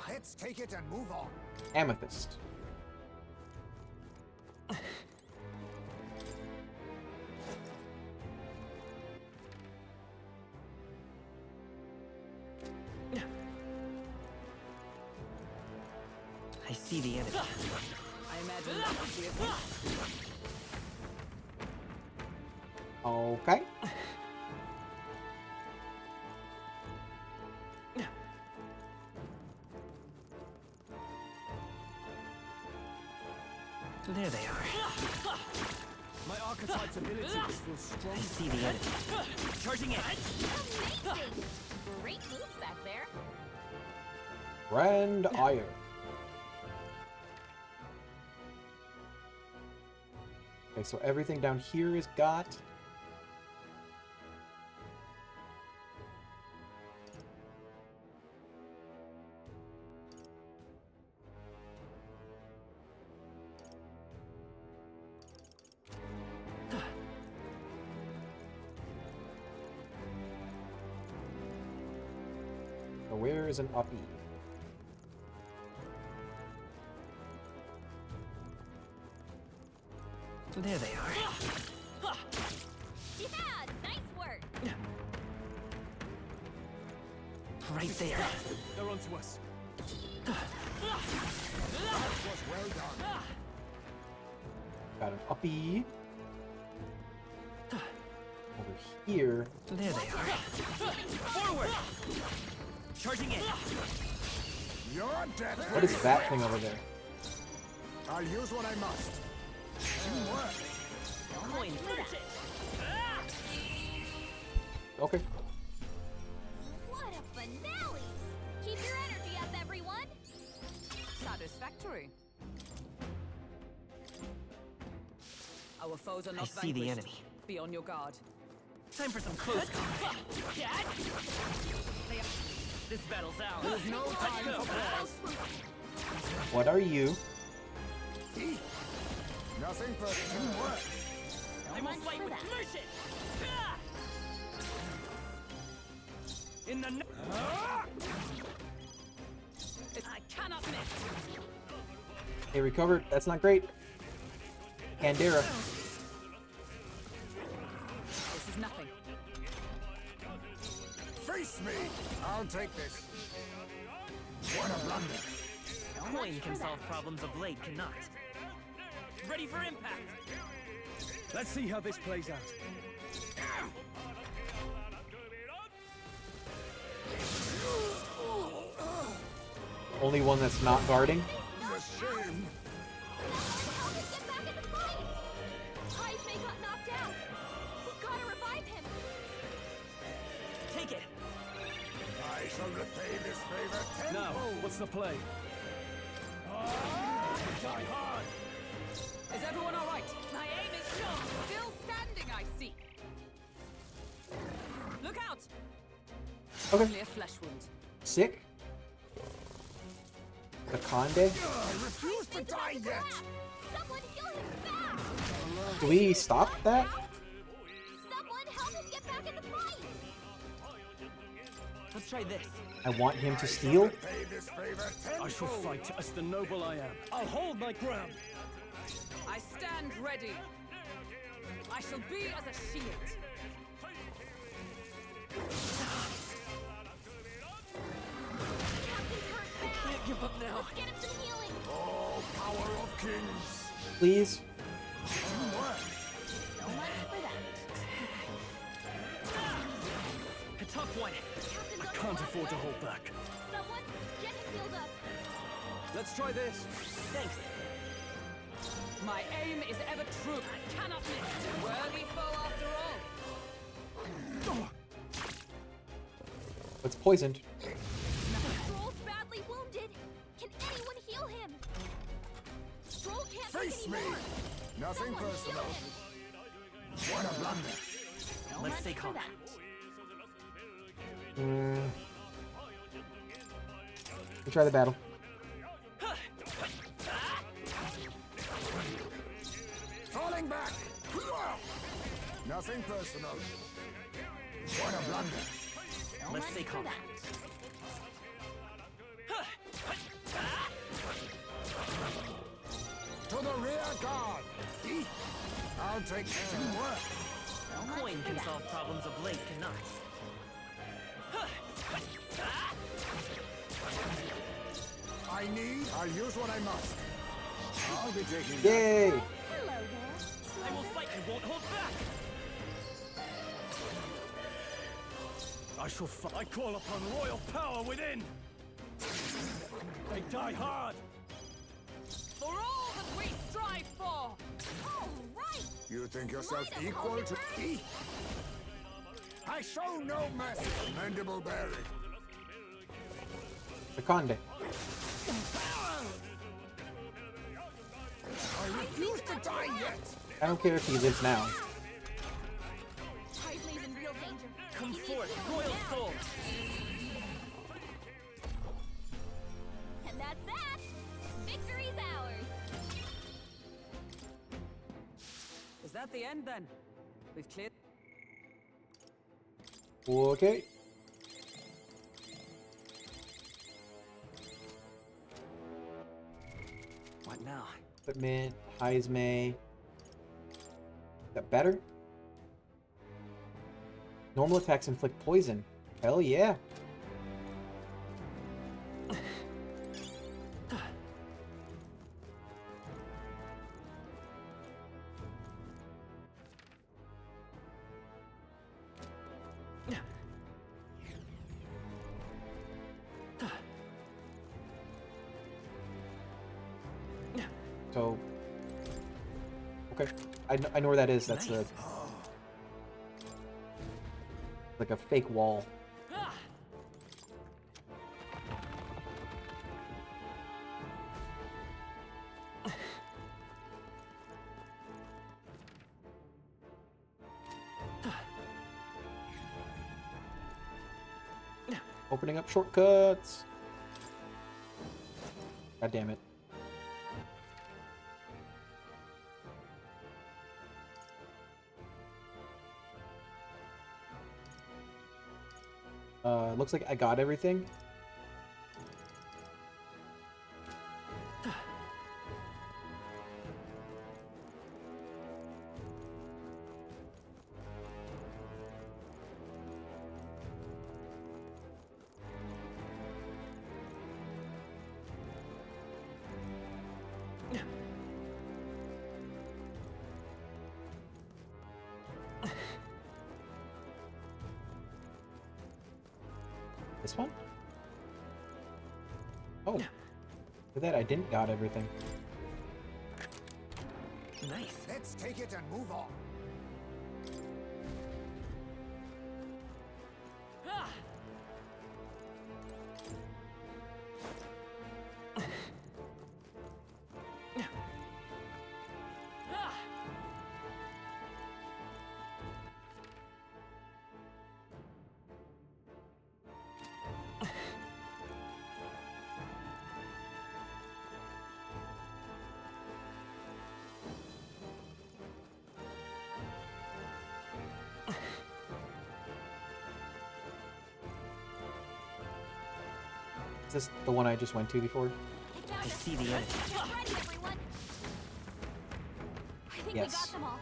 Let's take it and move on. Amethyst. I see the enemy. I imagine that would be a good. Okay. There they are. My archetype's abilities feel strong. I see the enemy. Charging in! Amazing. Great moves back there. Grand Ire. Okay, so everything down here is got. So where is an uppy? There they are. Yeah, nice work. Right there. They're onto us. That was well done. Got an uppy. Over here. There they are. Forward! Charging in! You're dead. What is that thing over there? I'll use what I must. Coin merchant! Okay. What a finale! Keep your energy up, everyone. Satisfactory. Our foes are not I see the vanquished. enemy. Be on your guard. Time for some close combat. Dad? This battle's ours. There's no time Let's go. for pause. What are you? Nothing but teamwork. I will fight with merchant! In the I cannot miss! Hey, recovered. That's not great. Candera. This is nothing. Face Face me! I'll take this. What a blunder. Coin can solve problems a blade cannot. Ready for impact! Let's see how this plays out. Only one that's not guarding. The shame. Get back in the fight! Heismay got knocked out. We gotta revive him. Take it! I shall repay this favor Now, tenfold. what's the play? Die hard! Is everyone all right? My aim is sure. Still standing, I see. Look out! Okay. Clear flesh wound. Sick. The Conde. I refuse to die yet. Someone heal him fast! Do we stop that? Someone help him get back in the fight! Let's try this. I want him to steal. Repay this favor I shall tenfold. fight as the noble I am. I'll hold my ground. I stand ready. I shall be as a shield. Can't give up now. Let's get him some healing! Oh, power of kings. Please. Teamwork. So much for that. A tough one. Captain's I on can't the afford to way. hold back. Someone get him healed up. Let's try this. Thanks. My aim is ever true. I cannot miss. Worthy foe after all. It's poisoned. Stroll's badly wounded. Can anyone heal him? Stroll can't Face take me. anymore. Nothing Someone personal. heal him. What a blunder. So Let's much stay for calm. that. Let's try the battle. Falling back. Nothing personal. What a blunder. So Let's much stay for calm. that. To the rear guard. I'll take teamwork. Coin can solve problems a blade cannot. I'll use what I must. I'll be taking Yay! Hello there. I will fight and won't hold back. I shall fight. I call upon royal power within. They die hard. For all that we strive for. All right. You think yourself Light 'em, equal to Oliver. me? I show no mercy. Mandible bearing. The Conde. I refuse to die yet. I don't care if he lives now. Heismay's in real danger. Come He needs forth, healing royal now. soul. And that's that. Victory's ours. Is that the end then? We've cleared. Okay. What now? Equipment. Heismay. Is that better? Normal attacks inflict poison. Hell yeah. So, okay, I know where that is. That's a like a fake wall. Opening up shortcuts. God damn it. Looks like I got everything. This one? Oh. For that, I didn't got everything. Nice. Let's take it and move on. Ah! Ah! Is this the one I just went to before? I see the enemy. Ready, everyone. I think Yes. we got them all.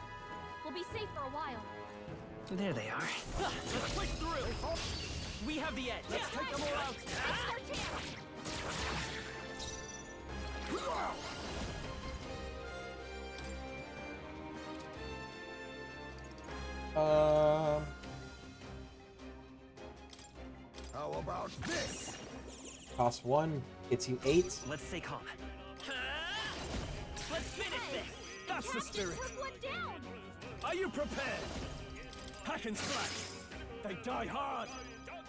We'll be safe for a while. There they are. Let's push through. We have the edge. Let's take them all out. It's our chance. How about this? Cost 1, gets you 8. Let's stay calm. Let's finish this. That's the spirit. Took one down. Are you prepared? Hack and slash. They die hard.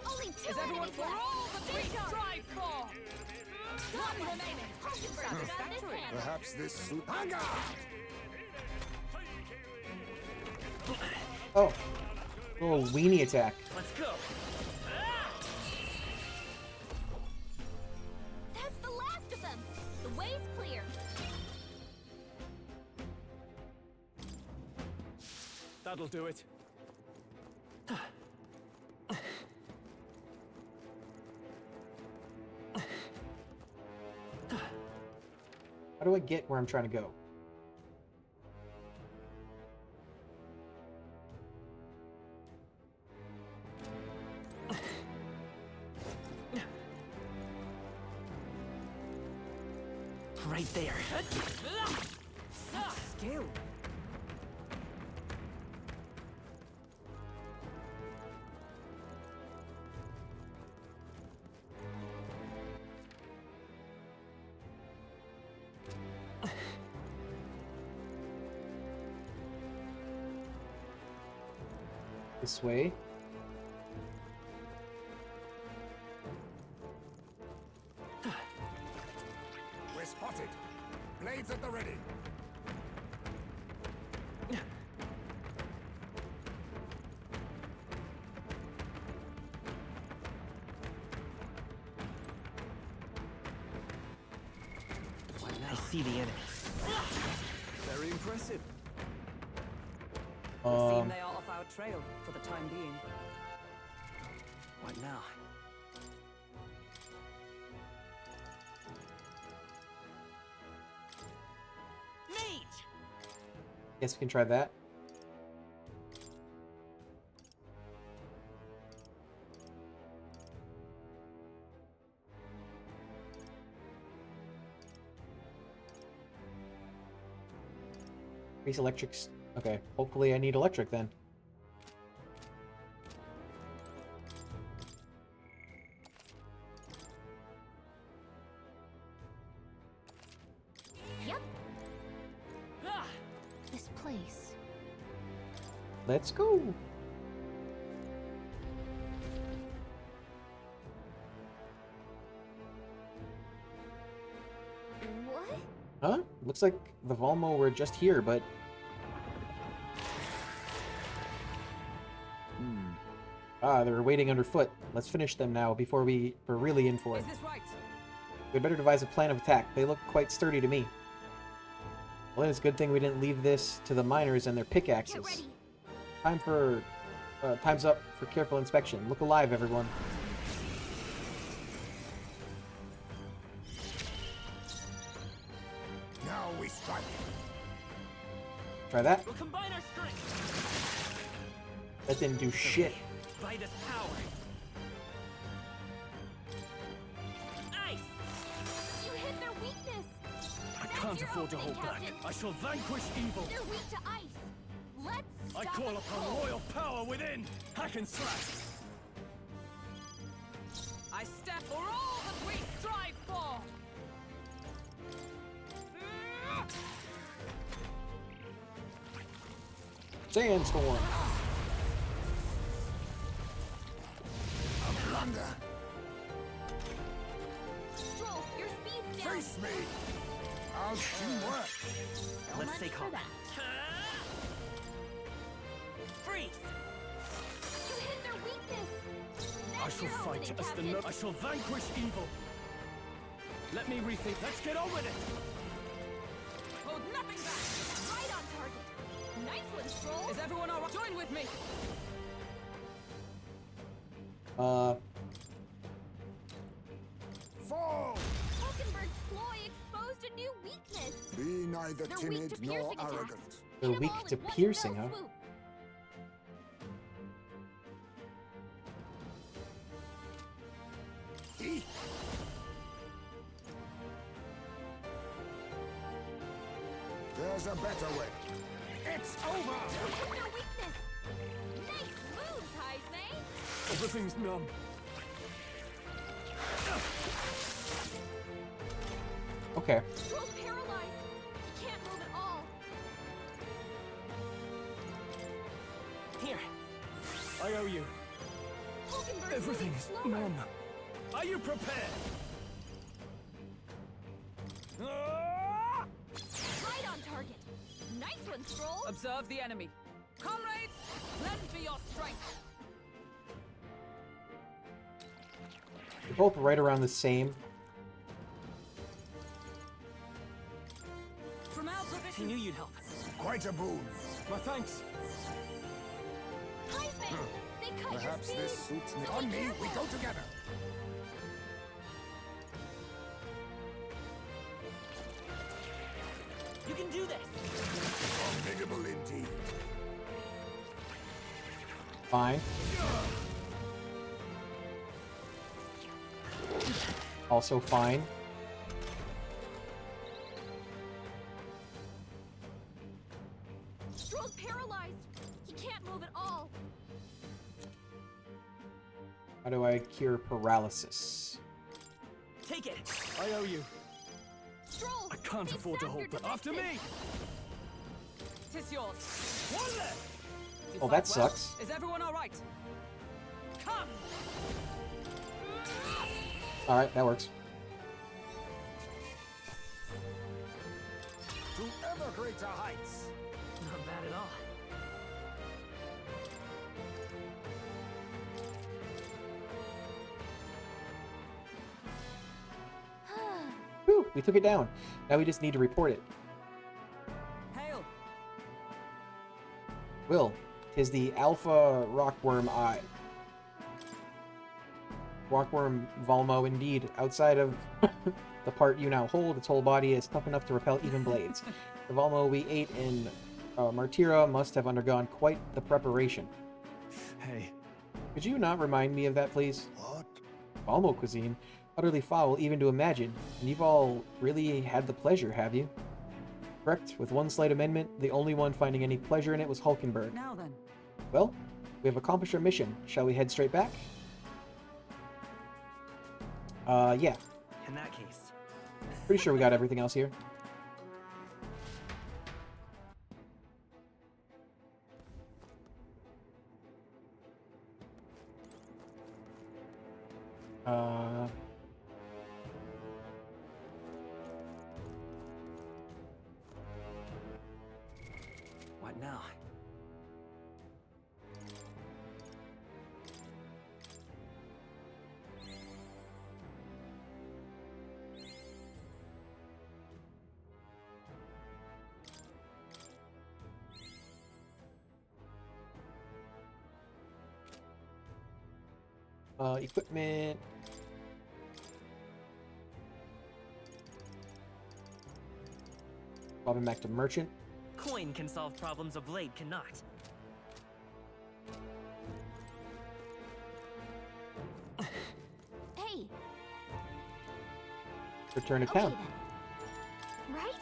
Only 2 Is everyone enemies for left. all that we strive for? One remaining. Satisfactory. Perhaps this suit. Hanga! Oh. Little weenie attack. Let's go. That's the last of them. The way's clear. That'll do it. How do I get where I'm trying to go? Right there. Skill. This way. We're spotted. Blades at the ready. I see the enemy. Very impressive. It seems they are off our trail for the time being. What now? Meet. Guess we can try that. Increase electrics. Okay, hopefully I need electric then. Yep. Ah! This place. Let's go. What? Huh? Looks like the Volmo were just here, but... Ah, they're waiting underfoot. Let's finish them now before we're really in for it. Is this right? We'd better devise a plan of attack. They look quite sturdy to me. Well, it's a good thing we didn't leave this to the miners and their pickaxes. Time's up for careful inspection. Look alive, everyone. Now we strike. Try that. We'll combine our strength. That didn't do shit. By this power. Ice. You hit their weakness. I can't afford to hold back. I shall vanquish evil. They're weak to ice. Let's I stop call it upon cold. royal power within. Hack and slash. Sandstorm. A blunder. Stroll, your speed's down. Face me. How's teamwork? So Let's much stay for calm. that. Freeze! You hit their weakness. I That's shall your fight opening, as the Captain. I shall vanquish evil. Let me rethink. Let's get on with it. Hold nothing back. Right on target. Nice one, Stroll. Is everyone all right? Join with me. Fall! Hulkenberg's ploy exposed a new weakness. Be neither They're weak to timid nor piercing attacks. arrogant. They're Hit 'em weak all to in one piercing, fell huh? swoop. Eek. There's a better way. It's over! Hit their weakness. Nice moves, Heismay. Everything's numb. Okay. Stroll's paralyzed. He can't move at all. Here. I owe you. Hulkenberg's Everything's moving slower. numb. Are you prepared? Ah! Right on target. Nice one, Stroll. Observe the enemy. Comrades, lend me your strength. They're both right around the same. From our I position. knew you'd help. Quite a boon. My thanks. Heismay, they cut Perhaps your this speed. suits me. So On be me, careful. we go together. You can do this. Formidable indeed. Fine. Also fine. Stroll's paralyzed. He can't move at all. How do I cure paralysis? Take it. I owe you. Stroll, I can't they afford to sapped hold your that. After me! defenses. Tis yours. One left! You Oh, fight that well. sucks. Is everyone all right? Come. Alright, that works. To ever greater heights. Not bad at all. Whew, we took it down. Now we just need to report it. Hail. Will, 'tis the Alpha Rockworm Eye. Rockworm Volmo, indeed. Outside of the part you now hold, its whole body is tough enough to repel even blades. The Volmo we ate in Martira must have undergone quite the preparation. Hey. Could you not remind me of that, please? What? Volmo cuisine? Utterly foul even to imagine, and you've all really had the pleasure, have you? Correct, with one slight amendment, the only one finding any pleasure in it was Hulkenberg. Now then. Well, we have accomplished our mission. Shall we head straight back? Yeah. In that case. Pretty sure we got everything else here. What now? Equipment. Bobbing back to merchant. Coin can solve problems a blade cannot. Hey, Return to okay town. then. Right?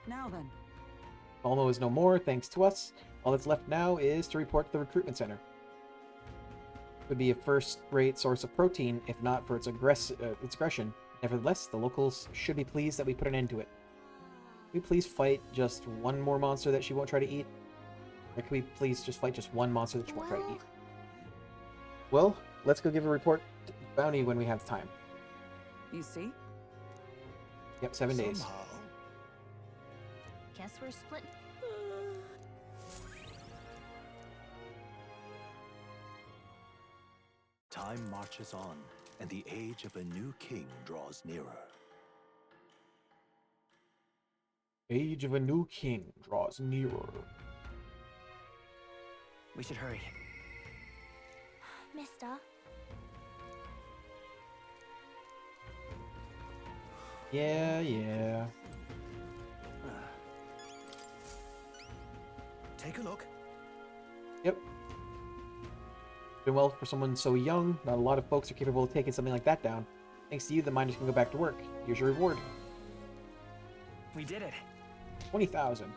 Now then. Volmo is no more, thanks to us. All that's left now is to report to the recruitment center. would be a first-rate source of protein, if not for its aggression. Nevertheless, the locals should be pleased that we put an end to it. Can we please fight just one more monster that she won't try to eat? Or can we please just fight just one monster that she won't try to eat? Well, let's go give a report to Bounty when we have time. You see? Yep, 7 days. Somehow, Guess we're splitting. Time marches on, and the age of a new king draws nearer. Age of a new king draws nearer. We should hurry. Mister, Yeah. Take a look. Yep. Doing well for someone so young. Not a lot of folks are capable of taking something like that down. Thanks to you, the miners can go back to work. Here's your reward. We did it. 20,000.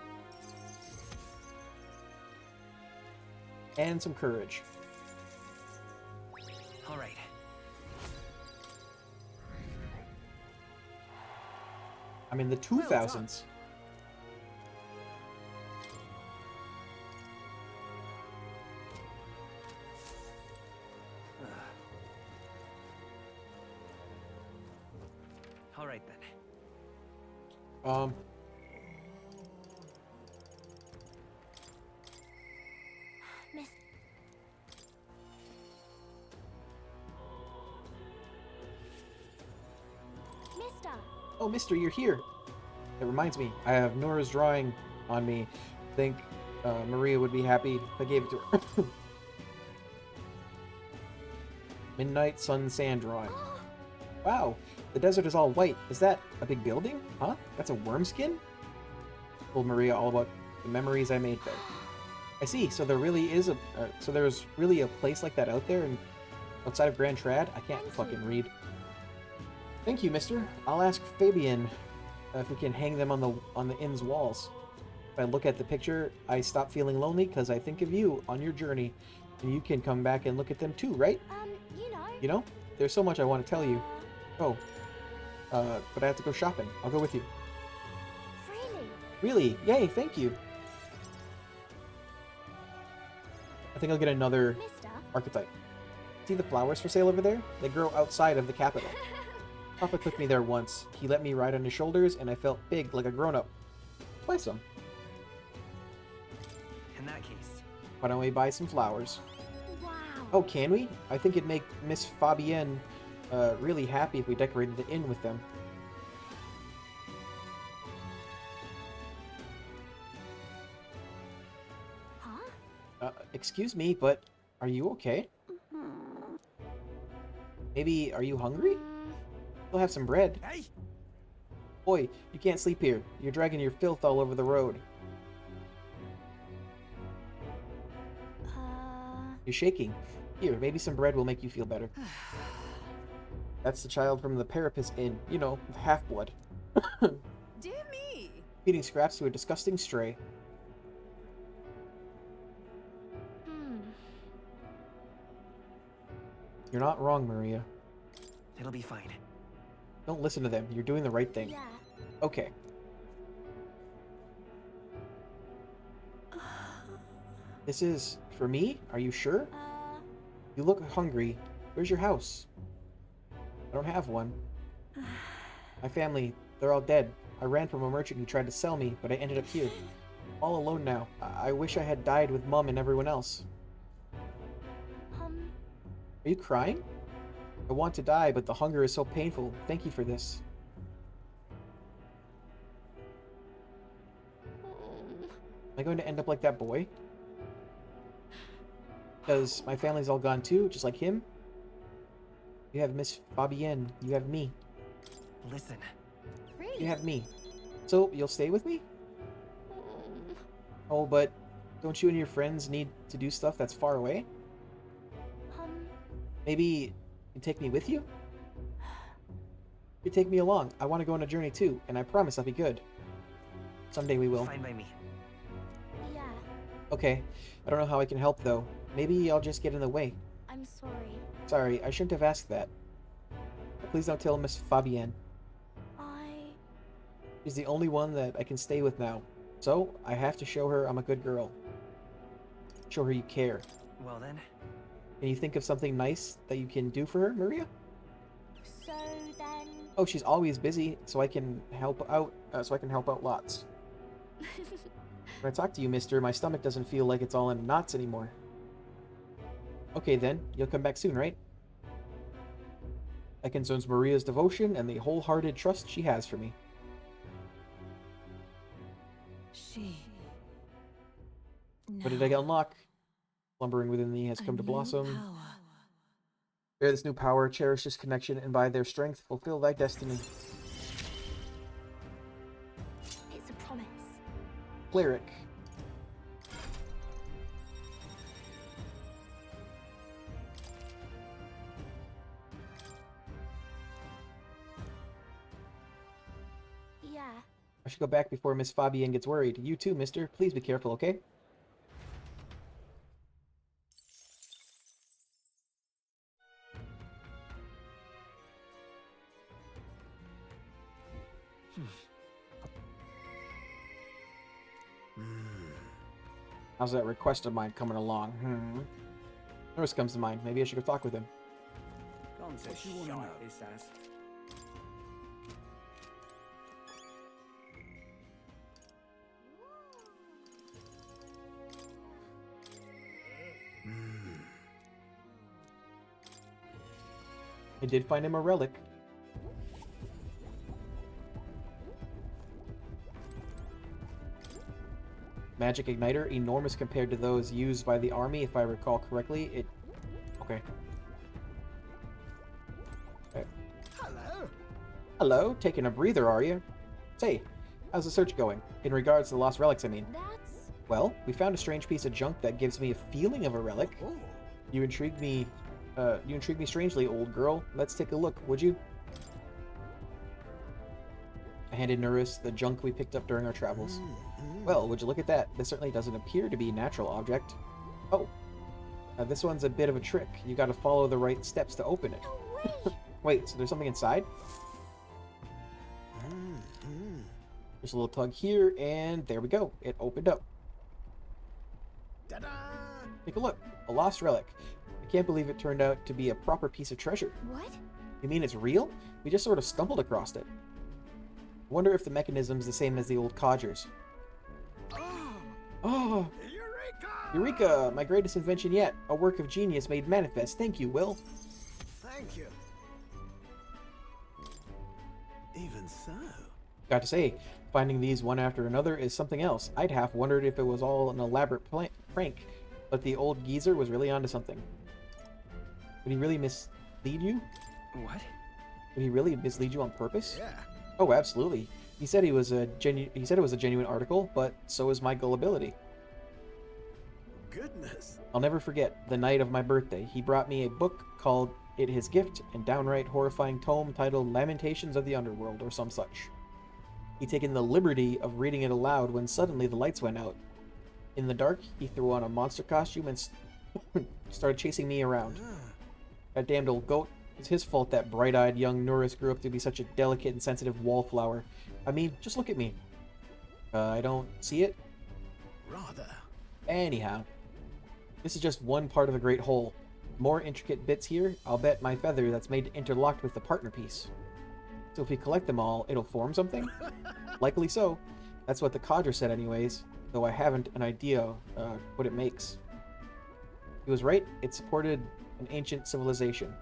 And some courage. All right. I'm in the 2000s. All right then. Miss. Mister. Oh, mister, you're here. It reminds me, I have Nora's drawing on me. I think Maria would be happy if I gave it to her. Midnight Sun Sand drawing. Wow, the desert is all white. Is that a big building? Huh? That's a worm skin? Told Maria all about the memories I made there. I see. So there really is there's really a place like that out there and outside of Grand Trad? I can't fucking read. Thank you, mister. I'll ask Fabian if we can hang them on the inn's walls. If I look at the picture, I stop feeling lonely because I think of you on your journey, and you can come back and look at them too, right? You know, there's so much I want to tell you. Oh, but I have to go shopping. I'll go with you. Really? Yay! Thank you. I think I'll get another archetype. See the flowers for sale over there? They grow outside of the capital. Papa took me there once. He let me ride on his shoulders, and I felt big, like a grown-up. Buy some. In that case. Why don't we buy some flowers? Wow. Oh, can we? I think it'd make Miss Fabienne really happy if we decorated the inn with them. Huh? Excuse me, but are you okay? Maybe, are you hungry? We'll have some bread. Hey! Boy, you can't sleep here. You're dragging your filth all over the road. You're shaking. Here, maybe some bread will make you feel better. That's the child from the Parapus Inn. You know, the half-blood. Dear me! Feeding scraps to a disgusting stray. You're not wrong, Maria. It'll be fine. Don't listen to them. You're doing the right thing. Yeah. Okay. This is for me? Are you sure? You look hungry. Where's your house? I don't have one. My family, they're all dead. I ran from a merchant who tried to sell me, but I ended up here. All alone now. I wish I had died with Mum and everyone else. Are you crying? I want to die, but the hunger is so painful. Thank you for this. Am I going to end up like that boy? Because my family's all gone too, just like him. You have Miss Fabienne. You have me. Listen. You have me. So, you'll stay with me? Oh, but don't you and your friends need to do stuff that's far away? Maybe you can take me with you? You take me along. I want to go on a journey too, and I promise I'll be good. Someday we will. Fine by me. Yeah. Okay. I don't know how I can help though. Maybe I'll just get in the way. I'm sorry. Sorry, I shouldn't have asked that. Please don't tell Miss Fabienne. She's the only one that I can stay with now. So, I have to show her I'm a good girl. Show her you care. Well then. Can you think of something nice that you can do for her, Maria? So then... Oh, she's always busy, so I can help out. Lots. When I talk to you, mister, my stomach doesn't feel like it's all in knots anymore. Okay then, you'll come back soon, right? That concerns Maria's devotion and the wholehearted trust she has for me. What did I unlock? Slumbering within thee has come to blossom. Bear this new power, cherish this connection, and by their strength fulfill thy destiny. It's a promise. Cleric. Yeah. I should go back before Miss Fabienne gets worried. You too, mister. Please be careful, okay? How's that request of mine coming along? Nurse comes to mind. Maybe I should go talk with him. What you want to know, he says. I did find him a relic. Magic igniter, enormous compared to those used by the army, if I recall correctly. Okay. Hello. Hello, taking a breather, are you? Say, how's the search going? In regards to the lost relics, I mean. Well, we found a strange piece of junk that gives me a feeling of a relic. Oh. You intrigue me strangely, old girl. Let's take a look, would you? I handed Nurus the junk we picked up during our travels. Well, would you look at that? This certainly doesn't appear to be a natural object. Oh. This one's a bit of a trick. You gotta follow the right steps to open it. Wait, so there's something inside? There's a little tug here, and there we go. It opened up. Take a look. A lost relic. I can't believe it turned out to be a proper piece of treasure. What? You mean it's real? We just sort of stumbled across it. Wonder if the mechanism's the same as the old codgers. Oh! Eureka! My greatest invention yet. A work of genius made manifest. Thank you, Will. Thank you. Even so. Got to say, finding these one after another is something else. I'd half wondered if it was all an elaborate prank, but the old geezer was really onto something. Would he really mislead you? What? Would he really mislead you on purpose? Yeah. Oh, absolutely. He said it was a genuine article, but so is my gullibility. Goodness. I'll never forget the night of my birthday. He brought me a book called It His Gift, and downright horrifying tome titled Lamentations of the Underworld, or some such. He'd taken the liberty of reading it aloud when suddenly the lights went out. In the dark, he threw on a monster costume and started chasing me around. That damned old goat. It's his fault that bright-eyed young Nurus grew up to be such a delicate and sensitive wallflower. I mean, just look at me. I don't see it? Rather. Anyhow, this is just one part of the great whole. More intricate bits here, I'll bet my feather that's made interlocked with the partner piece. So if we collect them all, it'll form something? Likely so. That's what the codger said anyways, though I haven't an idea what it makes. He was right, it supported an ancient civilization.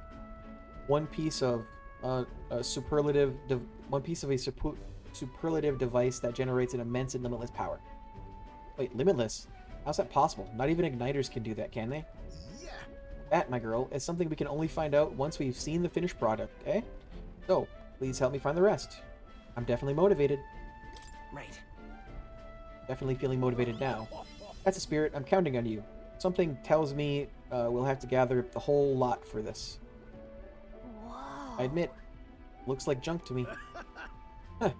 One piece of a superlative device that generates an immense and limitless power. Wait, limitless? How's that possible? Not even igniters can do that, can they? Yeah. That, my girl, is something we can only find out once we've seen the finished product, eh? So, please help me find the rest. I'm definitely motivated. Right. Definitely feeling motivated now. That's the spirit. I'm counting on you. Something tells me we'll have to gather the whole lot for this. Whoa. I admit, looks like junk to me. Huh.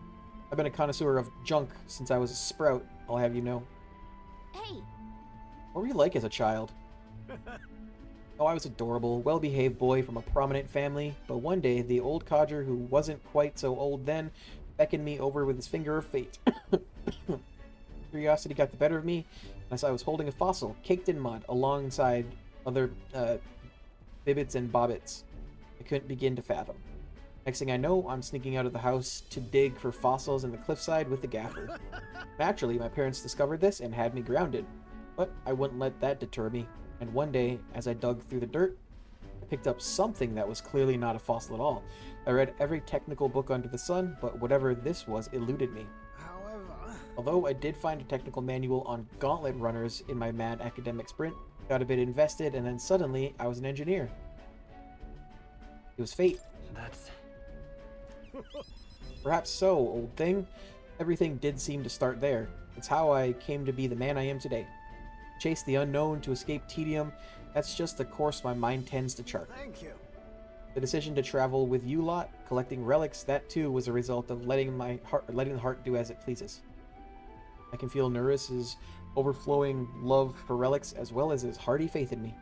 I've been a connoisseur of junk since I was a sprout, I'll have you know. Hey. What were you like as a child? Oh, I was adorable, well-behaved boy from a prominent family, but one day the old codger who wasn't quite so old then beckoned me over with his finger of fate. Curiosity got the better of me, as I was holding a fossil caked in mud alongside other bibbits and bobbits I couldn't begin to fathom. Next thing I know, I'm sneaking out of the house to dig for fossils in the cliffside with the gaffer. Naturally, my parents discovered this and had me grounded, but I wouldn't let that deter me, and one day, as I dug through the dirt, I picked up something that was clearly not a fossil at all. I read every technical book under the sun, but whatever this was eluded me. Although I did find a technical manual on gauntlet runners in my mad academic sprint, got a bit invested, and then suddenly I was an engineer. It was fate. That's... Perhaps so, old thing. Everything did seem to start there. It's how I came to be the man I am today. Chase the unknown to escape tedium, that's just the course my mind tends to chart. Thank you. The decision to travel with you lot, collecting relics, that too was a result of letting the heart do as it pleases. I can feel Nerus's overflowing love for relics as well as his hearty faith in me.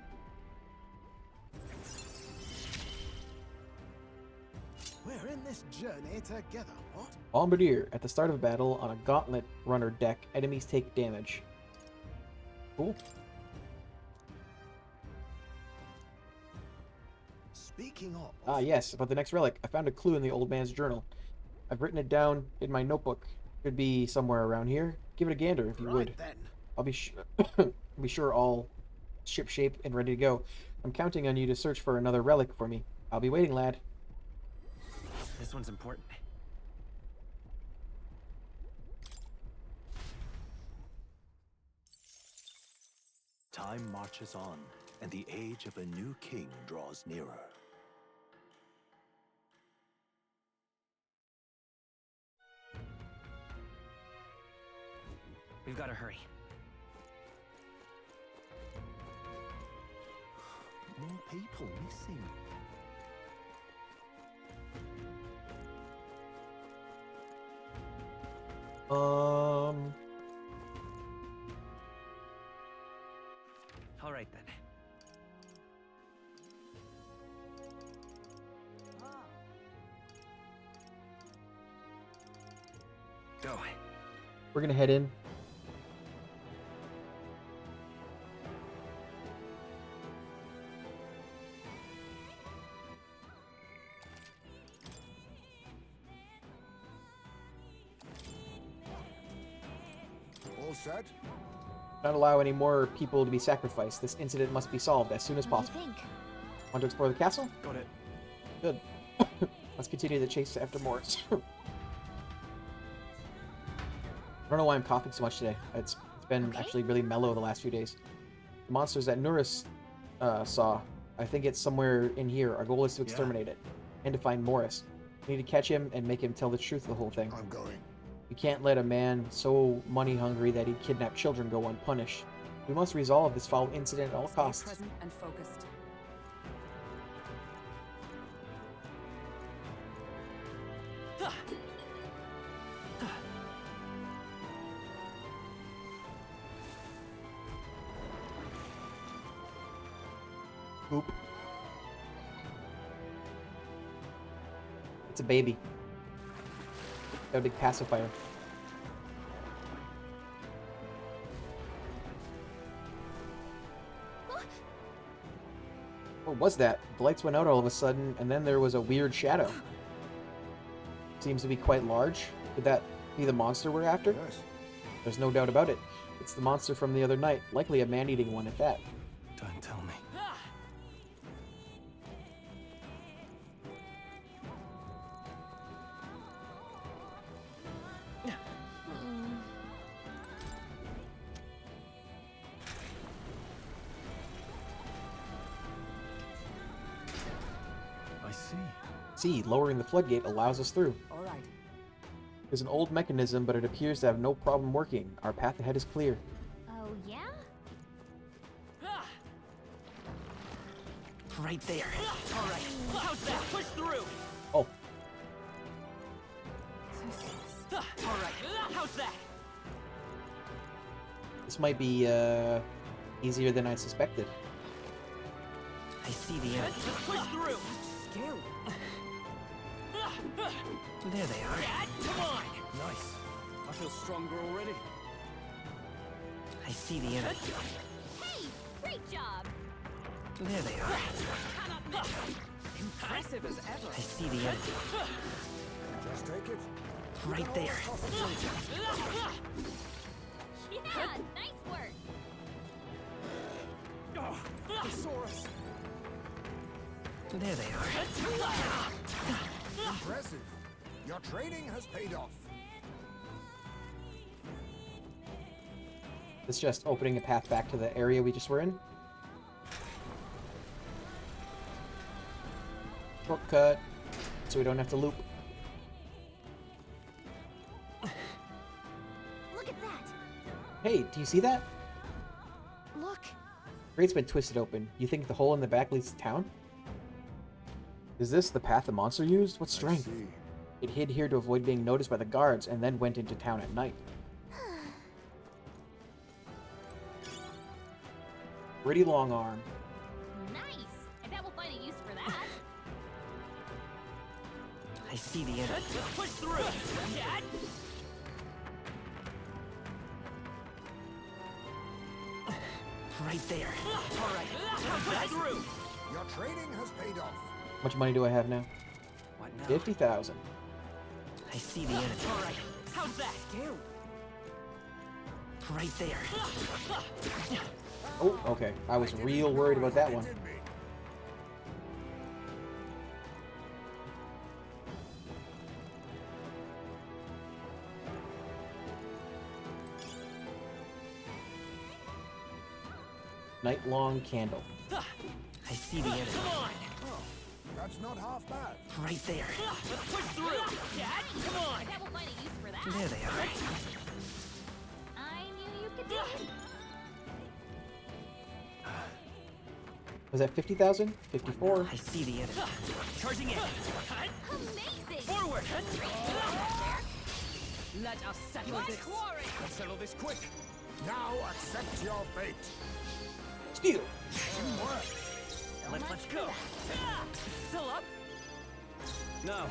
We're in this journey together, what? Bombardier. At the start of a battle on a gauntlet runner deck, enemies take damage. Cool. Speaking of... Ah, yes, about the next relic. I found a clue in the old man's journal. I've written it down in my notebook. Should be somewhere around here. Give it a gander if you would. Then. I'll be be sure all shipshape and ready to go. I'm counting on you to search for another relic for me. I'll be waiting, lad. This one's important. Time marches on, and the age of a new king draws nearer. We've got to hurry. More people missing. All right then. Go. We're gonna head in. All set? Not allow any more people to be sacrificed. This incident must be solved as soon as What do possible. you think? Want to explore the castle? Got it. Good. Let's continue the chase after Morris. I don't know why I'm coughing so much today. It's been actually really mellow the last few days. The monsters that Nerus saw, I think it's somewhere in here. Our goal is to exterminate it and to find Morris. We need to catch him and make him tell the truth of the whole thing. I'm going. We can't let a man so money-hungry that he'd kidnap children go unpunished. We must resolve this foul incident at all costs. Stay present and focused. Oop. It's a baby. Got a big pacifier. What was that? The lights went out all of a sudden, and then there was a weird shadow. Seems to be quite large. Could that be the monster we're after? Yes. There's no doubt about it. It's the monster from the other night, likely a man-eating one at that. Don't tell me. I see. See, lowering the floodgate allows us through. All right. There's an old mechanism, but it appears to have no problem working. Our path ahead is clear. Oh, yeah? Right there. All right. How's that? Push through. Oh, All right. How's that? this might be easier than I suspected. I see the enemy. Let's push through. Skill. There they are. Come on. Nice. I feel stronger already. I see the enemy. Hey, great job. There they are. Impressive as ever. I see the enemy. Just take it. Right there. Yeah, nice work. They saw us. There they are. Impressive. Your training has paid off. It's just opening a path back to the area we just were in. Shortcut, so we don't have to loop. Look at that! Hey, do you see that? Look! Grate's been twisted open. You think the hole in the back leads to town? Is this the path the monster used? What strength? It hid here to avoid being noticed by the guards and then went into town at night. Pretty long arm. Nice! I bet we'll find a use for that. I see the enemy. Let's push through. Right there. All right. Let's push through. Your training has paid off. How much money do I have now? What now? 50,000. I see the enemy. All right. How's that? Skill. Right there. Oh, okay. I was real worried about that one. Night-long candle. I see the enemy. Come on. That's not half bad. Right there. Let's push through. Come on. I bet we'll find a use for that. There they are. I knew you could do it. Was that 50,000? 54? I see the enemy. Charging in. Amazing! Forward. Let us settle this. Let's settle this quick. Now accept your fate. Steal! Let's go. Still up? Now.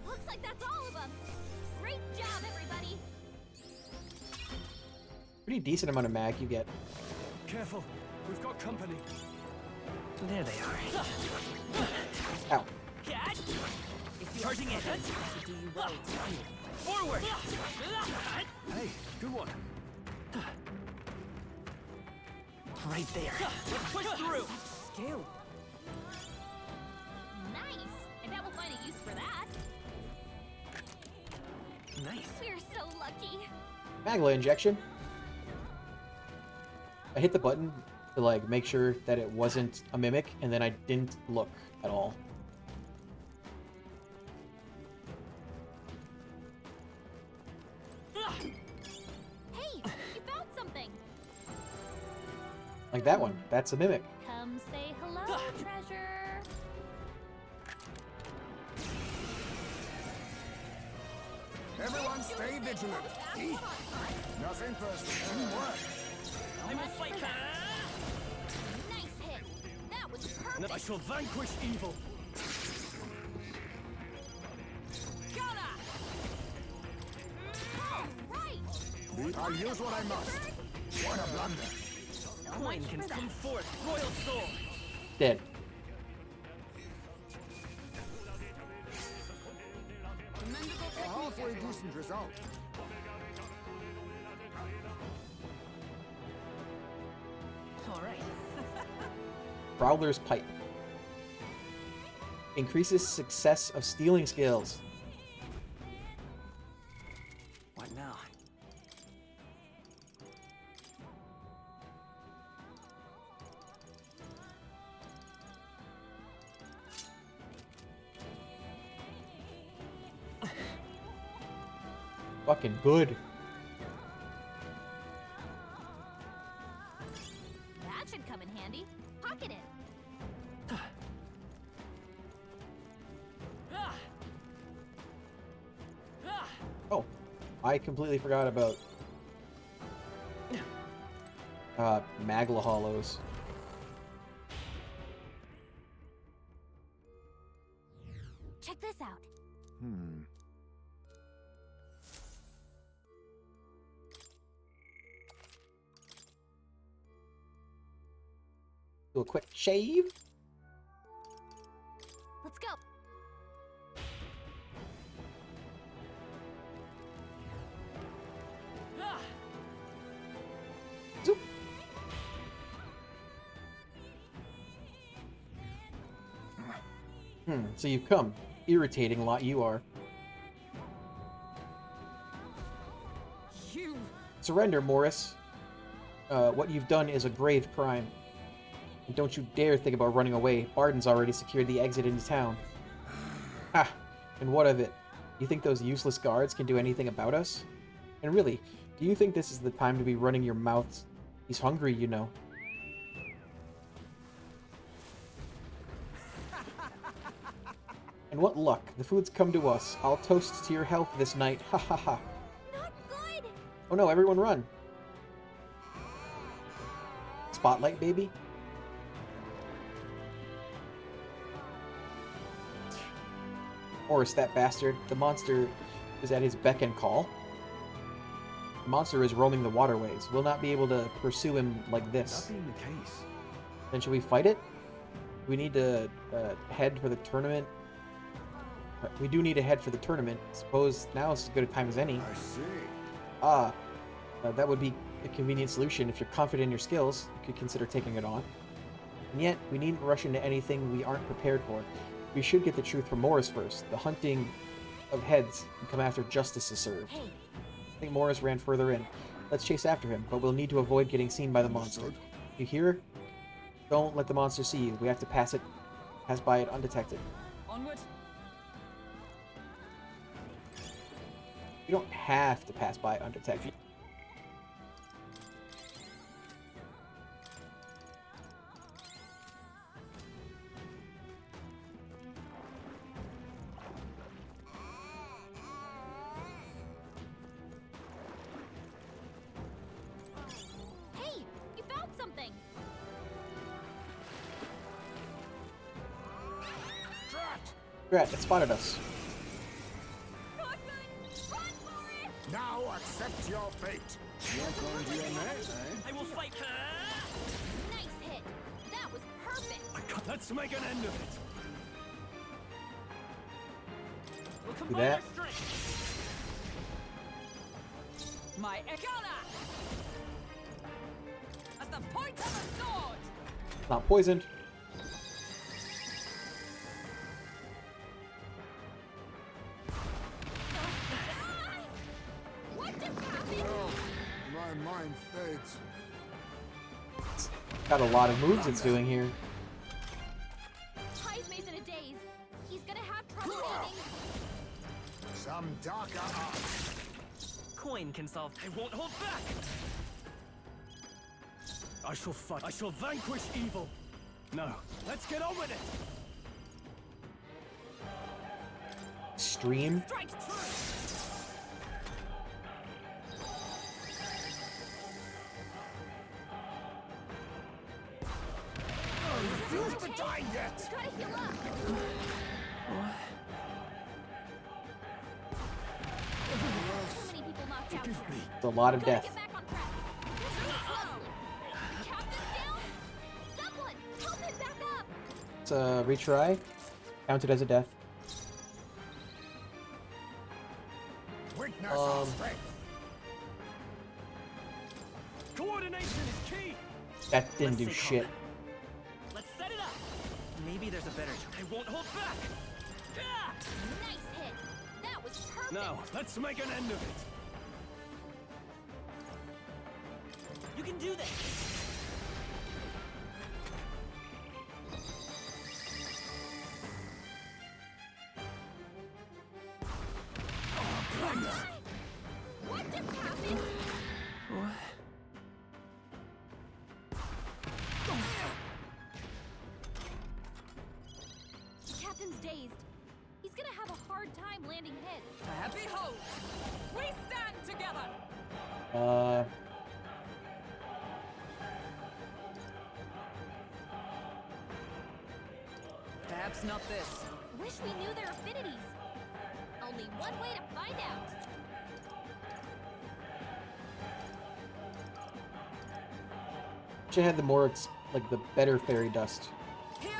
Looks like that's all of them. Great job, everybody. Pretty decent amount of mag you get. Careful. We've got company. There they are. Ow. Charging in. Do you well to heal? Forward. Hey, good one. Right there. Let's push through. Skill. Nice. I bet we'll find a use for that. Nice. We're so lucky. Magla injection. I hit the button to like make sure that it wasn't a mimic, and then I didn't look at all. Hey, you found something. Like that one. That's a mimic. Come say hello, treasure. Everyone stay vigilant. Nothing personal. Teamwork. I will fight back. Nice hit. That was perfect. I shall vanquish evil. All right. I'll use what I must. What a blunder. Coin can come forth. Royal soul. Dead. A halfway decent result. All right. Prowler's Pipe. Increases success of stealing skills. What now? Fucking good. That should come in handy. Pocket it. Oh, I completely forgot about Magla Hollows. Check this out. Do a quick shave. Let's go. Zoop. So you've come. Irritating lot you are. You. Surrender, Morris. What you've done is a grave crime. And don't you dare think about running away. Barden's already secured the exit into town. Ah, and what of it? You think those useless guards can do anything about us? And really, do you think this is the time to be running your mouth? He's hungry, you know. And what luck. The food's come to us. I'll toast to your health this night. Ha ha ha. Not good. Oh no, everyone run. Spotlight, baby. Morris, that bastard. The monster is at his beck and call. The monster is roaming the waterways. We'll not be able to pursue him like this. That being the case. Then should we fight it? We need to head for the tournament. We do need to head for the tournament. Suppose now is as good a time as any. I see. That would be a convenient solution. If you're confident in your skills, you could consider taking it on. And yet, we needn't rush into anything we aren't prepared for. We should get the truth from Morris first. The hunting of heads and come after justice is served. Hey. I think Morris ran further in. Let's chase after him, but we'll need to avoid getting seen by the monster. You hear? Don't let the monster see you. We have to pass by it undetected. Onward. You don't have to pass by undetected. Hey, you found something. Drat, it spotted us. Now accept your fate. You're going to your neck, I will fight her! Nice hit. That was perfect. Let's make an end of it. We'll Do combine that. our strength. My Ekana! As the point of a sword! Not poisoned. What just happened? My mind fades. Got a lot of moves it's doing here. Heismay's in a daze. He's gonna have trouble leaving. Some darker art. Coin can solve. I won't hold back! I shall fight. I shall vanquish evil. Now, let's get on with it. Stream. Strike true! Refuse to die yet. Gotta heal up. So many people knocked out. It's a lot of Gotta death. get back on track. This is slow. The captain's down. Someone help him back up. It's a retry. Counted as a death. Witness our strength. Coordination is key. That didn't do Let's stay shit. calm. Let's set it up. Maybe there's a better choice. I won't hold back. Ah! Nice hit. That was perfect. Now, let's make an end of it. You can do this. What just happened? The captain's dazed. He's gonna have a hard time landing hits. Behold! We stand together! Perhaps not this. Wish we knew their affinities. Only one way to find out. Should have had the more, like, the better fairy dust. Here!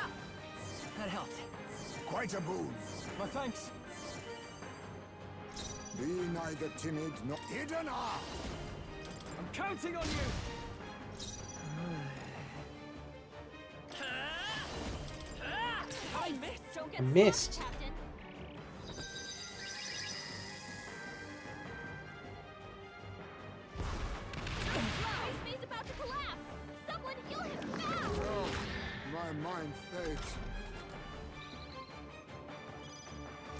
That helped. Quite a boon. My thanks. Be neither timid nor hidden are. I'm counting on you. I missed. Don't I get missed. slapped, Captain. Heismay's about to collapse. Someone heal him fast. Oh, my mind fades.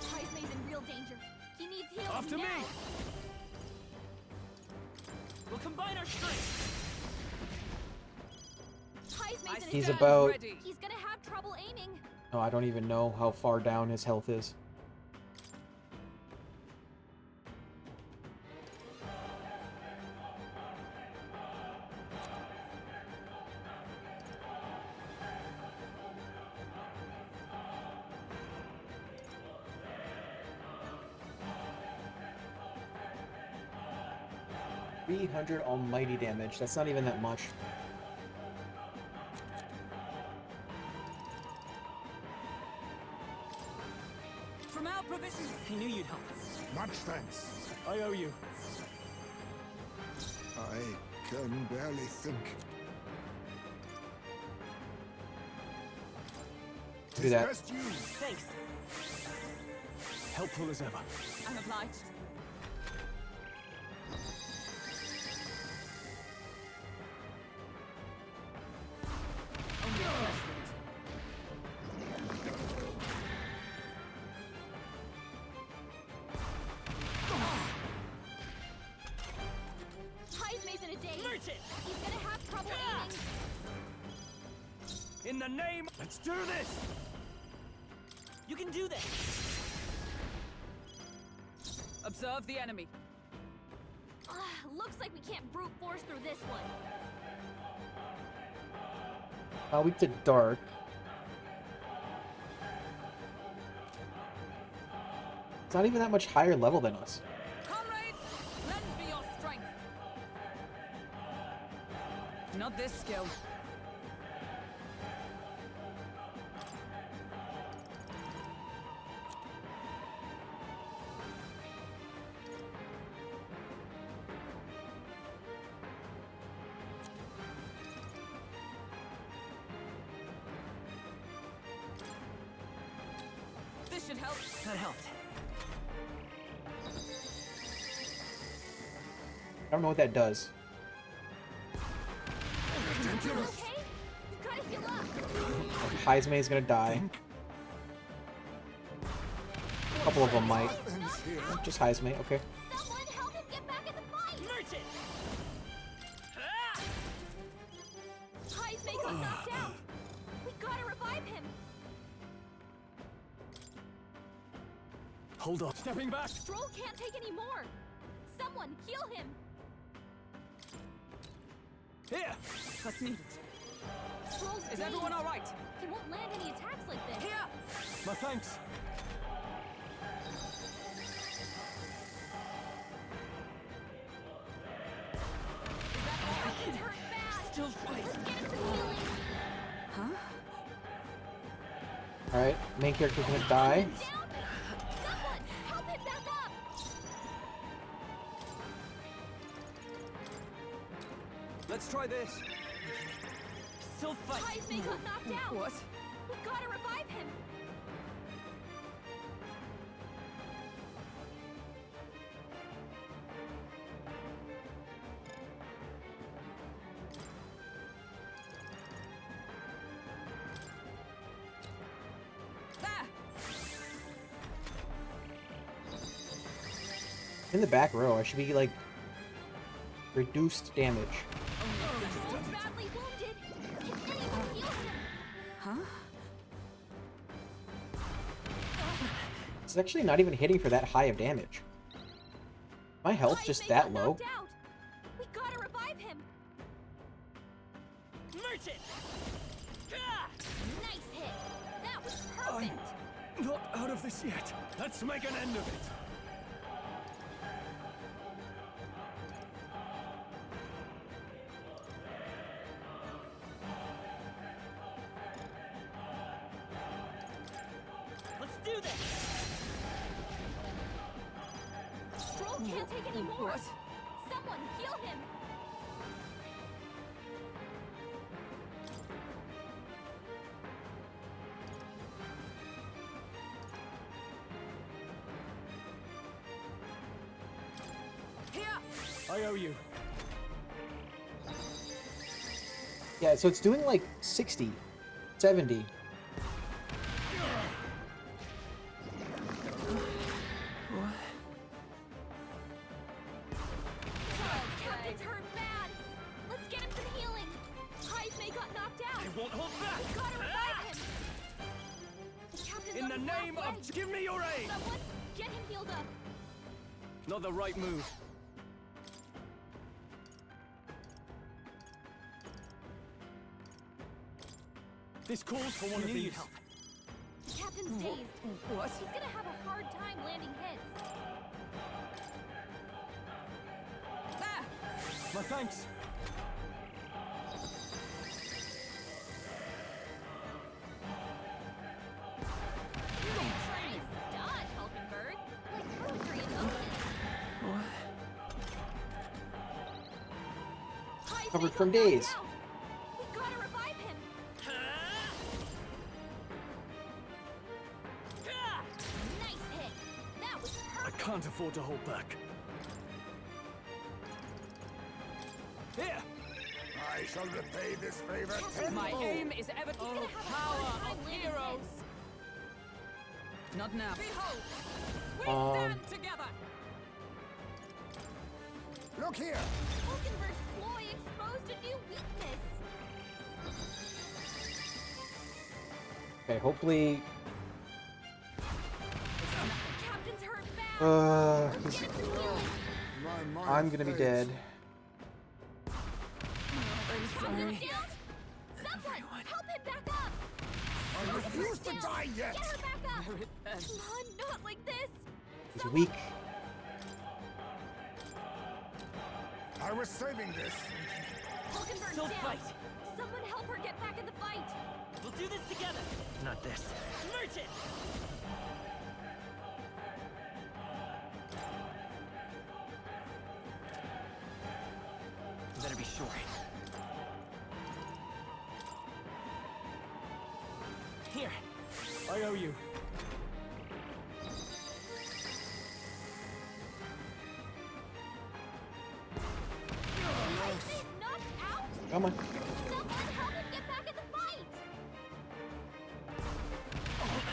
Heismay's in real danger. He needs healing After now. me. We'll combine our strength. Heismay's in He's his about- ready. He's gonna have trouble aiming. Oh, I don't even know how far down his health is. $300 almighty damage. That's not even that much. From our provisions. I knew you'd help. Much thanks. I owe you. I can barely think. Do that. Best used. Thanks. Helpful as ever. I'm obliged. Only a flesh Heismay's in a daze. Merchant! He's gonna have trouble aiming. In the name, let's do this. You can do this! Observe the enemy. Looks like we can't brute force through this one. Weak to dark. It's not even that much higher level than us. Comrades, lend me your strength. Not this skill. This should help. That helped. I don't know what that does. You okay? You gotta heal up. Heismay is gonna die. A couple of them might. Just Heismay, okay. Someone help him get back in the fight. Merchant! Heismay got knocked out. We gotta revive him. Hold on. Stepping back. Stroll can't take any more. Someone heal him. Here. What's needed? Stroll's Is dazed. everyone all right? He won't land any attacks like this. Here. My thanks. He's hurt bad. Still fight. Let's get him some healing. Huh? Alright, main character's gonna die. Down. Someone help him back up. Let's try this. Still fight. Heismay got knocked out. What? We gotta revive him. There. In the back row, I should be like reduced damage. Stroll's badly wounded. Can anyone heal him? Huh? It's actually not even hitting for that high of damage. My health just Heismay that got low. knocked out. We gotta revive him. Merchant! Nice hit. That was perfect. I'm not out of this yet. Let's make an end of it. Let's do this! Stroll can't take any more. What? Someone heal him. I owe you. Yeah, so it's doing like 60, 70. Captain's hurt bad. Let's get him some healing. Heismay got knocked out. I won't hold back. We gotta revive him. The captain's In on the his last name of... legs. Give me your aid! Someone, get him healed up. Not the right move. This calls for one of these. help. The captain's dazed. What? He's gonna have a hard time landing hits. My thanks. Nice dodge, Hulkenberg. Like poetry in motion. Heismay Covered got from knocked days. out. We gotta revive him. Nice hit. That was I perfect. can't afford to hold back. Here! I shall repay this favor My tenfold. aim is ever... He's gonna have a hard time landing hits. Not now. Behold, we Um, stand together. Look here! Hulkenberg's ploy exposed a new weakness. Okay, hopefully. Captain's hurt bad. Let's he's- get him some healing. My mind I'm gonna be fades. dead. Captain's down. Someone, help him back up. I refuse to die yet! Get her back up. Come on, not like this. He's weak. I was saving this. Hulkenberg's Still down. fight. Someone help her get back in the fight. We'll do this together! Not this. Merchant! Better be sure. Here! I owe you. Heismay's knocked out. Come on. Someone help him get back in the fight.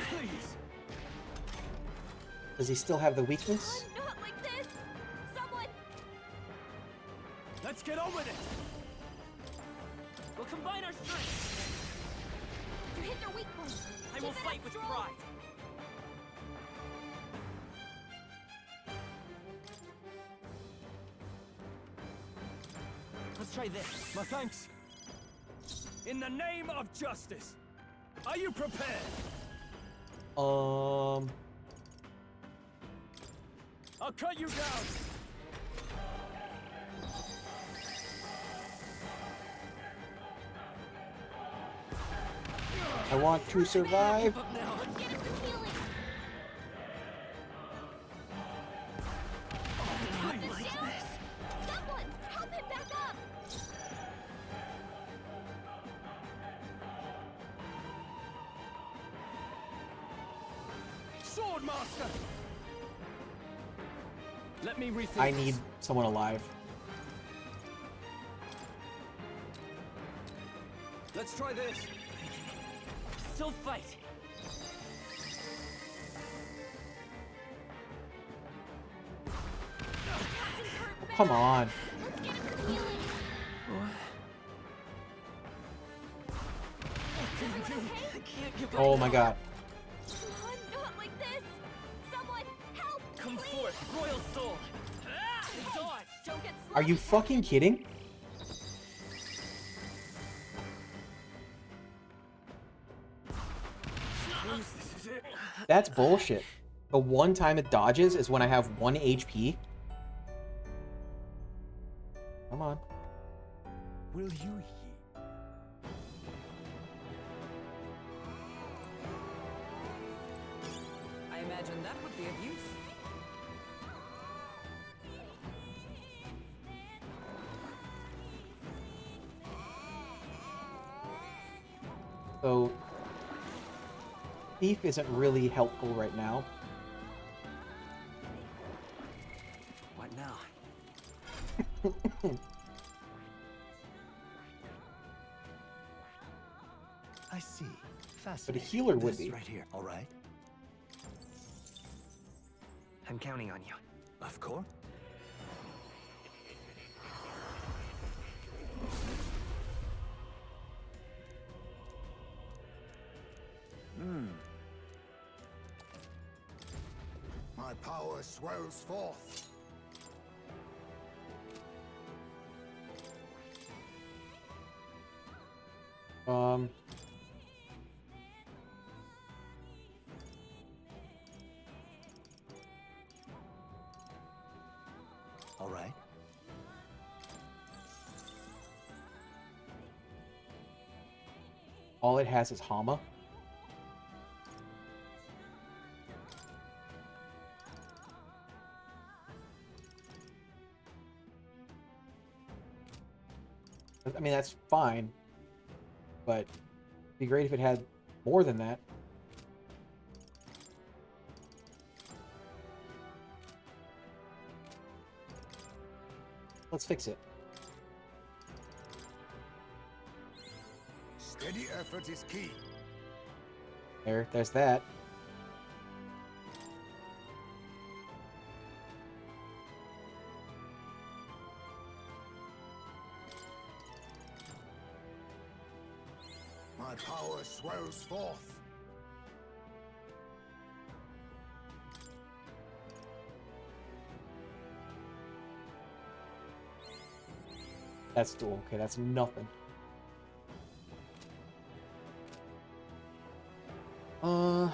Please! Does he still have the weakness? Not like this. Someone. Let's get on with it! We'll combine our strengths! You hit their weak point. I will Keep it fight up, with Stroll. pride! Let's try this. My thanks. In the name of justice, are you prepared? Um. I'll cut you down. I want to survive. Let's get him some healing. Captain's down. Someone help him back up. Swordmaster! Let me rethink. I need someone alive. Let's try this. Still fight! Oh, come on. Let's get him some healing. Everyone okay? I can't give Oh up my now. god. Come on, not like this. Someone help. Come please. forth, royal soul! Ah! Dodge! Don't get Are you fucking kidding? That's bullshit. The one time it dodges is when I have 1 HP. Come on. Will you I imagine that would be of use. So, Thief isn't really helpful right now. What now? I see. But a Fascinating. healer would This be. right here, all right? I'm counting on you. Of course. My power swells forth. Um... All right. All it has is Hama. I mean, that's fine. But it'd be great if it had more than that. Let's fix it. Steady effort is key. There's that. My power swells forth. That's dual. Okay, that's nothing. Uh...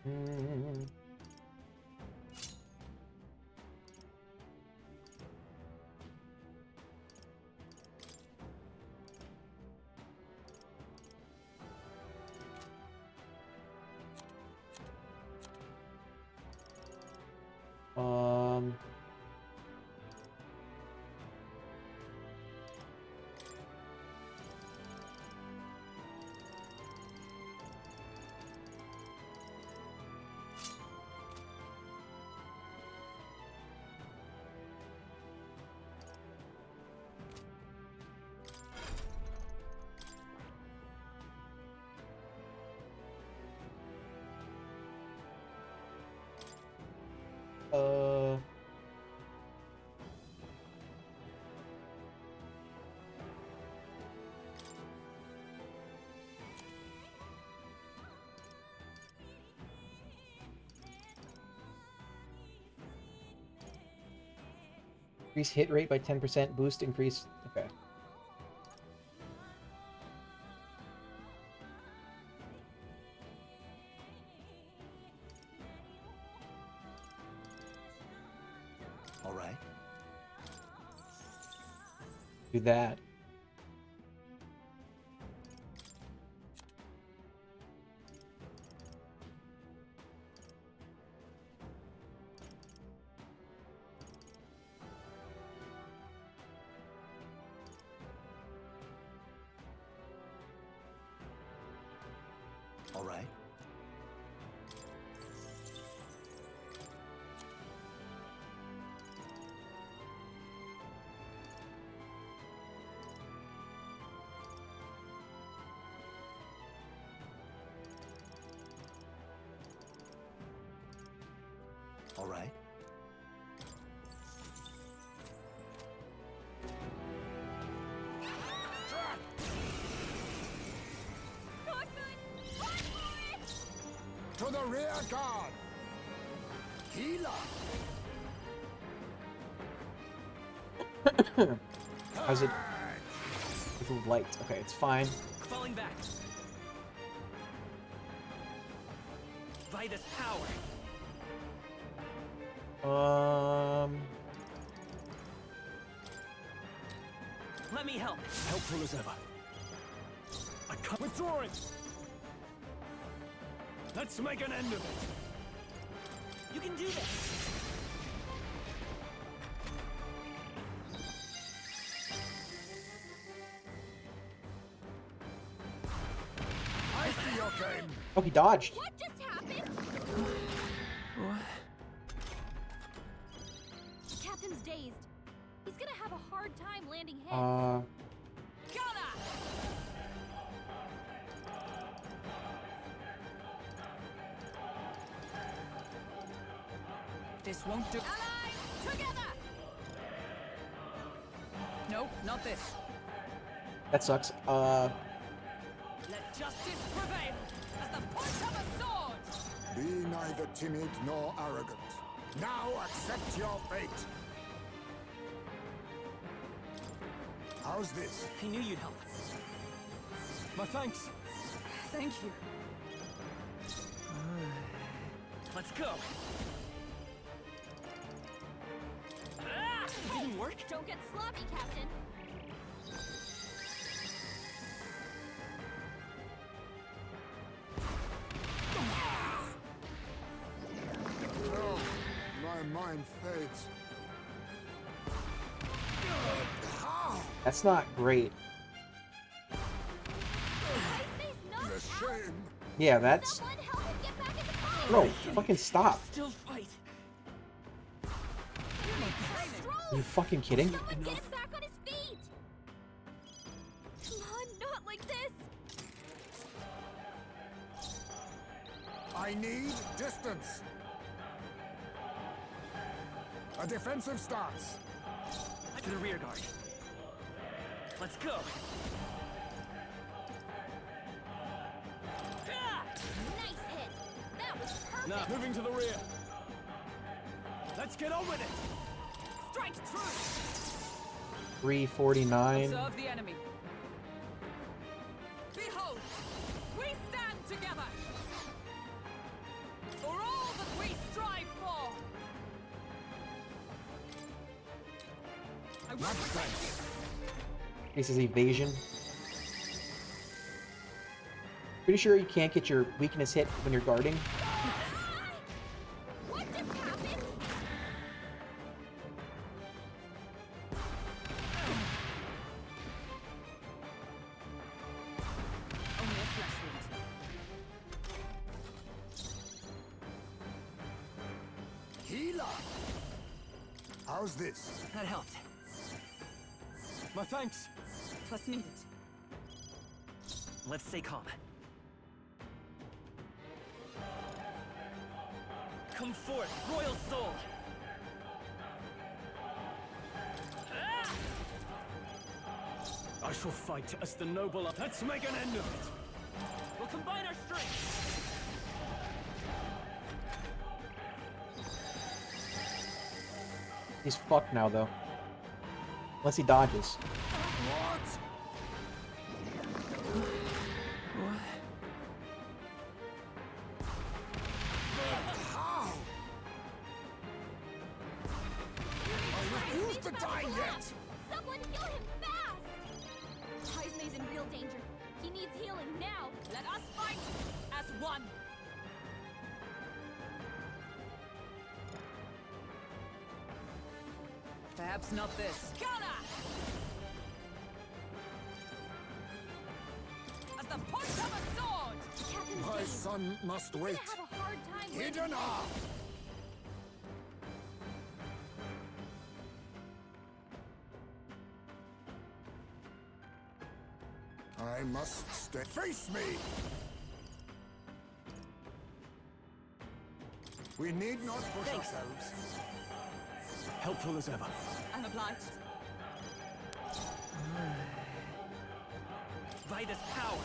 Mm. Um... Uh... Increase hit rate by 10%, boost increase... Okay. All right. Do that. All right. the rear guard! Healer! How's it? With the light. Okay, it's fine. Falling back. Vitus power. Let me help. Helpful as ever. I can't withdraw it. Let's make an end of it. You can do this. I see your game. Oh, he dodged. What just happened? What? The captain's dazed. He's gonna have a hard time landing hits. This won't do. Allies, together! No, not this. That sucks. Let justice prevail as the point of a sword! Be neither timid nor arrogant. Now accept your fate. How's this? I knew you'd help. My thanks. Thank you. Let's go. It didn't work? Don't get sloppy, Captain. No, my mind fades. How? That's not great. The shame. Yeah, that's. Bro, fucking stop. Still fight. Are you fucking kidding? Someone get him back on his feet! Come on, not like this! I need distance. A defensive stance. To the rear guard. Let's go. Nice hit! That was perfect! Now, moving to the rear. Let's get on with it. Strike true! 349. Observe the enemy. Behold, we stand together for all that we strive for. I will protect you. This is evasion. Pretty sure you can't get your weakness hit when you're guarding. What just happened? Only a flesh wound. Healer. How's this? That helped. My thanks. Twas needed. Let's stay calm. Come forth, royal soul. I shall fight as the noble. Let's make an end of it. We'll combine our strengths. He's fucked now, though. Unless he dodges. What? How? I refuse to die yet. Someone heal him fast! Heismay's in real danger. He needs healing now. Let us fight as one. Perhaps not this. Counter! As the point of a sword! Captain's My dazed. son must He's wait. gonna have a hard time Hidden landing art. I must stay. Face me! We need not push ourselves. Helpful as ever. I'm obliged. Vitus power.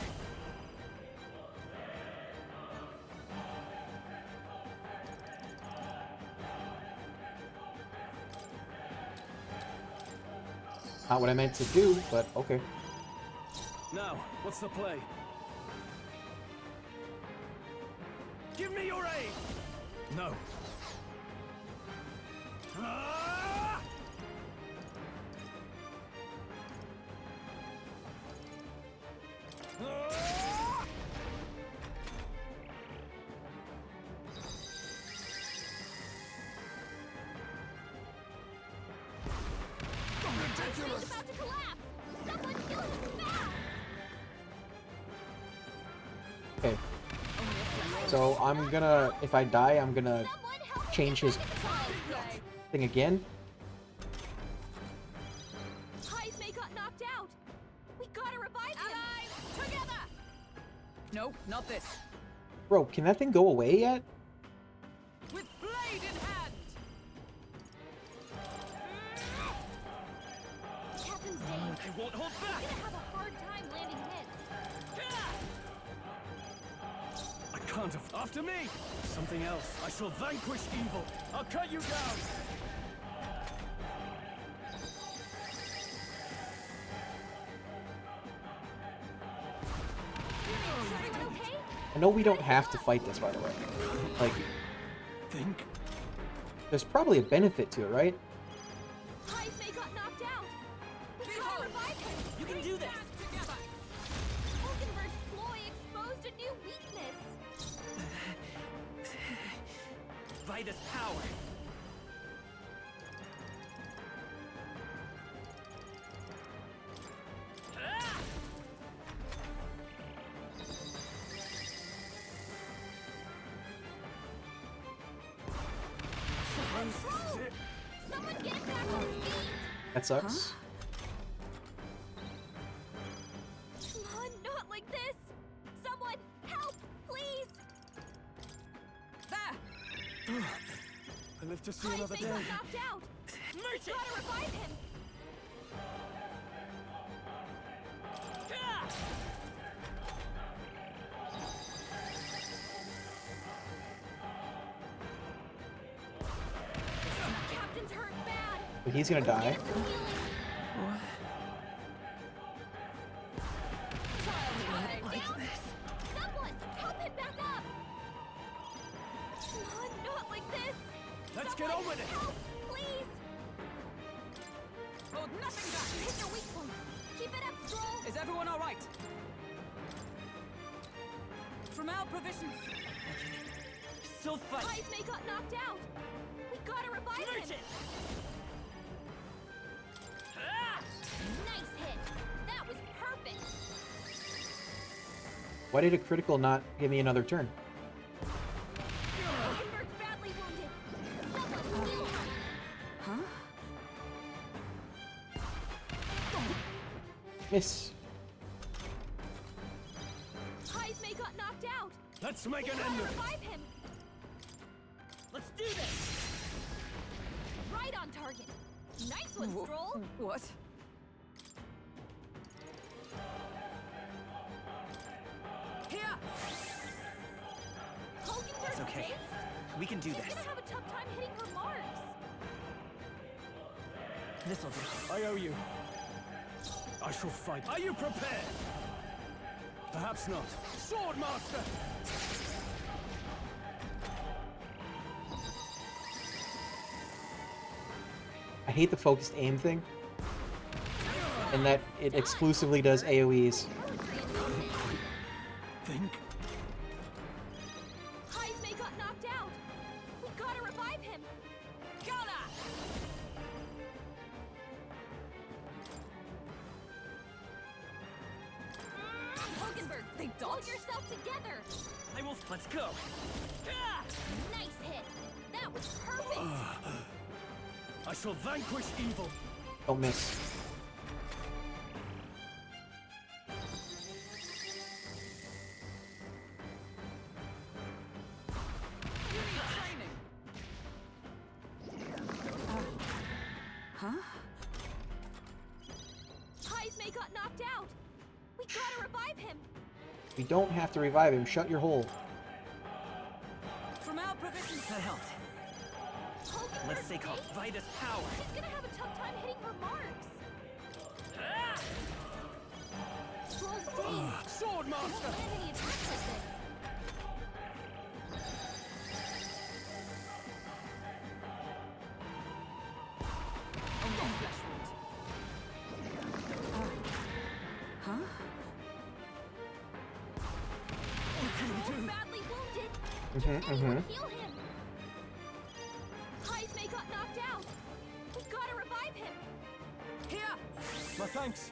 Not what I meant to do, but okay. Now, what's the play? Give me your aid! No. Ah! Ah! Ridiculous! About to collapse! Someone kill him fast! Okay. So I'm gonna, if I die, I'm gonna change his thing again. Heismay got knocked out. We gotta revive him. Together! No, not this. Bro, can that thing go away yet? With blade in hand! Captain's Dane. I won't hold He's back! gonna have a hard time landing hits. I can't have... After me! Something else. I shall vanquish evil. I'll cut you down! Everyone okay? I know we don't have to fight this right away. Like, Think? there's probably a benefit to it, right? Heismay got knocked out. We gotta revive him. You can do this! Together! Hulkenberg's ploy exposed a new weakness. Vitus power. Someone get him back on his feet! That sucks. Come on, not like this. Someone help, please. There! I live to see another Heismay day. got knocked out. Merchant! Gotta revive him. Captain's hurt bad. But he's gonna die. Someone help him back up. Come on, not like this. Let's get on with it! Help, please. Oh, nothing done! Hit your weak point. Keep it up, Stroll. Is everyone all right? From our provisions. Still fight. Heismay got knocked out. We gotta revive him. Merchant! Nice hit! That was perfect! Why did a critical not give me another turn? Hulkenberg's badly wounded. Someone heal him. Huh? Miss. Heismay got knocked out. Let's make We an gotta end of it! revive him. Let's do this! Right on target. Nice one, Stroll. What? Here! Hulkenberg's It's okay. dazed. We can do She's this. gonna have a tough time hitting her marks. This'll do. I owe you. I shall fight. Are you prepared? Perhaps not. Swordmaster! I hate the focused aim thing. And that it exclusively does AoEs. Think? Heismay got knocked out. We gotta revive him. Gotta! Hulkenberg, hold yourself together. I will. Let's go. Nice hit! That was perfect! I shall vanquish evil. Don't miss. Training! Huh? Heismay got knocked out. We gotta revive him. We don't have to revive him. Shut your hole. From our provisions. That helped. Hulkenberg's Let's stay calm. dazed. Vitus power. She's gonna have a tough time hitting her marks. master! Huh? Badly wounded. Mm-hmm, mm-hmm. Heal him. Heismay got knocked out. We've got to revive him. Here! My thanks.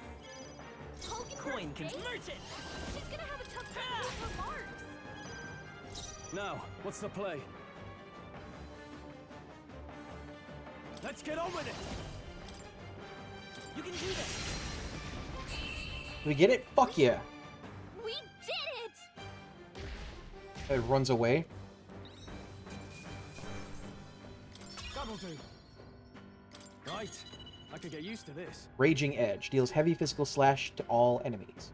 Coin can merchant. She's gonna have a tough time with her marks. Now, what's the play? Let's get on with it! You can do this. We get it? Fuck yeah. We did it! It runs away. That'll do. Right. I could get used to this. Raging Edge deals heavy physical slash to all enemies.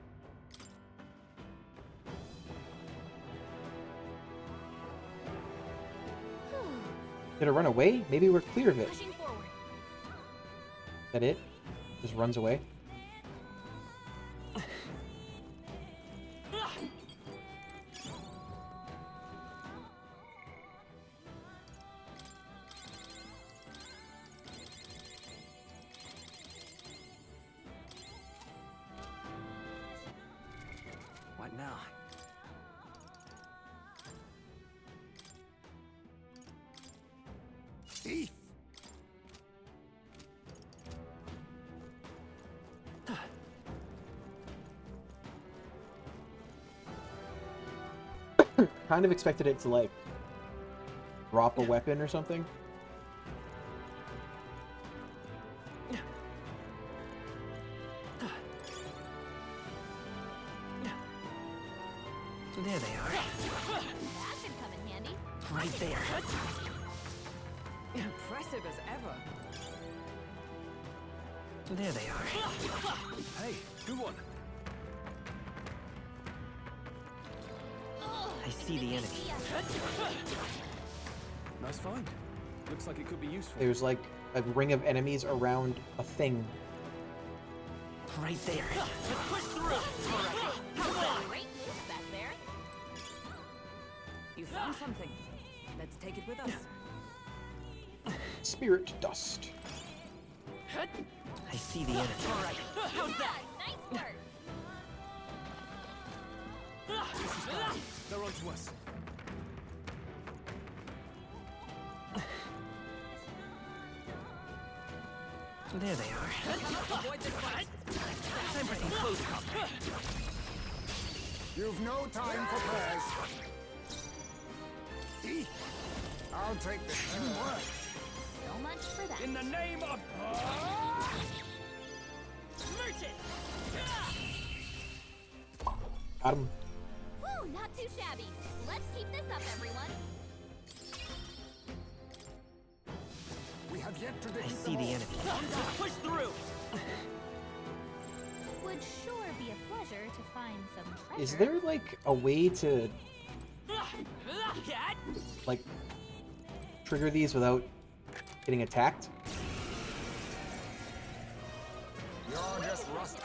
Did it run away? Maybe we're clear of it. Pushing forward. That it? Just runs away? What now? Thief! Kind of expected it to, like, drop a weapon or something. There they are. That should come in handy. Right there. Impressive as ever. There they are. Hey, good one. I see the enemy. Nice find. Looks like it could be useful. There's, like, a ring of enemies around a thing. Right there. Let's push through. All right. Come on. Great move back there. You found something. Let's take it with us. Spirit dust. I see the enemy. All right. How's that? Nice start. They're onto us. There they are. Avoid this fight. Time for some close combat. You've no time for prayers. Thief! I'll take this. Teamwork. So much for that. In the name of... Merchant. Got him. Woo, not too shabby. Let's keep this up, everyone. We have yet to I defeat see the enemy. Let's push through. Would sure be a pleasure to find some treasure. Is there, like, a way to, like, trigger these without getting attacked? You're just rust.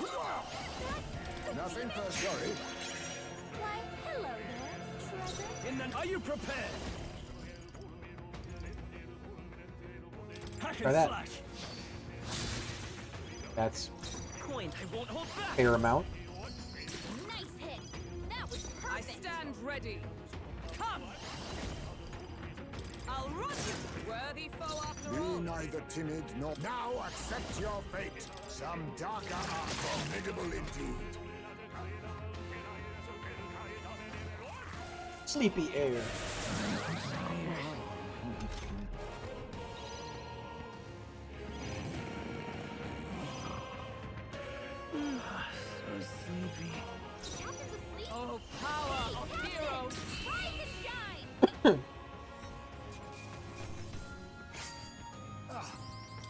Nothing per story. Why, hello there, treasure. In the... Are you prepared? Hack Try and that. slash. That's Coin, I won't hold back. fair amount. Nice hit. That was I perfect. stand ready. Come! I'll run you! Worthy foe after Be all. neither timid nor... Now accept your fate. Some darker are formidable indeed. Sleepy air. So sleepy. Captain's asleep. Oh, power of heroes! Rise and shine.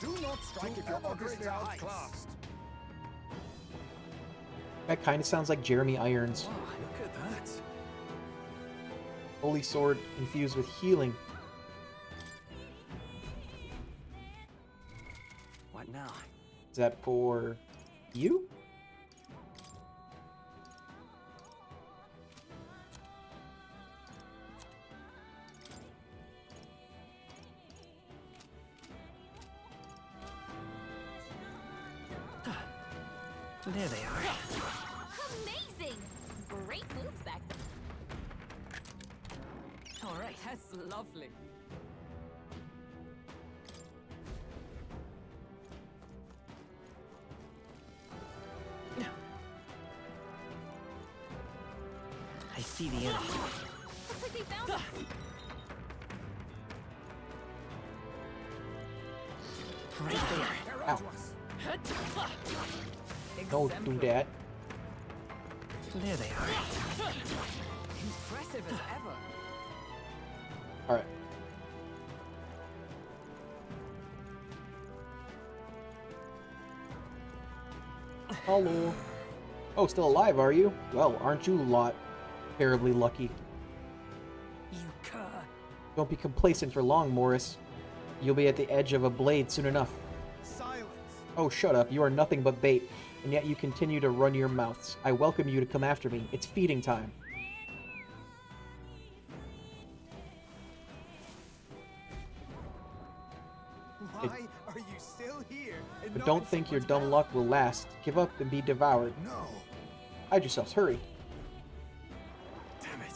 Do not strike if you're obviously outclassed. That kind of sounds like Jeremy Irons. Wow, look at that. Holy sword infused with healing. What now? Is that for you? There they are. Amazing! Great moves back there. All right, that's lovely. I see the enemy. Looks like they found us. Right there. They're onto us. Don't do that. There they are. Impressive as ever. Alright. Hello. Oh, still alive, are you? Well, aren't you lot terribly lucky? You cur. Don't be complacent for long, Morris. You'll be at the edge of a blade soon enough. Silence. Oh, shut up. You are nothing but bait, and yet you continue to run your mouths. I welcome you to come after me. It's feeding time. Why are you still here? And But not don't in think your someone's dumb mouth? luck will last. Give up and be devoured. No. Hide yourselves. Hurry. Damn it.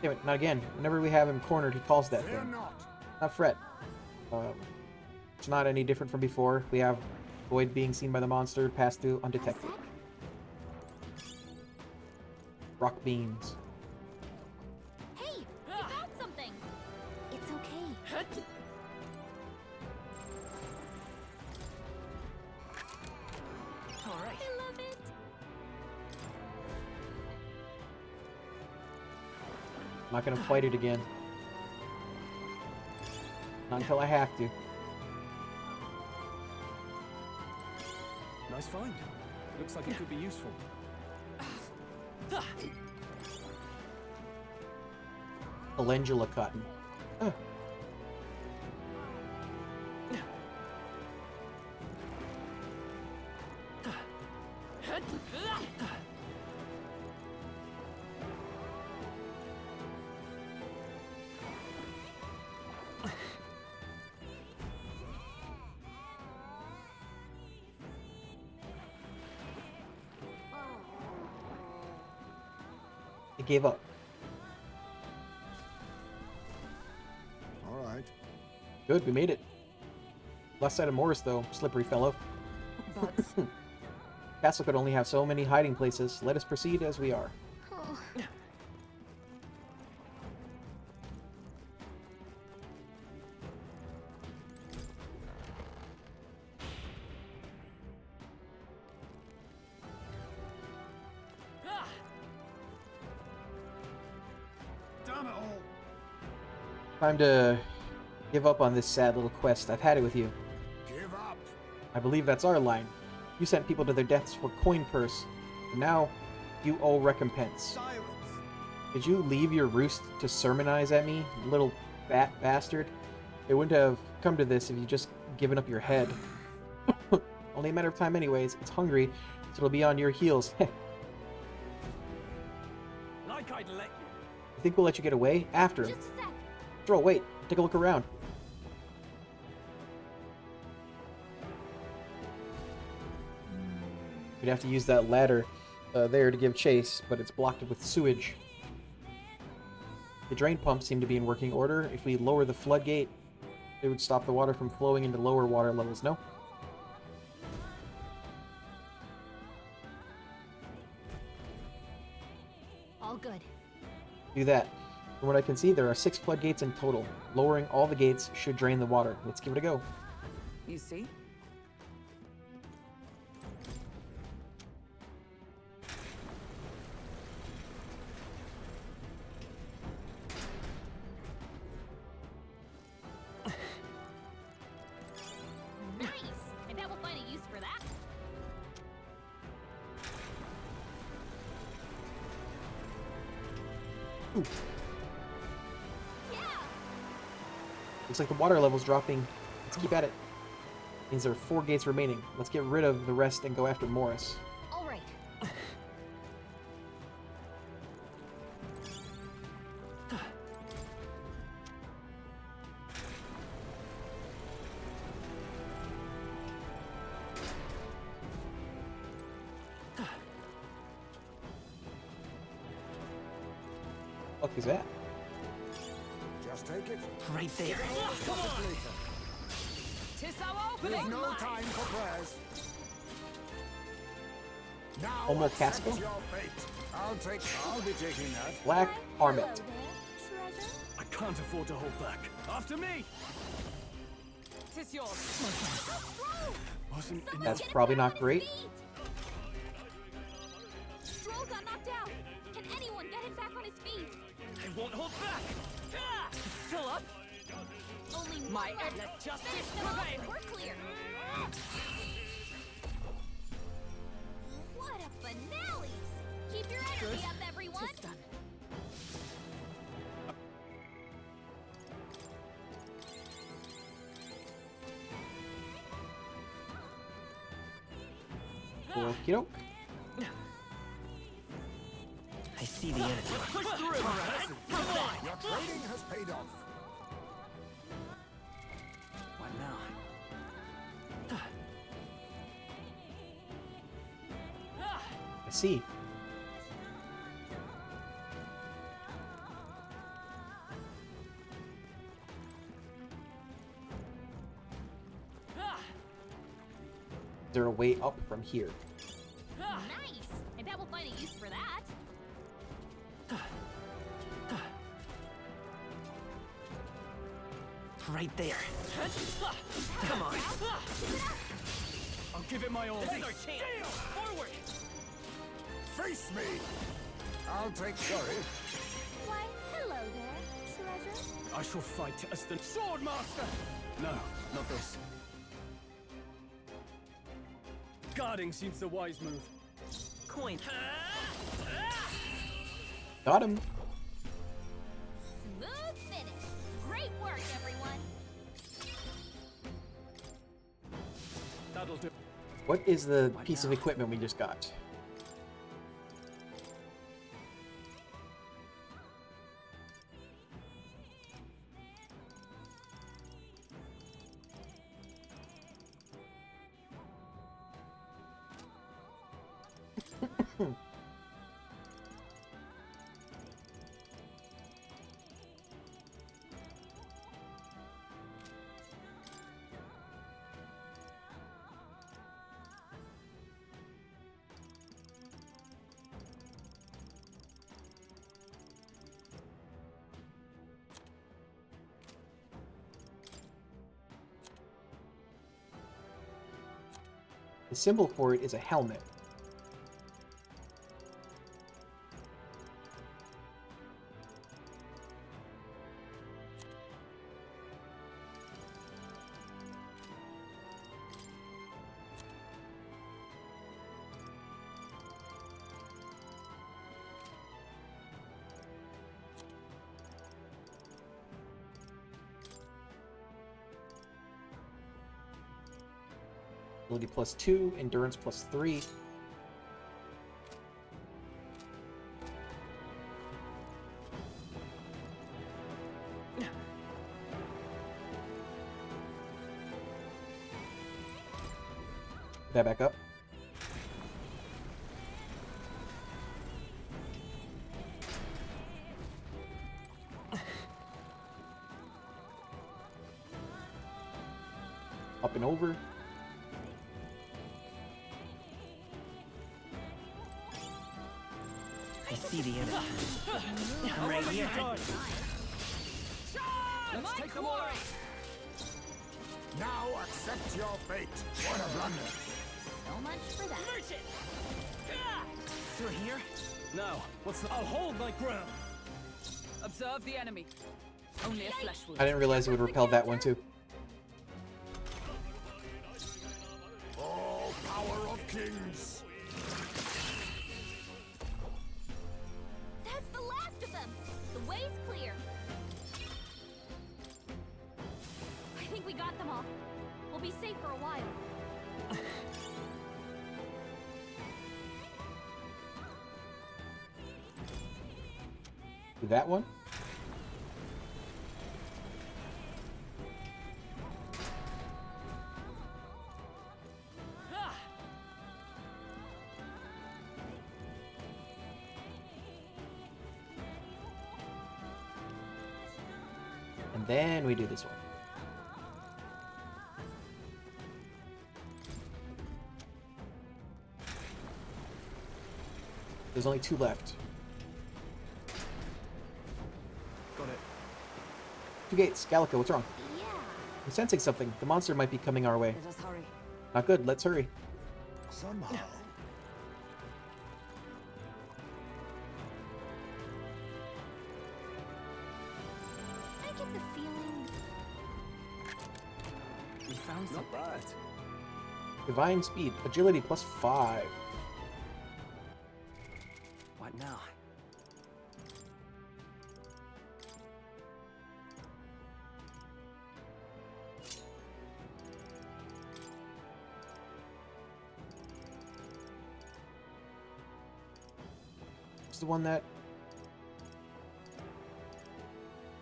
Damn it, not again. Whenever we have him cornered, he calls that Fear thing. not. Not fret. It's not any different from before. We have Void being seen by the monster, pass through undetected. Rock beams. Hey, we found something. It's okay. All right. I love it. I'm not gonna fight it again. Not until I have to. Nice find. Looks like it could be useful. Calendula cotton. It gave up. All right. Good, we made it. Left side of Morris, though, slippery fellow. But Castle could only have so many hiding places. Let us proceed as we are. Oh. Damn it all. Time to give up on this sad little quest. I've had it with you. Give up. I believe that's our line. You sent people to their deaths for coin purse, and now you owe recompense. Silence. Did you leave your roost to sermonize at me, little bat bastard? It wouldn't have come to this if you just given up your head. Only a matter of time anyways. It's hungry, so it'll be on your heels. Like I'd let you. You think we'll let you get away? After him. Just a sec. Stroll, wait. Take a look around. We'd have to use that ladder there to give chase, but it's blocked with sewage. The drain pumps seem to be in working order. If we lower the floodgate, it would stop the water from flowing into lower water levels, no? All good. Do that. From what I can see, there are 6 floodgates in total. Lowering all the gates should drain the water. Let's give it a go. you see? Nice. I bet we'll find a use for that. Ooh. Yeah. Looks like the water level's dropping. Let's keep at it. Means there are 4 gates remaining. Let's get rid of the rest and go after Morris. All right. fuck is that? Just take it. Right there. Come on. Tis our opening. We've no time for prayers. Now Homo accept Casco? your fate. I'll be taking that. Black Armit. I can't afford to hold back. After me! Tis yours. Wasn't enough. That's probably not great. Stroll got knocked out. Can anyone get him back on his feet? I won't hold back. Still up. Only one My left. let justice Finish them off. prevail. We're clear. What a finale! Keep your energy up, everyone. Tis done. Okie doke. I see the enemy. Push through. Come on. Your training has paid off. What now? I see. Is there a way up from here? Nice. I bet we'll find a use for that. Right there. Come on. I'll give it my all. This is our chance. Forward. Face me. I'll take sorry. Why, hello there, treasure. I shall fight as the Swordmaster! No, not this. Guarding seems the wise move. Coin. Got him. Smooth finish. Great work, everyone. That'll do. What is the piece of equipment we just got? The symbol for it is a helmet. Ability +2, endurance +3. Put that back up. Up and over. I see the enemy. I'm right here. Let's take them all out. Now accept your fate. What a blunder. So much for that. Merchant. Through here? Now, what's the... I'll hold my ground. Observe the enemy. Only a flesh wound. I didn't realize it would repel that one too. Oh, power of kings. That's the last of them. The way's clear. I think we got them all. We'll be safe for a while. That one? then we do this one. There's only 2 left. Got it. 2 gates. Gallica, what's wrong? Yeah. I'm sensing something. The monster might be coming our way. Let us hurry. Not good. Let's hurry. Somehow. I get the feeling. We found Not something. bad. Divine speed. Agility plus 5. What now? It's the one that...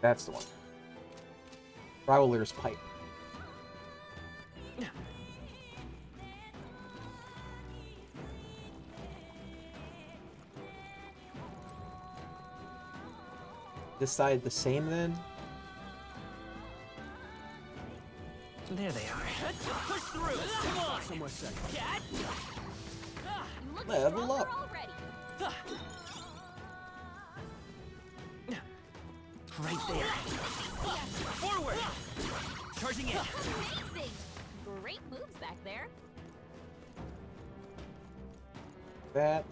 That's the one. Prowler's Pipe. This side the same then? There they are. Push through. Come on. Somewhere safe. Cat. You look Level stronger up. already. Right there. Forward. Charging in. Amazing. Great moves back there. That.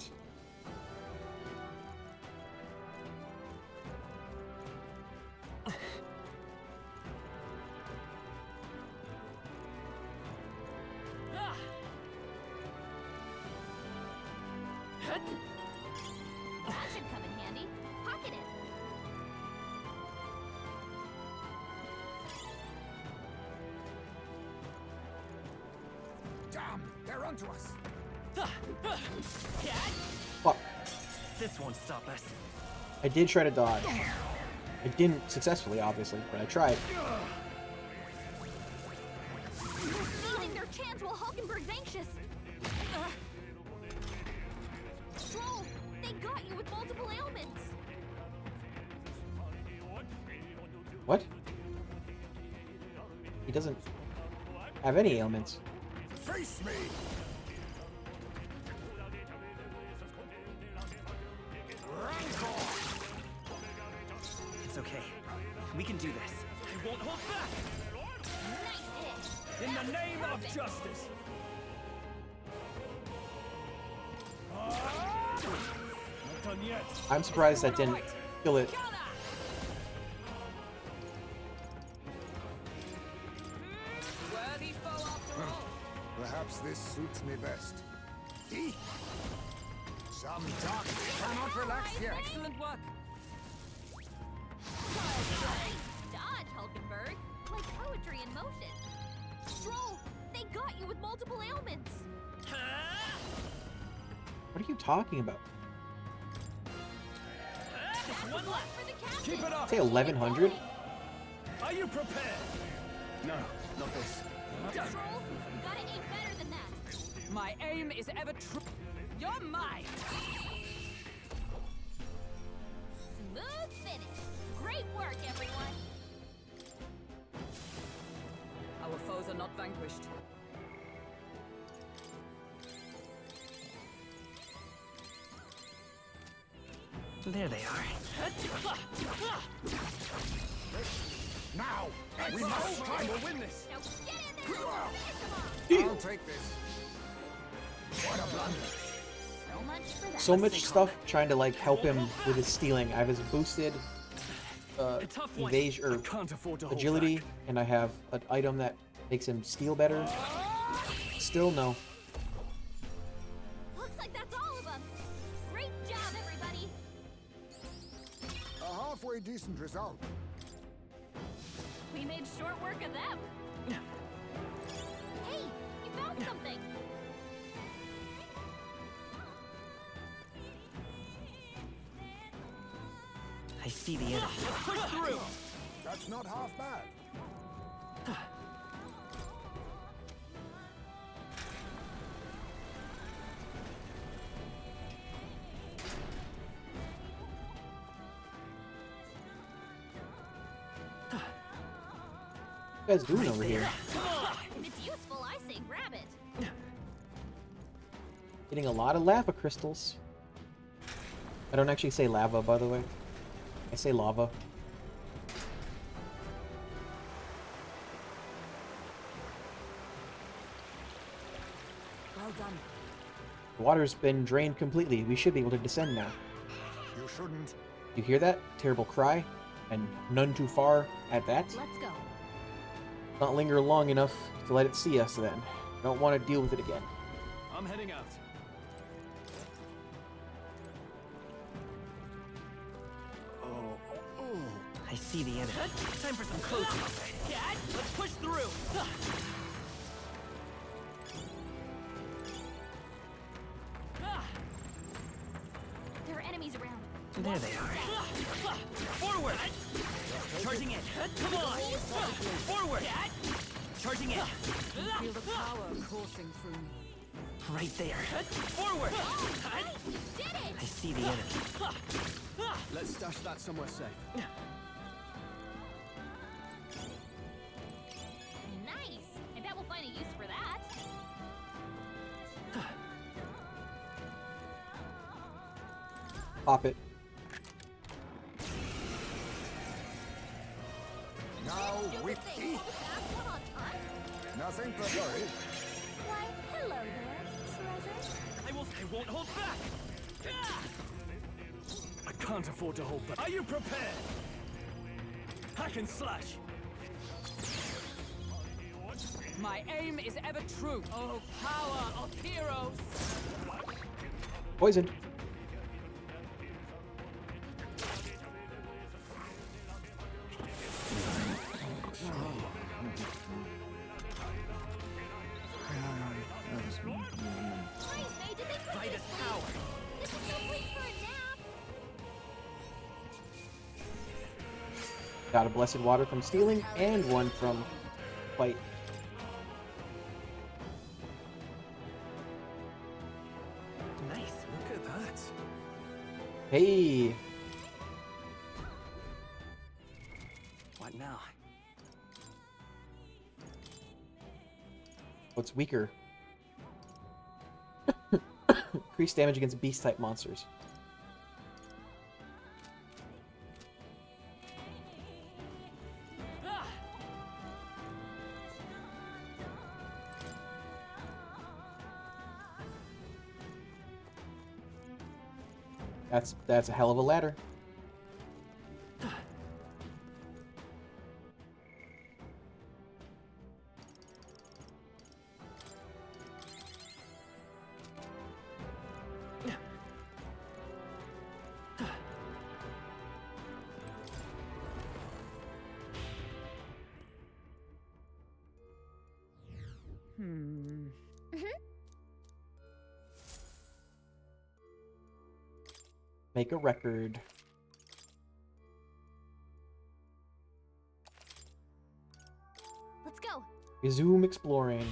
That should come in handy. Pocket it. Damn, they're onto us. Fuck. This won't stop us. I did try to dodge. I didn't successfully, obviously, but I tried. Seizing their chance while Hulkenberg's anxious. Stroll, they got you with multiple ailments. What? He doesn't have any ailments. Face me! It's okay. We can do this. I won't hold back. Nice hit. In the That was name of perfect. justice. Not done yet. I'm surprised that didn't kill it. Worthy foe after all. Perhaps this suits me best. Eek. Some dark cannot relax yet. Excellent work. Nice dodge, Hulkenberg. Like poetry in motion. Stroll, they got you with multiple ailments. What are you talking about? One left. For the captain. Keep it up. Say 1100? Are you prepared? No, not this. Stroll, you gotta aim better than that. My aim is ever true. You're mine. Smooth finish. Great work, everyone. Our foes are not vanquished. There they are. Now, We we must must try try. to win this. Now get in there and finish 'em off. I'll take this. What a blunder. So much for that. So much stuff trying to like help him with his stealing. I have his boosted evasion or Can't afford to hold agility, back. and I have an item that makes him steal better. Still no. Looks like that's all of them. Great job, everybody. A halfway decent result. We made short work of them. Hey, you found something. I see the enemy. Push through. That's not half bad. you guys doing over here? If it's useful, I say grab it. Getting a lot of lava crystals. I don't actually say lava, by the way. I say lava. Well done. The water's been drained completely. We should be able to descend now. You shouldn't. You hear that? Terrible cry? And none too far at that? Let's go. Not linger long enough to let it see us then. Don't want to deal with it again. I'm heading out. I see the enemy. Time for some close combat. Cat, let's push through. There are enemies around. There they are. Forward. Charging in. Come on. Forward. Charging in. Feel the power coursing through me. Right there. Forward. Did it! I see the enemy. Let's stash that somewhere safe. Nice! I bet we'll find a use for that. Pop it. Now with teeth. Nothing but hurry. Why, hello there, treasure. I won't hold back. I can't afford to hold back. Are you prepared? Hack and slash. My aim is ever true. Oh, power of heroes! Poisoned. By this power. This is no place for a nap. Got a blessed water from stealing and one from fight. Nice. Look at that. Hey! What now? What's weaker? Increased damage against beast-type monsters. That's a hell of a ladder. Make a record. Let's go. Resume exploring.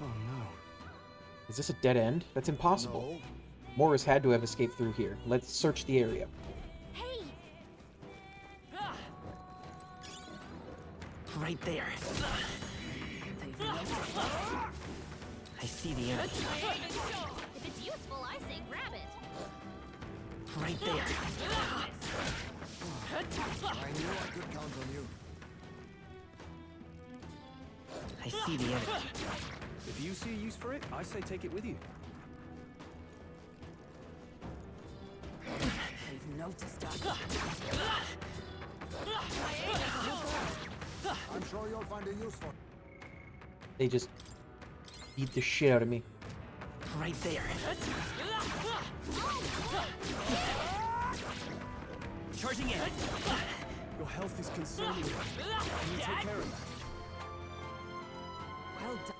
Oh no. Is this a dead end? That's impossible. No. Morris had to have escaped through here. Let's search the area. Hey! Right there. I see the enemy. If it's useful, I say grab it. Right there. I knew I could count on you. I see the enemy. If you see a use for it, I say take it with you. They've noticed us. I'm sure you'll find a use for it. They just beat the shit out of me. Right there. Charging in. Your health is concerning you. Can you take care of that? Well done.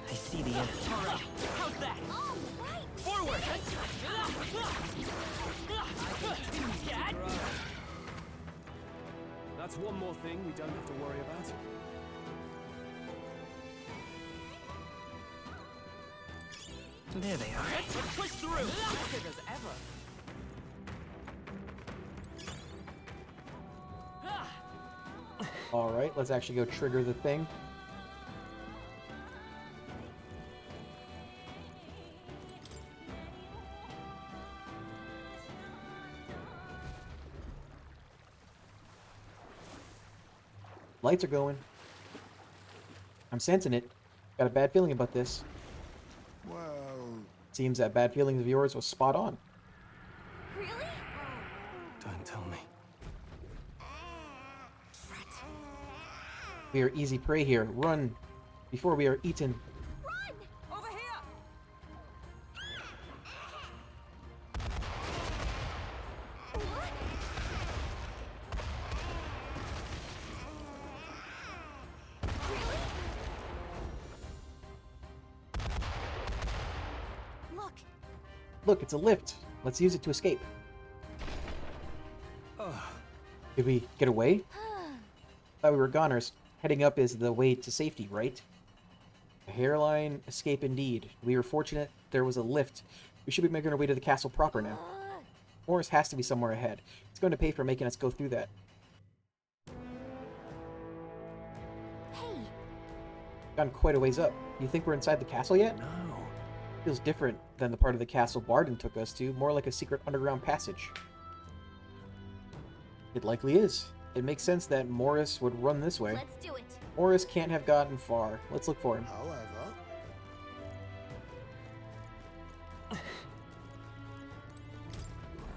I see the enemy. All right. How's that? All right. Forward. Cat. That's one more thing we don't have to worry about. There they are. Let's push through! Active as ever. Alright, let's actually go trigger the thing. Lights are going. I'm sensing it. Got a bad feeling about this. Well... Seems that bad feelings of yours was spot on. Really? Don't tell me. We are easy prey here. Run before we are eaten. Run! Over here! Look, Look, it's a lift. Let's use it to escape. Did we get away? Thought we were goners. Heading up is the way to safety, right? A hairline escape indeed. We were fortunate there was a lift. We should be making our way to the castle proper now. Morris has to be somewhere ahead. It's going to pay for making us go through that. hey, Gone quite a ways up. You think we're inside the castle yet? No. Feels different than the part of the castle Barden took us to. More like a secret underground passage. It likely is. It makes sense that Morris would run this way. let's do it. Morris can't have gotten far. Let's look for him. However...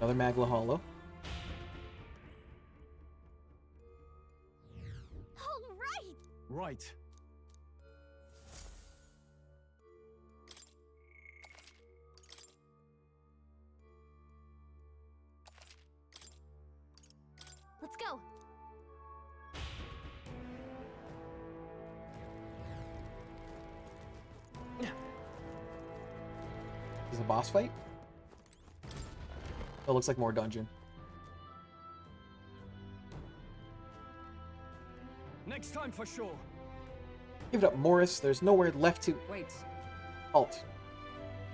Another Magla Hollow. All right! Right. Let's go. Is it a boss fight? Oh, looks like more dungeon. Next time for sure. Give it up, Morris. There's nowhere left to... Wait. Halt.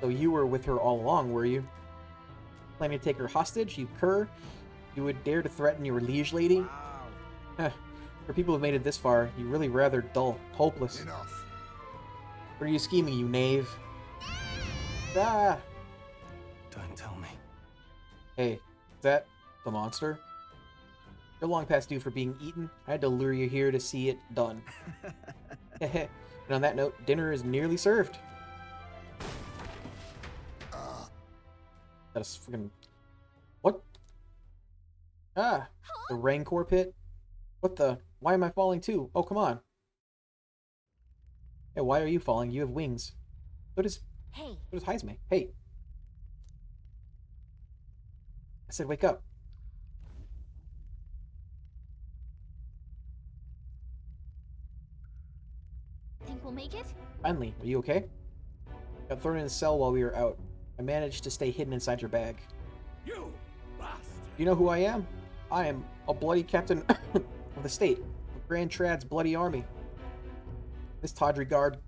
So you were with her all along, were you? Planning to take her hostage, you cur? You would dare to threaten your liege lady? Heh. For people who've made it this far, you're really rather dull, hopeless. Enough. What are you scheming, you knave? Ah! Don't tell me. Hey, is that the monster? You're long past due for being eaten. I had to lure you here to see it done. And on that note, dinner is nearly served. That's freaking... What? Ah! The Rancor pit? What the... Why am I falling too? Oh, come on. Hey, why are you falling? You have wings. So does... Hey. So does Heisme. Hey. I said wake up. Think we'll make it? Finally, are you okay? Got thrown in a cell while we were out. I managed to stay hidden inside your bag. You bastard! You know who I am? I am a bloody captain of the state, of Grand Trad's bloody army. This Tawdry Guard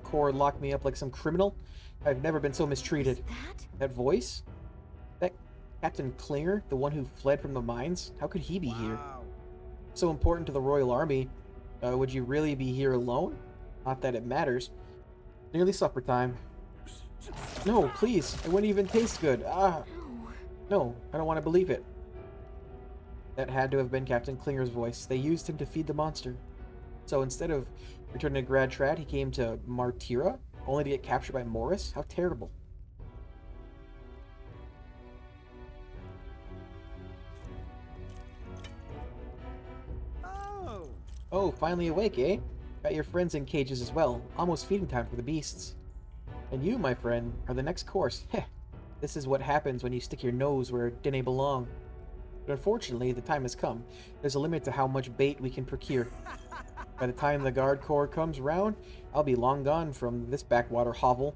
Corps locked me up like some criminal. I've never been so mistreated. That voice? That Captain Klinger, the one who fled from the mines? How could he be here? So important to the Royal Army. Would you really be here alone? Not that it matters. Nearly supper time. No, please. It wouldn't even taste good. Ah. No, I don't want to believe it. That had to have been Captain Klinger's voice. They used him to feed the monster. So instead of returning to Grad Trad, he came to Martira, only to get captured by Morris? How terrible. Oh, finally awake, eh? Got your friends in cages as well. Almost feeding time for the beasts. And you, my friend, are the next course. Heh. This is what happens when you stick your nose where it didn't belong. But unfortunately, the time has come. There's a limit to how much bait we can procure. By the time the Guard Corps comes round, I'll be long gone from this backwater hovel.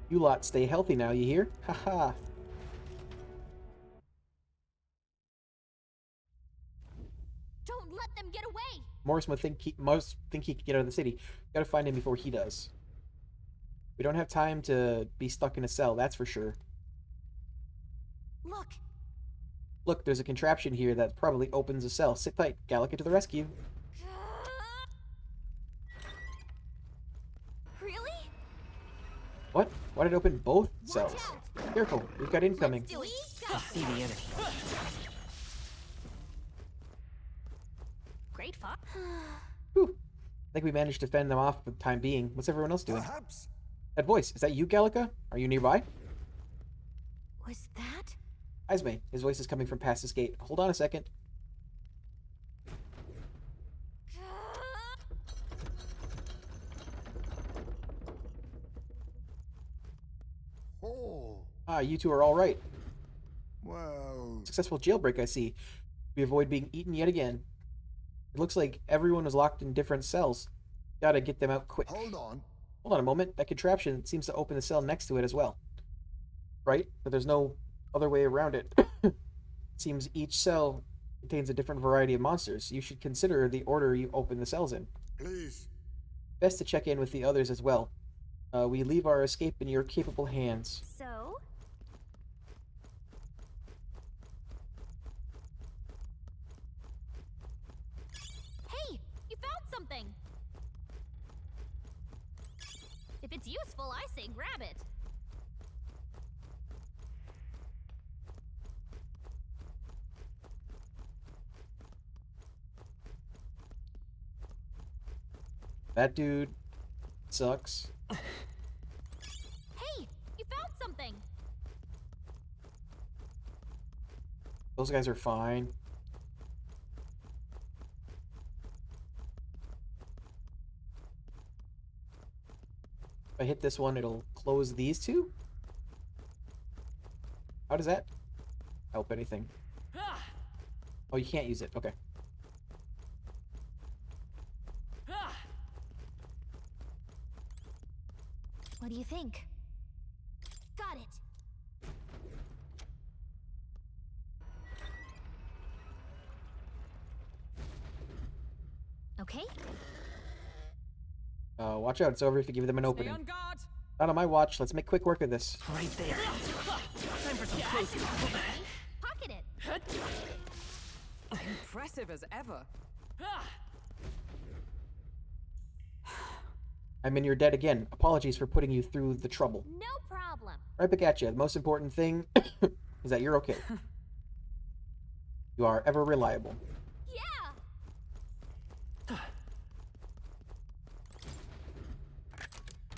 You lot stay healthy now, you hear? Haha. Don't let them get away Morris must think he can get out of the city. Gotta find him before he does. We don't have time to be stuck in a cell, that's for sure. Look, Look, there's a contraption here that probably opens a cell. Sit tight, Gallica to the rescue. really? What? Why did it open both cells? Careful, we've got incoming. I see the enemy. Great fun. Whew. I think we managed to fend them off for the time being. What's everyone else doing? Perhaps. That voice, is that you, Gallica? Are you nearby? Was that? Ismay, his voice is coming from past this gate. Hold on a second. Oh. Ah, you two are all right. Well. Successful jailbreak, I see. We avoid being eaten yet again. It looks like everyone was locked in different cells. Gotta get them out quick. Hold on. Hold on a moment. That contraption seems to open the cell next to it as well. Right? But there's no other way around it. It seems each cell contains a different variety of monsters. You should consider the order you open the cells in. Please. Best to check in with the others as well. We leave our escape in your capable hands. So? Hey, you found something. If it's useful, I say grab it. That dude sucks. Hey, you found something. Those guys are fine. If I hit this one, it'll close these two? How does that help anything? Oh, you can't use it. Okay. What do you think? Got it. Okay. Watch out. It's over if you give them an opening. Not on my watch. Let's make quick work of this. Right there. Time for some close. Pocket it. Impressive as ever. I'm in your debt again. Apologies for putting you through the trouble. No problem. Right back at you. The most important thing is that you're okay. You are ever reliable. Yeah.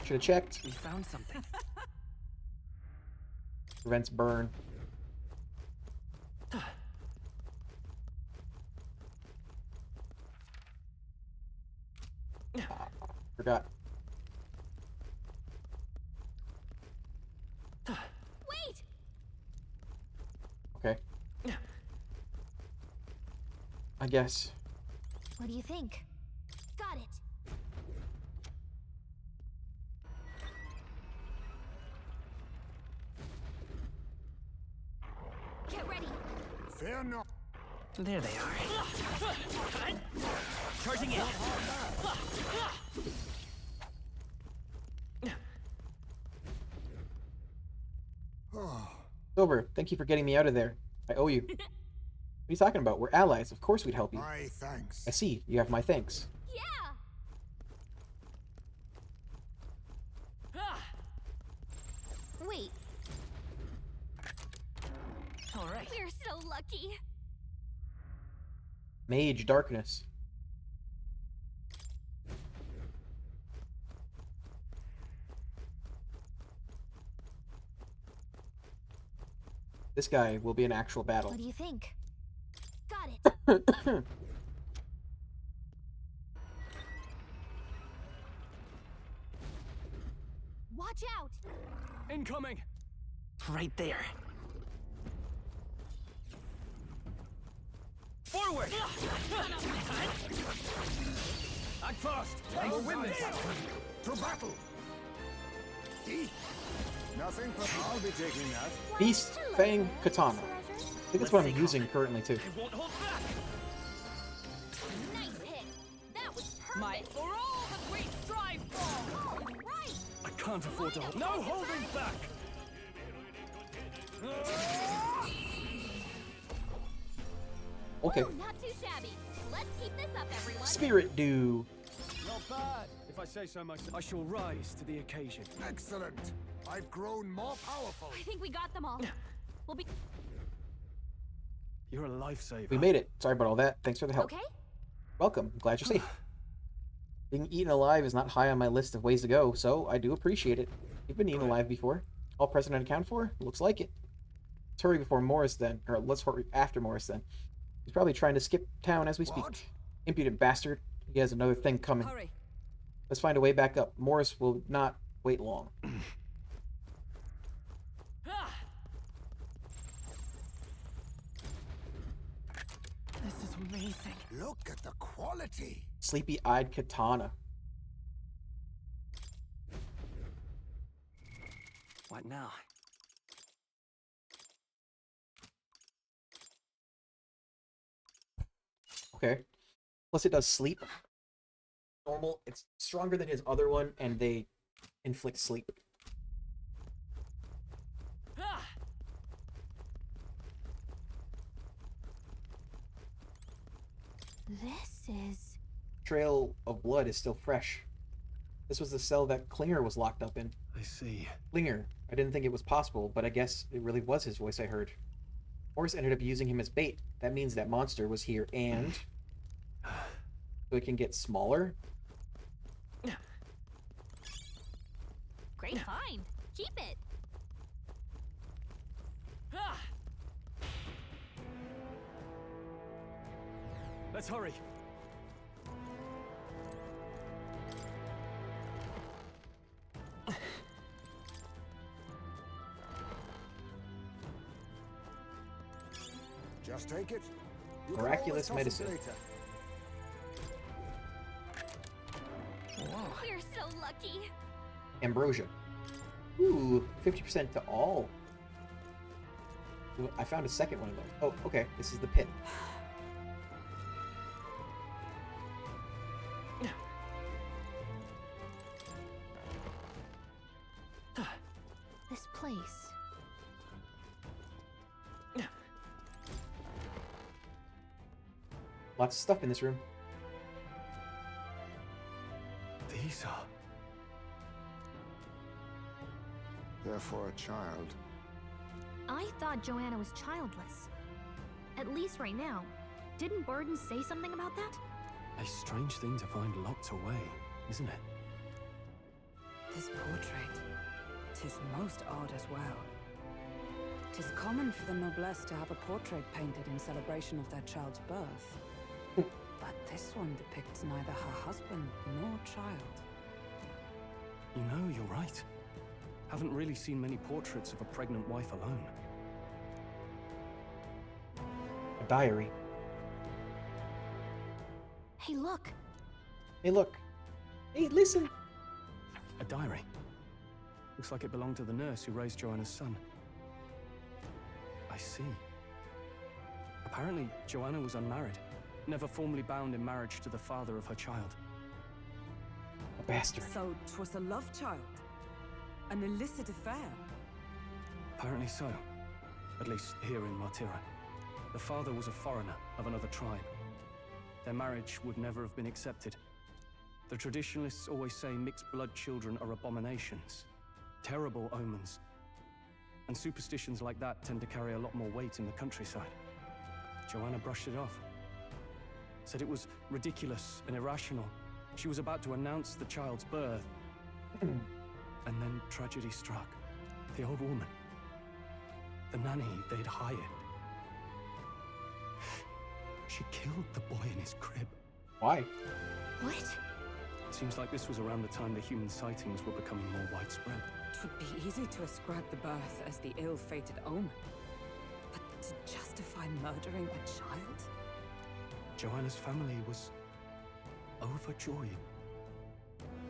Should have checked. We found something. Prevents burn. Forgot. Wait. Okay. I guess. What do you think? Got it. Get ready. Fear not. There they are. Charging in. It's over. Thank you for getting me out of there. I owe you. What are you talking about? We're allies. Of course we'd help you. My thanks. I see. You have my thanks. Yeah. Wait. All right. We're so lucky. Mage Darkness. This guy will be an actual battle. What do you think? Got it. Watch out. Incoming. Right there. Forward. Act fast. And we'll win this. To battle. Nothing, but I'll be taking that. Beast Fang Katana. I think that's what I'm using currently too. I won't hold back. Nice hit. My for all that we strive for! Right! I can't afford to hold. No holding back! Okay. Ooh, not too shabby. Let's keep this up, everyone. Spirit Dew. Not bad, if I say so myself. I shall rise to the occasion. Excellent. I've grown more powerful. I think we got them all. We'll be... You're a lifesaver. We made it. Sorry about all that. Thanks for the help. Okay? Welcome. I'm glad you're safe. Being eaten alive is not high on my list of ways to go, so I do appreciate it. You've been eaten alive before. All present and accounted for? Looks like it. Let's hurry before Morris then. Or let's hurry after Morris then. He's probably trying to skip town as we speak. What? Impudent bastard. He has another thing coming. Hurry. Let's find a way back up. Morris will not wait long. This is amazing. Look at the quality. Sleepy-eyed katana. What now? Okay. Plus it does sleep. Normal. It's stronger than his other one, and they inflict sleep. This is... Trail of blood is still fresh. This was the cell that Klinger was locked up in. I see. Klinger. I didn't think it was possible, but I guess it really was his voice I heard. Morris ended up using him as bait. That means that monster was here, and... so it can get smaller? Great find. Keep it. Let's hurry. Just take it. You can Miraculous always toss it medicine. later. We're so lucky. Ambrosia. Ooh, 50% to all. Ooh, I found a second one of those. Oh, okay. This is the pit. This place. Lots of stuff in this room. These are... They're for a child. I thought Joanna was childless. At least right now. Didn't Burden say something about that? A strange thing to find locked away, isn't it? This portrait, 'tis most odd as well. 'Tis common for the noblesse to have a portrait painted in celebration of their child's birth. But this one depicts neither her husband nor child. You know, you're right. Haven't really seen many portraits of a pregnant wife alone. A diary. Hey, look. Hey, look. Hey, listen. A diary. Looks like it belonged to the nurse who raised Joanna's son. I see. Apparently, Joanna was unmarried, never formally bound in marriage to the father of her child. A bastard. So 'twas a love child? An illicit affair? Apparently so. At least here in Martira. The father was a foreigner of another tribe. Their marriage would never have been accepted. The traditionalists always say mixed blood children are abominations. Terrible omens. And superstitions like that tend to carry a lot more weight in the countryside. Joanna brushed it off. Said it was ridiculous and irrational. She was about to announce the child's birth. And then tragedy struck. The old woman. The nanny they'd hired. She killed the boy in his crib. Why? What? Seems like this was around the time the human sightings were becoming more widespread. It would be easy to ascribe the birth as the ill-fated omen. But to justify murdering a child? Joanna's family was overjoyed.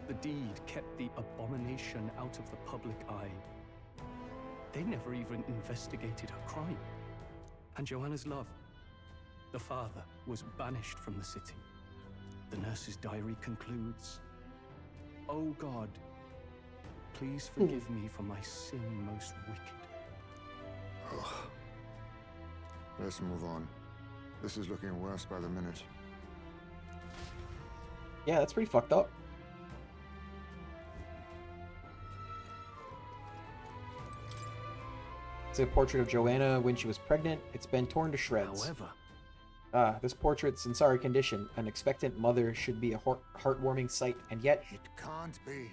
The deed kept the abomination out of the public eye. They never even investigated her crime. And Joanna's love, the father, was banished from the city. The nurse's diary concludes, "O God, please forgive me for my sin most wicked." Ugh. Let's move on. This is looking worse by the minute. Yeah, that's pretty fucked up. It's a portrait of Joanna when she was pregnant. It's been torn to shreds. However, This portrait's in sorry condition. An expectant mother should be a heartwarming sight, and yet... It can't be.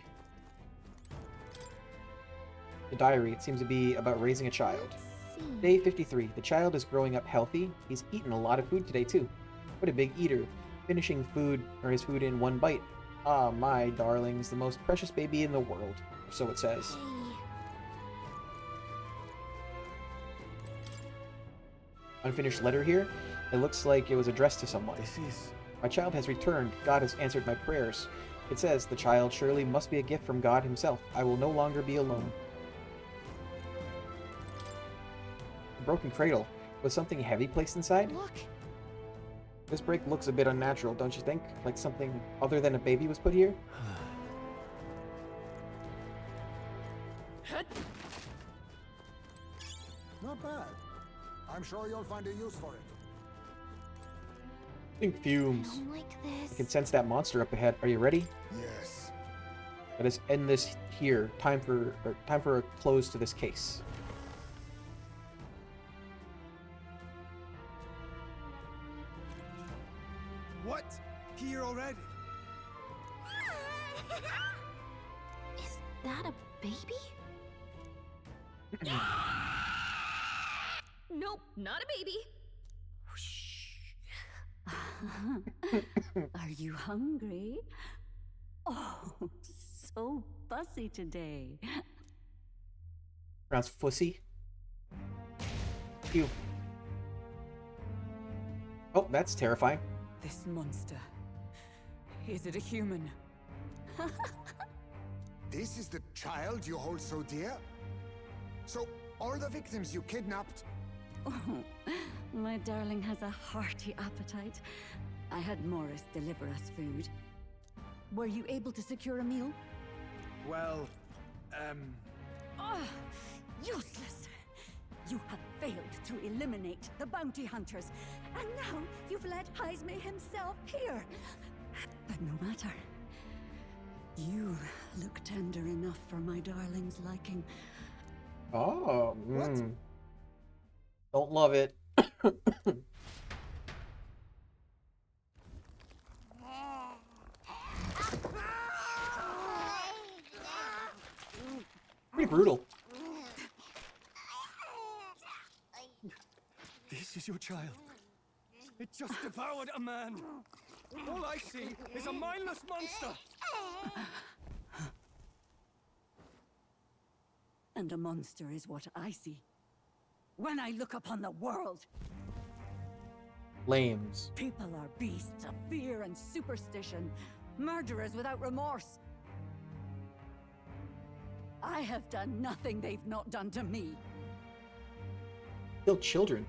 The diary, it seems to be about raising a child. Day 53. The child is growing up healthy. He's eaten a lot of food today, too. What a big eater. Finishing his food in one bite. Ah, my darling's the most precious baby in the world. So it says. Unfinished letter here. It looks like it was addressed to someone. My child has returned. God has answered my prayers. It says, the child surely must be a gift from God himself. I will no longer be alone. A broken cradle. Was something heavy placed inside? Look. This break looks a bit unnatural, don't you think? Like something other than a baby was put here? Not bad. I'm sure you'll find a use for it. Pink fumes. I don't like this. I can sense that monster up ahead. Are you ready? Yes. Let us end this here. Time for a close to this case. What? Here already? Is that a baby? Nope, not a baby. Are you hungry? Oh, so fussy today. Pronounced fussy. Ew. Oh, that's terrifying. This monster. Is it a human? This is the child you hold so dear? So, all the victims you kidnapped? Oh, my darling has a hearty appetite. I had Morris deliver us food. Were you able to secure a meal? Well, Ah, useless! You have failed to eliminate the bounty hunters, and now you've led Heisme himself here. But no matter. You look tender enough for my darling's liking. Oh, don't love it. Pretty brutal. this is your child. It just devoured a man. All I see is a mindless monster. And a monster is what I see when I look upon the world. Lames. People are beasts of fear and superstition, murderers without remorse. I have done nothing they've not done to me. Kill children.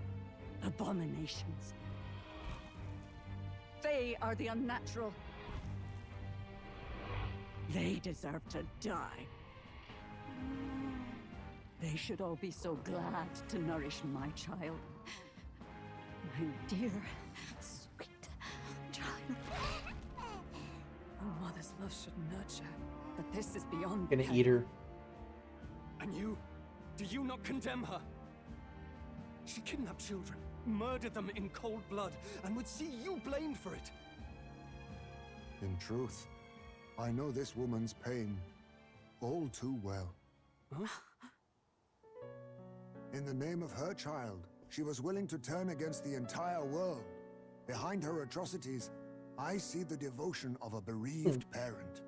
Abominations. They are the unnatural. They deserve to die. They should all be so glad to nourish my child. My dear, sweet child. A mother's love should nurture, but this is beyond. Gonna eat her. And you? Do you not condemn her? She kidnapped children, murdered them in cold blood, and would see you blamed for it. In truth, I know this woman's pain all too well. Huh? In the name of her child, she was willing to turn against the entire world. Behind her atrocities, I see the devotion of a bereaved parent.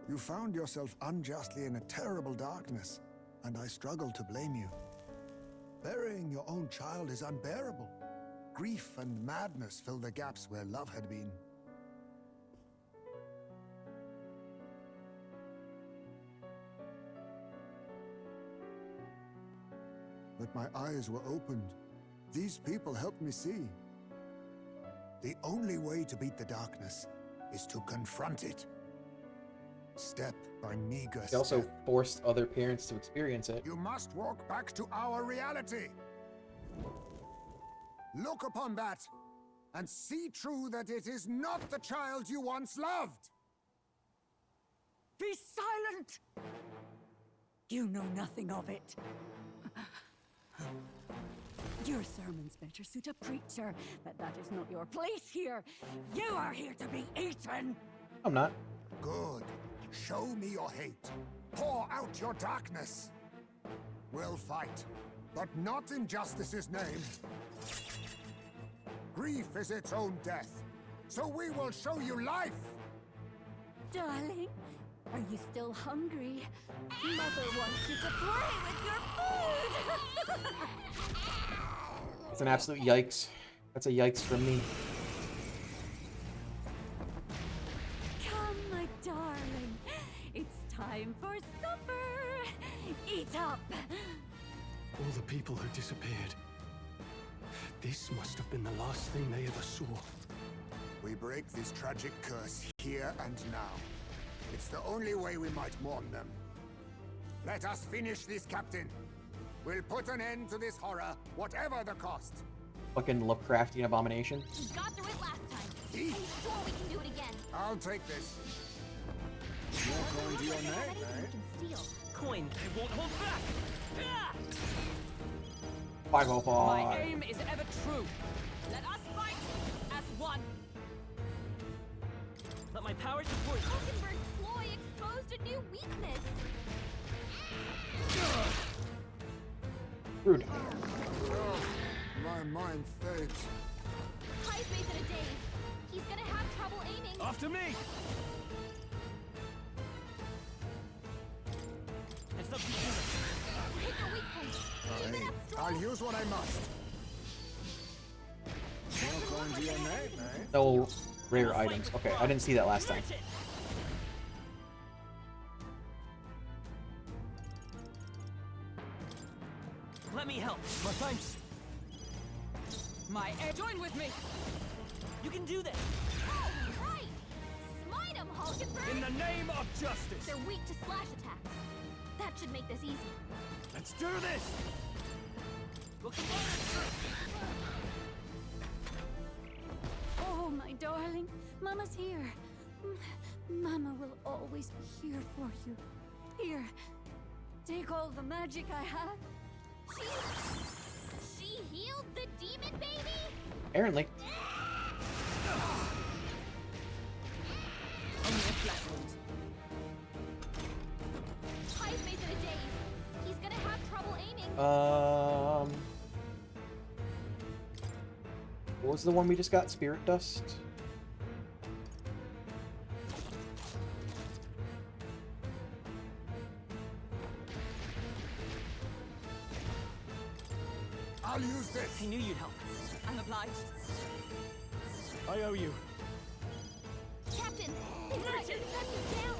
You found yourself unjustly in a terrible darkness, and I struggle to blame you. Burying your own child is unbearable. Grief and madness fill the gaps where love had been. But my eyes were opened. These people helped me see. The only way to beat the darkness is to confront it. Step by meager He also step. forced other parents to experience it. You must walk back to our reality. Look upon that, and see true that it is not the child you once loved. Be silent! You know nothing of it. Your sermons better suit a preacher, but that is not your place here. You are here to be eaten! I'm not. Good. Show me your hate. Pour out your darkness. We'll fight, but not in justice's name. Grief is its own death, so we will show you life! Darling, are you still hungry? Mother wants you to play with your food! It's an absolute yikes. That's a yikes from me. Come, my darling. It's time for supper. Eat up. All the people who disappeared. This must have been the last thing they ever saw. We break this tragic curse here and now. It's the only way we might mourn them. Let us finish this, Captain. We'll put an end to this horror, whatever the cost. Fucking Lovecraftian abomination. We got through it last time. I'm sure we can do it again. I'll take this. More coin to your name, Anything we can steal. Coin, I won't hold back! Ah! 505. My aim is ever true. Let us fight as one. Let my powers support you. Hulkenberg's ploy exposed a new weakness. Rude. Oh, my mind fades. Heismay's in a daze. He's gonna have trouble aiming. After me! It's up to you. Hit the weak point. Keep it up, Stroll. I'll use what I must. More coin to your name, eh? No rare items. Okay, I didn't see that last time. Let me help. My thanks. Join with me. You can do this. Oh, right. Smite him, Hulkenberg. In the name of justice! They're weak to slash attacks. That should make this easy. Let's do this! We'll combine our strength. Oh, my darling. Mama's here. Mama will always be here for you. Here. Take all the magic I have. She healed the demon baby? Apparently. Only a flesh wound. Heismay's in a daze. He's gonna have trouble aiming. What was the one we just got? Spirit Dust? I'll use this. I knew you'd help. I'm obliged. I owe you. Captain, they've got your defenses down.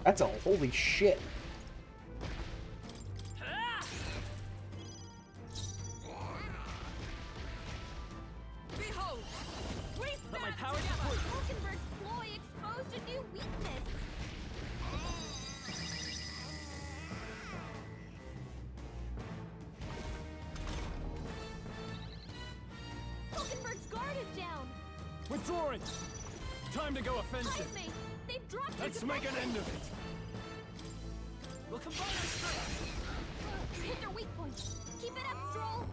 That's a holy shit. Behold, we Let my stand powers together. support you. Hulkenberg's ploy exposed a new weakness. Hulkenberg's guard is down. Withdrawing! Time to go offensive. Heismay, they've dropped their Let's make an end of it. We'll combine our strength. You hit their weak point. Keep it up, Stroll.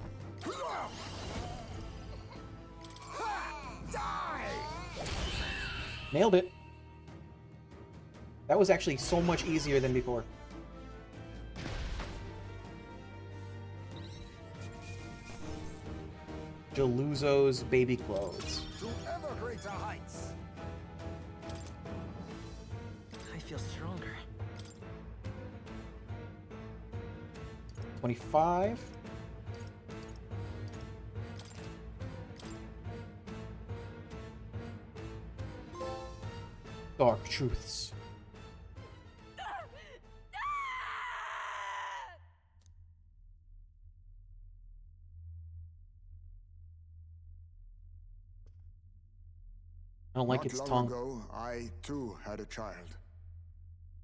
Die! Nailed it. That was actually so much easier than before. Jaluzo's baby clothes. To ever greater heights. I feel stronger. 25. Dark Truths. I don't like Not its long tongue. ago, I too had a child.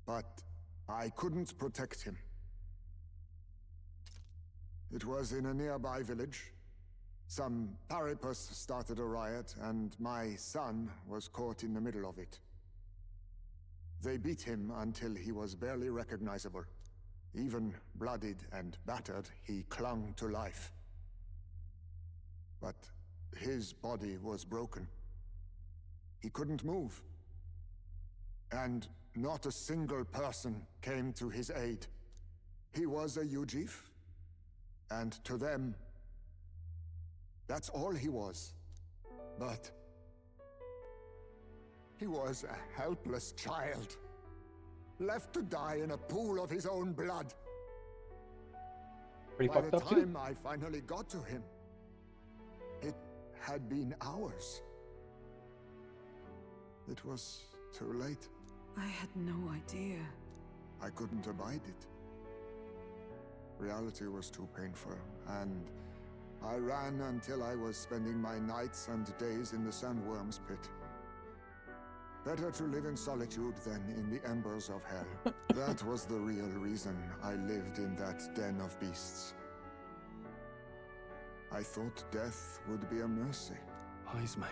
But I couldn't protect him. It was in a nearby village. Some paripus started a riot, and my son was caught in the middle of it. They beat him until he was barely recognizable. Even bloodied and battered, he clung to life. But his body was broken. He couldn't move. And not a single person came to his aid. He was a Ujif, and to them, that's all he was. But he was a helpless child, left to die in a pool of his own blood. Pretty By fucked the up, too. time I finally got to him, it had been hours. It was too late. I had no idea. I couldn't abide it. Reality was too painful, and I ran until I was spending my nights and days in the sandworm's pit. Better to live in solitude than in the embers of hell. That was the real reason I lived in that den of beasts. I thought death would be a mercy. Heisme.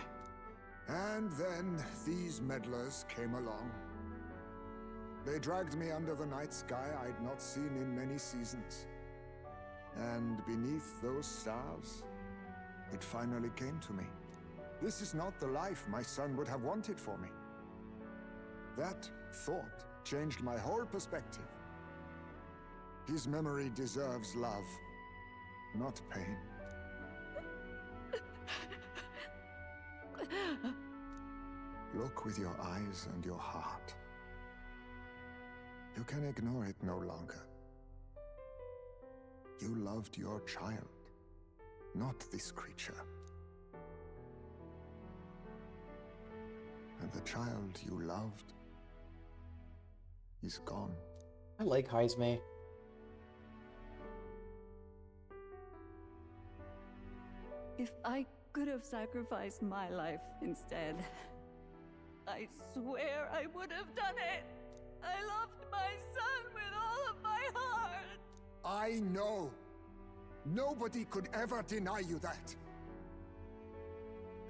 And then these meddlers came along. They dragged me under the night sky I'd not seen in many seasons. And beneath those stars, it finally came to me. This is not the life my son would have wanted for me. That thought changed my whole perspective. His memory deserves love, not pain. Look with your eyes and your heart. You can ignore it no longer. You loved your child, not this creature. And the child you loved is gone. I like Heisme. If I could have sacrificed my life instead, I swear I would have done it. I loved my son with all of my heart. I know. Nobody could ever deny you that.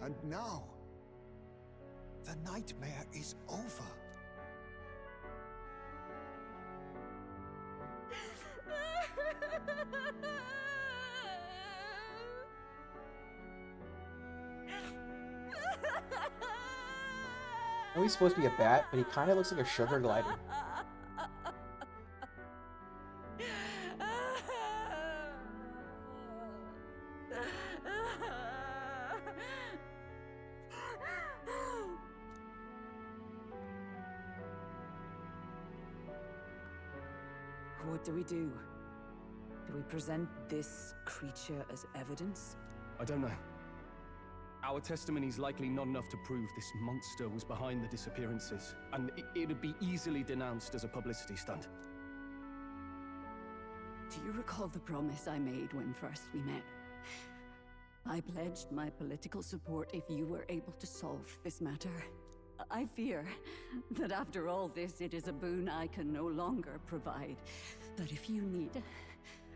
And now, the nightmare is over. I know he's supposed to be a bat, but he kind of looks like a sugar glider. What do we do? Do we present this creature as evidence? I don't know. Our testimony's likely not enough to prove this monster was behind the disappearances, and it'd be easily denounced as a publicity stunt. Do you recall the promise I made when first we met? I pledged my political support if you were able to solve this matter. I fear that after all this, it is a boon I can no longer provide. But if you need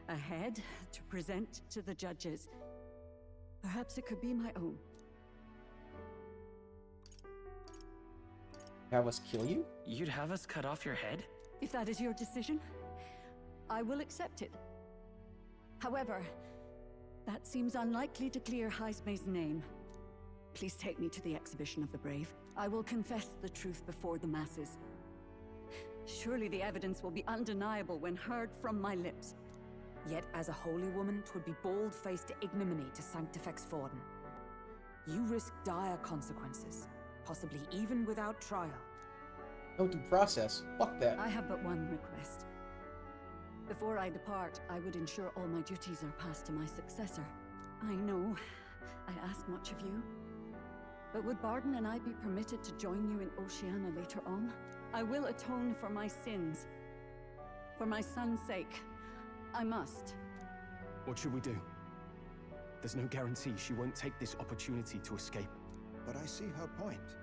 a head to present to the judges, perhaps it could be my own. Have us kill you? You'd have us cut off your head? If that is your decision, I will accept it. However, that seems unlikely to clear Heisme's name. Please take me to the exhibition of the brave. I will confess the truth before the masses. Surely the evidence will be undeniable when heard from my lips. Yet, as a holy woman, 'twould be bold-faced ignominy to sanctifex Forden. You risk dire consequences, possibly even without trial. No due process. Fuck that. I have but one request. Before I depart, I would ensure all my duties are passed to my successor. I know I ask much of you, but would Barden and I be permitted to join you in Oceania later on? I will atone for my sins. For my son's sake, I must. What should we do? There's no guarantee she won't take this opportunity to escape. But I see her point.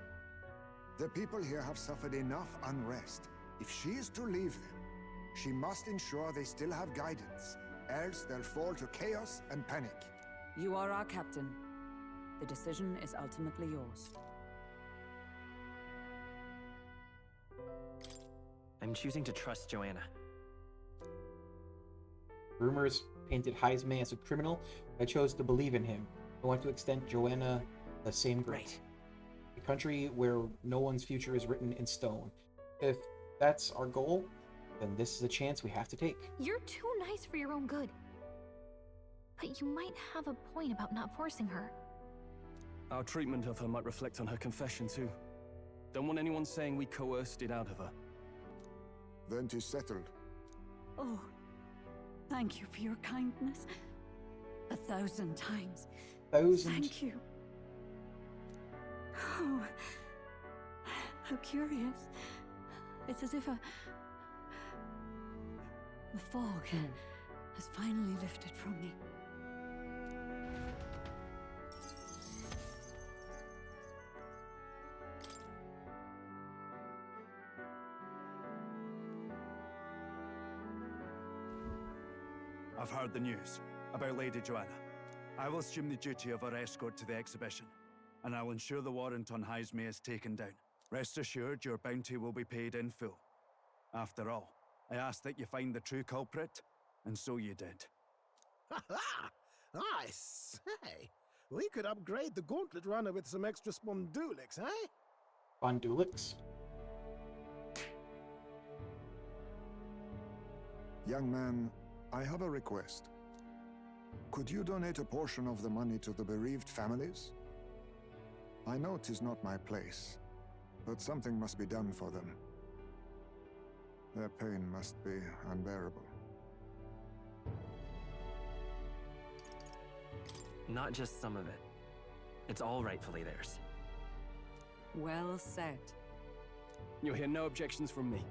The people here have suffered enough unrest. If she is to leave them, she must ensure they still have guidance, else they'll fall to chaos and panic. You are our captain. The decision is ultimately yours. I'm choosing to trust Joanna. Rumors painted Heisme as a criminal. I chose to believe in him. I want to extend Joanna the same grace. A country where no one's future is written in stone. If that's our goal, then this is a chance we have to take. You're too nice for your own good. But you might have a point about not forcing her. Our treatment of her might reflect on her confession, too. Don't want anyone saying we coerced it out of her. Then 'tis settled. Oh, thank you for your kindness. 1,000 times. Thank you. Oh, how curious. It's as if the fog has finally lifted from me. I've heard the news about Lady Joanna. I will assume the duty of her escort to the exhibition, and I'll ensure the warrant on Heisme is taken down. Rest assured, your bounty will be paid in full. After all, I asked that you find the true culprit, and so you did. Ha ha! I say, we could upgrade the gauntlet runner with some extra spondulics, eh? Spondulics? Young man, I have a request. Could you donate a portion of the money to the bereaved families? I know 'tis not my place, but something must be done for them. Their pain must be unbearable. Not just some of it. It's all rightfully theirs. Well said. You'll hear no objections from me.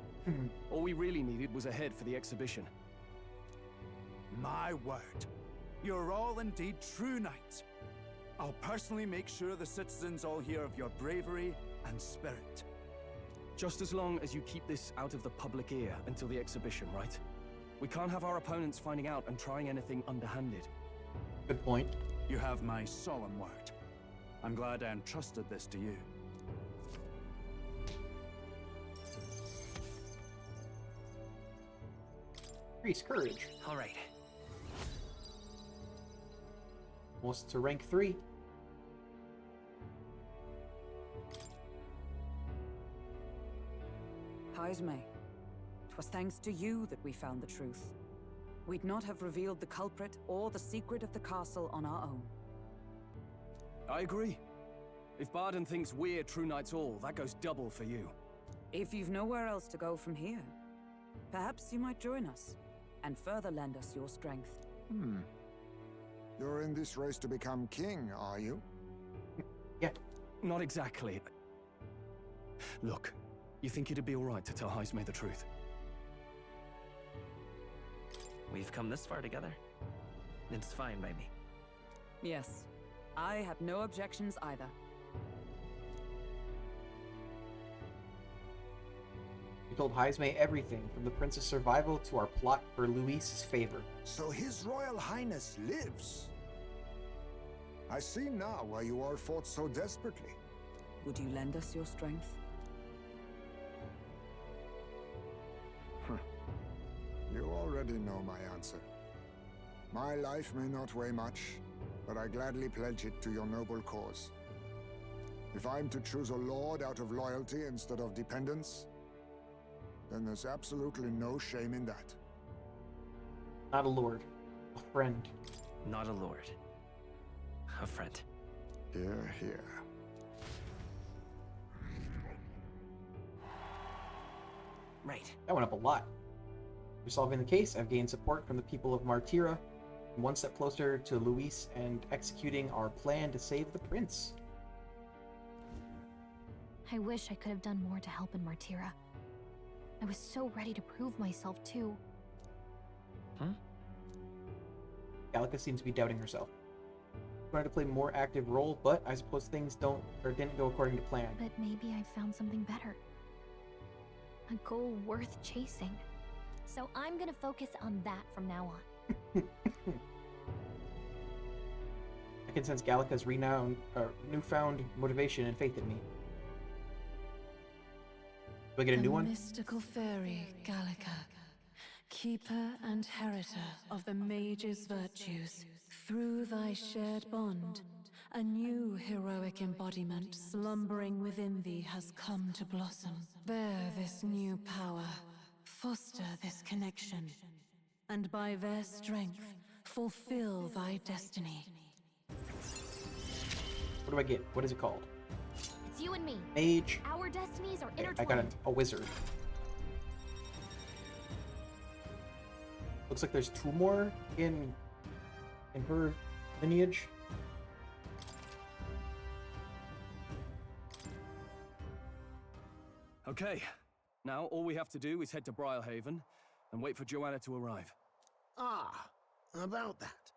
All we really needed was a head for the exhibition. My word. You're all indeed true knights. I'll personally make sure the citizens all hear of your bravery and spirit. Just as long as you keep this out of the public ear until the exhibition, right? We can't have our opponents finding out and trying anything underhanded. Good point. You have my solemn word. I'm glad I entrusted this to you. Increase courage. All right. Almost to rank 3. Heisme, 'twas thanks to you that we found the truth. We'd not have revealed the culprit or the secret of the castle on our own. I agree. If Barden thinks we're true knights all, that goes double for you. If you've nowhere else to go from here, perhaps you might join us and further lend us your strength. You're in this race to become king, are you? Yeah. Not exactly. Look, you think it'd be alright to tell Heisme the truth? We've come this far together. It's fine by me. Yes, I have no objections either. We told Heisme everything, from the prince's survival to our plot for Luis's favor. So His Royal Highness lives. I see now why you all fought so desperately. Would you lend us your strength? You already know my answer. My life may not weigh much, but I gladly pledge it to your noble cause. If I'm to choose a lord out of loyalty instead of dependence, then there's absolutely no shame in that. Not a lord, a friend. Not a lord. A friend. Hear, hear. Right. That went up a lot. For solving the case, I've gained support from the people of Martira, and one step closer to Luis and executing our plan to save the prince. I wish I could have done more to help in Martira. I was so ready to prove myself, too. Gallica seems to be doubting herself. Wanted to play a more active role, but I suppose things didn't go according to plan. But maybe I found something better. A goal worth chasing. So I'm gonna focus on that from now on. I can sense Gallica's newfound motivation and faith in me. Do I get a new one? Mystical fairy, Gallica, keeper and heritor of the mage's virtues. Through thy shared bond, a new heroic embodiment slumbering within thee has come to blossom. Bear this new power, foster this connection, and by their strength, fulfill thy destiny. What do I get? What is it called? It's you and me. Mage. Our destinies are Okay, intertwined. I got a wizard. Looks like there's 2 more in her lineage. Okay, now all we have to do is head to Briarhaven and wait for Joanna to arrive. Ah, about that.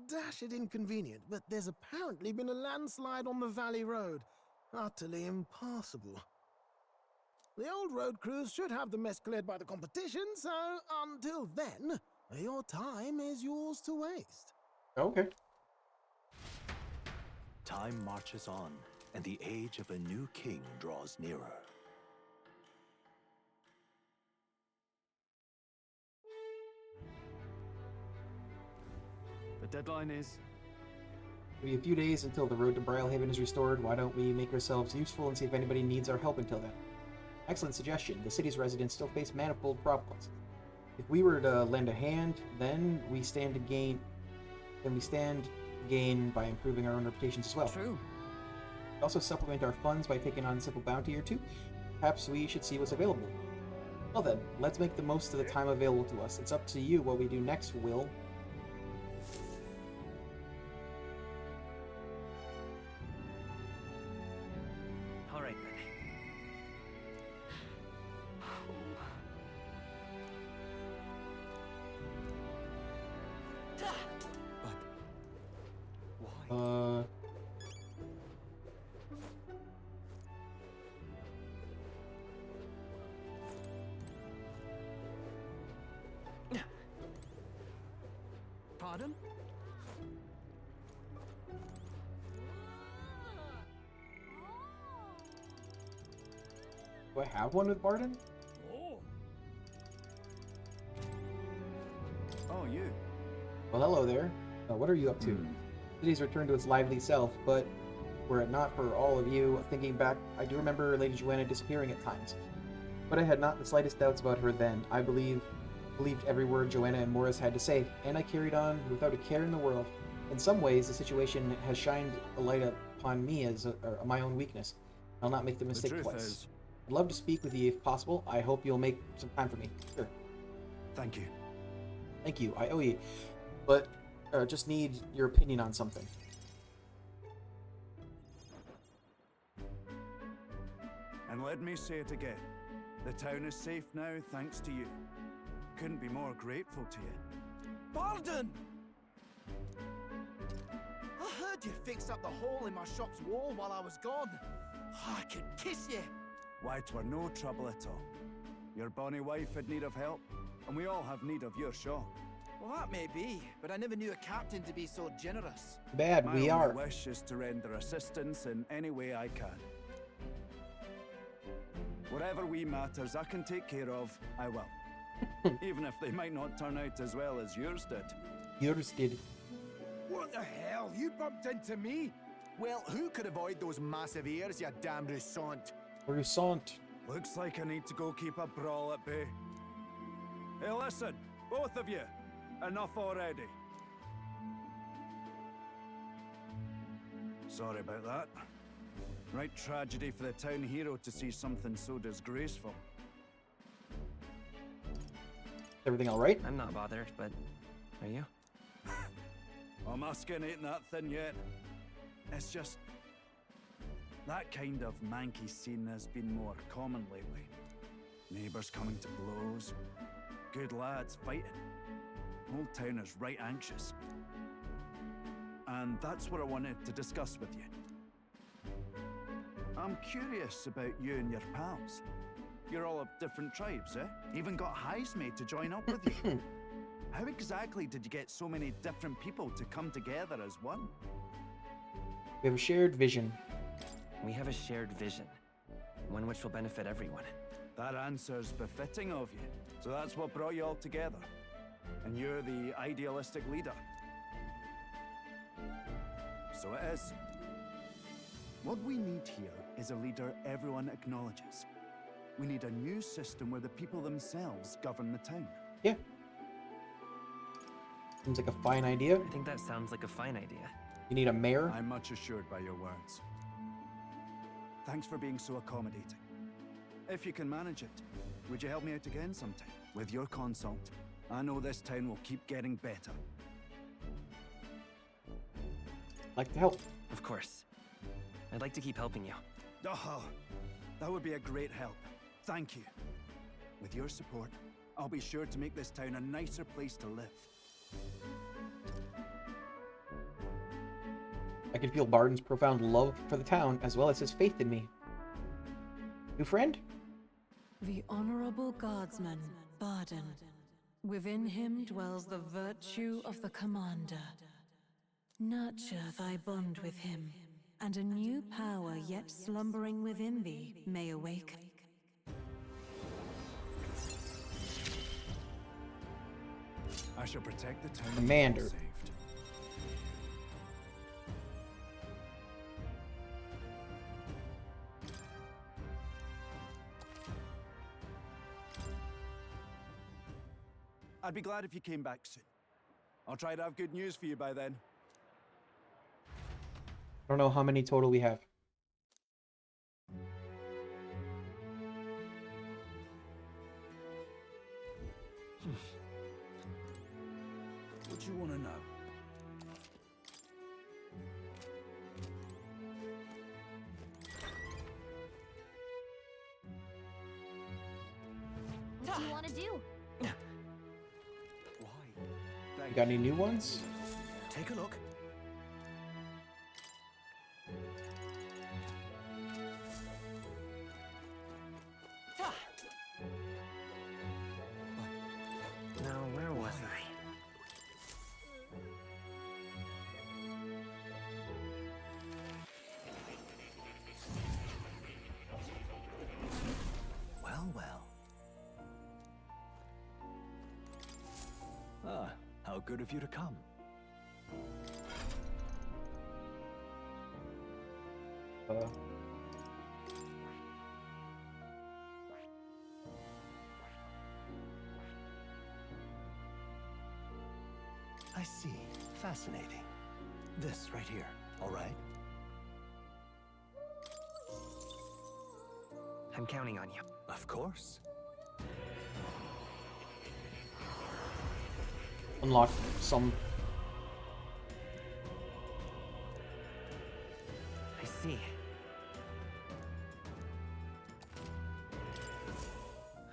Dashed inconvenient, but there's apparently been a landslide on the Valley Road. Utterly impassable. The old road crews should have the mess cleared by the competition, so until then, your time is yours to waste. Okay. Time marches on, and the age of a new king draws nearer. The deadline is... It'll be a few days until the road to Briarhaven is restored. Why don't we make ourselves useful and see if anybody needs our help until then? Excellent suggestion. The city's residents still face manifold problems. If we were to lend a hand, then we stand to gain by improving our own reputations as well. True. We also supplement our funds by taking on a simple bounty or two. Perhaps we should see what's available. Well then, let's make the most of the time available to us. It's up to you what we do next, Will. All right, then. Pardon? Do I have one with Barden? Oh, you. Well, hello there. What are you up to? City's returned to its lively self, but were it not for all of you, thinking back, I do remember Lady Joanna disappearing at times. But I had not the slightest doubts about her then. I believed every word Joanna and Morris had to say, and I carried on without a care in the world. In some ways, the situation has shined a light upon me as my own weakness. I'll not make the mistake twice. I'd love to speak with you if possible. I hope you'll make some time for me. Sure. Thank you. Thank you. I owe you. But just need your opinion on something. And let me say it again. The town is safe now thanks to you. Couldn't be more grateful to you. Barden! I heard you fixed up the hole in my shop's wall while I was gone. I could kiss you. Why, 'twere no trouble at all. Your bonny wife had need of help, and we all have need of your shop. Well, that may be, but I never knew a captain to be so generous. Bad, we are. My only wish is to render assistance in any way I can. Whatever wee matters I can take care of, I will. Even if they might not turn out as well as yours did. Yours did. What the hell? You bumped into me? Well, who could avoid those massive ears, you damn Rousant? Rousant. Looks like I need to go keep a brawl at bay. Hey, listen, both of you. Enough already. Sorry about that. Right tragedy for the town hero to see something so disgraceful. Everything all right? I'm not bothered, but are you? Oh, my skin ain't that thin yet. It's just... that kind of manky scene has been more common lately. Neighbours coming to blows. Good lads fighting. Whole town is right anxious. and that's what I wanted to discuss with you. I'm curious about you and your pals. You're all of different tribes, eh? Even got Heisme to join up with you. How exactly did you get so many different people to come together as one? We have a shared vision. We have a shared vision, one which will benefit everyone. That answer's befitting of you. So that's what brought you all together. And you're the idealistic leader. So it is. What we need here is a leader everyone acknowledges. We need a new system where the people themselves govern the town. Yeah. Seems like a fine idea. I think that sounds like a fine idea. You need a mayor? I'm much assured by your words. Thanks for being so accommodating. If you can manage it, would you help me out again sometime? With your consult, I know this town will keep getting better. Like to help. Of course. I'd like to keep helping you. Oh, that would be a great help. Thank you. With your support, I'll be sure to make this town a nicer place to live. I can feel Barden's profound love for the town, as well as his faith in me. New friend? The Honorable Guardsman, Barden. Within him dwells the virtue of the Commander. Nurture thy bond with him, and a new power yet slumbering within thee may awake. I shall protect the town. Commander. Saved. I'd be glad if you came back soon. I'll try to have good news for you by then. I don't know how many total we have. What do you want to know? What do you want to do? You got any new ones? Take a look. Now, where was I? Well, well. Ah, how good of you to come. I see. Fascinating. This right here, all right? I'm counting on you. Of course. Unlock some. I see.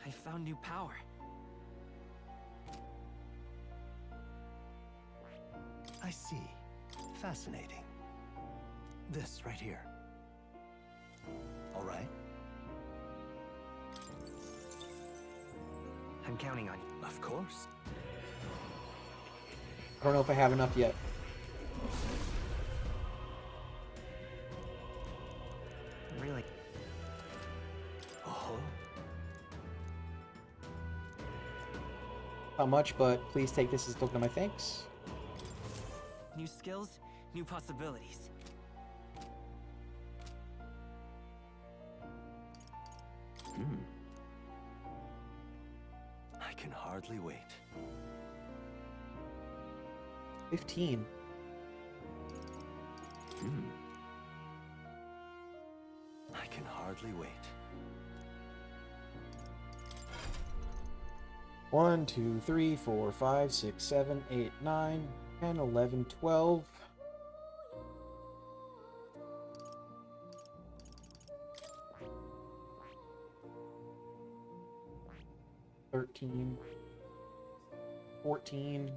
I found new power. I see. Fascinating. This right here. All right? I'm counting on you. Of course. I don't know if I have enough yet. Really? Oh. Not much, but please take this as a token of my thanks. New skills, new possibilities. I can hardly wait. 15. I can hardly wait. 1, 2, 3, 4, 5, 6, 7, 8, 9, 10, 11, 12. 13, 14,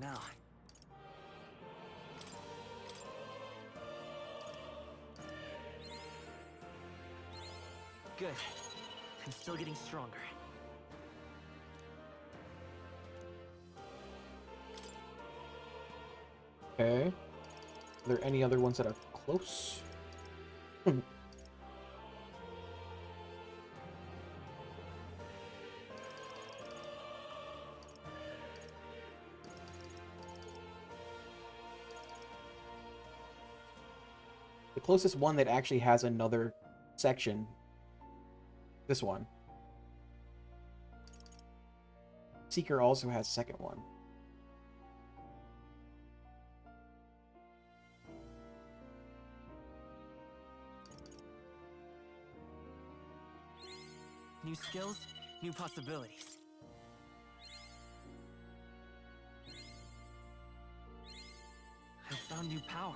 Now. Good. I'm still getting stronger. Okay. Are there any other ones that are close? The closest one that actually has another section. This one. Seeker also has a second one. New skills, new possibilities. I found new power.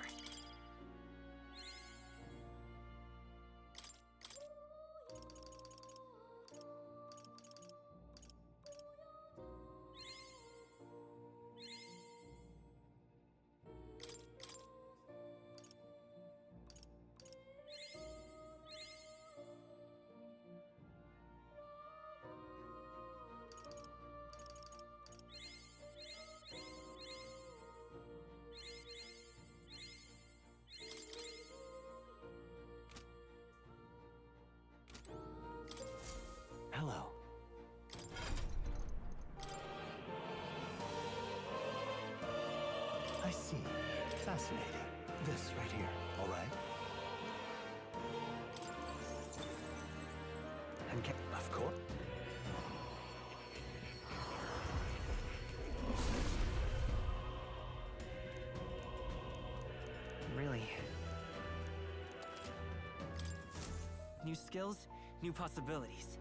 Hello. I see. Fascinating. This right here, all right? Of course. Really? New skills, new possibilities.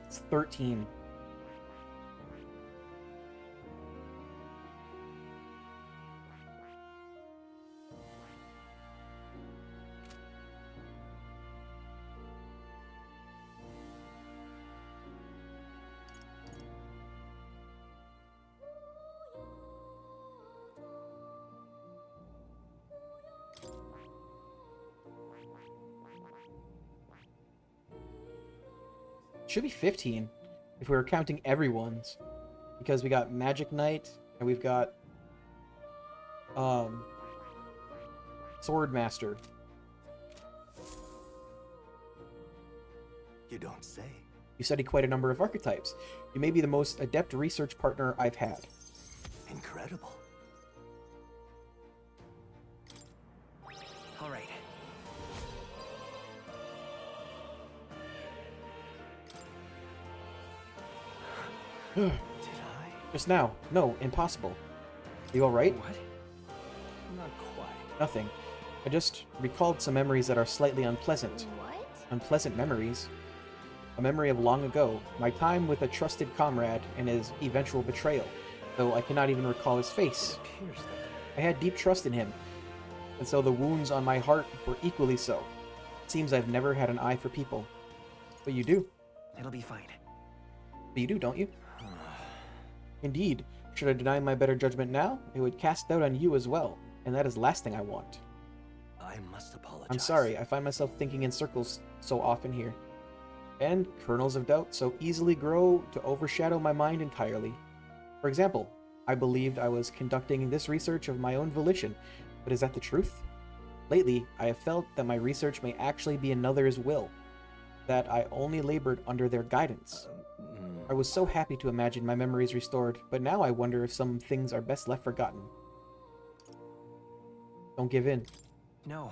It's 13. Should be 15 if we were counting everyone's, because we got Magic Knight and we've got Sword Master. You don't say. You study quite a number of archetypes. You may be the most adept research partner I've had. Incredible. All right. Did I? Just now. No, impossible. Are you alright? What? Not quite. Nothing. I just recalled some memories that are slightly unpleasant. What? Unpleasant memories. A memory of long ago, my time with a trusted comrade and his eventual betrayal, though I cannot even recall his face. It appears that I had deep trust in him, and so the wounds on my heart were equally so. It seems I've never had an eye for people. But you do. It'll be fine. But you do, don't you? Indeed. Should I deny my better judgment now, it would cast doubt on you as well, and that is the last thing I want. I must apologize. I'm sorry, I find myself thinking in circles so often here. And kernels of doubt so easily grow to overshadow my mind entirely. For example, I believed I was conducting this research of my own volition, but is that the truth? Lately, I have felt that my research may actually be another's will, that I only labored under their guidance. I was so happy to imagine my memories restored, but now I wonder if some things are best left forgotten. Don't give in. No.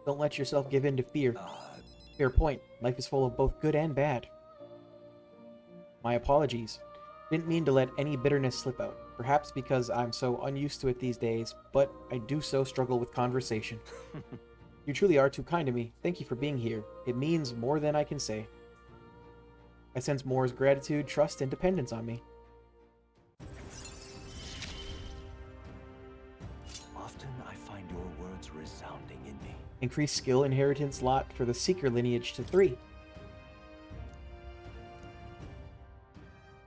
Don't let yourself give in to fear. Fair point. Life is full of both good and bad. My apologies. Didn't mean to let any bitterness slip out. Perhaps because I'm so unused to it these days, but I do so struggle with conversation. You truly are too kind to me. Thank you for being here. It means more than I can say. I sense Moore's gratitude, trust, and dependence on me. Often I find your words resounding in me. Increase skill inheritance lot for the Seeker lineage to 3.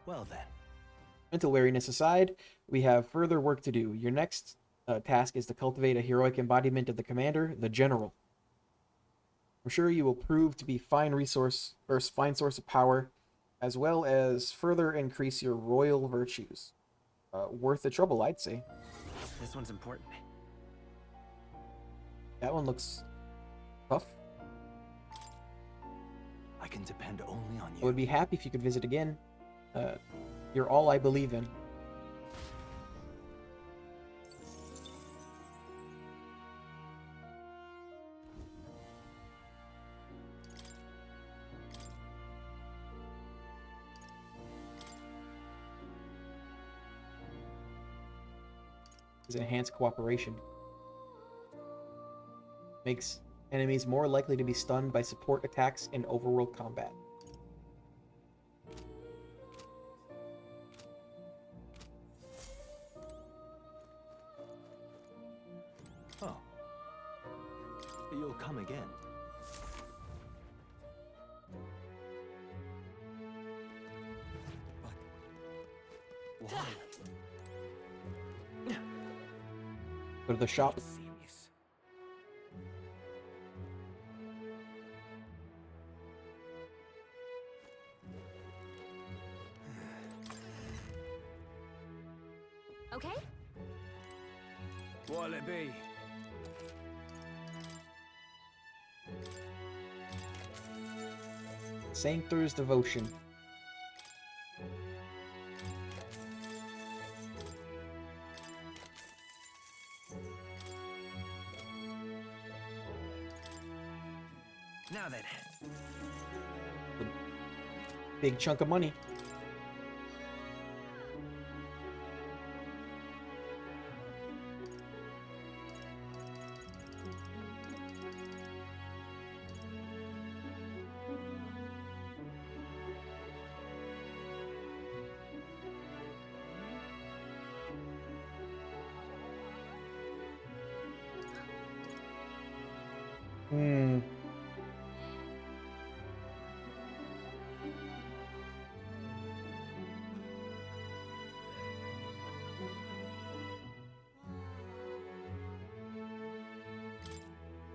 Well then. Mental wariness aside, we have further work to do. Your next task is to cultivate a heroic embodiment of the commander, the general. I'm sure you will prove to be fine source of power, as well as further increase your royal virtues. Worth the trouble, I'd say. This one's important. That one looks tough. I can depend only on you. I would be happy if you could visit again. You're all I believe in. Is enhanced cooperation. Makes enemies more likely to be stunned by support attacks in overworld combat. Oh. You'll come again. But why? Go to the shop. Okay? What'll it be? Sanctor's Devotion. Now then. Big chunk of money.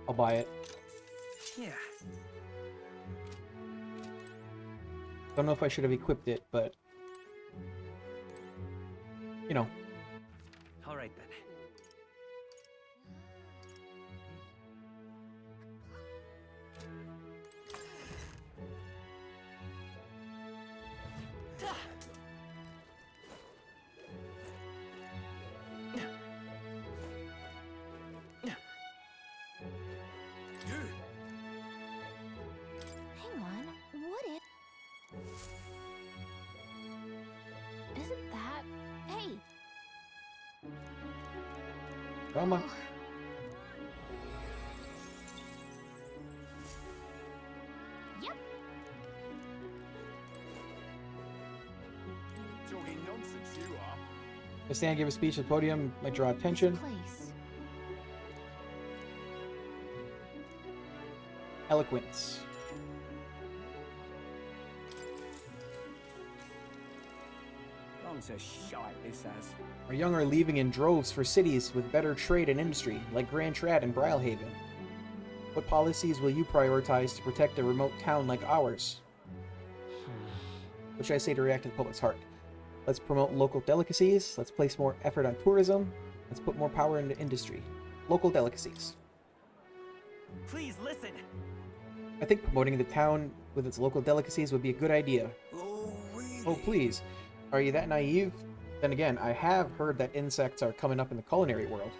I'll buy it. Yeah. Don't know if I should have equipped it, but you know. All right then. Hang on, what if... Isn't that... Hey! Come on. Yep. Talking nonsense, you are. If stand give a speech at the podium might draw attention. Place. Eloquence. Don't say shite, this has. Our young are leaving in droves for cities with better trade and industry, like Grand Trad and Brylehaven. What policies will you prioritize to protect a remote town like ours? What should I say to react to the public's heart? Let's promote local delicacies. Let's place more effort on tourism. Let's put more power into industry. Local delicacies. Please listen. I think promoting the town with its local delicacies would be a good idea. Oh, really? Oh, please. Are you that naive? Then again, I have heard that insects are coming up in the culinary world.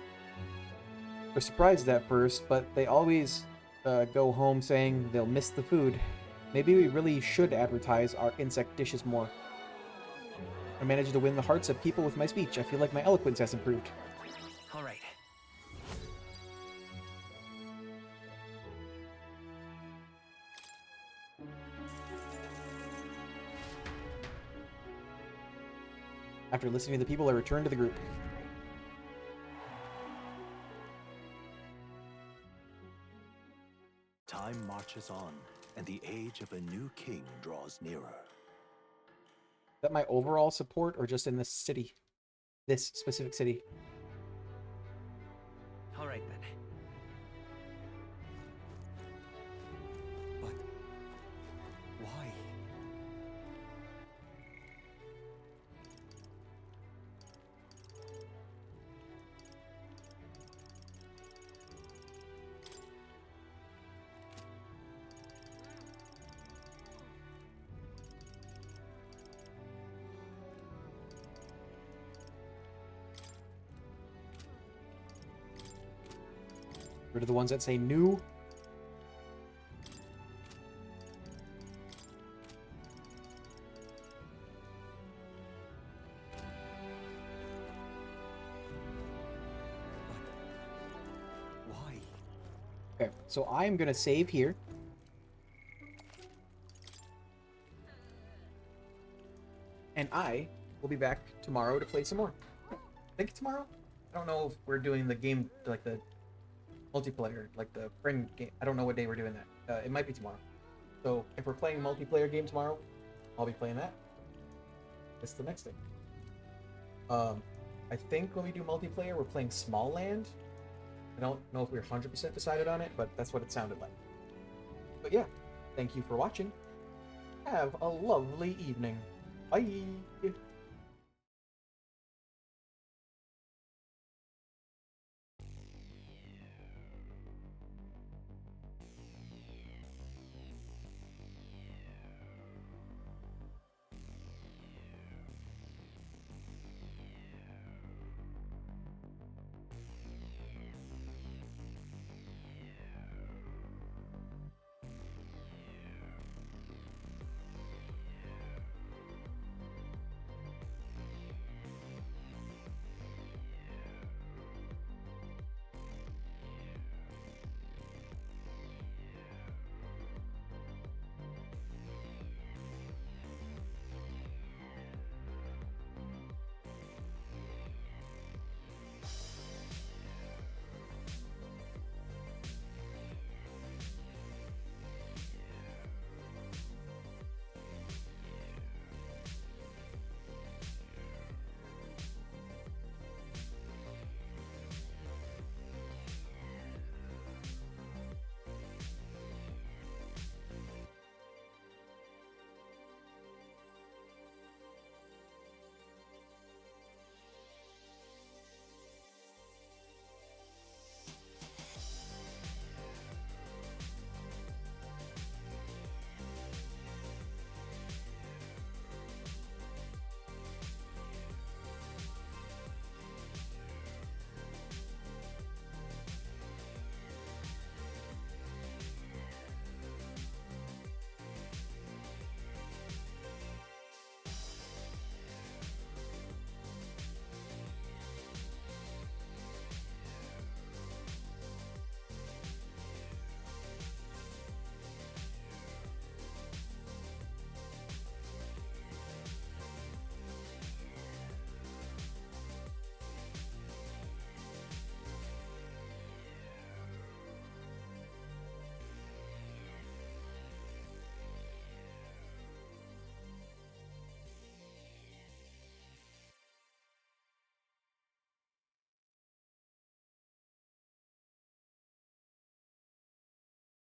They're surprised at first, but they always go home saying they'll miss the food. Maybe we really should advertise our insect dishes more. I managed to win the hearts of people with my speech. I feel like my eloquence has improved. All right. After listening to the people, I returned to the group. marches on, and the age of a new king draws nearer. Is that my overall support, or just in this city? This specific city? All right then. But why? Rid of the ones that say new. Why? Okay, so I am gonna save here. And I will be back tomorrow to play some more. I think tomorrow? I don't know if we're doing the game, like the multiplayer, like the friend game. I don't know what day we're doing that. It might be tomorrow. So if we're playing multiplayer game tomorrow, I'll be playing that. That's the next thing. I think when we do multiplayer, we're playing Small Land. I don't know if we're 100% decided on it, but that's what it sounded like. But yeah, thank you for watching. Have a lovely evening. Bye!